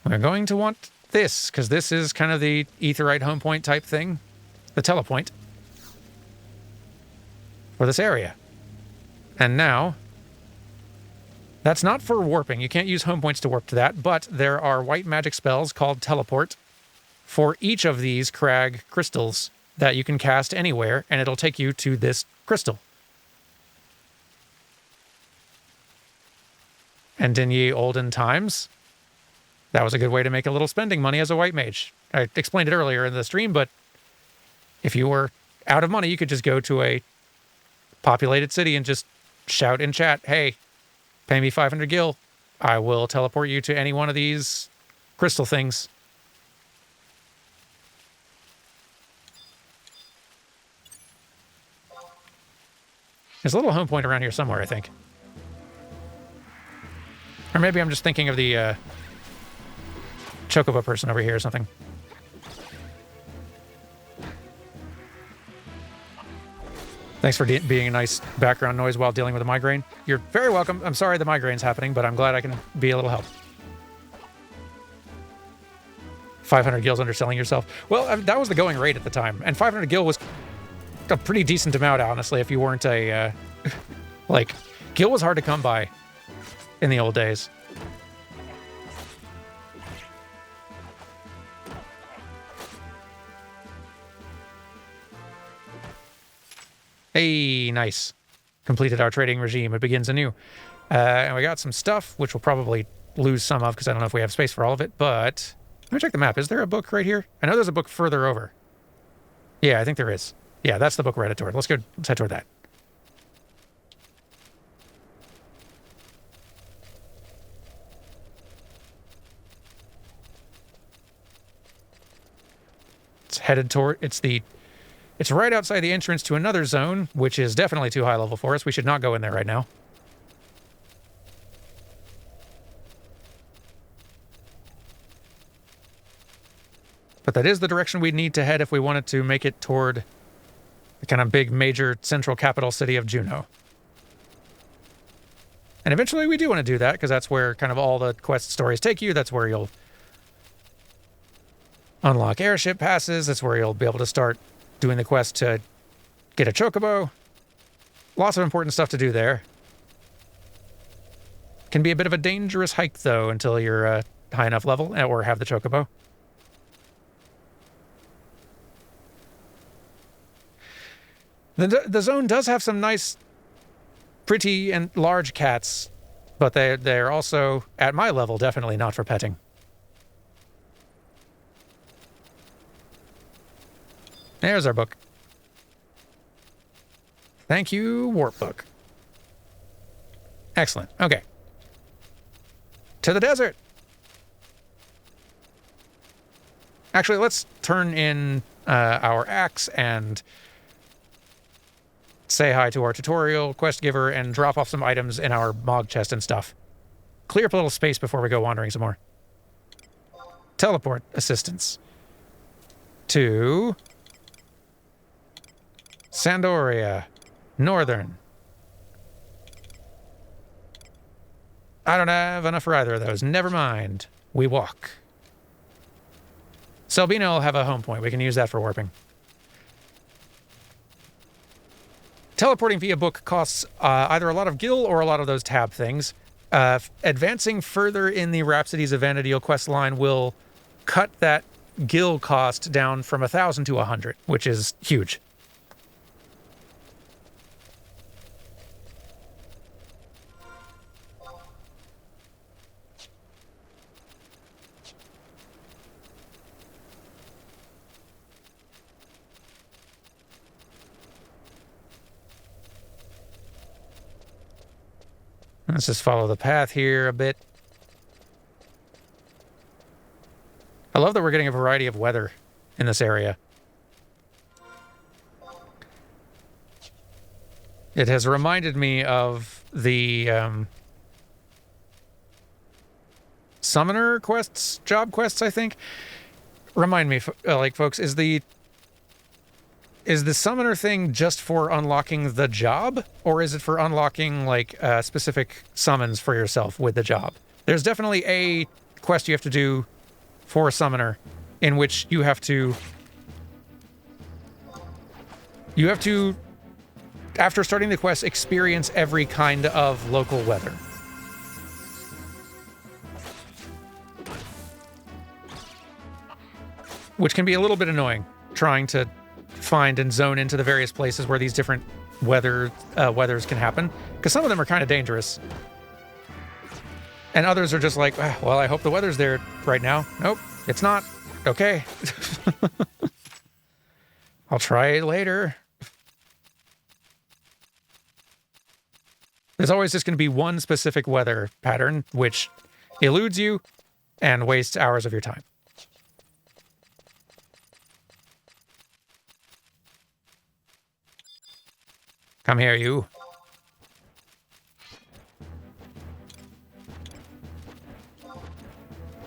Speaker 1: We're going to want this, because this is kind of the Aetheryte home point type thing. The telepoint. For this area. And now... That's not for warping. You can't use home points to warp to that, but there are white magic spells called teleport for each of these crag crystals that you can cast anywhere, and it'll take you to this crystal. And in ye olden times, that was a good way to make a little spending money as a white mage. I explained it earlier in the stream, but if you were out of money, you could just go to a populated city and just shout in chat, hey, pay me 500 gil. I will teleport you to any one of these crystal things. There's a little home point around here somewhere, I think. Or maybe I'm just thinking of the Chocobo person over here or something. Thanks for being a nice background noise while dealing with a migraine. You're very welcome. I'm sorry the migraine's happening, but I'm glad I can be a little help. 500 gil's underselling yourself. Well, I mean, that was the going rate at the time. And 500 gil was a pretty decent amount, honestly, if you weren't a... like, gil was hard to come by in the old days. Hey, nice. completed our trading regime. It begins anew. And we got some stuff, which we'll probably lose some of because I don't know if we have space for all of it. But let me check the map. Is there a book right here? I know there's a book further over. Yeah, I think there is. Yeah, that's the book we're headed toward. Let's head toward that. It's headed toward, it's right outside the entrance to another zone, which is definitely too high level for us. We should not go in there right now. But that is the direction we'd need to head if we wanted to make it toward the kind of big major central capital city of Juno. And eventually we do want to do that because that's where kind of all the quest stories take you. That's where you'll unlock airship passes. That's where you'll be able to start doing the quest to get a chocobo. Lots of important stuff to do there. Can be a bit of a dangerous hike, though, until you're high enough level or have the chocobo. The zone does have some nice, pretty and large cats, but they're also, at my level, definitely not for petting. There's our book. Thank you, Warp Book. Excellent. Okay. To the desert. Actually, let's turn in our axe and say hi to our tutorial quest giver and drop off some items in our mog chest and stuff. Clear up a little space before we go wandering some more. Teleport assistance. To Sandoria, Northern. I don't have enough for either of those. Never mind. We walk. Selbino will have a home point. We can use that for warping. Teleporting via book costs either a lot of gil or a lot of those tab things. Advancing further in the Rhapsodies of Vana'diel quest line will cut that gil cost down from 1,000 to 100, which is huge. Let's just follow the path here a bit. I love that we're getting a variety of weather in this area. It has reminded me of the summoner quests, job quests, I think. Remind me, folks, is the summoner thing just for unlocking the job, or is it for unlocking, like, specific summons for yourself with the job? There's definitely a quest you have to do for a summoner in which you have to, after starting the quest, experience every kind of local weather. Which can be a little bit annoying, trying to find and zone into the various places where these different weathers can happen, because some of them are kind of dangerous, and others are just like, well, I hope the weather's there right now. Nope, it's not. Okay. I'll try it later. There's always just going to be one specific weather pattern which eludes you and wastes hours of your time. Come here, you.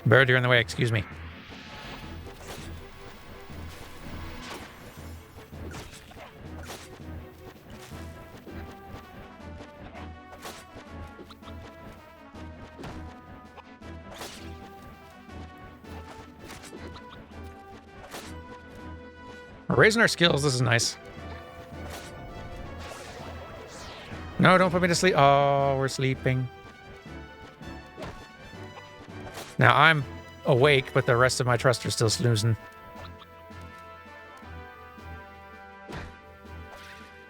Speaker 1: Bird, you're in the way, excuse me. We're raising our skills, this is nice. No, don't put me to sleep. Oh, we're sleeping. Now, I'm awake, but the rest of my trust are still snoozing.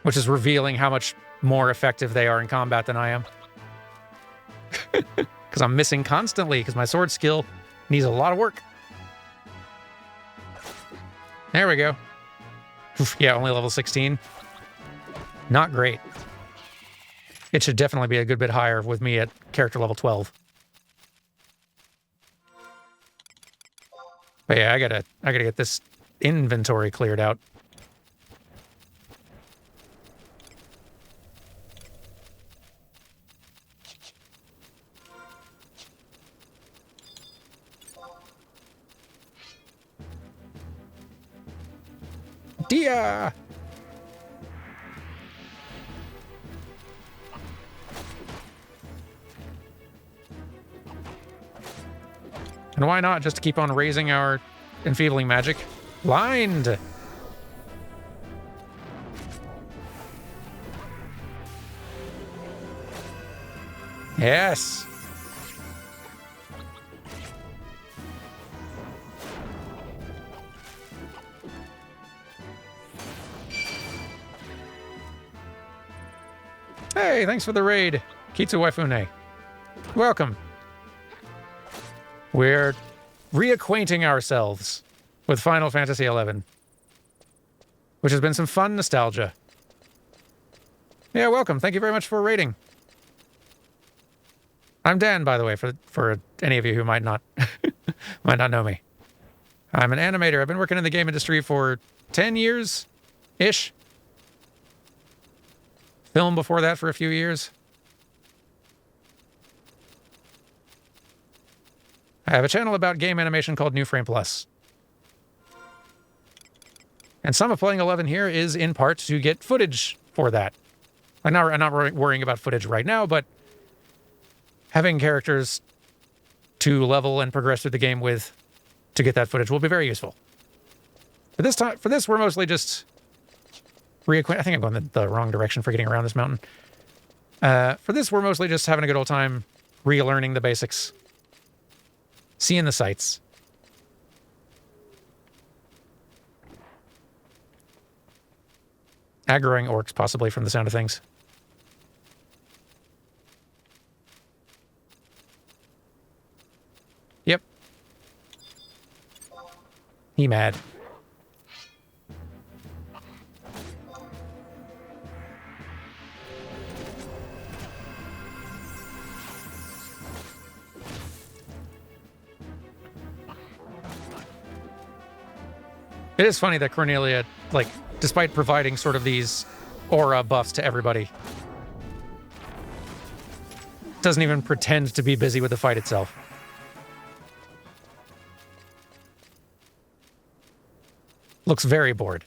Speaker 1: Which is revealing how much more effective they are in combat than I am. Because I'm missing constantly, because my sword skill needs a lot of work. There we go. Oof, yeah, only level 16. Not great. It should definitely be a good bit higher with me at character level 12. But yeah, I gotta get this inventory cleared out. Dia! And why not just keep on raising our enfeebling magic? Blind! Yes! Hey, thanks for the raid, Kitsu Waifune. Welcome. We're reacquainting ourselves with Final Fantasy XI, which has been some fun nostalgia. Yeah, welcome. Thank you very much for raiding. I'm Dan, by the way, for any of you who might not might not know me. I'm an animator. I've been working in the game industry for 10 years-ish. Film before that for a few years. I have a channel about game animation called New Frame Plus. And some of playing 11 here is in part to get footage for that. I'm not worrying about footage right now, but having characters to level and progress through the game with to get that footage will be very useful. For this, we're mostly just reacquaint. I think I'm going the wrong direction for getting around this mountain. For this, we're mostly just having a good old time relearning the basics. Seeing the sights. Aggroing orcs, possibly, from the sound of things. Yep. He mad. It is funny that Cornelia, like, despite providing sort of these aura buffs to everybody, doesn't even pretend to be busy with the fight itself. Looks very bored.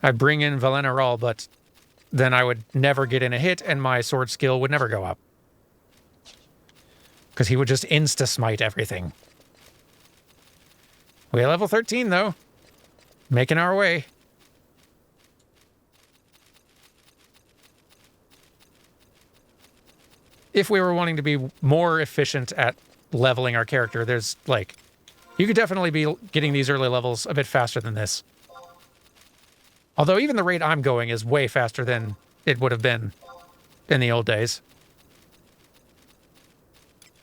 Speaker 1: I bring in Vana'diel, but then I would never get in a hit and my sword skill would never go up. Because he would just insta-smite everything. We're level 13, though. Making our way. If we were wanting to be more efficient at leveling our character, there's, like... You could definitely be getting these early levels a bit faster than this. Although even the rate I'm going is way faster than it would have been in the old days.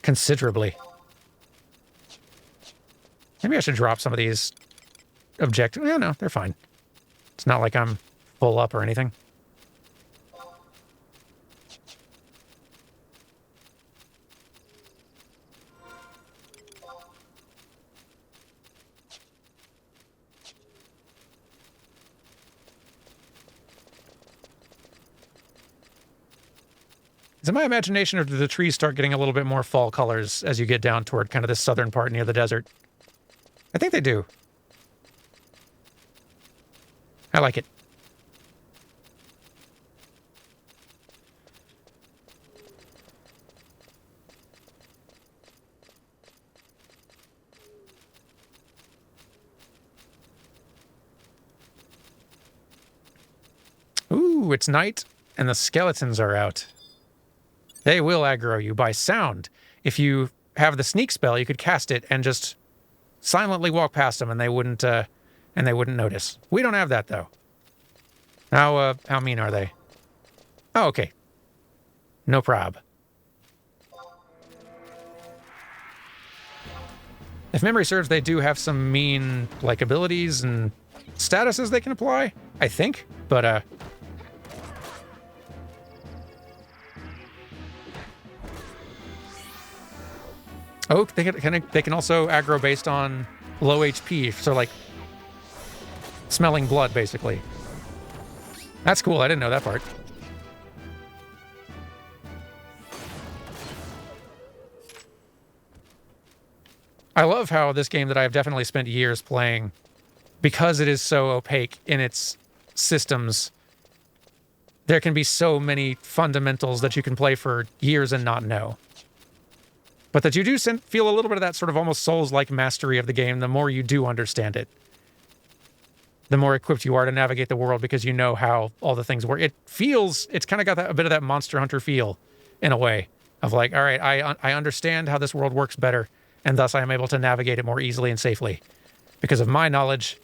Speaker 1: Considerably. Maybe I should drop some of these objectives. No, they're fine. It's not like I'm full up or anything. Is it my imagination, or do the trees start getting a little bit more fall colors as you get down toward kind of the southern part near the desert? I think they do. I like it. Ooh, it's night, and the skeletons are out. They will aggro you by sound. If you have the sneak spell, you could cast it and just silently walk past them, and they wouldn't notice. We don't have that though. How mean are they? Oh, okay. No prob. If memory serves, they do have some mean like abilities and statuses they can apply, I think. But oh, they can also aggro based on low HP, so like smelling blood, basically. That's cool. I didn't know that part. I love how this game that I've definitely spent years playing, because it is so opaque in its systems, there can be so many fundamentals that you can play for years and not know. But that you do feel a little bit of that sort of almost Souls-like mastery of the game the more you do understand it. The more equipped you are to navigate the world because you know how all the things work. It's kind of got a bit of that Monster Hunter feel in a way of like, all right, I understand how this world works better, and thus I am able to navigate it more easily and safely because of my knowledge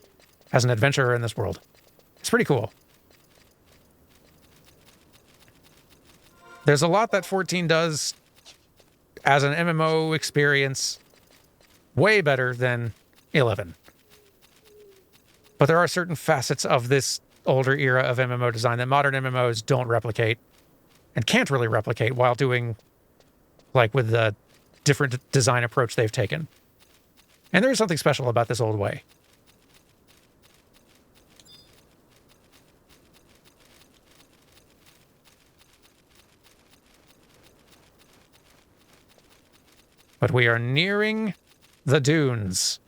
Speaker 1: as an adventurer in this world. It's pretty cool. There's a lot that 14 does as an MMO experience way better than 11. But there are certain facets of this older era of MMO design that modern MMOs don't replicate and can't really replicate while doing, like, with the different design approach they've taken. And there is something special about this old way. But we are nearing the dunes.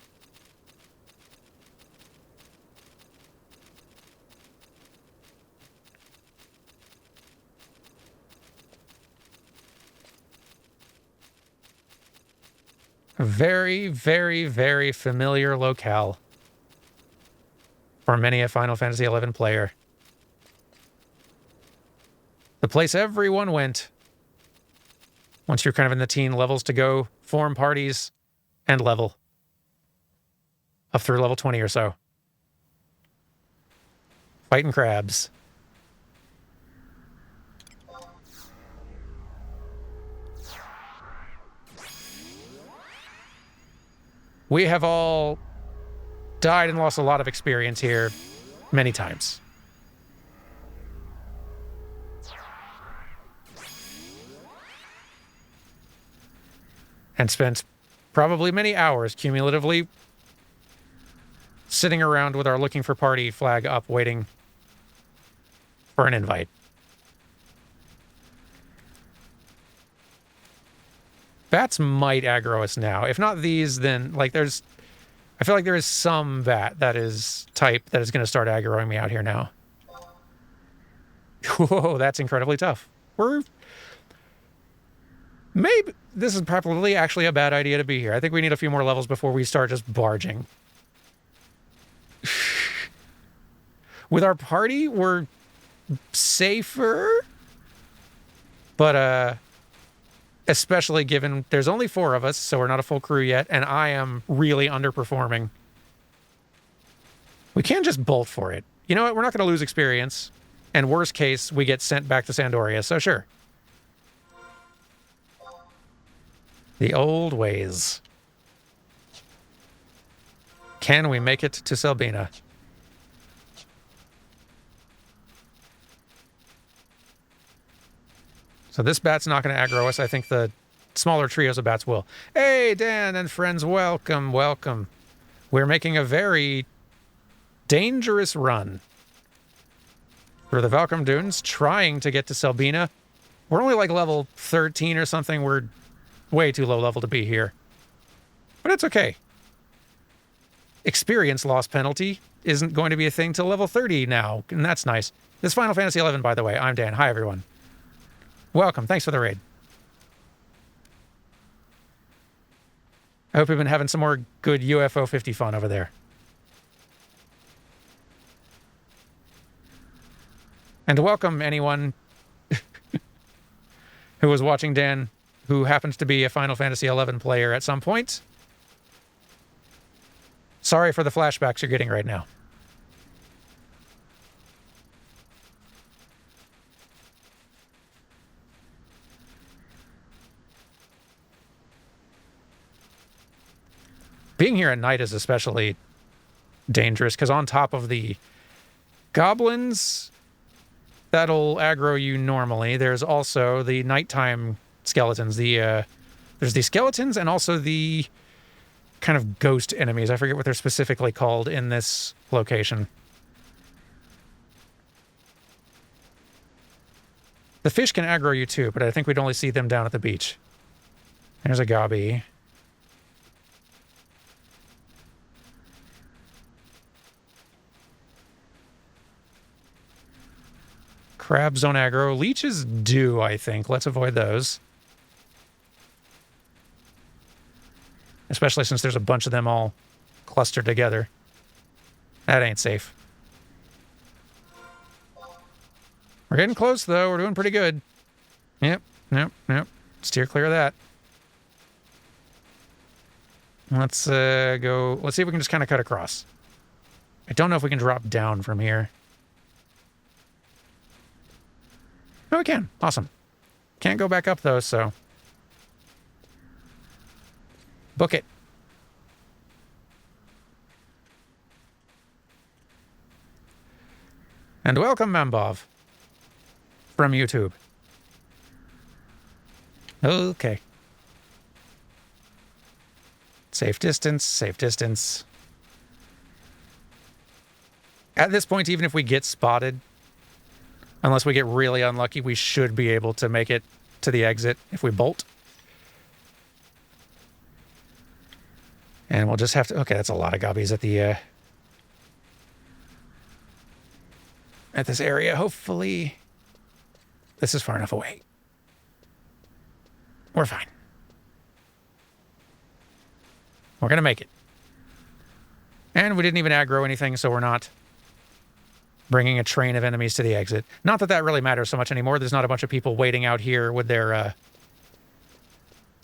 Speaker 1: A very, very, very familiar locale for many a Final Fantasy XI player. The place everyone went once you're kind of in the teen levels to go form parties and level up through level 20 or so. Fighting crabs. We have all died and lost a lot of experience here many times. And spent probably many hours cumulatively sitting around with our looking for party flag up waiting for an invite. Bats might aggro us now. If not these, then like I feel like there is some bat that is type that is going to start aggroing me out here now. Whoa, that's incredibly tough. Maybe this is probably actually a bad idea to be here. I think we need a few more levels before we start just barging. With our party, we're safer, but especially given there's only 4 of us, so we're not a full crew yet, and I am really underperforming. We can just bolt for it. You know what? We're not going to lose experience, and worst case, we get sent back to Sandoria, so sure. The old ways. Can we make it to Selbina? So this bat's not going to aggro us. I think the smaller trios of bats will. Hey, Dan and friends, welcome, welcome. We're making a very dangerous run through the Valkyrie Dunes, trying to get to Selbina. We're only like level 13 or something. We're way too low level to be here. But it's okay. Experience loss penalty isn't going to be a thing till level 30 now, and that's nice. This is Final Fantasy XI, by the way. I'm Dan. Hi, everyone. Welcome. Thanks for the raid. I hope you've been having some more good UFO 50 fun over there. And welcome anyone who was watching Dan, who happens to be a Final Fantasy XI player at some point. Sorry for the flashbacks you're getting right now. Being here at night is especially dangerous because on top of the goblins that'll aggro you normally, there's also the nighttime skeletons. There's the skeletons and also the kind of ghost enemies. I forget what they're specifically called in this location. The fish can aggro you too, but I think we'd only see them down at the beach. There's a gobby. Crabs don't aggro. Leeches do, I think. Let's avoid those. Especially since there's a bunch of them all clustered together. That ain't safe. We're getting close, though. We're doing pretty good. Yep. Steer clear of that. Let's go. Let's see if we can just kind of cut across. I don't know if we can drop down from here. Oh, we can. Awesome. Can't go back up, though, so... book it. And welcome, Mambov. From YouTube. Okay. Safe distance, safe distance. At this point, even if we get spotted, unless we get really unlucky, we should be able to make it to the exit if we bolt. And we'll just have to... okay, that's a lot of gobbies at the... at this area. Hopefully, this is far enough away. We're fine. We're going to make it. And we didn't even aggro anything, so we're not bringing a train of enemies to the exit. Not that that really matters so much anymore. There's not a bunch of people waiting out here with their...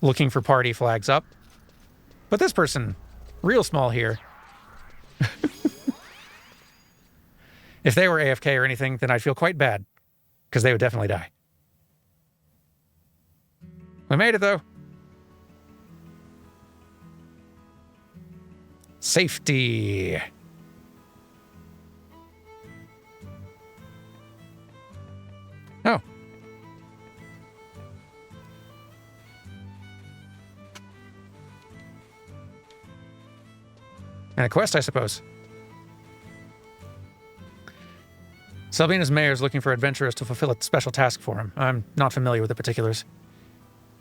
Speaker 1: looking for party flags up. But this person, real small here. If they were AFK or anything, then I'd feel quite bad. Because they would definitely die. We made it, though. Safety. Oh. And a quest, I suppose. Salvina's mayor is looking for adventurers to fulfill a special task for him. I'm not familiar with the particulars.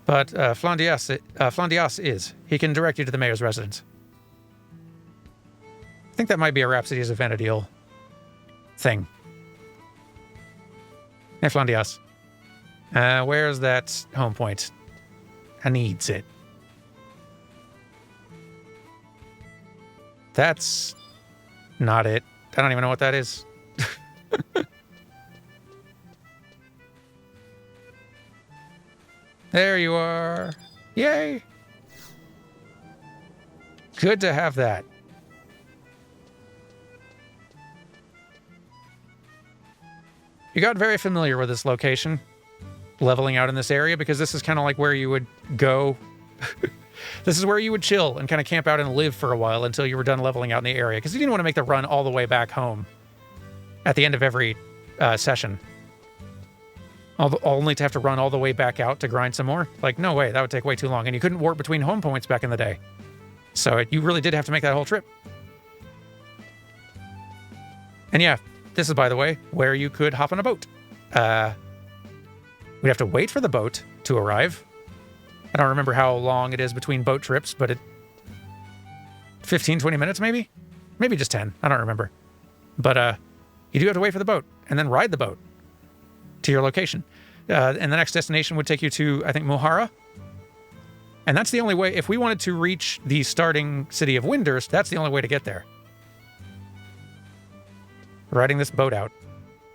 Speaker 1: But Flandias is. He can direct you to the mayor's residence. I think that might be a Rhapsodies of Vana'diel thing. Hey, Flandias. Where's that home point? I needs it. That's not it. I don't even know what that is. There you are. Yay. Good to have that. You got very familiar with this location, leveling out in this area, because this is kind of like where you would go. This is where you would chill and kind of camp out and live for a while until you were done leveling out in the area, because you didn't want to make the run all the way back home at the end of every session. Only to have to run all the way back out to grind some more? Like, no way, that would take way too long. And you couldn't warp between home points back in the day. So you really did have to make that whole trip. And yeah, this is, by the way, where you could hop on a boat. We'd have to wait for the boat to arrive. I don't remember how long it is between boat trips, but 15, 20 minutes maybe? Maybe just 10. I don't remember. But you do have to wait for the boat and then ride the boat to your location. And the next destination would take you to, I think, Mohara. And that's the only way. If we wanted to reach the starting city of Windurst, that's the only way to get there. Riding this boat out.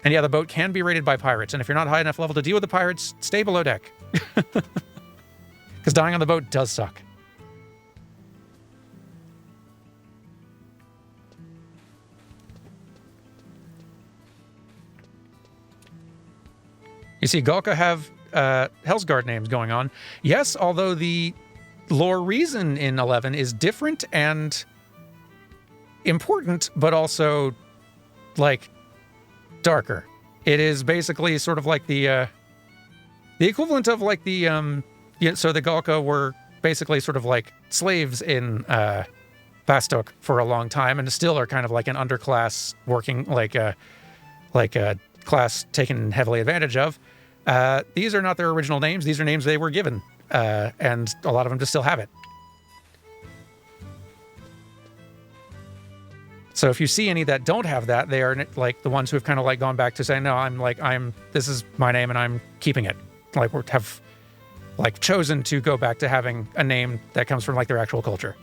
Speaker 1: And yeah, the boat can be raided by pirates, and if you're not high enough level to deal with the pirates, stay below deck. Because dying on the boat does suck. You see, Galka have Hellsguard names going on. Yes, although the lore reason in 11 is different and important, but also, like, darker. It is basically sort of like the equivalent of, like, so the Galka were basically sort of like slaves in Bastok for a long time, and still are kind of like an underclass working, like a class taken heavily advantage of. These are not their original names. These are names they were given, and a lot of them just still have it. So if you see any that don't have that, they are like the ones who have kind of like gone back to saying, no, this is my name and I'm keeping it. Like, have like chosen to go back to having a name that comes from like their actual culture.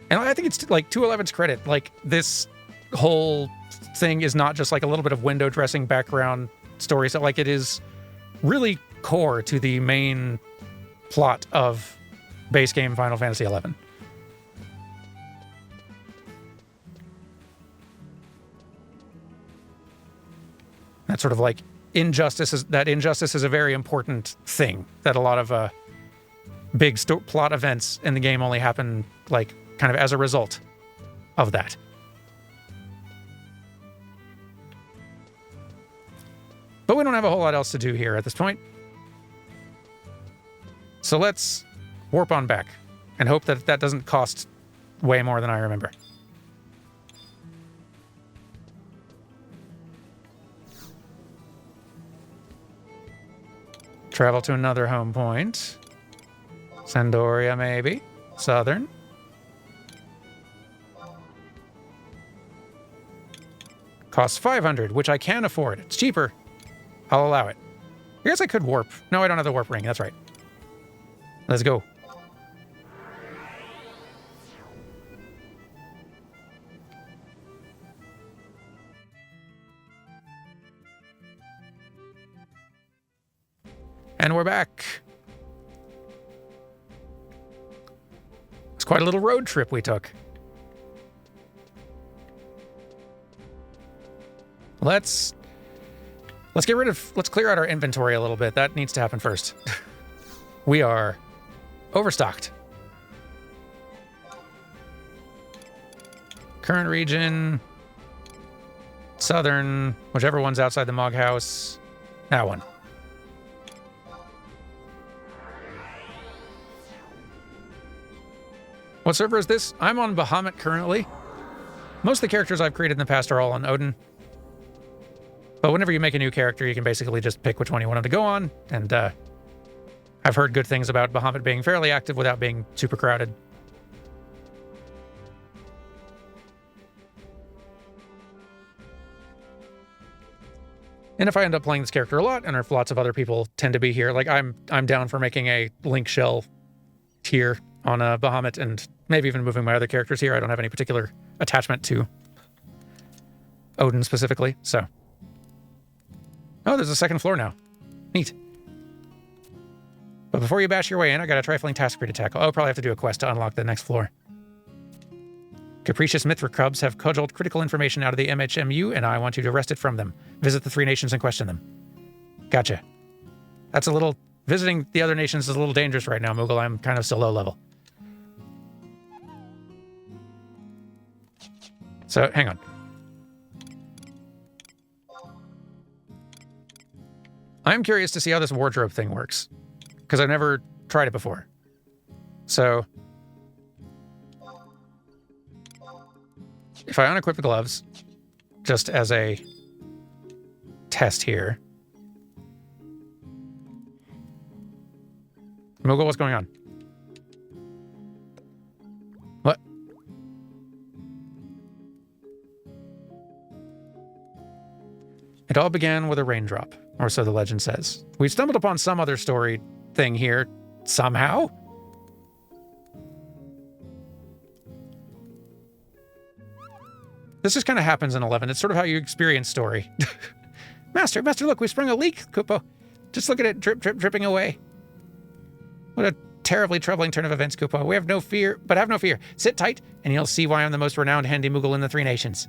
Speaker 1: And I think it's like 211's credit. Like, this whole thing is not just like a little bit of window dressing background story. So like, it is really core to the main plot of base game Final Fantasy XI. That sort of like injustice is a very important thing, that a lot of big plot events in the game only happen like kind of as a result of that. But we don't have a whole lot else to do here at this point. So let's warp on back and hope that that doesn't cost way more than I remember. Travel to another home point. Sandoria, maybe. Southern. Costs 500, which I can afford. It's cheaper. I'll allow it. I guess I could warp. No, I don't have the warp ring. That's right. Let's go. And we're back. It's quite a little road trip we took. Let's clear out our inventory a little bit. That needs to happen first. We are overstocked. Current region, southern, whichever one's outside the Mog House. That one. What server is this? I'm on Bahamut currently. Most of the characters I've created in the past are all on Odin. But whenever you make a new character, you can basically just pick which one you want them to go on. And I've heard good things about Bahamut being fairly active without being super crowded. And if I end up playing this character a lot, and if lots of other people tend to be here, like I'm down for making a Link Shell tier on a Bahamut, and maybe even moving my other characters here. I don't have any particular attachment to Odin specifically, so. Oh, there's a second floor now. Neat. But before you bash your way in, I got a trifling task for you to tackle. I'll probably have to do a quest to unlock the next floor. Capricious Mithra Cubs have cudgeled critical information out of the MHMU, and I want you to wrest it from them. Visit the 3 nations and question them. Gotcha. That's a little... Visiting the other nations is a little dangerous right now, Moogle. I'm kind of still low level. So, hang on. I'm curious to see how this wardrobe thing works, because I've never tried it before. So, if I unequip the gloves, just as a test here. Moogle, what's going on? What? It all began with a raindrop, or so the legend says. We've stumbled upon some other story thing here, somehow. This just kind of happens in 11. It's sort of how you experience story. Master, look, we sprung a leak, Kupo. Just look at it, dripping away. What a terribly troubling turn of events, Kupo. We have no fear, but have no fear. Sit tight, and you'll see why I'm the most renowned handy Moogle in the Three Nations.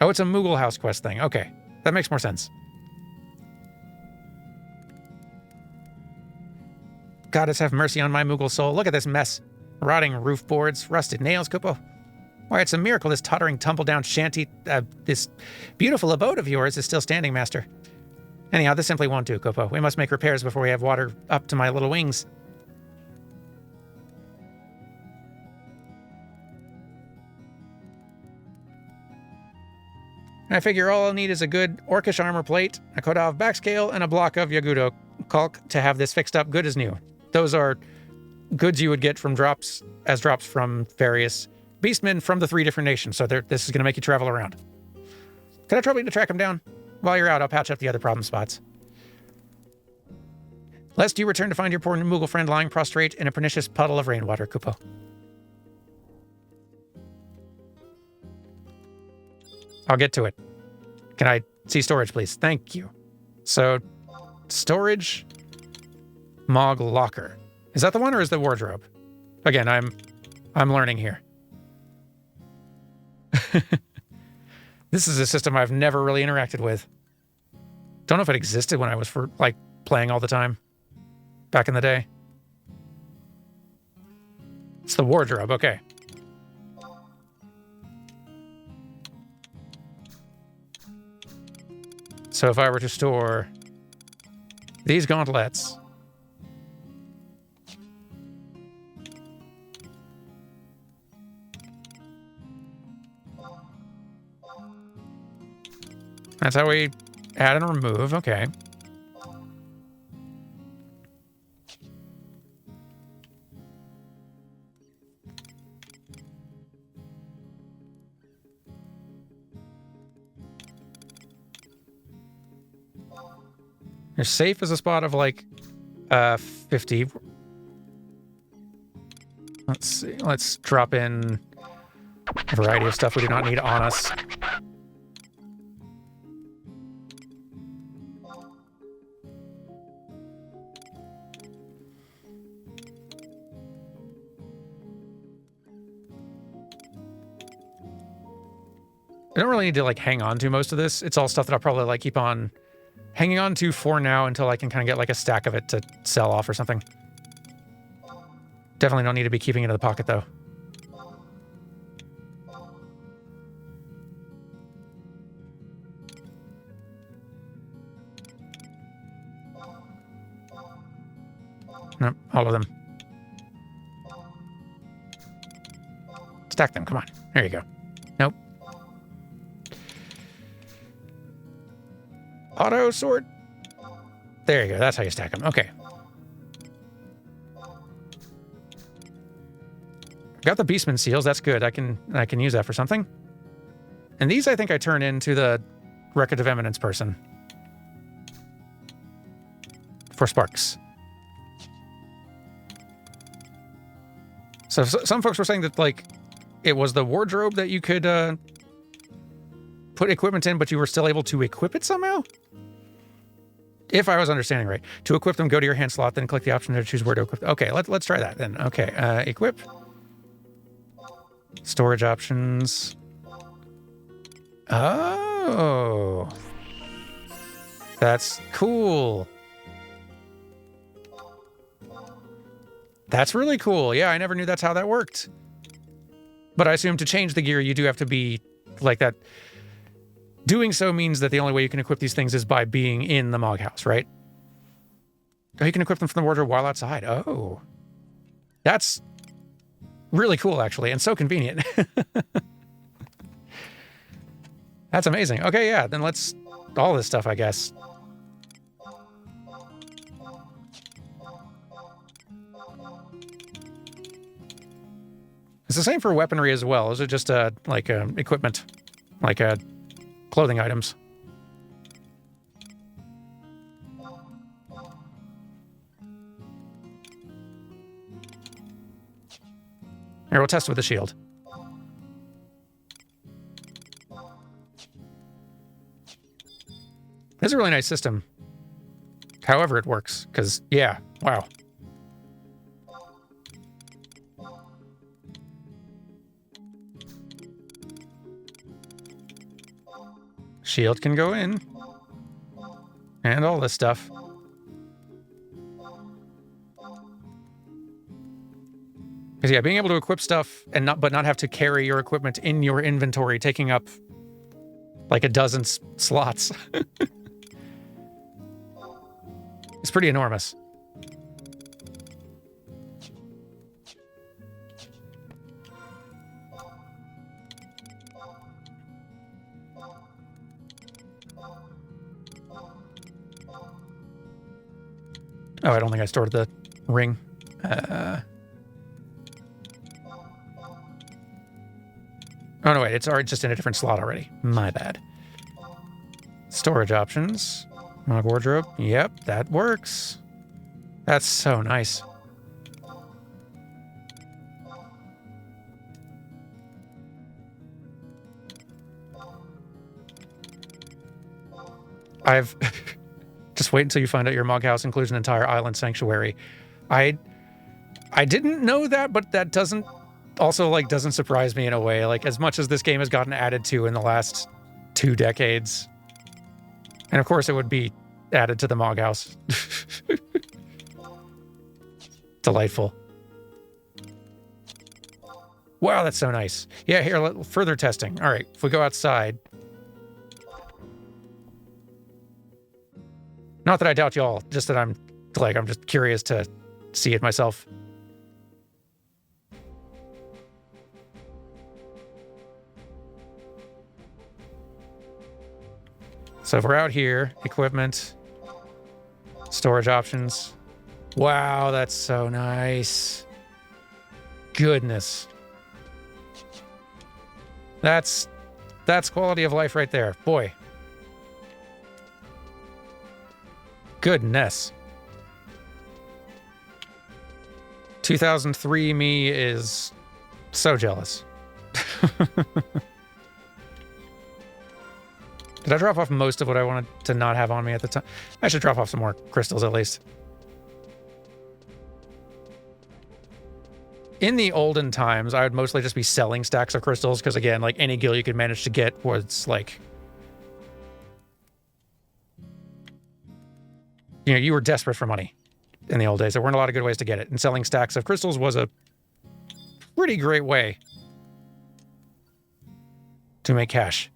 Speaker 1: Oh, it's a Moogle house quest thing. Okay, that makes more sense. Goddess have mercy on my Moogle soul. Look at this mess. Rotting roof boards, rusted nails, Kupo. Why, it's a miracle this tottering, tumble-down shanty, this beautiful abode of yours is still standing, Master. Anyhow, this simply won't do, Kupo. We must make repairs before we have water up to my little wings. I figure all I'll need is a good Orcish armor plate, a Kodav backscale, and a block of Yagudo caulk to have this fixed up good as new. Those are goods you would get from drops from various beastmen from the 3 different nations, so this is going to make you travel around. Can I trouble you to track them down? While you're out, I'll patch up the other problem spots. Lest you return to find your poor Moogle friend lying prostrate in a pernicious puddle of rainwater, Kupo. I'll get to it. Can I see storage, please? Thank you. So, storage, Mog locker. Is that the one, or is the wardrobe? Again, I'm learning here. This is a system I've never really interacted with. Don't know if it existed when I was playing all the time back in the day. It's the wardrobe, okay. So if I were to store these gauntlets, that's how we add and remove, okay. Your safe is a spot of 50. Let's see. Let's drop in a variety of stuff we do not need on us. I don't really need to hang on to most of this. It's all stuff that I'll probably keep on hanging on to for now until I can kind of get a stack of it to sell off or something. Definitely don't need to be keeping it in the pocket though. Nope, all of them. Stack them, come on. There you go. Nope. Auto sort. There you go. That's how you stack them. Okay. Got the Beastman seals. That's good. I can use that for something. And these I think I turn into the Record of Eminence person. For sparks. So some folks were saying that it was the wardrobe that you could put equipment in, but you were still able to equip it somehow? If I was understanding right. To equip them, go to your hand slot, then click the option to choose where to equip. Okay, let's try that then. Okay, equip. Storage options. Oh. That's cool. That's really cool. Yeah, I never knew that's how that worked. But I assume to change the gear, you do have to be like that. Doing so means that the only way you can equip these things is by being in the Mog House, right? Oh, you can equip them from the wardrobe while outside. Oh. That's really cool, actually, and so convenient. That's amazing. Okay, yeah, then let's... all this stuff, I guess. It's the same for weaponry as well. Is it just equipment? Clothing items. Here, we'll test with the shield. It's a really nice system. However it works, because, yeah, wow. Shield can go in. And all this stuff. Because, yeah, being able to equip stuff and not have to carry your equipment in your inventory, taking up like a dozen slots. It's pretty enormous. Oh, I don't think I stored the ring. Oh, no, wait. It's already just in a different slot already. My bad. Storage options. Wardrobe. Yep, that works. That's so nice. I've... Just wait until you find out your Mog House includes an entire island sanctuary. I didn't know that, but that doesn't surprise me in a way. Like, as much as this game has gotten added to in the last 2 decades. And of course it would be added to the Mog House. Delightful. Wow, that's so nice. Yeah, here, further testing. All right, if we go outside. Not that I doubt y'all, just that I'm just curious to see it myself. So if we're out here, equipment, storage options. Wow, that's so nice. Goodness. That's quality of life right there. Boy. Goodness. 2003 me is so jealous. Did I drop off most of what I wanted to not have on me at the time? I should drop off some more crystals at least. In the olden times, I would mostly just be selling stacks of crystals because, again, like any gil you could manage to get was like... You know, you were desperate for money in the old days. There weren't a lot of good ways to get it. And selling stacks of crystals was a pretty great way to make cash.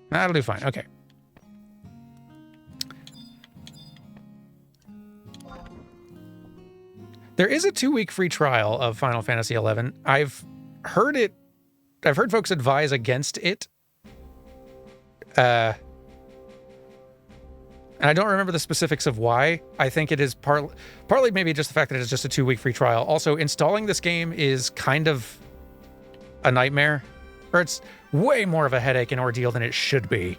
Speaker 1: That'll do fine. Okay. There is a 2-week free trial of Final Fantasy XI. I've heard folks advise against it. And I don't remember the specifics of why. I think it is partly maybe just the fact that it's just a 2-week free trial. Also, installing this game is kind of a nightmare. Or it's way more of a headache and ordeal than it should be.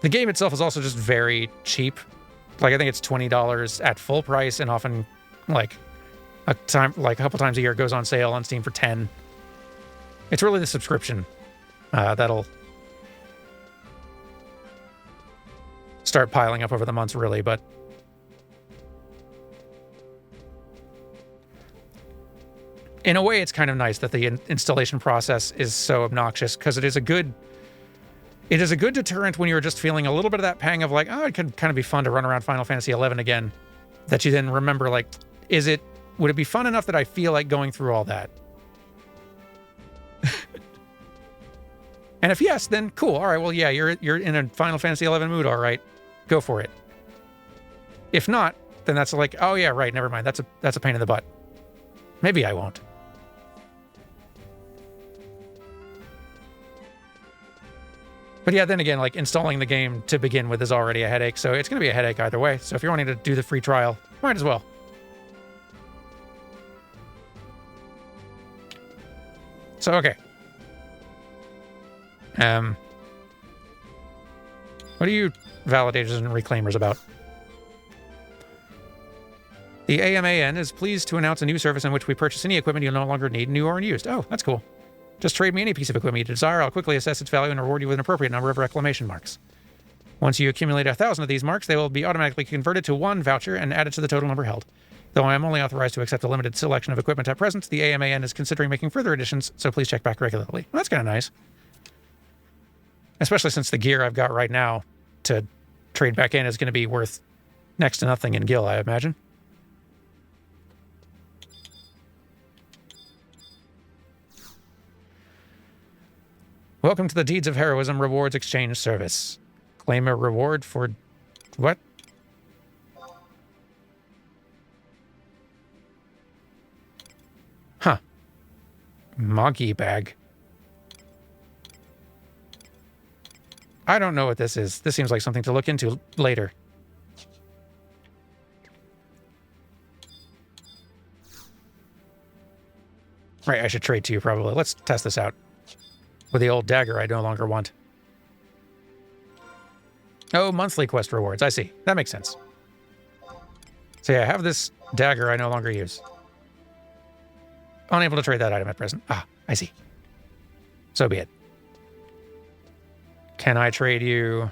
Speaker 1: The game itself is also just very cheap. Like, I think it's $20 at full price, and often, like, a couple times a year it goes on sale on Steam for $10. It's really the subscription that'll start piling up over the months, really, but... In a way, it's kind of nice that the installation process is so obnoxious, because it is a good deterrent when you're just feeling a little bit of that pang of like, oh, it could kind of be fun to run around Final Fantasy XI again. That you then remember, like, would it be fun enough that I feel like going through all that? And if yes, then cool. All right, well, yeah, you're in a Final Fantasy XI mood, all right. Go for it. If not, then that's like, oh yeah, right, never mind. That's a pain in the butt. Maybe I won't. But yeah, then again, like, installing the game to begin with is already a headache, so it's going to be a headache either way. So if you're wanting to do the free trial, might as well. So, okay. What are you validators and reclaimers about? The AMAN is pleased to announce a new service in which we purchase any equipment you no longer need, new or unused. Oh, that's cool. Just trade me any piece of equipment you desire. I'll quickly assess its value and reward you with an appropriate number of reclamation marks. Once you accumulate 1,000 of these marks, they will be automatically converted to one voucher and added to the total number held. Though I am only authorized to accept a limited selection of equipment at present, the AMAN is considering making further additions, so please check back regularly. Well, that's kind of nice. Especially since the gear I've got right now to trade back in is going to be worth next to nothing in Gil, I imagine. Welcome to the Deeds of Heroism Rewards Exchange Service. Claim a reward for... what? Huh. Monkey bag. I don't know what this is. This seems like something to look into later. Right, I should trade to you probably. Let's test this out. With the old dagger I no longer want. Oh, monthly quest rewards. I see. That makes sense. So yeah, I have this dagger I no longer use. Unable to trade that item at present. Ah, I see. So be it. Can I trade you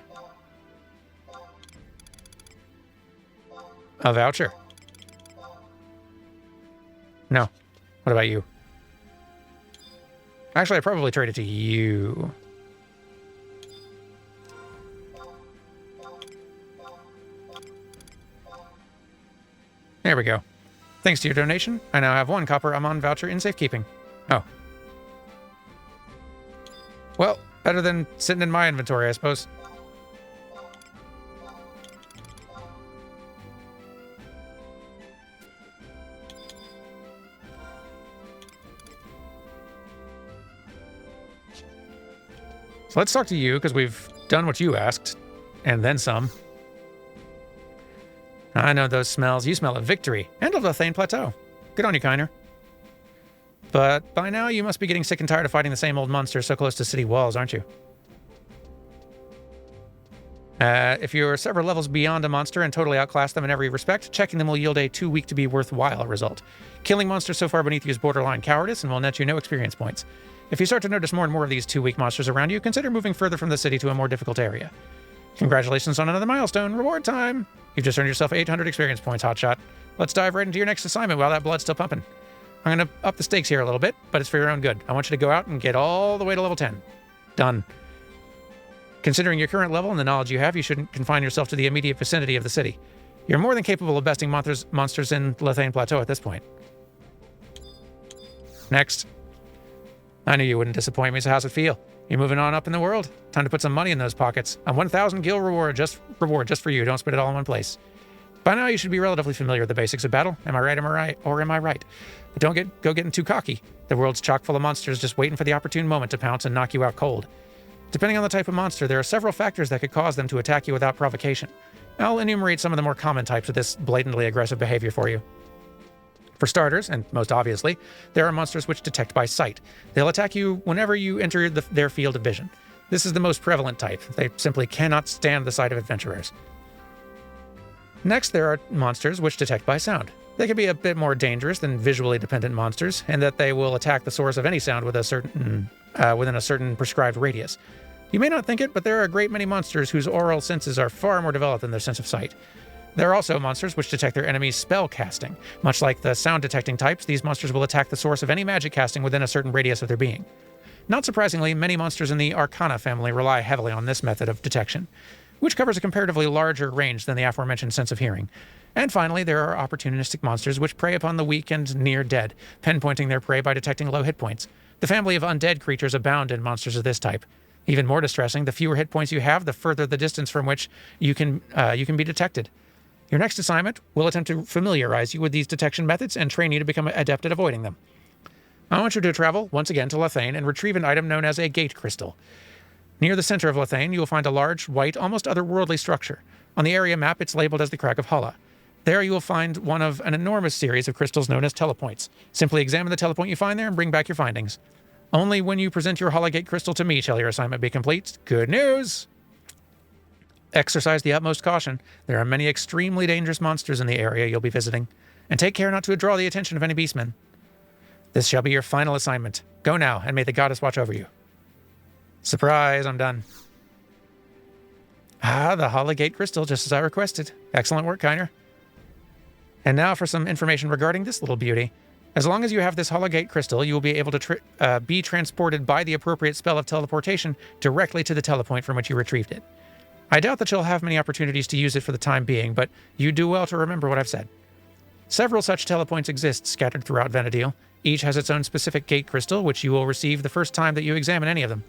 Speaker 1: a voucher? No. What about you? Actually, I'd probably trade it to you. There we go. Thanks to your donation, I now have 1 copper Amon voucher in safekeeping. Oh. Well, better than sitting in my inventory, I suppose. So let's talk to you, because we've done what you asked, and then some. I know those smells. You smell of victory and of the Thane Plateau. Good on you, Kiner. But by now, you must be getting sick and tired of fighting the same old monsters so close to city walls, aren't you? If you're several levels beyond a monster and totally outclass them in every respect, checking them will yield a too weak to be worthwhile result. Killing monsters so far beneath you is borderline cowardice and will net you no experience points. If you start to notice more and more of these too weak monsters around you, consider moving further from the city to a more difficult area. Congratulations on another milestone. Reward time! You've just earned yourself 800 experience points, hotshot. Let's dive right into your next assignment while that blood's still pumping. I'm going to up the stakes here a little bit, but it's for your own good. I want you to go out and get all the way to level 10. Done. Considering your current level and the knowledge you have, you shouldn't confine yourself to the immediate vicinity of the city. You're more than capable of besting monsters in Thane Plateau at this point. Next. I knew you wouldn't disappoint me, so how's it feel? You're moving on up in the world. Time to put some money in those pockets. A 1,000 gil reward just for you. Don't spend it all in one place. By now, you should be relatively familiar with the basics of battle. Am I right? Or am I right? But don't go getting too cocky. The world's chock full of monsters just waiting for the opportune moment to pounce and knock you out cold. Depending on the type of monster, there are several factors that could cause them to attack you without provocation. I'll enumerate some of the more common types of this blatantly aggressive behavior for you. For starters, and most obviously, there are monsters which detect by sight. They'll attack you whenever you enter their field of vision. This is the most prevalent type. They simply cannot stand the sight of adventurers. Next, there are monsters which detect by sound. They can be a bit more dangerous than visually dependent monsters, in that they will attack the source of any sound within a certain prescribed radius. You may not think it, but there are a great many monsters whose aural senses are far more developed than their sense of sight. There are also monsters which detect their enemy's spell casting. Much like the sound-detecting types, these monsters will attack the source of any magic casting within a certain radius of their being. Not surprisingly, many monsters in the Arcana family rely heavily on this method of detection, which covers a comparatively larger range than the aforementioned sense of hearing. And finally, there are opportunistic monsters which prey upon the weak and near dead, pinpointing their prey by detecting low hit points. The family of undead creatures abound in monsters of this type. Even more distressing, the fewer hit points you have, the further the distance from which you can be detected. Your next assignment will attempt to familiarize you with these detection methods and train you to become adept at avoiding them. I want you to travel once again to Thane and retrieve an item known as a gate crystal. Near the center of Thane, you will find a large, white, almost otherworldly structure. On the area map, it's labeled as the Crag of Hala. There you will find one of an enormous series of crystals known as telepoints. Simply examine the telepoint you find there and bring back your findings. Only when you present your Hologate Crystal to me shall your assignment be complete. Good news! Exercise the utmost caution. There are many extremely dangerous monsters in the area you'll be visiting, and take care not to draw the attention of any beastmen. This shall be your final assignment. Go now, and may the goddess watch over you. Surprise, I'm done. Ah, the Hologate Crystal, just as I requested. Excellent work, Kiner. And now for some information regarding this little beauty. As long as you have this Hologate Crystal, you will be able to be transported by the appropriate spell of teleportation directly to the telepoint from which you retrieved it. I doubt that you'll have many opportunities to use it for the time being, but you do well to remember what I've said. Several such telepoints exist scattered throughout Vana'diel. Each has its own specific gate crystal, which you will receive the first time that you examine any of them.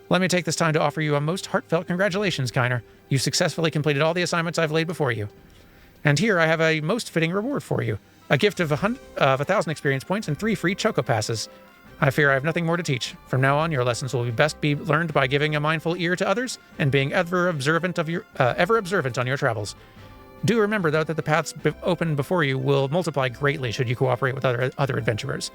Speaker 1: Let me take this time to offer you a most heartfelt congratulations, Kiner. You successfully completed all the assignments I've laid before you. And here I have a most fitting reward for you. A gift of 1,000 experience points and 3 free Choco Passes. I fear I have nothing more to teach. From now on, your lessons will best be learned by giving a mindful ear to others and being ever observant on your travels. Do remember, though, that the paths open before you will multiply greatly should you cooperate with other adventurers.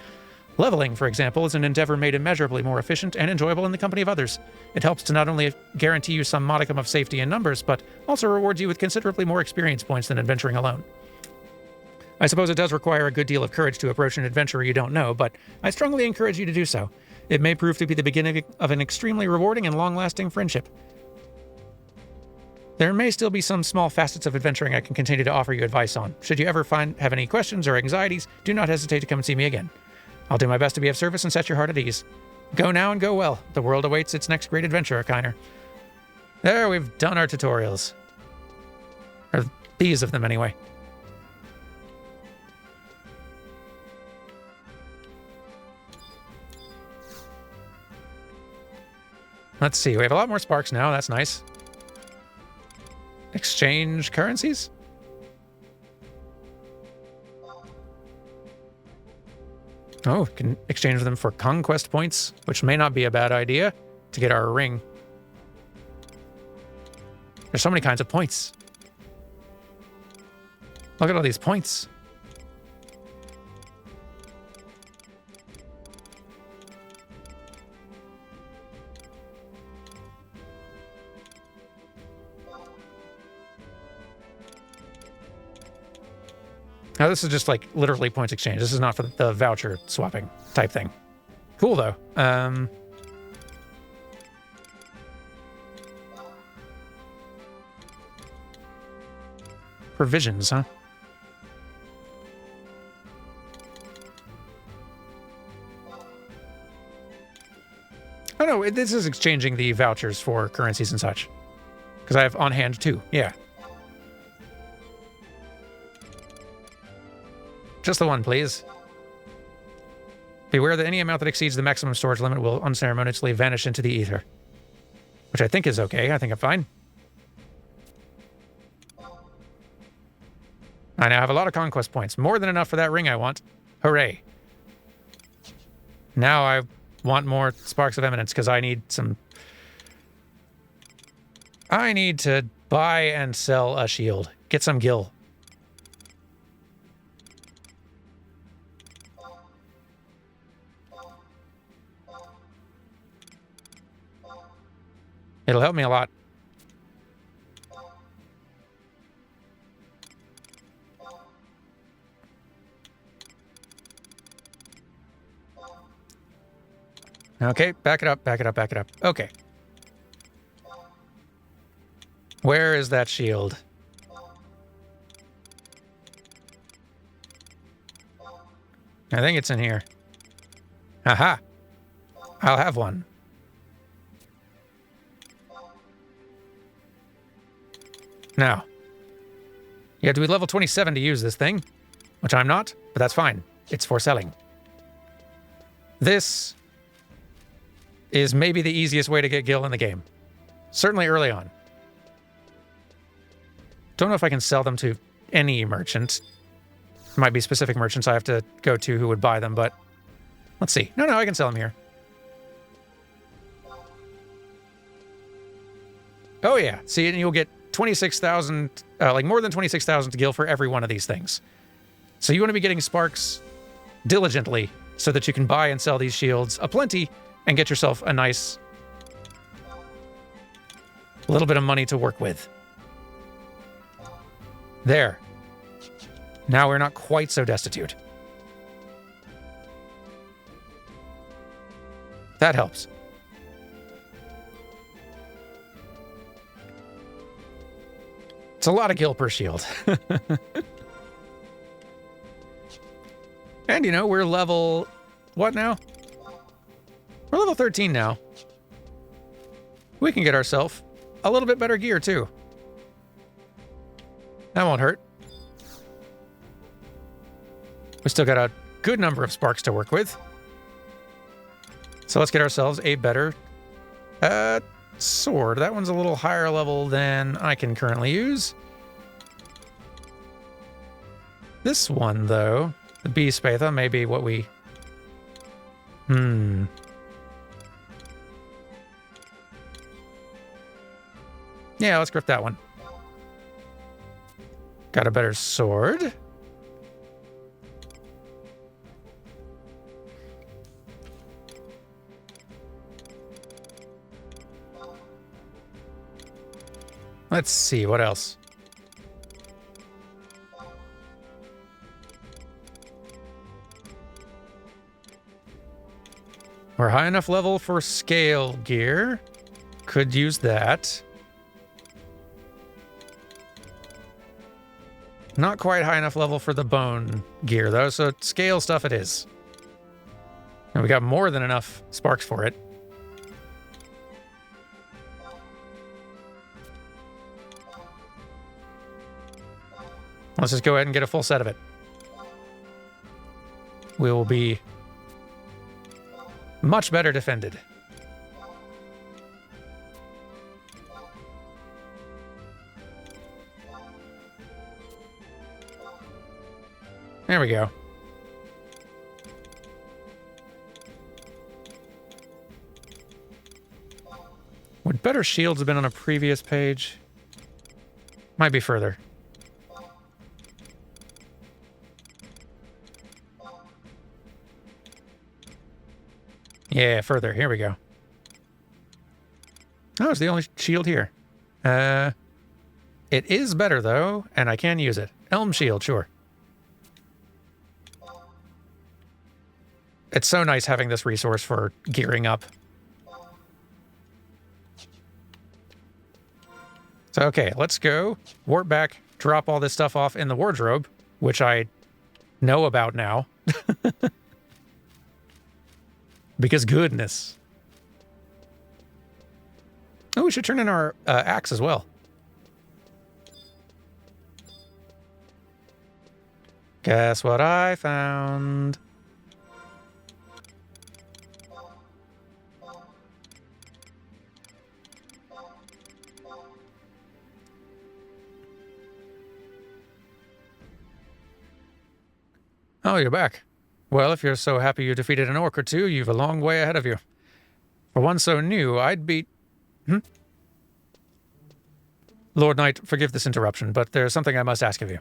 Speaker 1: Leveling, for example, is an endeavor made immeasurably more efficient and enjoyable in the company of others. It helps to not only guarantee you some modicum of safety in numbers, but also rewards you with considerably more experience points than adventuring alone. I suppose it does require a good deal of courage to approach an adventurer you don't know, but I strongly encourage you to do so. It may prove to be the beginning of an extremely rewarding and long-lasting friendship. There may still be some small facets of adventuring I can continue to offer you advice on. Should you ever have any questions or anxieties, do not hesitate to come and see me again. I'll do my best to be of service and set your heart at ease. Go now and go well. The world awaits its next great adventure, Kiner. There, we've done our tutorials. Or these of them, anyway. Let's see, we have a lot more sparks now, that's nice. Exchange currencies? Oh, we can exchange them for conquest points, which may not be a bad idea to get our ring. There's so many kinds of points. Look at all these points. Now, this is just like literally points exchange. This is not for the voucher swapping type thing. Cool, though. Provisions, huh? Oh, no, this is exchanging the vouchers for currencies and such. Because I have on hand, too. Yeah. Just the one, please. Beware that any amount that exceeds the maximum storage limit will unceremoniously vanish into the ether. Which I think is okay. I think I'm fine. I now have a lot of conquest points. More than enough for that ring I want. Hooray. Now I want more Sparks of Eminence because I need some... I need to buy and sell a shield. Get some gil. It'll help me a lot. Okay, back it up, back it up, back it up. Okay. Where is that shield? I think it's in here. Aha! I'll have one. Now, you have to be level 27 to use this thing, which I'm not, but that's fine. It's for selling. This is maybe the easiest way to get gil in the game. Certainly early on. Don't know if I can sell them to any merchant. Might be specific merchants I have to go to who would buy them, but let's see. No, I can sell them here. Oh yeah, see, and you'll get 26,000, like more than 26,000 gil for every one of these things. So you want to be getting sparks diligently so that you can buy and sell these shields aplenty and get yourself a nice little bit of money to work with. There. Now we're not quite so destitute. That helps. It's a lot of gil per shield. And, you know, we're level... what now? We're level 13 now. We can get ourselves a little bit better gear, too. That won't hurt. We still got a good number of sparks to work with. So let's get ourselves a better sword. That one's a little higher level than I can currently use. This one, though, the B Spatha, may be what we... Yeah, let's grip that one. Got a better sword. Let's see, what else? We're high enough level for scale gear. Could use that. Not quite high enough level for the bone gear, though, so scale stuff it is. And we got more than enough sparks for it. Let's just go ahead and get a full set of it. We will be much better defended. There we go. Would better shields have been on a previous page? Might be further. Yeah, further. Here we go. Oh, it's the only shield here. It is better, though, and I can use it. Elm shield, sure. It's so nice having this resource for gearing up. So, okay, let's go. Warp back, drop all this stuff off in the wardrobe, which I know about now. Because goodness. Oh, we should turn in our axe as well. Guess what I found? Oh, you're back. Well, if you're so happy you defeated an orc or two, you've a long way ahead of you. For one so new, I'd be... Lord Knight, forgive this interruption, but there's something I must ask of you.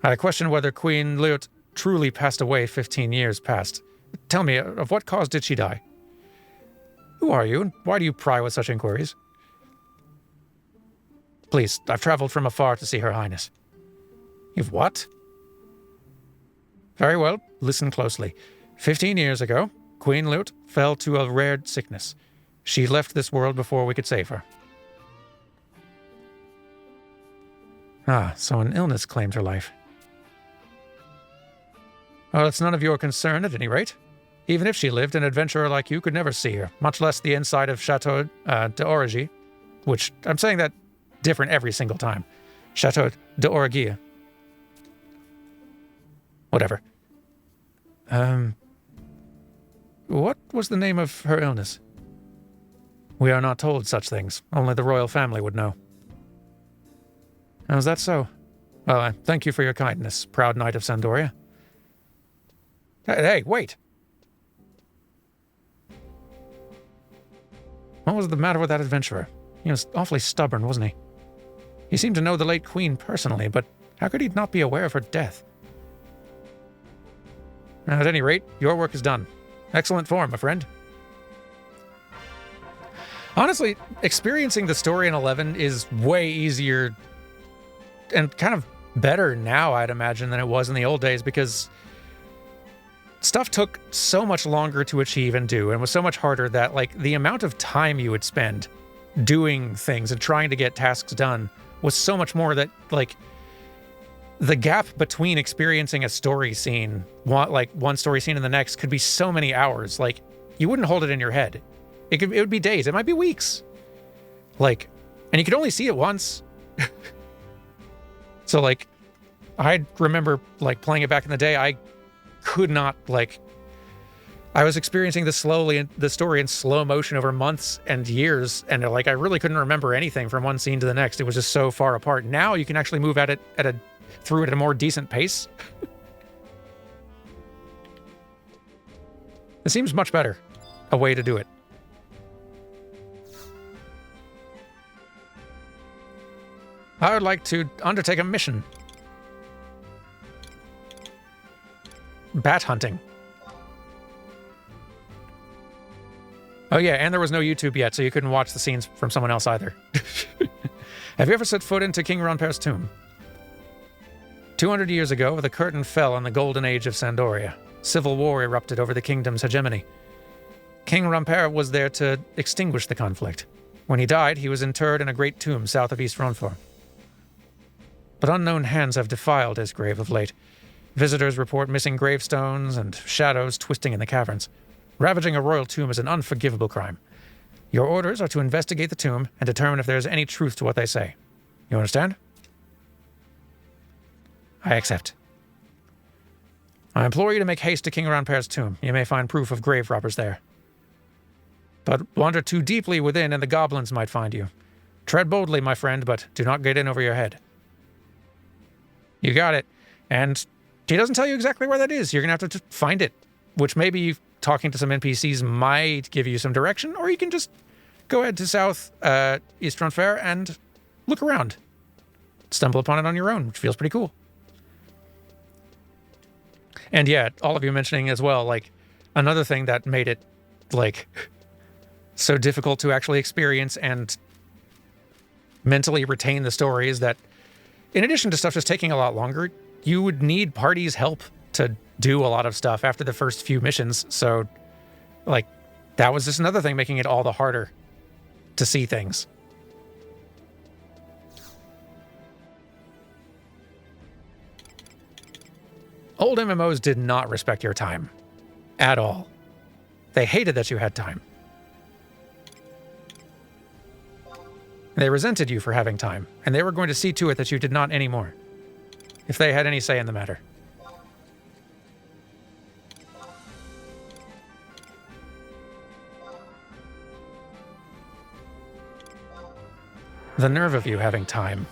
Speaker 1: I question whether Queen Leot truly passed away 15 years past. Tell me, of what cause did she die? Who are you, and why do you pry with such inquiries? Please, I've traveled from afar to see Her Highness. You've what? Very well, listen closely. 15 years ago, Queen Leot fell to a rare sickness. She left this world before we could save her. Ah, so an illness claimed her life. Well, it's none of your concern at any rate. Even if she lived, an adventurer like you could never see her, much less the inside of Chateau d'Orgy, which I'm saying that different every single time. Chateau d'Orgy. Whatever. What was the name of her illness? We are not told such things. Only the royal family would know. Is that so? Well, I thank you for your kindness, proud knight of Sandoria. Hey, wait! What was the matter with that adventurer? He was awfully stubborn, wasn't he? He seemed to know the late queen personally, but how could he not be aware of her death? At any rate, your work is done. Excellent form, my friend. Honestly, experiencing the story in 11 is way easier and kind of better now, I'd imagine, than it was in the old days, because stuff took so much longer to achieve and do, and was so much harder that, like, the amount of time you would spend doing things and trying to get tasks done was so much more that, like, the gap between experiencing a story scene, one story scene and the next, could be so many hours. Like, you wouldn't hold it in your head. It would be days. It might be weeks. Like, and you could only see it once. So, like, I remember, like, playing it back in the day. I could not, like, I was experiencing the story in slow motion over months and years, and, like, I really couldn't remember anything from one scene to the next. It was just so far apart. Now you can actually move through it at a more decent pace. It seems much better, a way to do it. I would like to undertake a mission. Bat hunting. Oh yeah, and there was no YouTube yet, so you couldn't watch the scenes from someone else either. Have you ever set foot into King Ranper's tomb? 200 years ago, the curtain fell on the golden age of Sandoria. Civil war erupted over the kingdom's hegemony. King Ranper was there to extinguish the conflict. When he died, he was interred in a great tomb south of East Ronfor. But unknown hands have defiled his grave of late. Visitors report missing gravestones and shadows twisting in the caverns. Ravaging a royal tomb is an unforgivable crime. Your orders are to investigate the tomb and determine if there is any truth to what they say. You understand? I accept. I implore you to make haste to King Ranper's tomb. You may find proof of grave robbers there. But wander too deeply within and the goblins might find you. Tread boldly, my friend, but do not get in over your head. You got it. And he doesn't tell you exactly where that is. You're going to have to find it, which maybe talking to some NPCs might give you some direction, or you can just go ahead to South East Ronfer and look around. Stumble upon it on your own, which feels pretty cool. And yeah, all of you mentioning as well, like, another thing that made it, like, so difficult to actually experience and mentally retain the story is that, in addition to stuff just taking a lot longer, you would need parties' help to do a lot of stuff after the first few missions. So, like, that was just another thing making it all the harder to see things. Old MMOs did not respect your time. At all. They hated that you had time. They resented you for having time, and they were going to see to it that you did not anymore, if they had any say in the matter. The nerve of you having time.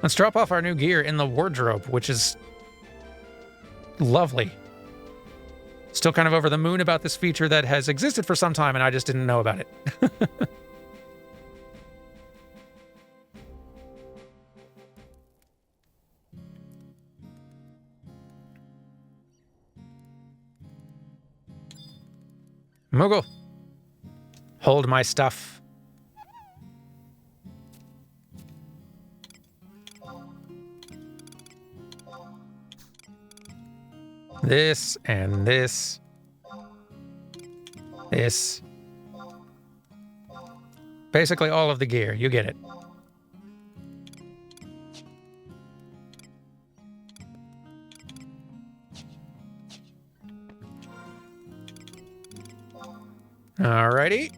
Speaker 1: Let's drop off our new gear in the wardrobe, which is lovely. Still kind of over the moon about this feature that has existed for some time and I just didn't know about it. Moogle, hold my stuff. This and this. This. Basically all of the gear. You get it. Alrighty.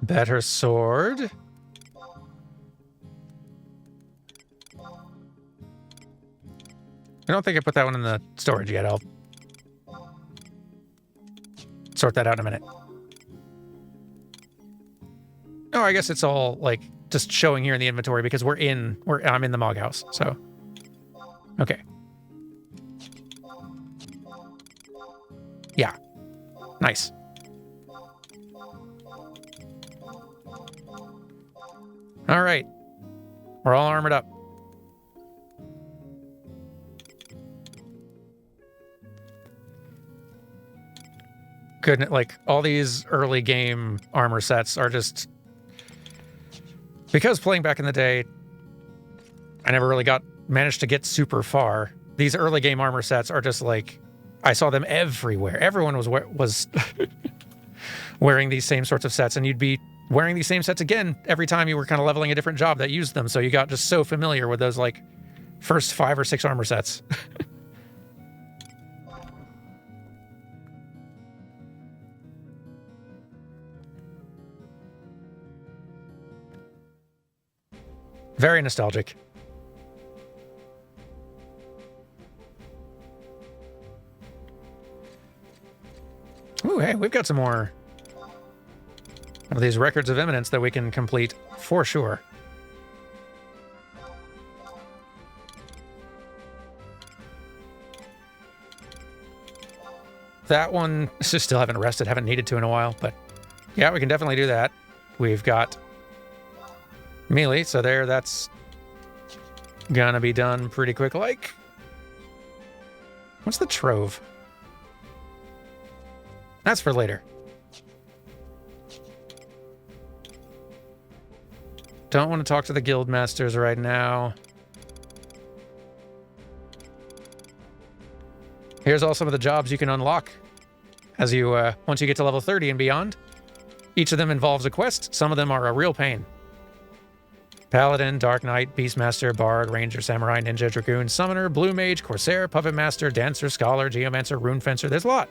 Speaker 1: Better sword. I don't think I put that one in the storage yet. I'll sort that out in a minute. Oh, I guess it's all, like, just showing here in the inventory because I'm in the Mog House, so. Okay. Yeah. Nice. All right. We're all armored up. Couldn't, like, all these early game armor sets are just... Because playing back in the day, I never really managed to get super far. These early game armor sets are just like... I saw them everywhere. Everyone was wearing these same sorts of sets, and you'd be wearing these same sets again every time you were kind of leveling a different job that used them, so you got just so familiar with those, like, first 5 or 6 armor sets. Very nostalgic. Ooh, hey, we've got some more of these records of eminence that we can complete for sure. That one, still haven't rested, haven't needed to in a while, but yeah, we can definitely do that. We've got melee, so that's gonna be done pretty quick. Like, what's the trove? That's for later. Don't want to talk to the guild masters right now. Here's all some of the jobs you can unlock as you once you get to level 30 and beyond. Each of them involves a quest. Some of them are a real pain. Paladin, Dark Knight, Beastmaster, Bard, Ranger, Samurai, Ninja, Dragoon, Summoner, Blue Mage, Corsair, Puppet Master, Dancer, Scholar, Geomancer, Rune Fencer. There's a lot.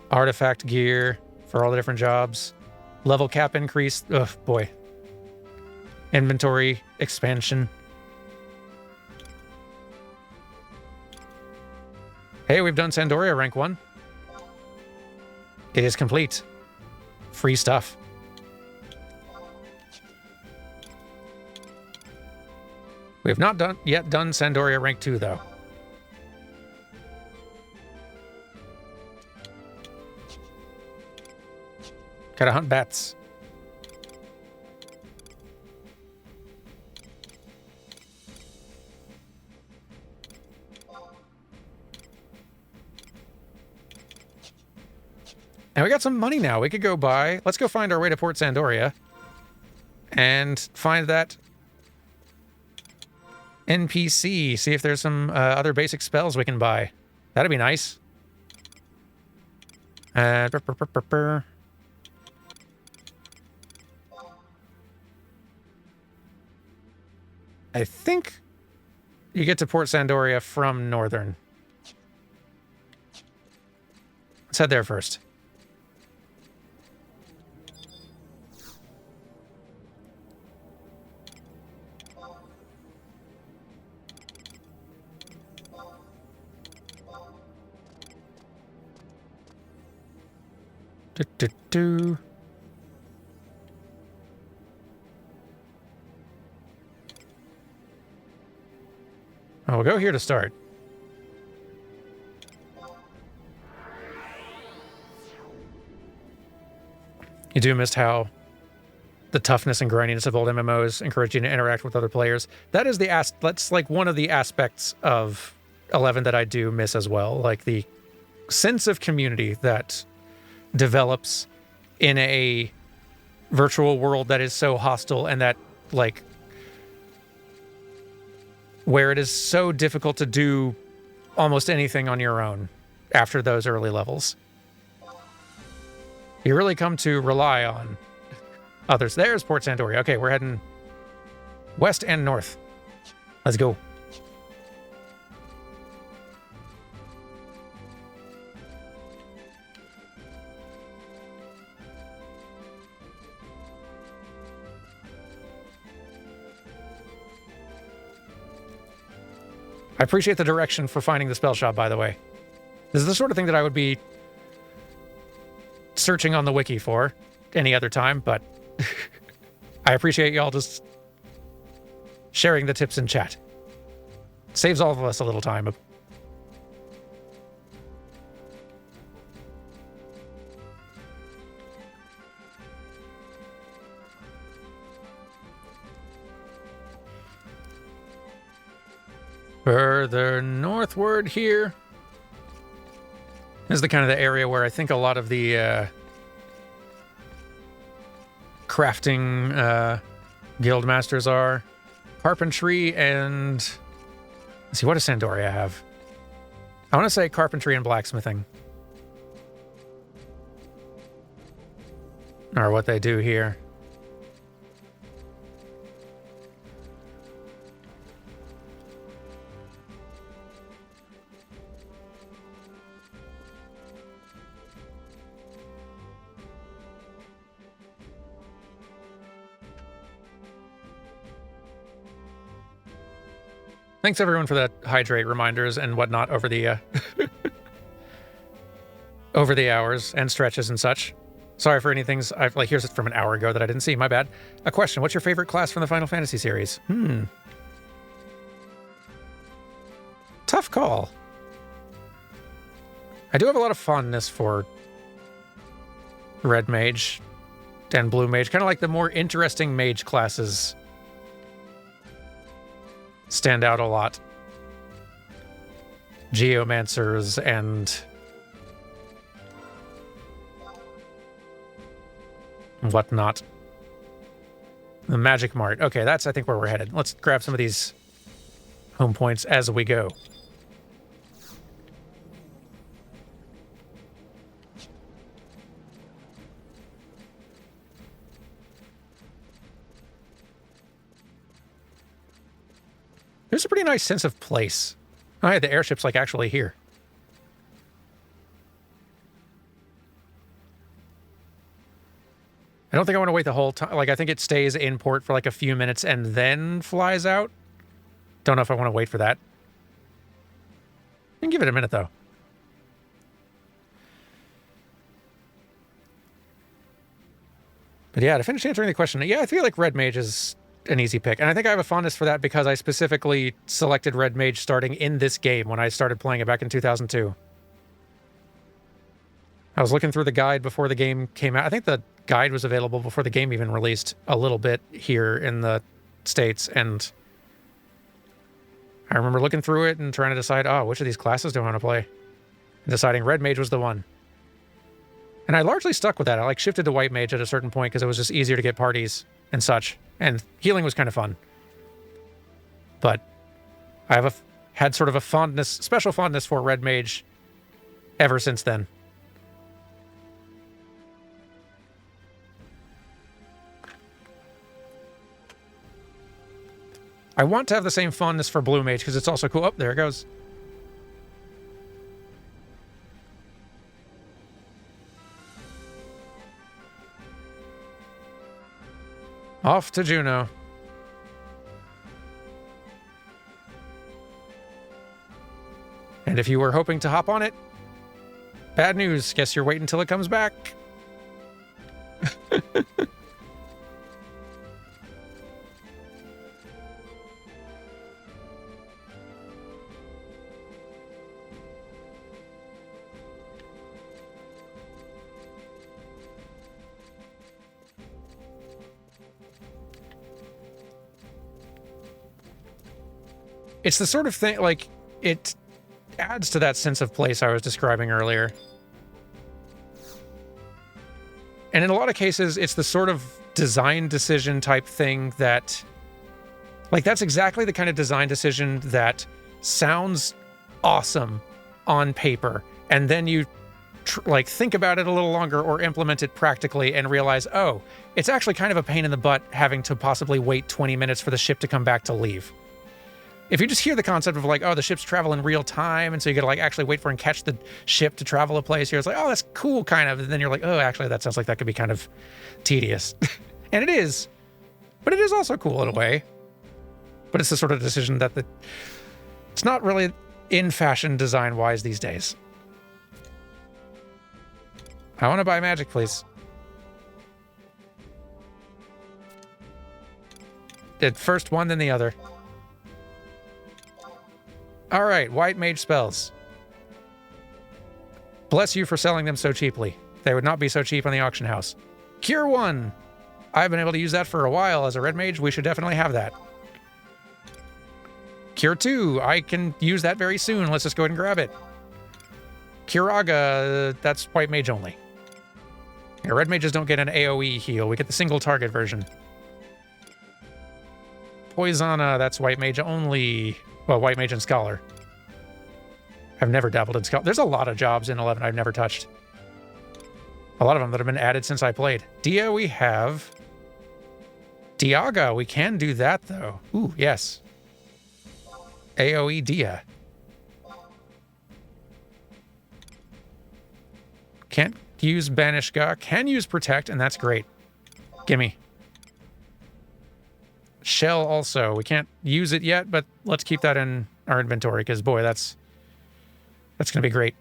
Speaker 1: Artifact gear for all the different jobs. Level cap increase. Oh, boy. Inventory expansion. Hey, we've done Sandoria rank 1. It is complete. Free stuff. We have not yet done Sandoria rank 2, though. Gotta hunt bats. And we got some money now. We could go buy... Let's go find our way to Port Sandoria and find that NPC. See if there's some other basic spells we can buy. That'd be nice. I think you get to Port Sandoria from Northern. Let's head there first. Oh, we'll go here to start. You do miss how the toughness and grindiness of old MMOs encourage you to interact with other players. That is that's like one of the aspects of 11 that I do miss as well. Like the sense of community that develops in a virtual world that is so hostile and that, like, where it is so difficult to do almost anything on your own after those early levels. You really come to rely on others. There's Port Sandoria. Okay, we're heading west and north. Let's go. I appreciate the direction for finding the spell shop, by the way. This is the sort of thing that I would be searching on the wiki for any other time, but I appreciate y'all just sharing the tips in chat. Saves all of us a little time Further northward here. This is the kind of the area where I think a lot of the crafting guild masters are. Carpentry and... Let's see, what does Sandoria have? I want to say carpentry and blacksmithing are what they do here. Thanks everyone for the hydrate reminders and whatnot over the over the hours and stretches and such. Sorry for any things I've like. Here's it from an hour ago that I didn't see. My bad. A question: what's your favorite class from the Final Fantasy series? Tough call. I do have a lot of fondness for Red Mage and Blue Mage. Kind of like the more interesting mage classes stand out a lot. Geomancers and whatnot. The Magic Mart. Okay, that's I think where we're headed. Let's grab some of these home points as we go. There's a pretty nice sense of place. Oh, yeah, the airship's like actually here. I don't think I want to wait the whole time. Like, I think it stays in port for like a few minutes and then flies out. Don't know if I want to wait for that. I can give it a minute, though. But yeah, to finish answering the question, yeah, I feel like Red Mage is an easy pick. And I think I have a fondness for that because I specifically selected Red Mage starting in this game when I started playing it back in 2002. I was looking through the guide before the game came out. I think the guide was available before the game even released a little bit here in the States. And I remember looking through it and trying to decide, oh, which of these classes do I want to play? And deciding Red Mage was the one. And I largely stuck with that. I like shifted to White Mage at a certain point because it was just easier to get parties and such. And healing was kind of fun. But I have had sort of a fondness, special fondness for Red Mage ever since then. I want to have the same fondness for Blue Mage because it's also cool. Oh, there it goes. Off to Juno. And if you were hoping to hop on it, bad news. Guess you're waiting until it comes back. It's the sort of thing, like, it adds to that sense of place I was describing earlier. And in a lot of cases, it's the sort of design decision type thing that, like, that's exactly the kind of design decision that sounds awesome on paper. And then you, like, think about it a little longer or implement it practically and realize, oh, it's actually kind of a pain in the butt having to possibly wait 20 minutes for the ship to come back to leave. If you just hear the concept of like, oh, the ships travel in real time, and so you gotta like actually wait for and catch the ship to travel a place here, it's like, oh, that's cool, kind of. And then you're like, oh, actually, that sounds like that could be kind of tedious. And it is, but it is also cool in a way. But it's the sort of decision that it's not really in fashion design-wise these days. I want to buy magic, please. Did first one, then the other. All right, White Mage spells. Bless you for selling them so cheaply. They would not be so cheap on the auction house. Cure 1. I've been able to use that for a while as a Red Mage. We should definitely have that. Cure 2, I can use that very soon. Let's just go ahead and grab it. Curaga, that's white mage only. Yeah, red mages don't get an AoE heal. We get the single target version. Poisana, that's white mage only. Well, white mage and scholar. I've never dabbled in scholar. There's a lot of jobs in 11 I've never touched. A lot of them that have been added since I played. Dia, we have. Diaga, we can do that though. Ooh, yes. AoE Dia. Can't use Banishga. Can use Protect, and that's great. Gimme. Shell also. We can't use it yet, but let's keep that in our inventory, because boy, that's going to be great.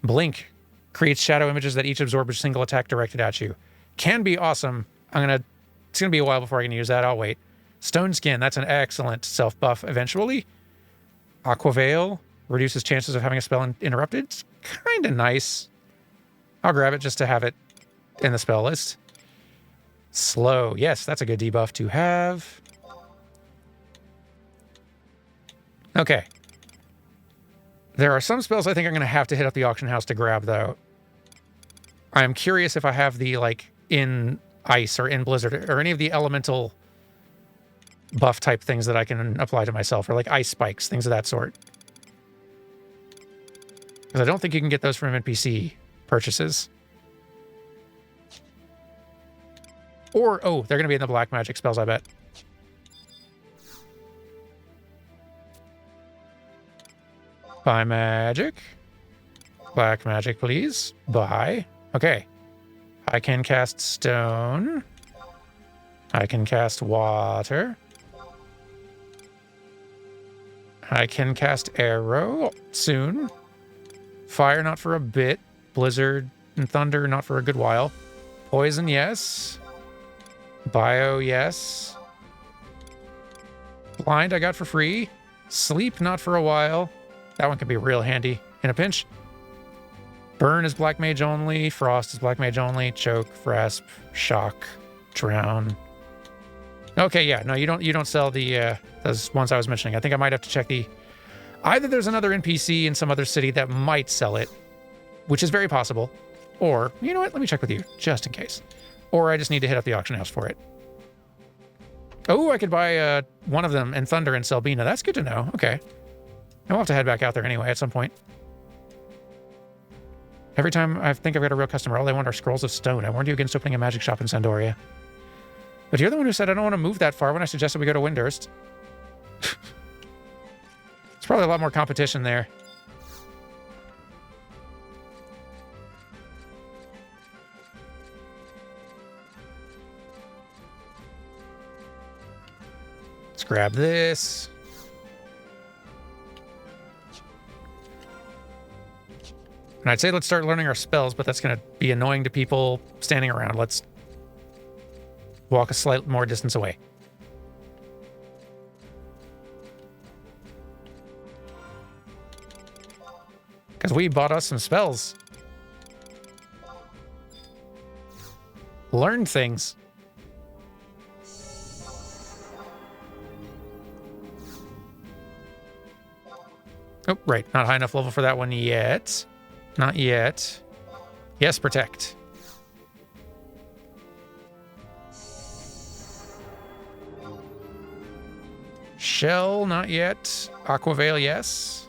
Speaker 1: Blink creates shadow images that each absorb a single attack directed at you. Can be awesome. It's going to be a while before I can use that. I'll wait. Stone Skin, that's an excellent self-buff eventually. Aquaveil reduces chances of having a spell interrupted. It's kind of nice. I'll grab it just to have it in the spell list. Slow. Yes, that's a good debuff to have. Okay. There are some spells I think I'm going to have to hit up the auction house to grab, though. I'm curious if I have the, like, in Ice or in Blizzard or any of the elemental buff type things that I can apply to myself, or like Ice Spikes, things of that sort. Because I don't think you can get those from NPC purchases. Or, oh, they're going to be in the black magic spells, I bet. Buy magic. Black magic, please. Buy. Okay. I can cast stone. I can cast water. I can cast arrow soon. Fire, not for a bit. Blizzard and thunder, not for a good while. Poison, yes. Bio, yes. Blind, I got for free. Sleep, not for a while. That one could be real handy in a pinch. Burn is black mage only. Frost is black mage only. Choke, Rasp, Shock, Drown. Okay, yeah, no, you don't sell the those ones I was mentioning. I think I might have to check the. Either there's another NPC in some other city that might sell it, which is very possible, or you know what? Let me check with you just in case. Or I just need to hit up the auction house for it. Oh, I could buy one of them in Thunder and sell Bina. That's good to know. Okay. I'll have to head back out there anyway at some point. Every time I think I've got a real customer, all they want are scrolls of stone. I warned you against opening a magic shop in Sandoria. But you're the one who said I don't want to move that far when I suggested we go to Windurst. It's probably a lot more competition there. Let's grab this. And I'd say let's start learning our spells, but that's going to be annoying to people standing around. Let's walk a slight more distance away. Because we bought us some spells. Learn things. Oh, right. Not high enough level for that one yet. Not yet. Yes, protect. Shell, not yet. Aquaveil, yes.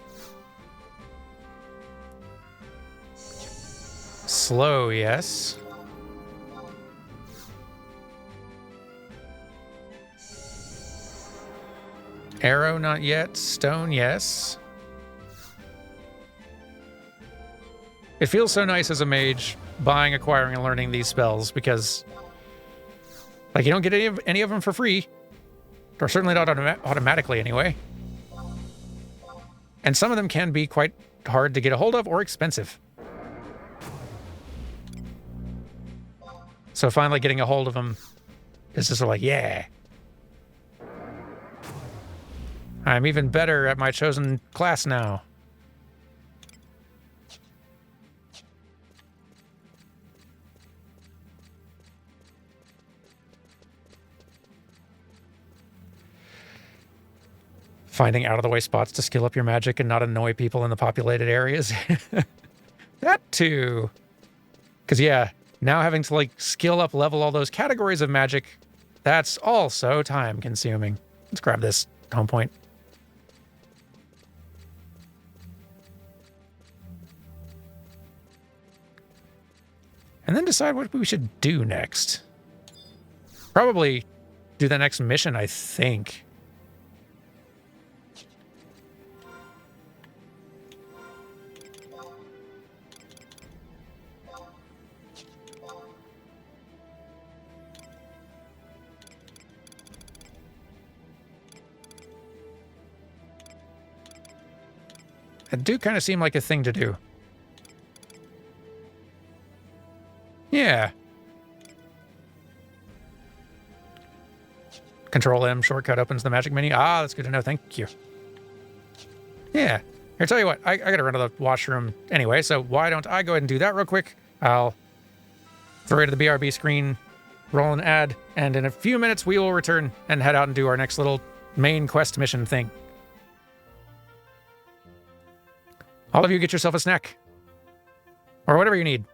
Speaker 1: Slow, yes. Arrow, not yet. Stone, yes. It feels so nice as a mage buying, acquiring, and learning these spells because, like, you don't get any of them for free, or certainly not automatically anyway. And some of them can be quite hard to get a hold of or expensive. So finally getting a hold of them is just sort of like, yeah. I'm even better at my chosen class now. Finding out-of-the-way spots to skill up your magic and not annoy people in the populated areas. That too. Because, yeah, now having to, like, skill up, level all those categories of magic, that's also time-consuming. Let's grab this home point. And then decide what we should do next. Probably do the next mission, I think. It do kind of seem like a thing to do. Yeah. Control M shortcut opens the magic menu. Ah, that's good to know. Thank you. Yeah. Here, tell you what. I gotta run to the washroom anyway, so why don't I go ahead and do that real quick? I'll throw it to the BRB screen, roll an ad, and in a few minutes we will return and head out and do our next little main quest mission thing. All of you get yourself a snack. Or whatever you need.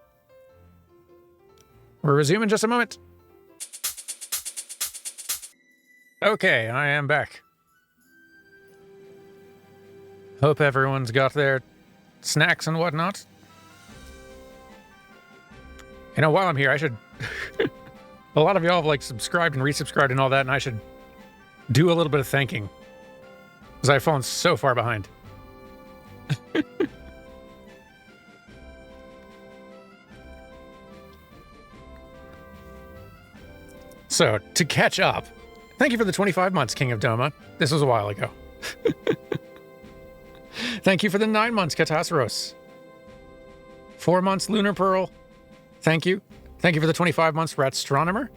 Speaker 1: We'll resume in just a moment. Okay, I am back. Hope everyone's got their snacks and whatnot. You know, while I'm here, I should... A lot of y'all have, like, subscribed and resubscribed and all that, and I should do a little bit of thanking. Because I've fallen so far behind. So, to catch up, thank you for the 25 months, King of Doma. This was a while ago. Thank you for the 9 months, Katasros. 4 months, Lunar Pearl. Thank you. Thank you for the 25 months, Ratstronomer.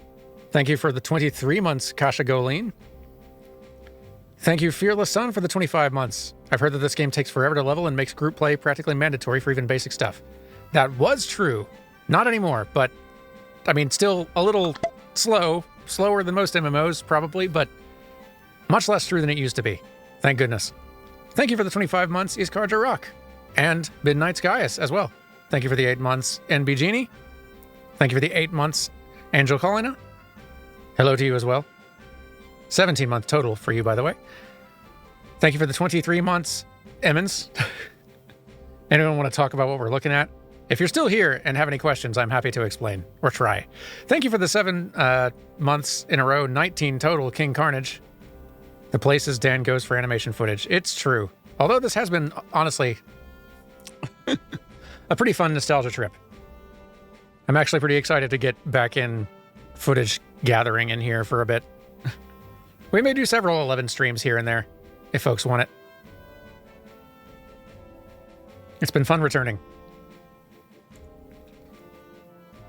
Speaker 1: Thank you for the 23 months, Kasha Goleen. Thank you, Fearless Sun, for the 25 months. I've heard that this game takes forever to level and makes group play practically mandatory for even basic stuff. That was true. Not anymore, but, I mean, still a little slow. Slower than most MMOs, probably, but much less true than it used to be. Thank goodness. Thank you for the 25 months, Iskarja Rock. And Midnight Skyas as well. Thank you for the 8 months, NB Genie. Thank you for the 8 months, Angel Colina. Hello to you as well. 17-month total for you, by the way. Thank you for the 23 months, Emmons. Anyone want to talk about what we're looking at? If you're still here and have any questions, I'm happy to explain, or try. Thank you for the 7 months in a row, 19 total, King Carnage. The places Dan goes for animation footage. It's true. Although this has been, honestly, a pretty fun nostalgia trip. I'm actually pretty excited to get back in footage gathering in here for a bit. We may do several 11 streams here and there, if folks want it. It's been fun returning.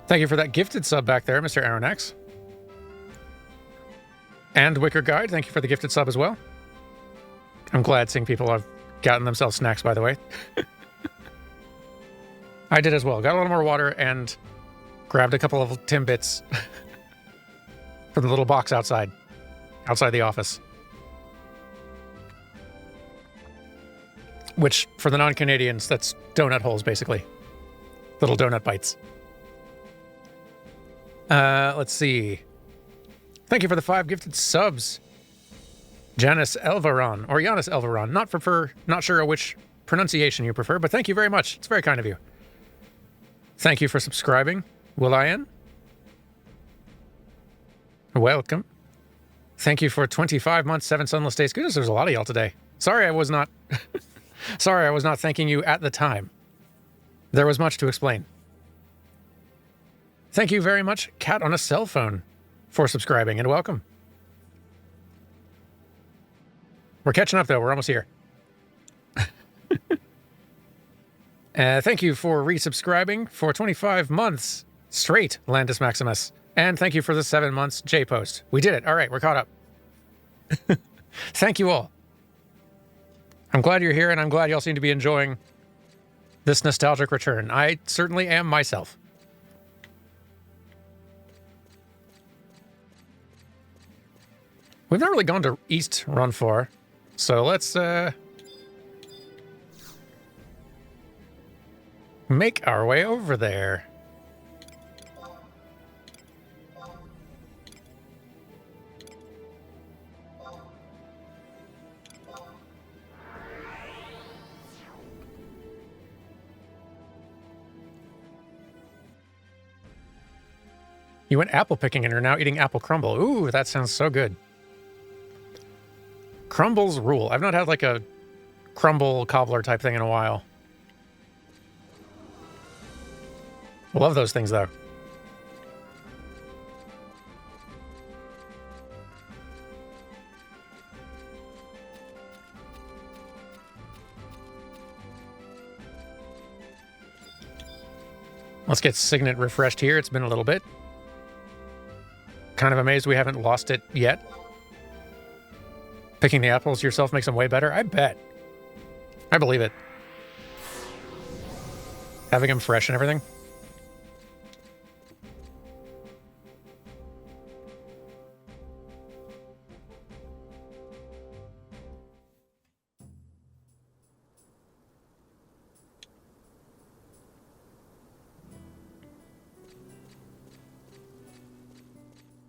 Speaker 1: Thank you for that gifted sub back there, Mr. Aronax. And Wicker Guide, thank you for the gifted sub as well. I'm glad seeing people have gotten themselves snacks, by the way. I did as well. Got a little more water and grabbed a couple of Timbits from the little box outside the office. Which, for the non-Canadians, that's donut holes, basically. Little donut bites. Let's see. Thank you for the 5 gifted subs. Janice Elvaron, or Giannis Elvaron. Not sure which pronunciation you prefer, but thank you very much. It's very kind of you. Thank you for subscribing, Will.I.N. Welcome. Thank you for 25 months, 7 sunless days. Goodness, there's a lot of y'all today. Sorry I was not... Sorry I was not thanking you at the time. There was much to explain. Thank you very much, Cat on a Cell Phone, for subscribing, and welcome. We're catching up, though. We're almost here. Thank you for resubscribing for 25 months straight, Landis Maximus. And thank you for the 7 months, J-Post. We did it. All right, we're caught up. Thank you all. I'm glad you're here, and I'm glad y'all seem to be enjoying this nostalgic return. I certainly am myself. We've not really gone to East Run 4. So let's make our way over there. You went apple picking and are now eating apple crumble. Ooh, that sounds so good. Crumbles rule. I've not had like a crumble cobbler type thing in a while. Love those things though. Let's get Signet refreshed here. It's been a little bit. Kind of amazed we haven't lost it yet. Picking the apples yourself makes them way better? I bet. I believe it. Having them fresh and everything.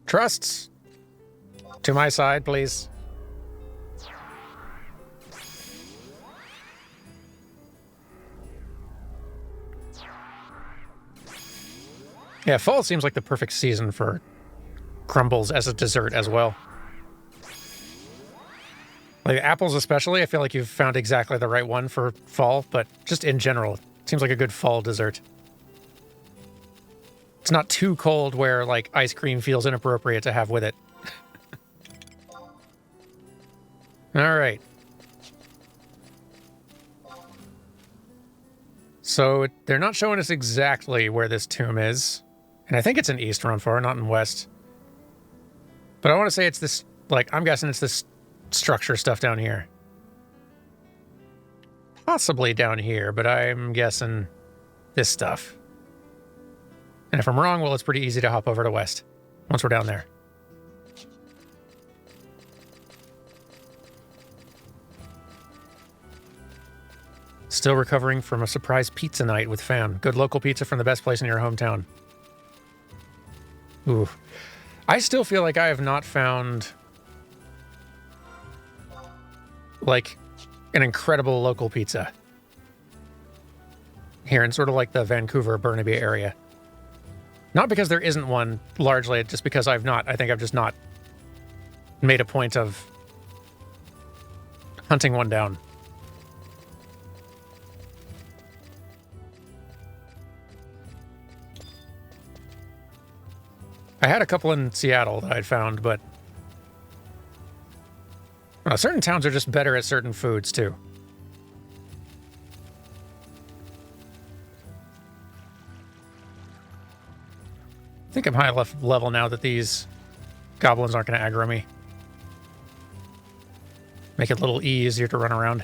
Speaker 1: Trusts. To my side, please. Yeah, fall seems like the perfect season for crumbles as a dessert as well. Like apples especially, I feel like you've found exactly the right one for fall, but just in general, it seems like a good fall dessert. It's not too cold where like ice cream feels inappropriate to have with it. All right. So they're not showing us exactly where this tomb is. And I think it's in East Run 4, not in West. But I want to say it's this, like, I'm guessing it's this structure stuff down here. Possibly down here, but I'm guessing this stuff. And if I'm wrong, well, it's pretty easy to hop over to West once we're down there. Still recovering from a surprise pizza night with fam. Good local pizza from the best place in your hometown. Ooh. I still feel like I have not found like an incredible local pizza here in sort of like the Vancouver, Burnaby area. Not because there isn't one, largely, just because I think I've just not made a point of hunting one down. I had a couple in Seattle that I'd found, but certain towns are just better at certain foods, too. I think I'm high enough level now that these goblins aren't going to aggro me. Make it a little easier to run around.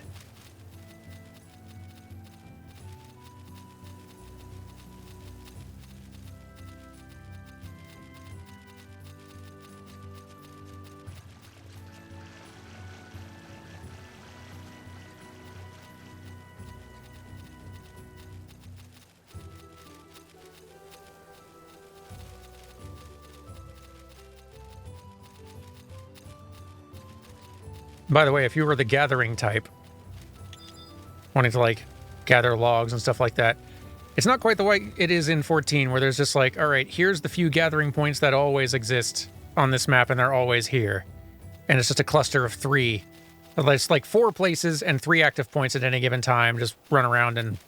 Speaker 1: By the way, if you were the gathering type, wanting to like gather logs and stuff like that, it's not quite the way it is in 14, where there's just like, all right, here's the few gathering points that always exist on this map, and they're always here. And it's just a cluster of 3. It's like 4 places and 3 active points at any given time. Just run around and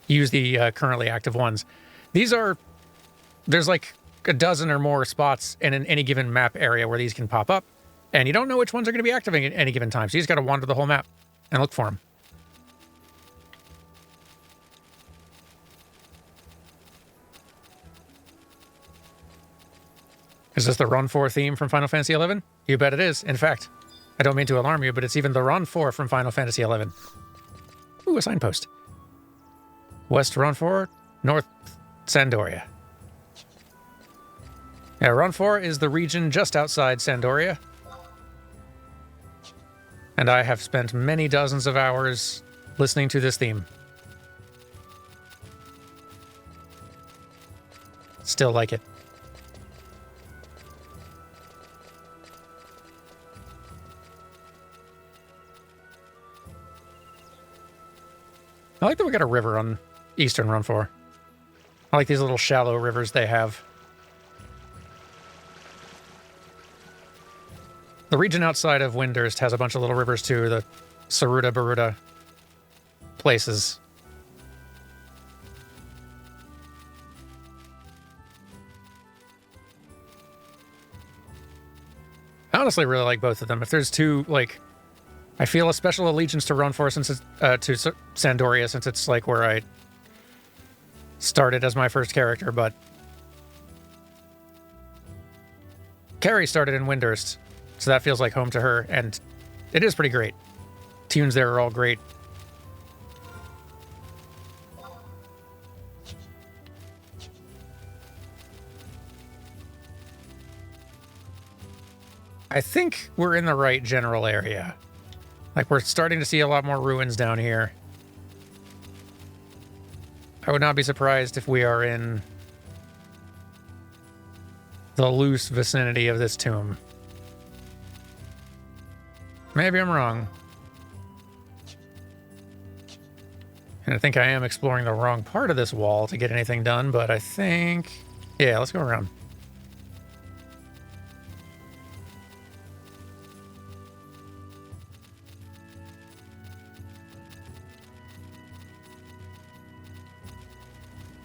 Speaker 1: use the currently active ones. There's like a dozen or more spots in any given map area where these can pop up. And you don't know which ones are going to be activating at any given time. So you just got to wander the whole map and look for them. Is this the Run 4 theme from Final Fantasy XI? You bet it is. In fact, I don't mean to alarm you, but it's even the Run 4 from Final Fantasy XI. Ooh, a signpost. West Run 4, North Sandoria. Yeah, Run 4 is the region just outside Sandoria. And I have spent many dozens of hours listening to this theme. Still like it. I like that we got a river on Eastern Run 4. I like these little shallow rivers they have. The region outside of Windurst has a bunch of little rivers too, the Saruta Baruta places. I honestly really like both of them. If there's two, like, I feel a special allegiance to Run 4 since it's, to Sandoria, since it's like where I started as my first character, but Carrie started in Windurst, so that feels like home to her, and it is pretty great. Tunes there are all great. I think we're in the right general area. Like, we're starting to see a lot more ruins down here. I would not be surprised if we are in the loose vicinity of this tomb. Maybe I'm wrong. And I think I am exploring the wrong part of this wall to get anything done, but I think... Yeah, let's go around.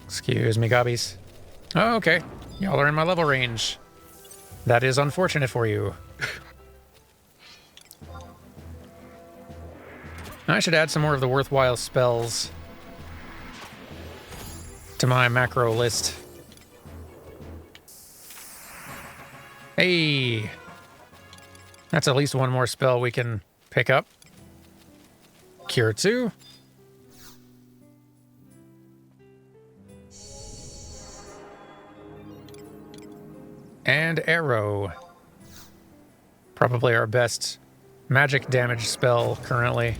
Speaker 1: Excuse me, gobbies. Oh, okay. Y'all are in my level range. That is unfortunate for you. I should add some more of the worthwhile spells to my macro list. Hey! That's at least one more spell we can pick up. Cure 2. And Arrow. Probably our best magic damage spell currently.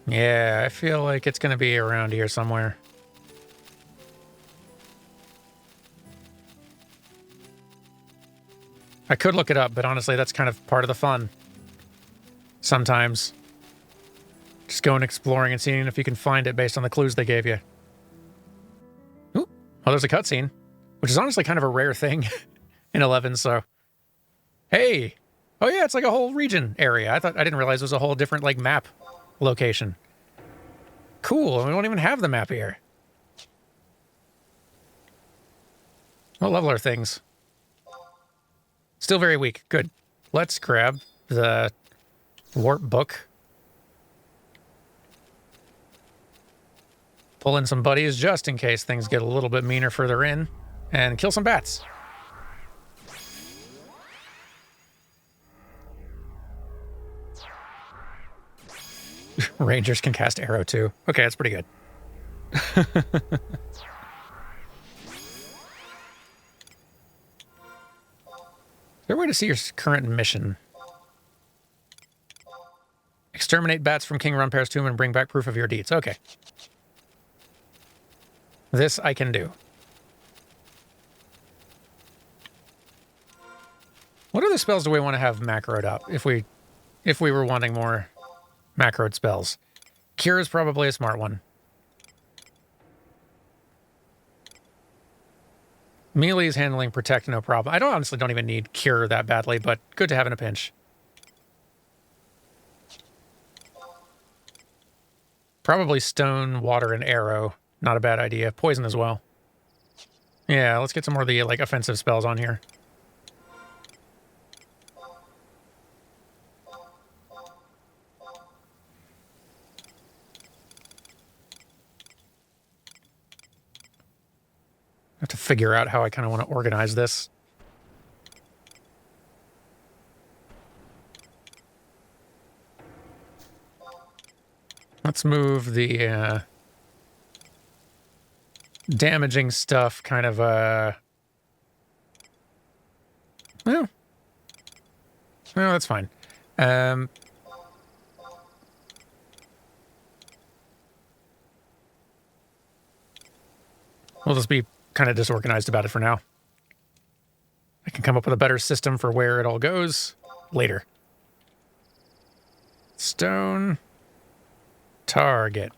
Speaker 1: Yeah, I feel like it's going to be around here somewhere. I could look it up, but honestly, that's kind of part of the fun. Sometimes. Just going exploring and seeing if you can find it based on the clues they gave you. Ooh, oh, there's a cutscene, which is honestly kind of a rare thing in 11, so... Hey! Oh yeah, it's like a whole region area. I didn't realize it was a whole different, like, map location. Cool, we don't even have the map here. What level are things? Still very weak. Good. Let's grab the warp book. Pull in some buddies just in case things get a little bit meaner further in. And kill some bats. Rangers can cast arrow too. Okay, that's pretty good. Is there a way to see your current mission? Exterminate bats from King Runpear's tomb and bring back proof of your deeds. Okay. This I can do. What other spells do we want to have macroed up if we were wanting more macroed spells? Cure is probably a smart one. Melee's handling protect, no problem. I honestly don't even need cure that badly, but good to have in a pinch. Probably stone, water, and arrow. Not a bad idea. Poison as well. Yeah, let's get some more of the like offensive spells on here. I have to figure out how I kind of want to organize this. Let's move the damaging stuff kind of, well, that's fine. We'll just be kind of disorganized about it for now. I can come up with a better system for where it all goes later. Stone. Target.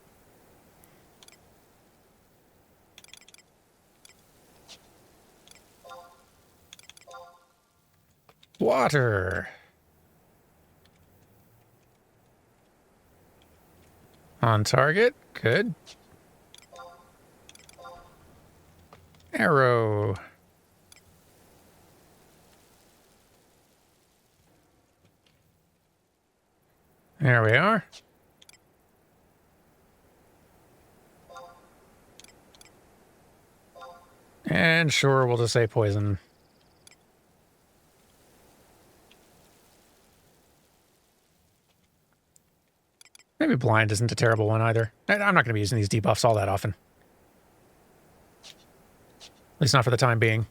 Speaker 1: Water. On target. Good. Arrow. There we are. And sure, we'll just say poison. Maybe blind isn't a terrible one either. I'm not going to be using these debuffs all that often. At least not for the time being.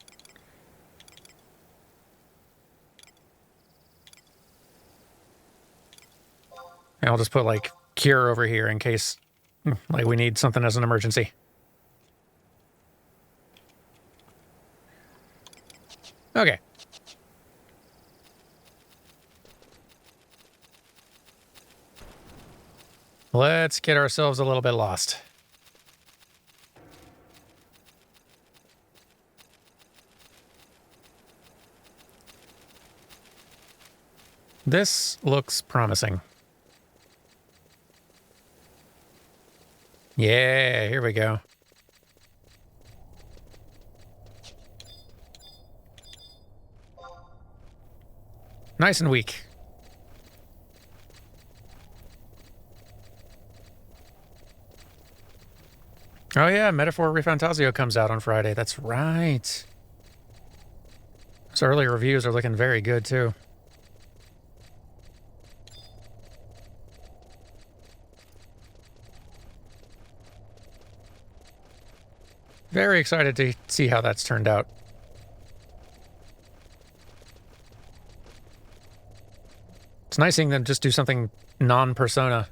Speaker 1: And I'll just put, like, cure over here in case, like, we need something as an emergency. Okay. Let's get ourselves a little bit lost. This looks promising. Yeah, here we go. Nice and weak. Oh yeah, Metaphor Refantasio comes out on Friday. That's right. So early reviews are looking very good too. Very excited to see how that's turned out. It's nice seeing them just do something non-Persona.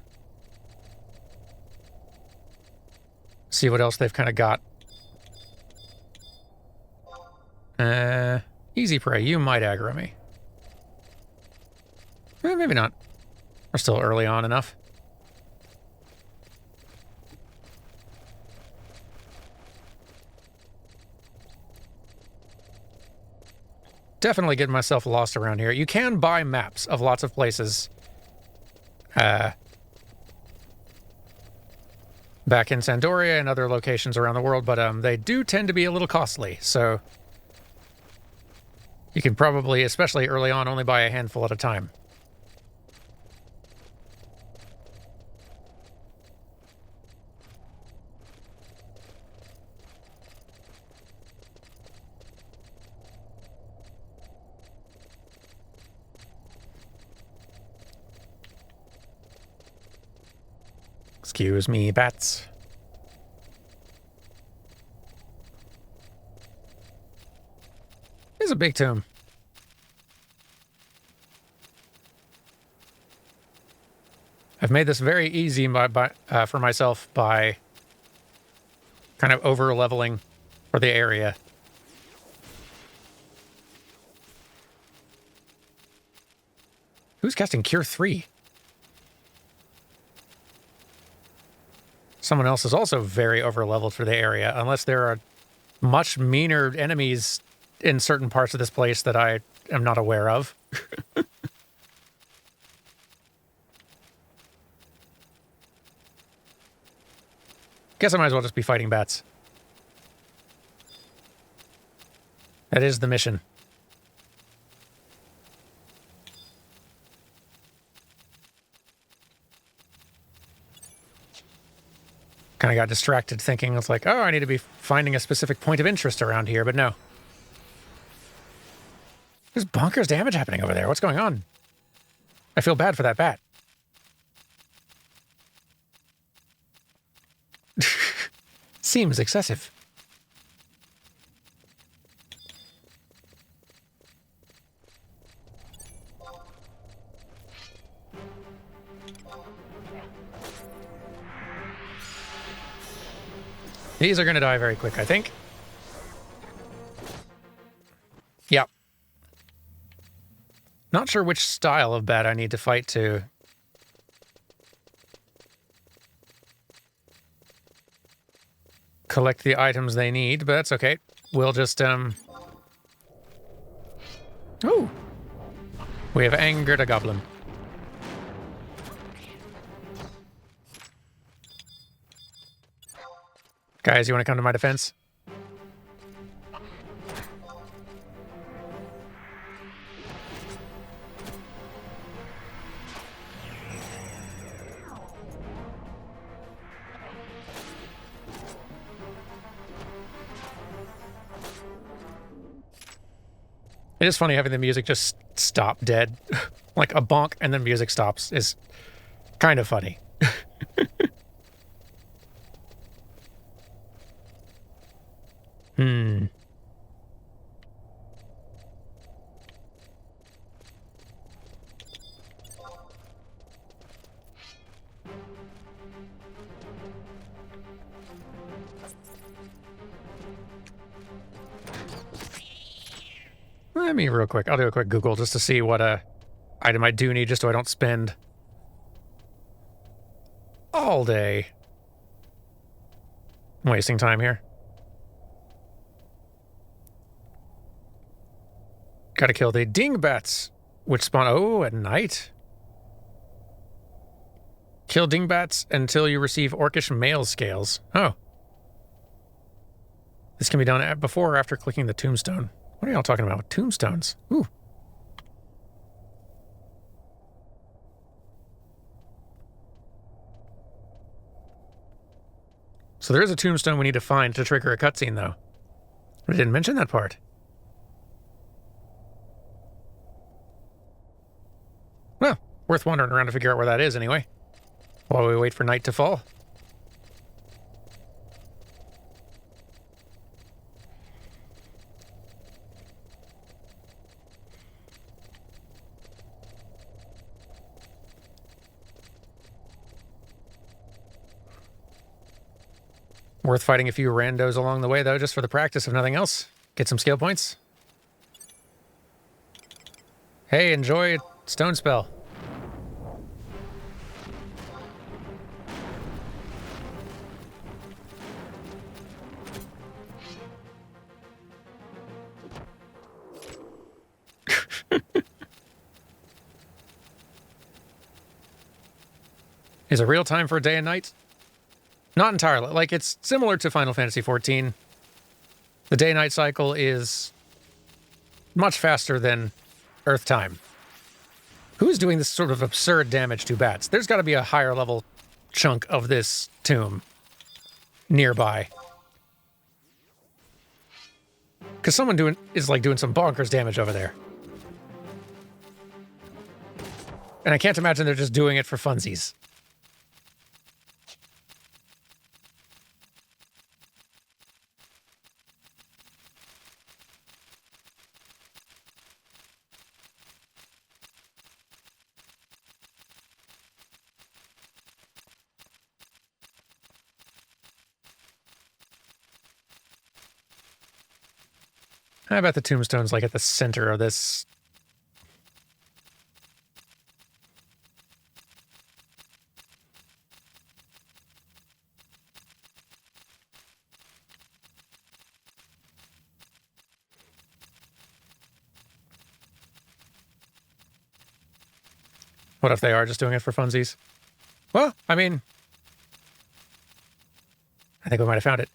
Speaker 1: See what else they've kind of got. Easy Prey, you might aggro me. Maybe not. We're still early on enough. Definitely getting myself lost around here. You can buy maps of lots of places. Back in Sandoria and other locations around the world, but they do tend to be a little costly, so you can probably, especially early on, only buy a handful at a time. Excuse me, bats. It's a big tomb. I've made this very easy for myself by kind of over-leveling for the area. Who's casting Cure 3? Someone else is also very over-leveled for the area, unless there are much meaner enemies in certain parts of this place that I am not aware of. Guess I might as well just be fighting bats. That is the mission. Kind of got distracted thinking it's like, oh, I need to be finding a specific point of interest around here, but no. There's bonkers damage happening over there. What's going on? I feel bad for that bat. Seems excessive. These are going to die very quick, I think. Yep. Not sure which style of bat I need to fight to collect the items they need, but that's okay. We'll just, Ooh! We have angered a goblin. Guys, you want to come to my defense? It is funny having the music just stop dead. Like a bonk and then music stops is kind of funny. Let me real quick. I'll do a quick Google just to see what item I do need, just so I don't spend all day wasting time here. Gotta kill the dingbats, which spawn, at night. Kill dingbats until you receive orcish male scales. Oh. This can be done before or after clicking the tombstone. What are y'all talking about? Tombstones. Ooh. So there is a tombstone we need to find to trigger a cutscene, though. I didn't mention that part. Well, worth wandering around to figure out where that is, anyway. While we wait for night to fall. Worth fighting a few randos along the way, though, just for the practice, if nothing else. Get some skill points. Hey, enjoy Stone Spell. Is it real time for day and night? Not entirely. Like, it's similar to Final Fantasy XIV. The day-night cycle is much faster than Earth time. Who's doing this sort of absurd damage to bats? There's got to be a higher level chunk of this tomb nearby. Because someone is doing some bonkers damage over there. And I can't imagine they're just doing it for funsies. How about the tombstone's like at the center of this? What if they are just doing it for funsies? Well, I mean, I think we might have found it.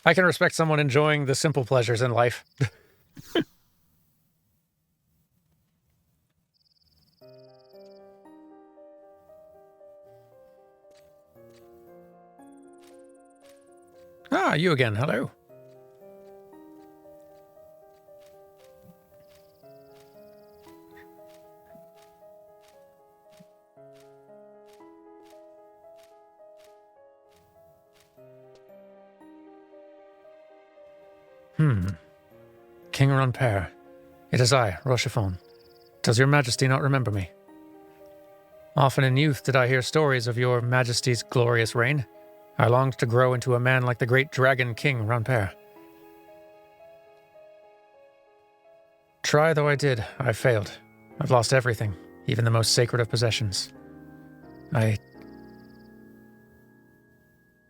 Speaker 1: I can respect someone enjoying the simple pleasures in life. Ah, you again. Hello. King Ronpere. It is I, Rochefort. Does your majesty not remember me? Often in youth did I hear stories of your majesty's glorious reign. I longed to grow into a man like the great dragon king Ronpere. Try though I did, I failed. I've lost everything, even the most sacred of possessions.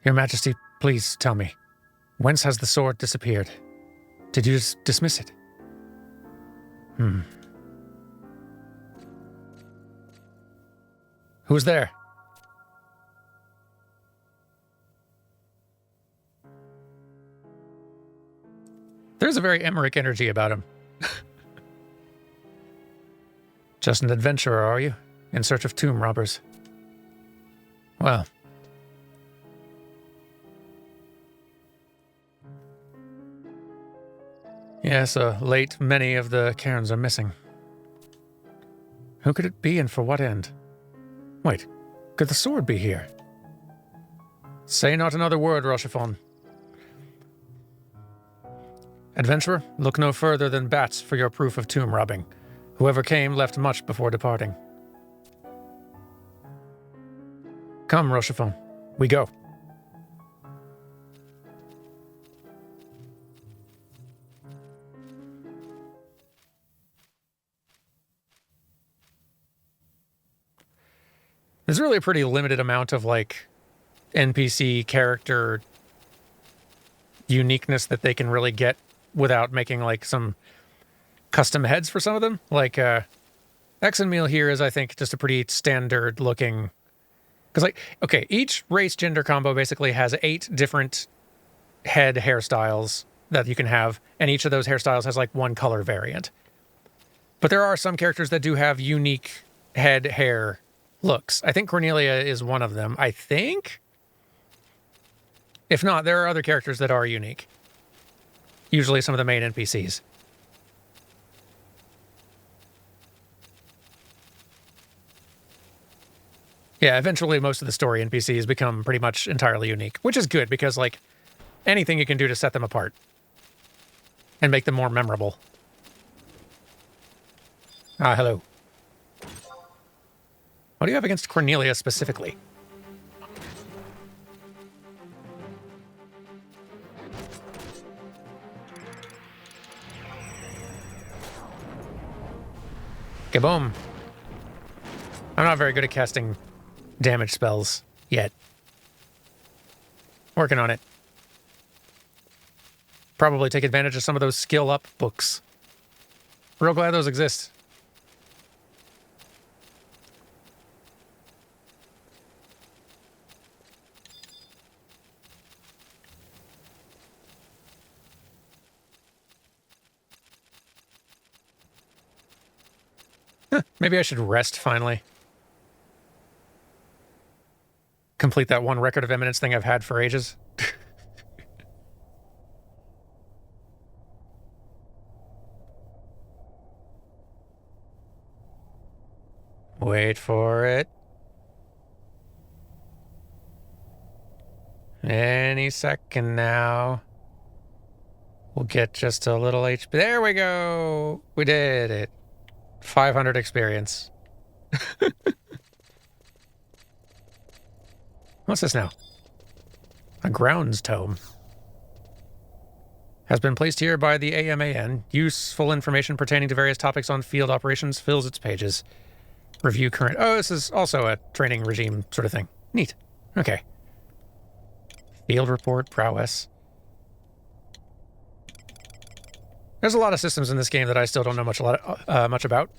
Speaker 1: Your Majesty, please tell me, whence has the sword disappeared? Did you just dismiss it? Who's there? There's a very Emmerich energy about him. Just an adventurer, are you? In search of tomb robbers? Well. Yes, late many of the cairns are missing. Who could it be and for what end? Wait, could the sword be here? Say not another word, Rochefort. Adventurer, look no further than bats for your proof of tomb robbing. Whoever came left much before departing. Come, Rochefort, we go. There's really a pretty limited amount of, like, NPC character uniqueness that they can really get without making, like, some custom heads for some of them. Like, Exenmeal here is, I think, just a pretty standard looking... Because, like, okay, each race-gender combo basically has 8 different head hairstyles that you can have, and each of those hairstyles has, like, one color variant. But there are some characters that do have unique head hair looks. I think Cornelia is one of them, I think? If not, there are other characters that are unique. Usually some of the main NPCs. Yeah, eventually most of the story NPCs become pretty much entirely unique, which is good because, like, anything you can do to set them apart and make them more memorable. Ah, hello. What do you have against Cornelia specifically? Kaboom. I'm not very good at casting damage spells yet. Working on it. Probably take advantage of some of those skill up books. Real glad those exist. Maybe I should rest finally. Complete that one record of eminence thing I've had for ages. Wait for it. Any second now. We'll get just a little HP. There we go. We did it. 500 experience. What's this now? A grounds tome. Has been placed here by the AMAN. Useful information pertaining to various topics on field operations fills its pages. Review current... Oh, this is also a training regime sort of thing. Neat. Okay. Field report, prowess. There's a lot of systems in this game that I still don't know much about.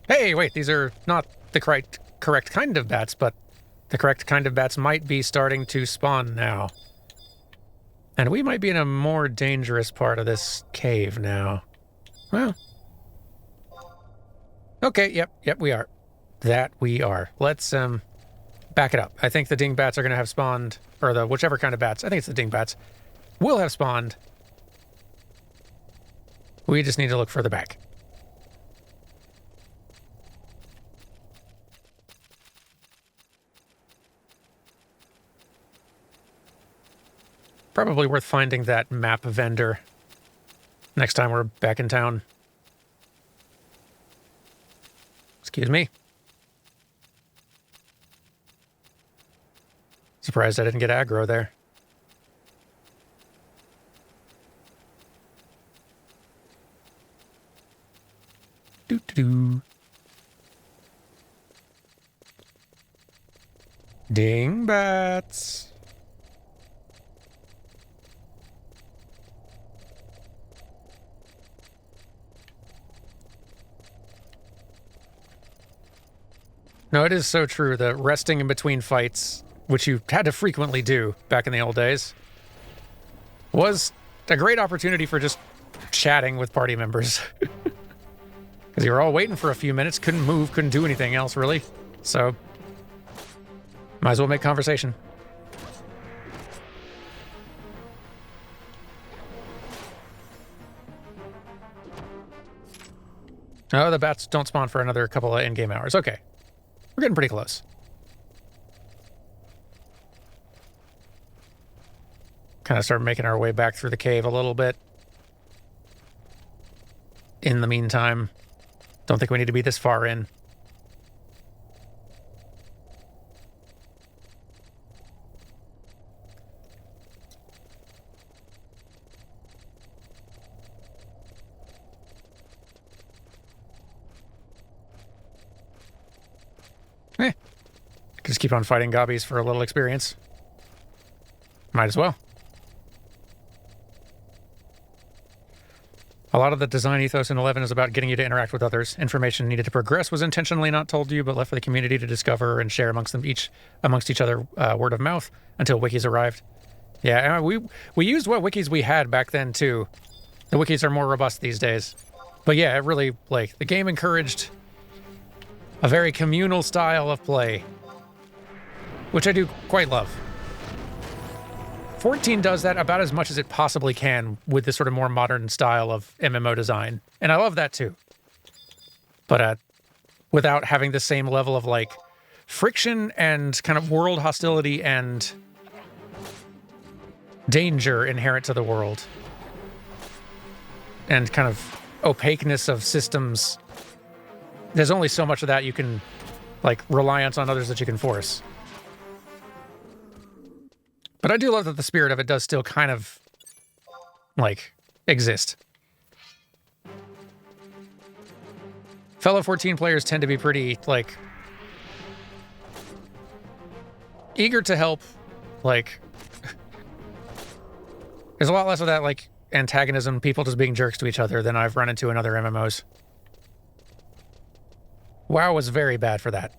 Speaker 1: Hey, wait, these are not the correct kind of bats, but the correct kind of bats might be starting to spawn now. And we might be in a more dangerous part of this cave now. Well. Okay, yep, we are. That we are. Let's, back it up. I think the dingbats are going to have spawned, or the whichever kind of bats, I think it's the dingbats, will have spawned. We just need to look further back. Probably worth finding that map vendor next time we're back in town. Excuse me. Surprised I didn't get aggro there. Doo-doo-doo. Dingbats. No, it is so true that resting in between fights, which you had to frequently do back in the old days, was a great opportunity for just chatting with party members. Because you were all waiting for a few minutes, couldn't move, couldn't do anything else, really. So, might as well make conversation. Oh, the bats don't spawn for another couple of in-game hours. Okay. We're getting pretty close. Kind of start making our way back through the cave a little bit. In the meantime, don't think we need to be this far in. Just keep on fighting gobbies for a little experience. Might as well. A lot of the design ethos in 11 is about getting you to interact with others. Information needed to progress was intentionally not told to you, but left for the community to discover and share amongst each other, word of mouth, until wikis arrived. Yeah, we used what wikis we had back then too. The wikis are more robust these days. But yeah, it really, like, the game encouraged a very communal style of play, which I do quite love. 14 does that about as much as it possibly can with this sort of more modern style of MMO design. And I love that too. But without having the same level of, like, friction and kind of world hostility and danger inherent to the world. And kind of opaqueness of systems. There's only so much of that you can, like, reliance on others that you can force. But I do love that the spirit of it does still kind of, like, exist. Fellow 14 players tend to be pretty, like, eager to help. Like, there's a lot less of that, like, antagonism, people just being jerks to each other than I've run into in other MMOs. WoW was very bad for that.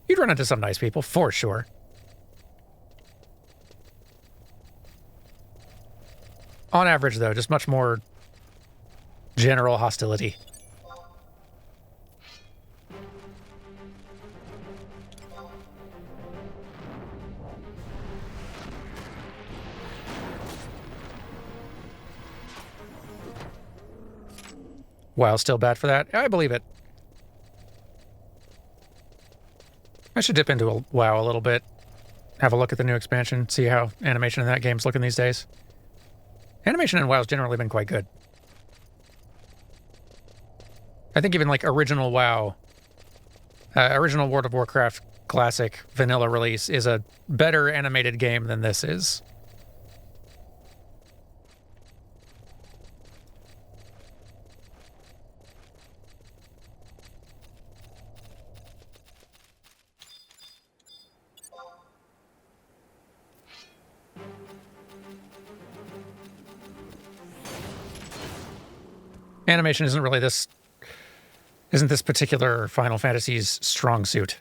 Speaker 1: You'd run into some nice people, for sure. On average, though, just much more general hostility. WoW's still bad for that? I believe it. I should dip into WoW a little bit. Have a look at the new expansion, see how animation in that game's looking these days. Animation in WoW's generally been quite good. I think even, like, original WoW, original World of Warcraft Classic vanilla release is a better animated game than this is. Animation isn't really this particular Final Fantasy's strong suit.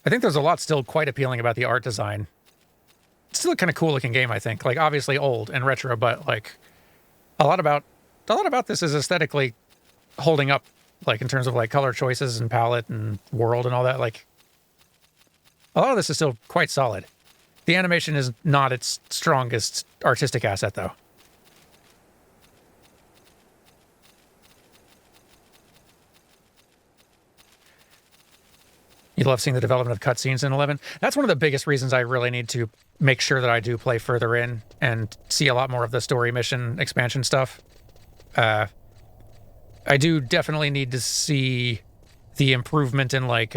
Speaker 1: I think there's a lot still quite appealing about the art design. It's still a kind of cool looking game, I think. Like, obviously old and retro, but, like, a lot about this is aesthetically holding up, like, in terms of, like, color choices and palette and world and all that. Like, a lot of this is still quite solid. The animation is not its strongest artistic asset, though. You love seeing the development of cutscenes in 11. That's one of the biggest reasons I really need to make sure that I do play further in and see a lot more of the story mission expansion stuff. I do definitely need to see the improvement in like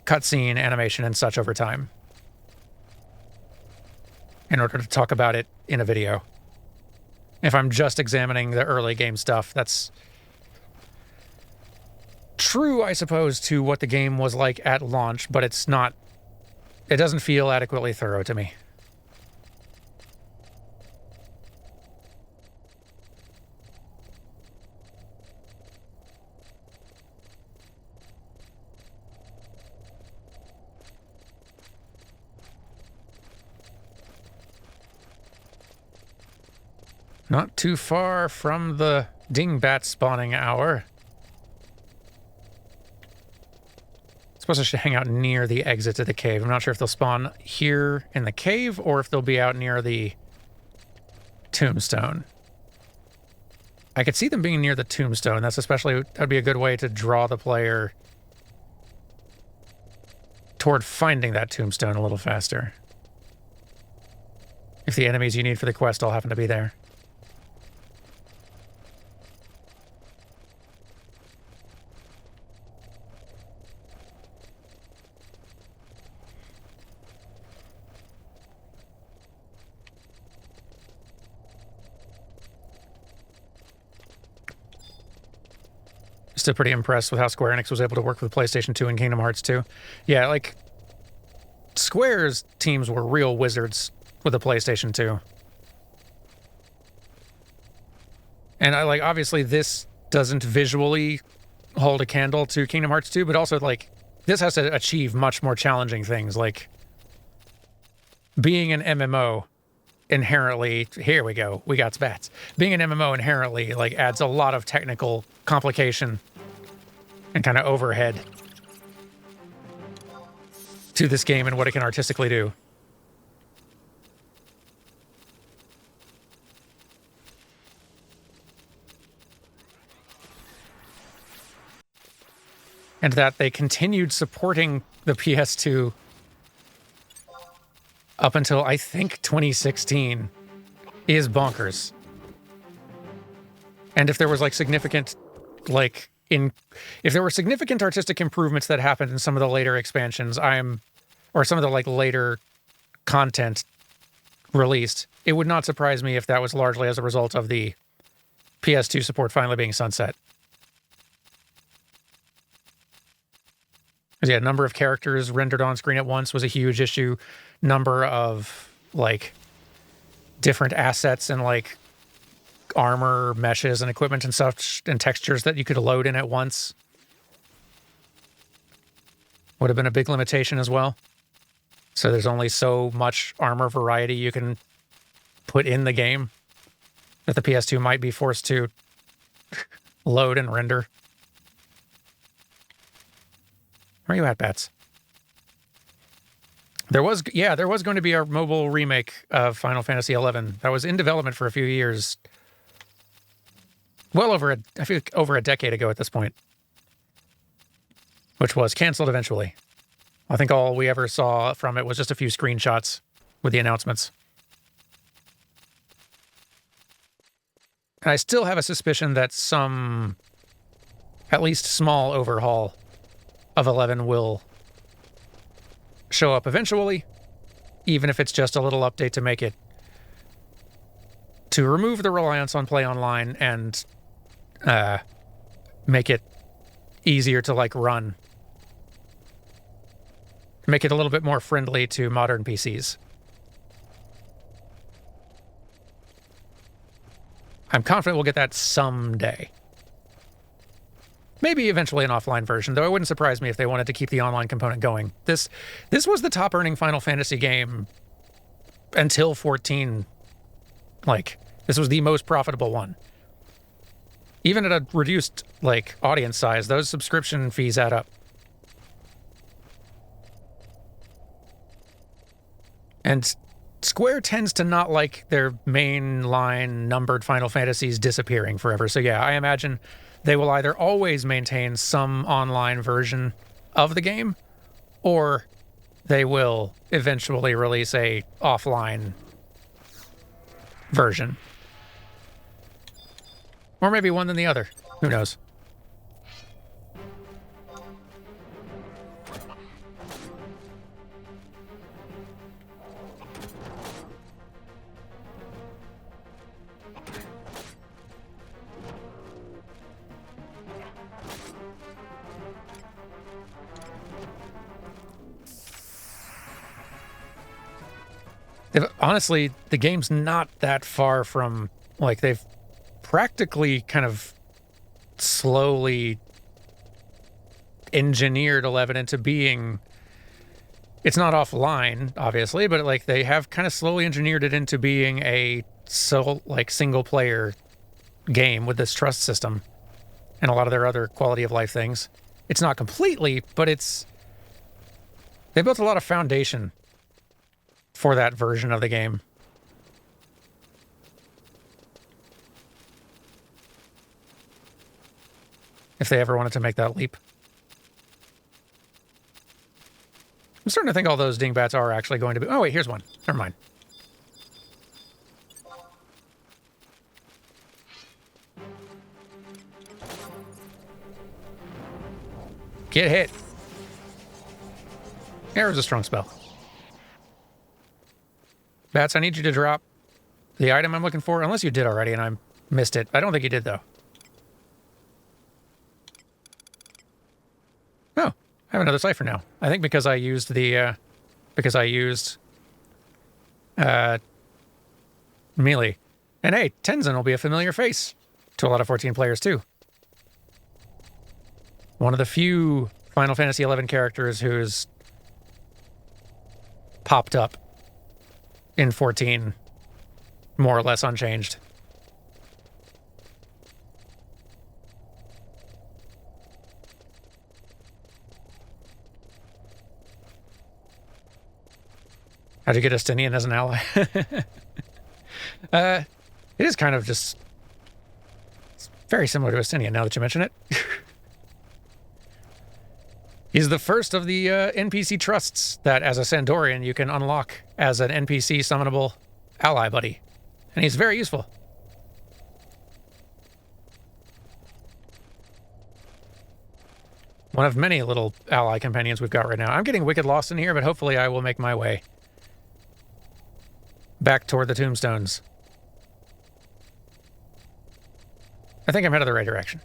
Speaker 1: cutscene animation and such over time in order to talk about it in a video. If I'm just examining the early game stuff, that's true, I suppose, to what the game was like at launch, but it's not, it doesn't feel adequately thorough to me. Not too far from the dingbat spawning hour. I suppose I should hang out near the exit to the cave. I'm not sure if they'll spawn here in the cave or if they'll be out near the tombstone. I could see them being near the tombstone. That'd be a good way to draw the player toward finding that tombstone a little faster. If the enemies you need for the quest all happen to be there. Still pretty impressed with how Square Enix was able to work with PlayStation 2 and Kingdom Hearts 2. Yeah, like, Square's teams were real wizards with the PlayStation 2. And obviously this doesn't visually hold a candle to Kingdom Hearts 2, but also, like, this has to achieve much more challenging things, like being an MMO inherently, here we go, we got spats. Being an MMO inherently, like, adds a lot of technical complication and kind of overhead to this game and what it can artistically do. And that they continued supporting the PS2 up until, I think, 2016 is bonkers. And if there was, like, significant, like, if there were significant artistic improvements that happened in some of the later expansions, or some of the, like, later content released, it would not surprise me if that was largely as a result of the PS2 support finally being sunset. Yeah, number of characters rendered on screen at once was a huge issue. Number of, like, different assets and, like, armor meshes and equipment and such and textures that you could load in at once would have been a big limitation as well. So there's only so much armor variety you can put in the game that the PS2 might be forced to load and render. Where are you at, Bats? There was going to be a mobile remake of Final Fantasy XI that was in development for a few years. Well over over a decade ago at this point. Which was canceled eventually. I think all we ever saw from it was just a few screenshots with the announcements. And I still have a suspicion that some, at least small overhaul of 11 will show up eventually, even if it's just a little update to make it, to remove the reliance on PlayOnline and make it easier to, like, run. Make it a little bit more friendly to modern PCs. I'm confident we'll get that someday. Maybe eventually an offline version, though it wouldn't surprise me if they wanted to keep the online component going. This was the top-earning Final Fantasy game until 14. Like, this was the most profitable one. Even at a reduced, like, audience size, those subscription fees add up. And Square tends to not like their mainline numbered Final Fantasies disappearing forever. So yeah, I imagine they will either always maintain some online version of the game, or they will eventually release a offline version. Or maybe one than the other. Who knows? Honestly, the game's not that far from, like, they've practically kind of slowly engineered 11 into being, it's not offline, obviously, but like they have kind of slowly engineered it into being a single player game with this trust system and a lot of their other quality of life things. It's not completely, but they built a lot of foundation for that version of the game. If they ever wanted to make that leap. I'm starting to think all those dingbats are actually going to be... Oh, wait, here's one. Never mind. Get hit. There was a strong spell. Bats, I need you to drop the item I'm looking for, unless you did already and I missed it. I don't think you did, though. Oh, I have another cipher now. I think because I used the, melee. And hey, Tenzin will be a familiar face to a lot of 14 players, too. One of the few Final Fantasy XI characters who's popped up in 14, more or less unchanged. How'd you get Estinian as an ally? It is kind of just... It's very similar to Estinian now that you mention it. He's the first of the NPC trusts that, as a Sandorian, you can unlock as an NPC summonable ally buddy. And he's very useful. One of many little ally companions we've got right now. I'm getting wicked lost in here, but hopefully I will make my way back toward the tombstones. I think I'm headed the right direction.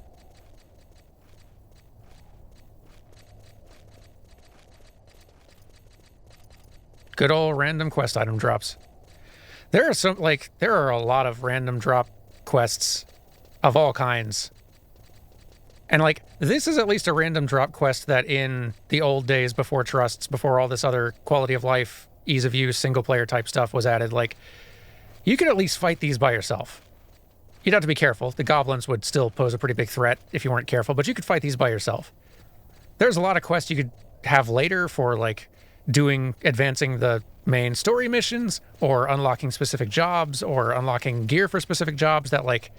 Speaker 1: Good old random quest item drops. There are a lot of random drop quests of all kinds. And like, this is at least a random drop quest that in the old days before trusts, before all this other quality of life, ease of use, single player type stuff was added, like, you could at least fight these by yourself. You'd have to be careful. The goblins would still pose a pretty big threat if you weren't careful, but you could fight these by yourself. There's a lot of quests you could have later for, like, advancing the main story missions, or unlocking specific jobs, or unlocking gear for specific jobs that, like,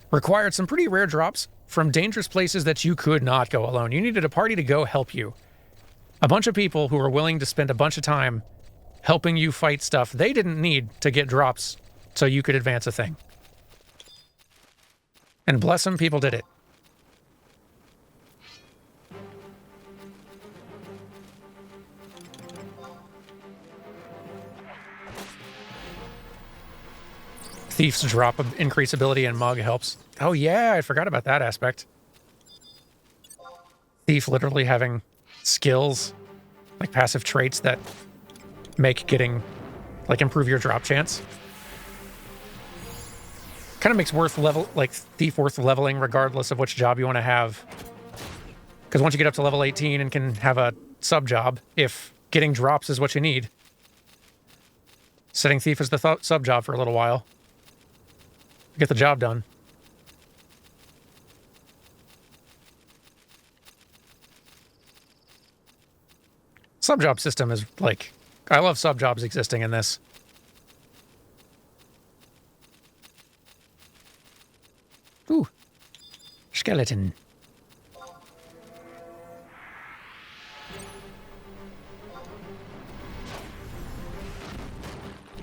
Speaker 1: required some pretty rare drops from dangerous places that you could not go alone. You needed a party to go help you. A bunch of people who were willing to spend a bunch of time helping you fight stuff they didn't need to get drops so you could advance a thing. And bless them, people did it. Thief's drop increase ability and Mug helps. Oh yeah, I forgot about that aspect. Thief literally having skills, like passive traits that make getting, like, improve your drop chance. Kind of makes Thief worth leveling regardless of which job you want to have. Because once you get up to level 18 and can have a sub job, if getting drops is what you need, setting Thief as the sub job for a little while. Get the job done. Sub-job system is, like, I love sub-jobs existing in this. Ooh. Skeleton.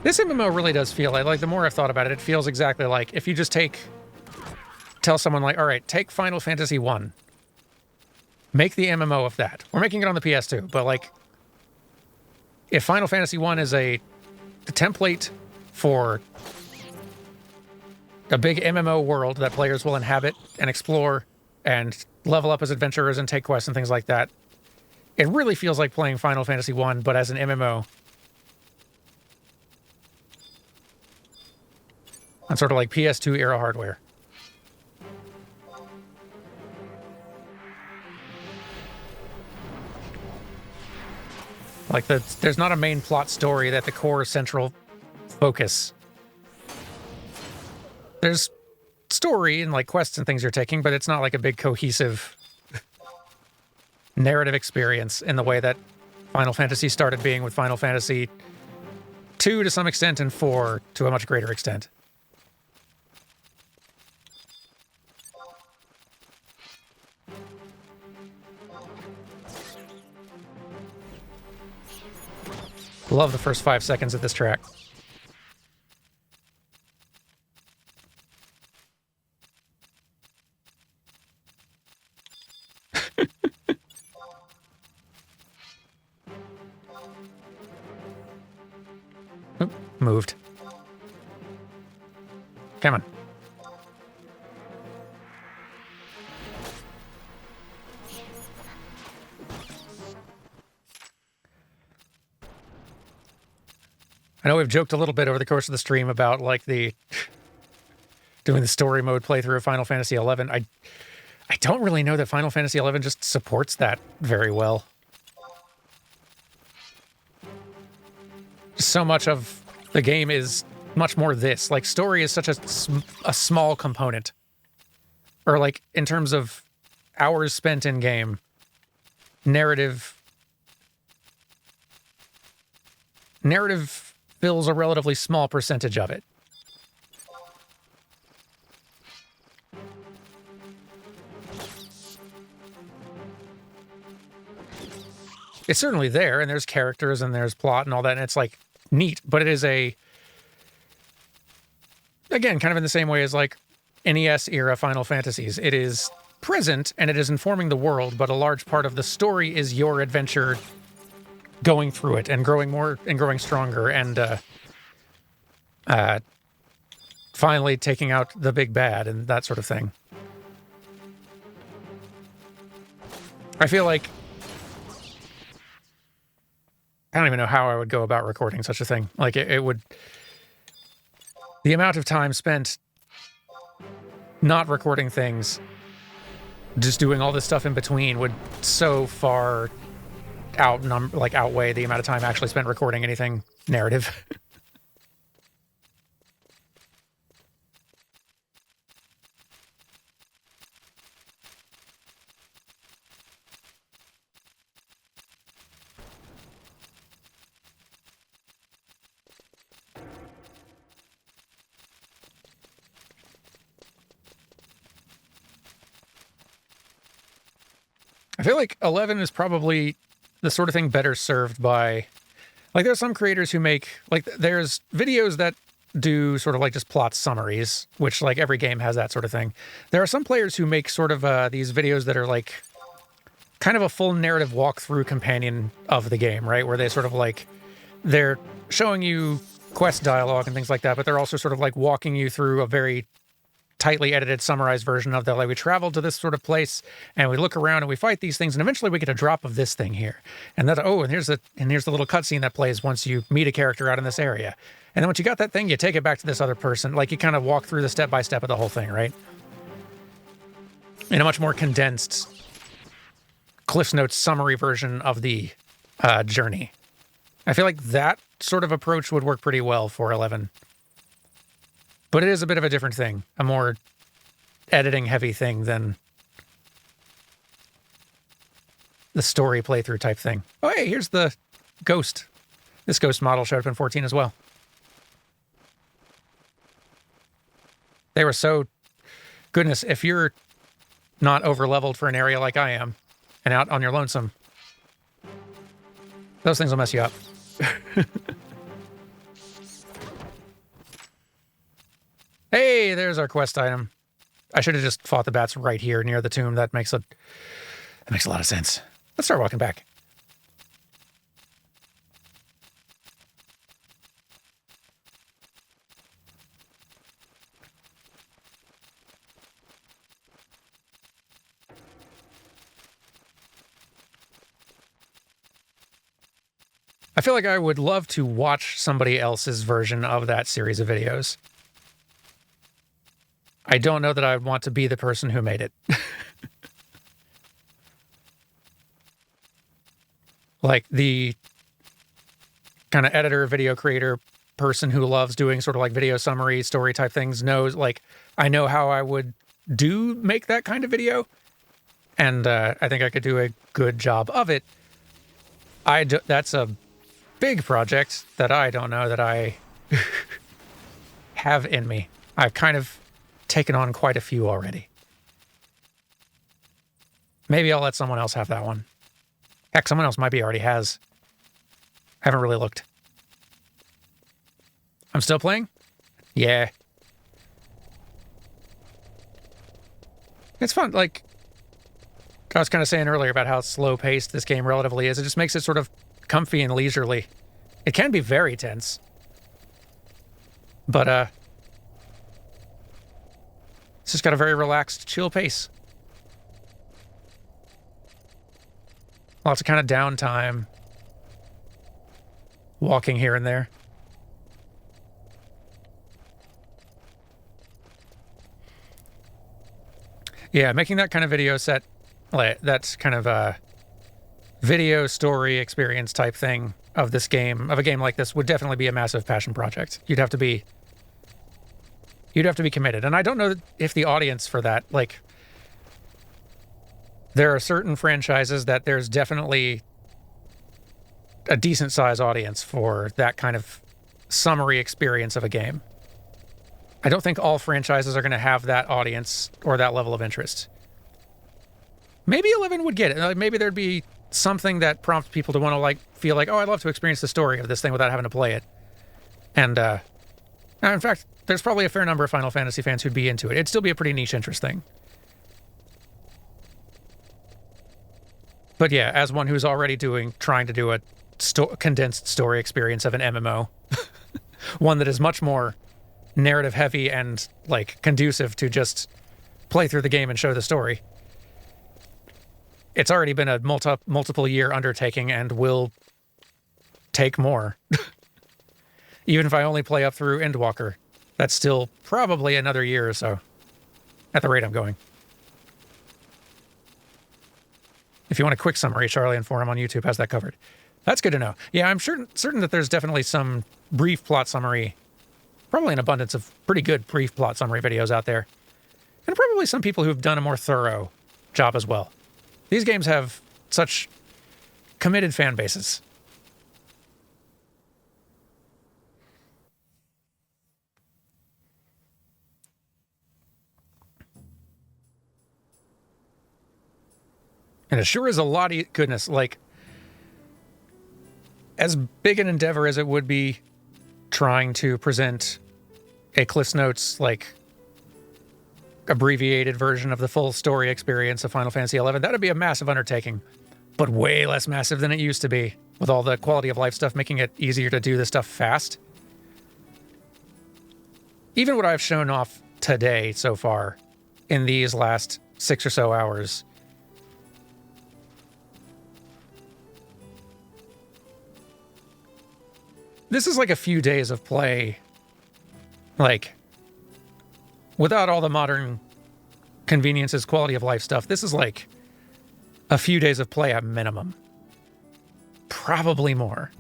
Speaker 1: This MMO really does feel like the more I've thought about it, it feels exactly like if you just tell someone like, all right, take Final Fantasy 1. Make the MMO of that. We're making it on the PS2, but like if Final Fantasy 1 is the template for a big MMO world that players will inhabit and explore and level up as adventurers and take quests and things like that, it really feels like playing Final Fantasy 1, but as an MMO. On sort of like PS2 era hardware. Like there's not a main plot story that the core central focus. There's story and like quests and things you're taking, but it's not like a big cohesive narrative experience in the way that Final Fantasy started being with Final Fantasy 2 to some extent and 4 to a much greater extent. Love the first 5 seconds of this track. Oop, moved. Come on. I know we've joked a little bit over the course of the stream about like doing the story mode playthrough of Final Fantasy XI. I don't really know that Final Fantasy XI just supports that very well. So much of the game is much more this. Like story is such a small component. Or like in terms of hours spent in game, narrative fills a relatively small percentage of it. It's certainly there, and there's characters and there's plot and all that, and it's like neat, but it is again, kind of in the same way as like NES era Final Fantasies. It is present and it is informing the world, but a large part of the story is your adventure going through it and growing more and growing stronger and finally taking out the big bad and that sort of thing. I feel like I don't even know how I would go about recording such a thing. Like it would, the amount of time spent not recording things, just doing all this stuff in between would so far outweigh the amount of time actually spent recording anything narrative. I feel like 11 is probably the sort of thing better served by, like, there's some creators who make, like, there's videos that do sort of like just plot summaries, which like every game has that sort of thing. There are some players who make sort of these videos that are like kind of a full narrative walkthrough companion of the game, right? Where they sort of like, they're showing you quest dialogue and things like that, but they're also sort of like walking you through a very tightly edited, summarized version of that. Like, we travel to this sort of place and we look around and we fight these things, and eventually we get a drop of this thing here. And that, oh, and here's the little cutscene that plays once you meet a character out in this area. And then once you got that thing, you take it back to this other person. Like, you kind of walk through the step-by-step of the whole thing, right? In a much more condensed Cliff's Notes summary version of the journey. I feel like that sort of approach would work pretty well for 11. But it is a bit of a different thing, a more editing-heavy thing than the story playthrough type thing. Oh, hey, here's the Ghost. This Ghost model showed up in 14 as well. They were so... Goodness, if you're not over-leveled for an area like I am, and out on your lonesome, those things will mess you up. there's our quest item. I should have just fought the bats right here near the tomb. That makes a lot of sense. Let's start walking back. I feel like I would love to watch somebody else's version of that series of videos. I don't know that I would want to be the person who made it. Like the kind of editor, video creator person who loves doing sort of like video summary, story type things knows, like, I know how I would make that kind of video. And I think I could do a good job of it. That's a big project that I don't know that I have in me. I've kind of taken on quite a few already. Maybe I'll let someone else have that one. Heck, someone else already has. I haven't really looked. I'm still playing? Yeah. It's fun. Like, I was kind of saying earlier about how slow-paced this game relatively is. It just makes it sort of comfy and leisurely. It can be very tense. But, it's just got a very relaxed, chill pace. Lots of kind of downtime. Walking here and there. Yeah, making that kind of video set, like, that's kind of a video story experience type thing of this game, of a game like this, would definitely be a massive passion project. You'd have to be committed. And I don't know if the audience for that, like, there are certain franchises that there's definitely a decent size audience for that kind of summary experience of a game. I don't think all franchises are going to have that audience or that level of interest. Maybe 11 would get it. Like, maybe there'd be something that prompts people to want to, like, feel like, oh, I'd love to experience the story of this thing without having to play it. And, in fact, there's probably a fair number of Final Fantasy fans who'd be into it. It'd still be a pretty niche interest thing. But yeah, as one who's already trying to do a condensed story experience of an MMO, one that is much more narrative heavy and, like, conducive to just play through the game and show the story. It's already been a multiple year undertaking and will take more. Even if I only play up through Endwalker, that's still probably another year or so at the rate I'm going. If you want a quick summary, Charlie and Forum on YouTube has that covered. That's good to know. Yeah, I'm certain that there's definitely some brief plot summary, probably an abundance of pretty good brief plot summary videos out there. And probably some people who've done a more thorough job as well. These games have such committed fan bases. And it sure is a lot of goodness. Like, as big an endeavor as it would be trying to present a Cliff's Notes, like, abbreviated version of the full story experience of Final Fantasy XI, that'd be a massive undertaking, but way less massive than it used to be, with all the quality of life stuff making it easier to do this stuff fast. Even what I've shown off today so far in these last 6 or so hours, this is like a few days of play, like, without all the modern conveniences, quality of life stuff. This is like a few days of play at minimum. Probably more.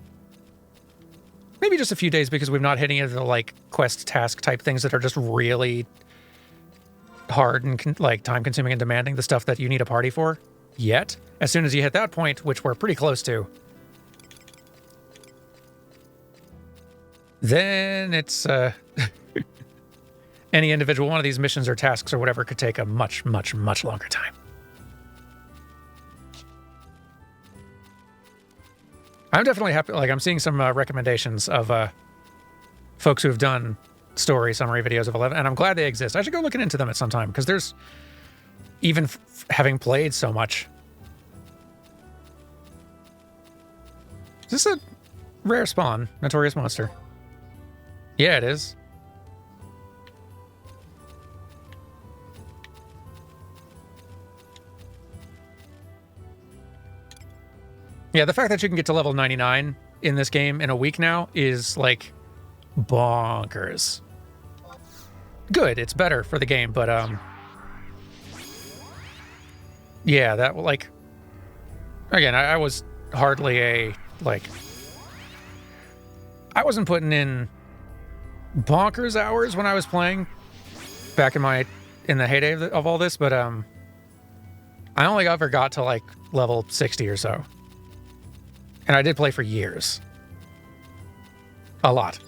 Speaker 1: Maybe just a few days because we've not hitting into the, like, quest task type things that are just really hard and like time consuming and demanding, the stuff that you need a party for yet. As soon as you hit that point, which we're pretty close to, then it's any individual one of these missions or tasks or whatever could take a much, much, much longer time. I'm definitely happy. Like, I'm seeing some recommendations of folks who have done story summary videos of 11, and I'm glad they exist. I should go looking into them at some time, because there's, even having played so much. Is this a rare spawn, Notorious Monster? Yeah, it is. Yeah, the fact that you can get to level 99 in this game in a week now is, like, bonkers. Good, it's better for the game, but, yeah, that, like... Again, I was hardly a, like... I wasn't putting in bonkers hours when I was playing back in the heyday of all this, but, I only ever got to, like, level 60 or so. And I did play for years. A lot.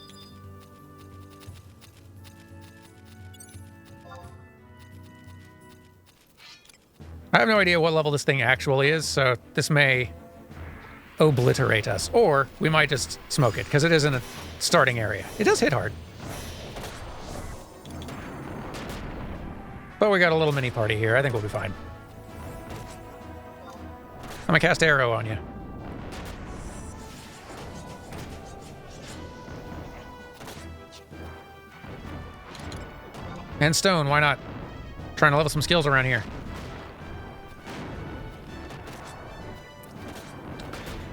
Speaker 1: I have no idea what level this thing actually is, so this may obliterate us. Or we might just smoke it, because it is in a starting area. It does hit hard. But we got a little mini party here. I think we'll be fine. I'm gonna cast arrow on you. And stone, why not? Trying to level some skills around here.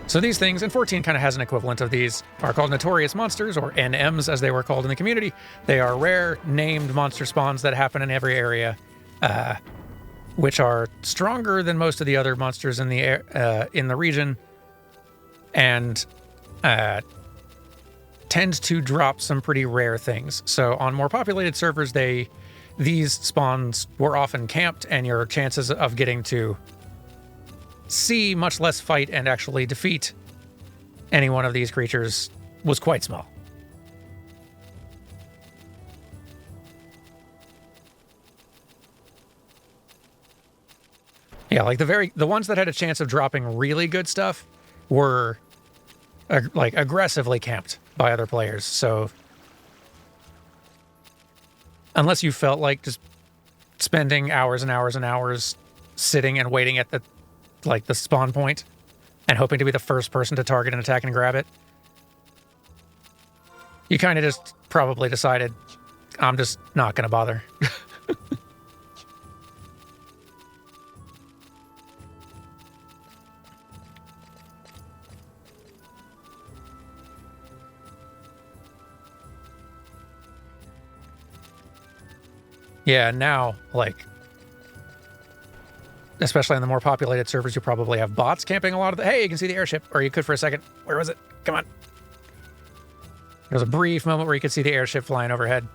Speaker 1: So these things, and 14 kind of has an equivalent of these, are called Notorious Monsters, or NMs as they were called in the community. They are rare, named monster spawns that happen in every area, which are stronger than most of the other monsters in the region, and tend to drop some pretty rare things. So on more populated servers, these spawns were often camped, and your chances of getting to see, much less fight, and actually defeat any one of these creatures was quite small. Yeah, like the ones that had a chance of dropping really good stuff were like aggressively camped by other players. So unless you felt like just spending hours and hours and hours sitting and waiting at the spawn point and hoping to be the first person to target and attack and grab it, you kind of just probably decided, I'm just not going to bother. Yeah, now, like, especially on the more populated servers, you probably have bots camping a lot of the... Hey, you can see the airship, or you could for a second. Where was it? Come on. There was a brief moment where you could see the airship flying overhead,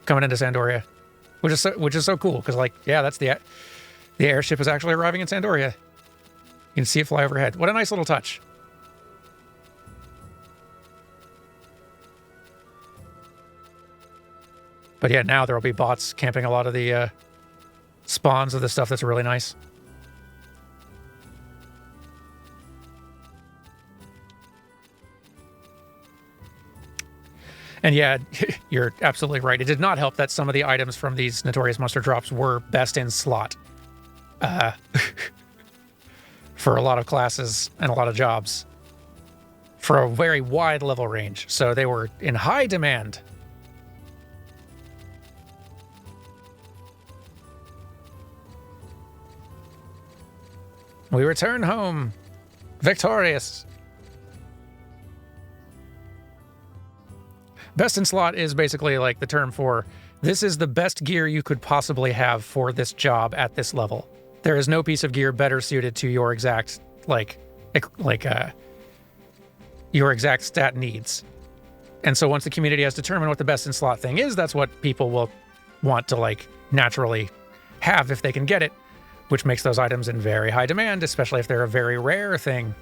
Speaker 1: coming into Sandoria, which is so cool, because, like, yeah, that's the airship is actually arriving in Sandoria. You can see it fly overhead. What a nice little touch. But yeah, now there will be bots camping a lot of the spawns of the stuff that's really nice. And yeah, you're absolutely right. It did not help that some of the items from these Notorious Monster drops were best in slot. For a lot of classes and a lot of jobs. For a very wide level range. So they were in high demand. We return home, victorious. Best in slot is basically like the term for, this is the best gear you could possibly have for this job at this level. There is no piece of gear better suited to your exact, your exact stat needs. And so once the community has determined what the best in slot thing is, that's what people will want to, like, naturally have if they can get it. Which makes those items in very high demand, especially if they're a very rare thing.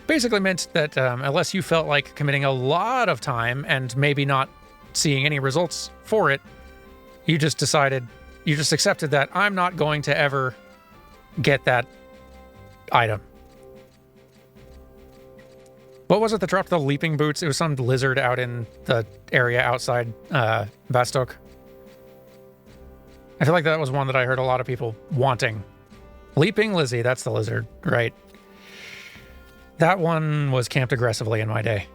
Speaker 1: Basically meant that unless you felt like committing a lot of time and maybe not seeing any results for it, you just accepted that I'm not going to ever get that item. What was it that dropped the leaping boots? It was some lizard out in the area outside Vastok. I feel like that was one that I heard a lot of people wanting. Leaping Lizzie, that's the lizard, right? That one was camped aggressively in my day.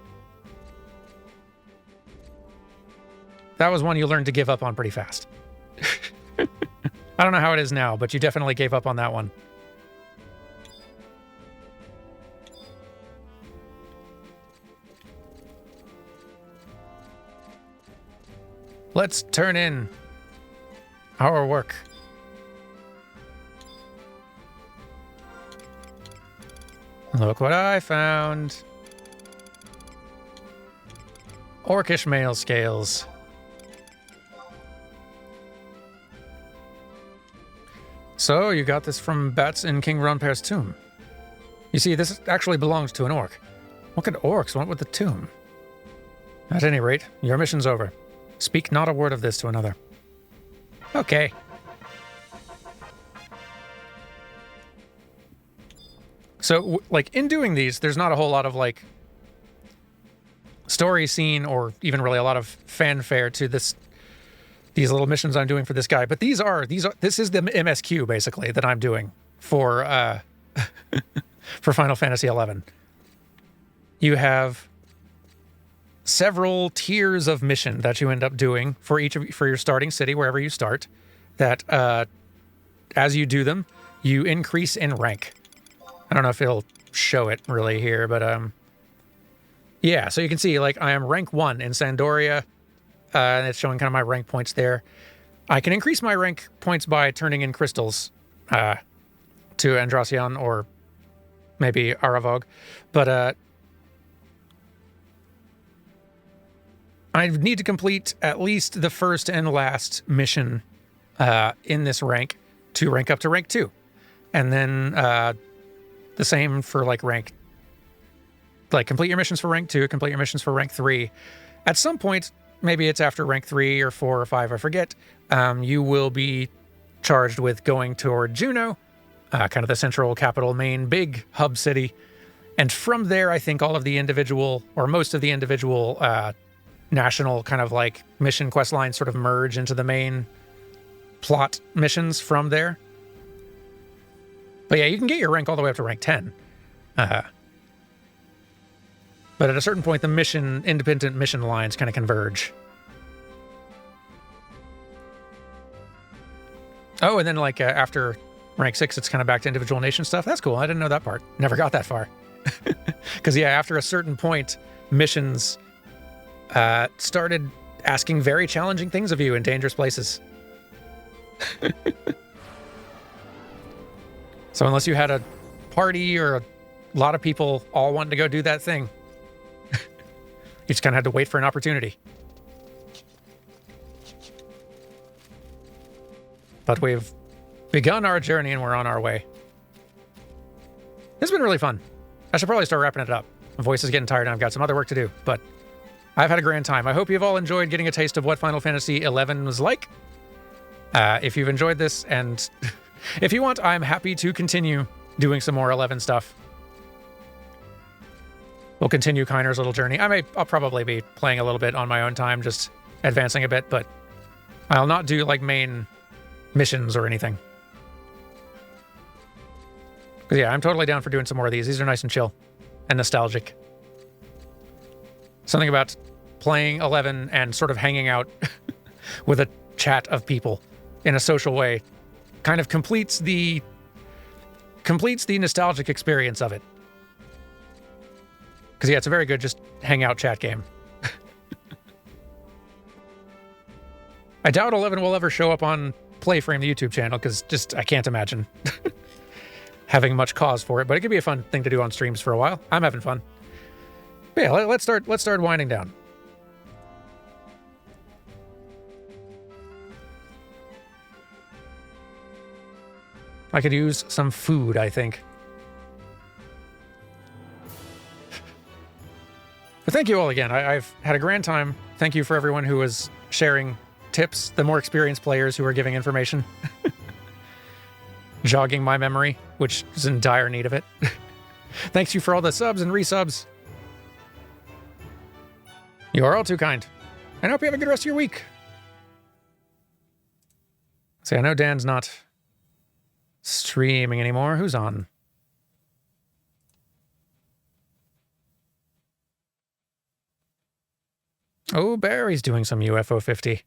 Speaker 1: That was one you learned to give up on pretty fast. I don't know how it is now, but you definitely gave up on that one. Let's turn in our work. Look what I found. Orcish mail scales. So, you got this from bats in King Ronper's tomb. You see, this actually belongs to an orc. What could orcs want with the tomb? At any rate, your mission's over. Speak not a word of this to another. Okay. So, like, in doing these, there's not a whole lot of, like, story scene or even really a lot of fanfare to these little missions I'm doing for this guy. But this is the MSQ, basically, that I'm doing for, for Final Fantasy XI. You have several tiers of mission that you end up doing for your starting city, wherever you start, that, as you do them, you increase in rank. I don't know if it'll show it really here, but yeah, so you can see, like, I am rank 1 in Sandoria, and it's showing kind of my rank points there. I can increase my rank points by turning in crystals to Andracion or maybe Aravog, but I need to complete at least the first and last mission in this rank to rank up to rank 2. And then the same for like rank, like complete your missions for rank 2, complete your missions for rank 3. At some point, maybe it's after rank 3 or 4 or 5, I forget, you will be charged with going toward Juneau, kind of the central capital, main big hub city. And from there, I think all of the individual, or most of the individual national kind of like mission quest lines sort of merge into the main plot missions from there. But yeah, you can get your rank all the way up to rank 10. But at a certain point, the independent mission lines kind of converge. Oh, and then like after rank 6, it's kind of back to individual nation stuff. That's cool. I didn't know that part. Never got that far. Because yeah, after a certain point, missions started asking very challenging things of you in dangerous places. So unless you had a party or a lot of people all wanting to go do that thing, you just kind of had to wait for an opportunity. But we've begun our journey and we're on our way. This has been really fun. I should probably start wrapping it up. My voice is getting tired and I've got some other work to do, but I've had a grand time. I hope you've all enjoyed getting a taste of what Final Fantasy XI was like. If you've enjoyed this, and if you want, I'm happy to continue doing some more 11 stuff. We'll continue Kainer's little journey. I'll probably be playing a little bit on my own time, just advancing a bit, but I'll not do like main missions or anything. Because yeah, I'm totally down for doing some more of these. These are nice and chill and nostalgic. Something about playing 11 and sort of hanging out with a chat of people in a social way kind of completes the nostalgic experience of it. Because yeah, it's a very good just hangout chat game. I doubt 11 will ever show up on Playframe, the YouTube channel, because just I can't imagine having much cause for it. But it could be a fun thing to do on streams for a while. I'm having fun. But yeah, let's start winding down. I could use some food, I think. But thank you all again. I've had a grand time. Thank you for everyone who was sharing tips, the more experienced players who are giving information. Jogging my memory, which is in dire need of it. Thanks you for all the subs and resubs. You are all too kind. And I hope you have a good rest of your week. See, I know Dan's not streaming anymore. Who's on? Oh, Barry's doing some UFO 50.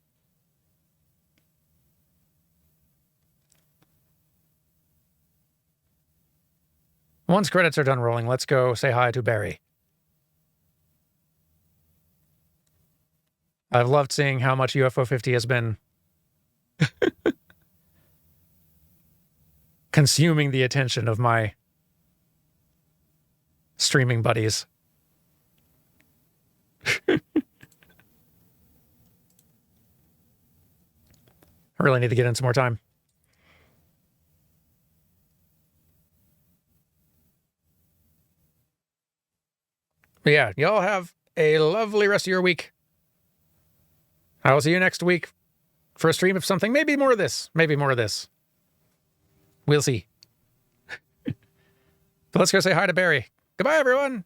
Speaker 1: Once credits are done rolling, let's go say hi to Barry. I've loved seeing how much UFO 50 has been consuming the attention of my streaming buddies. I really need to get in some more time. But yeah, y'all have a lovely rest of your week. I will see you next week for a stream of something. Maybe more of this. Maybe more of this. We'll see. But let's go say hi to Barry. Goodbye, everyone.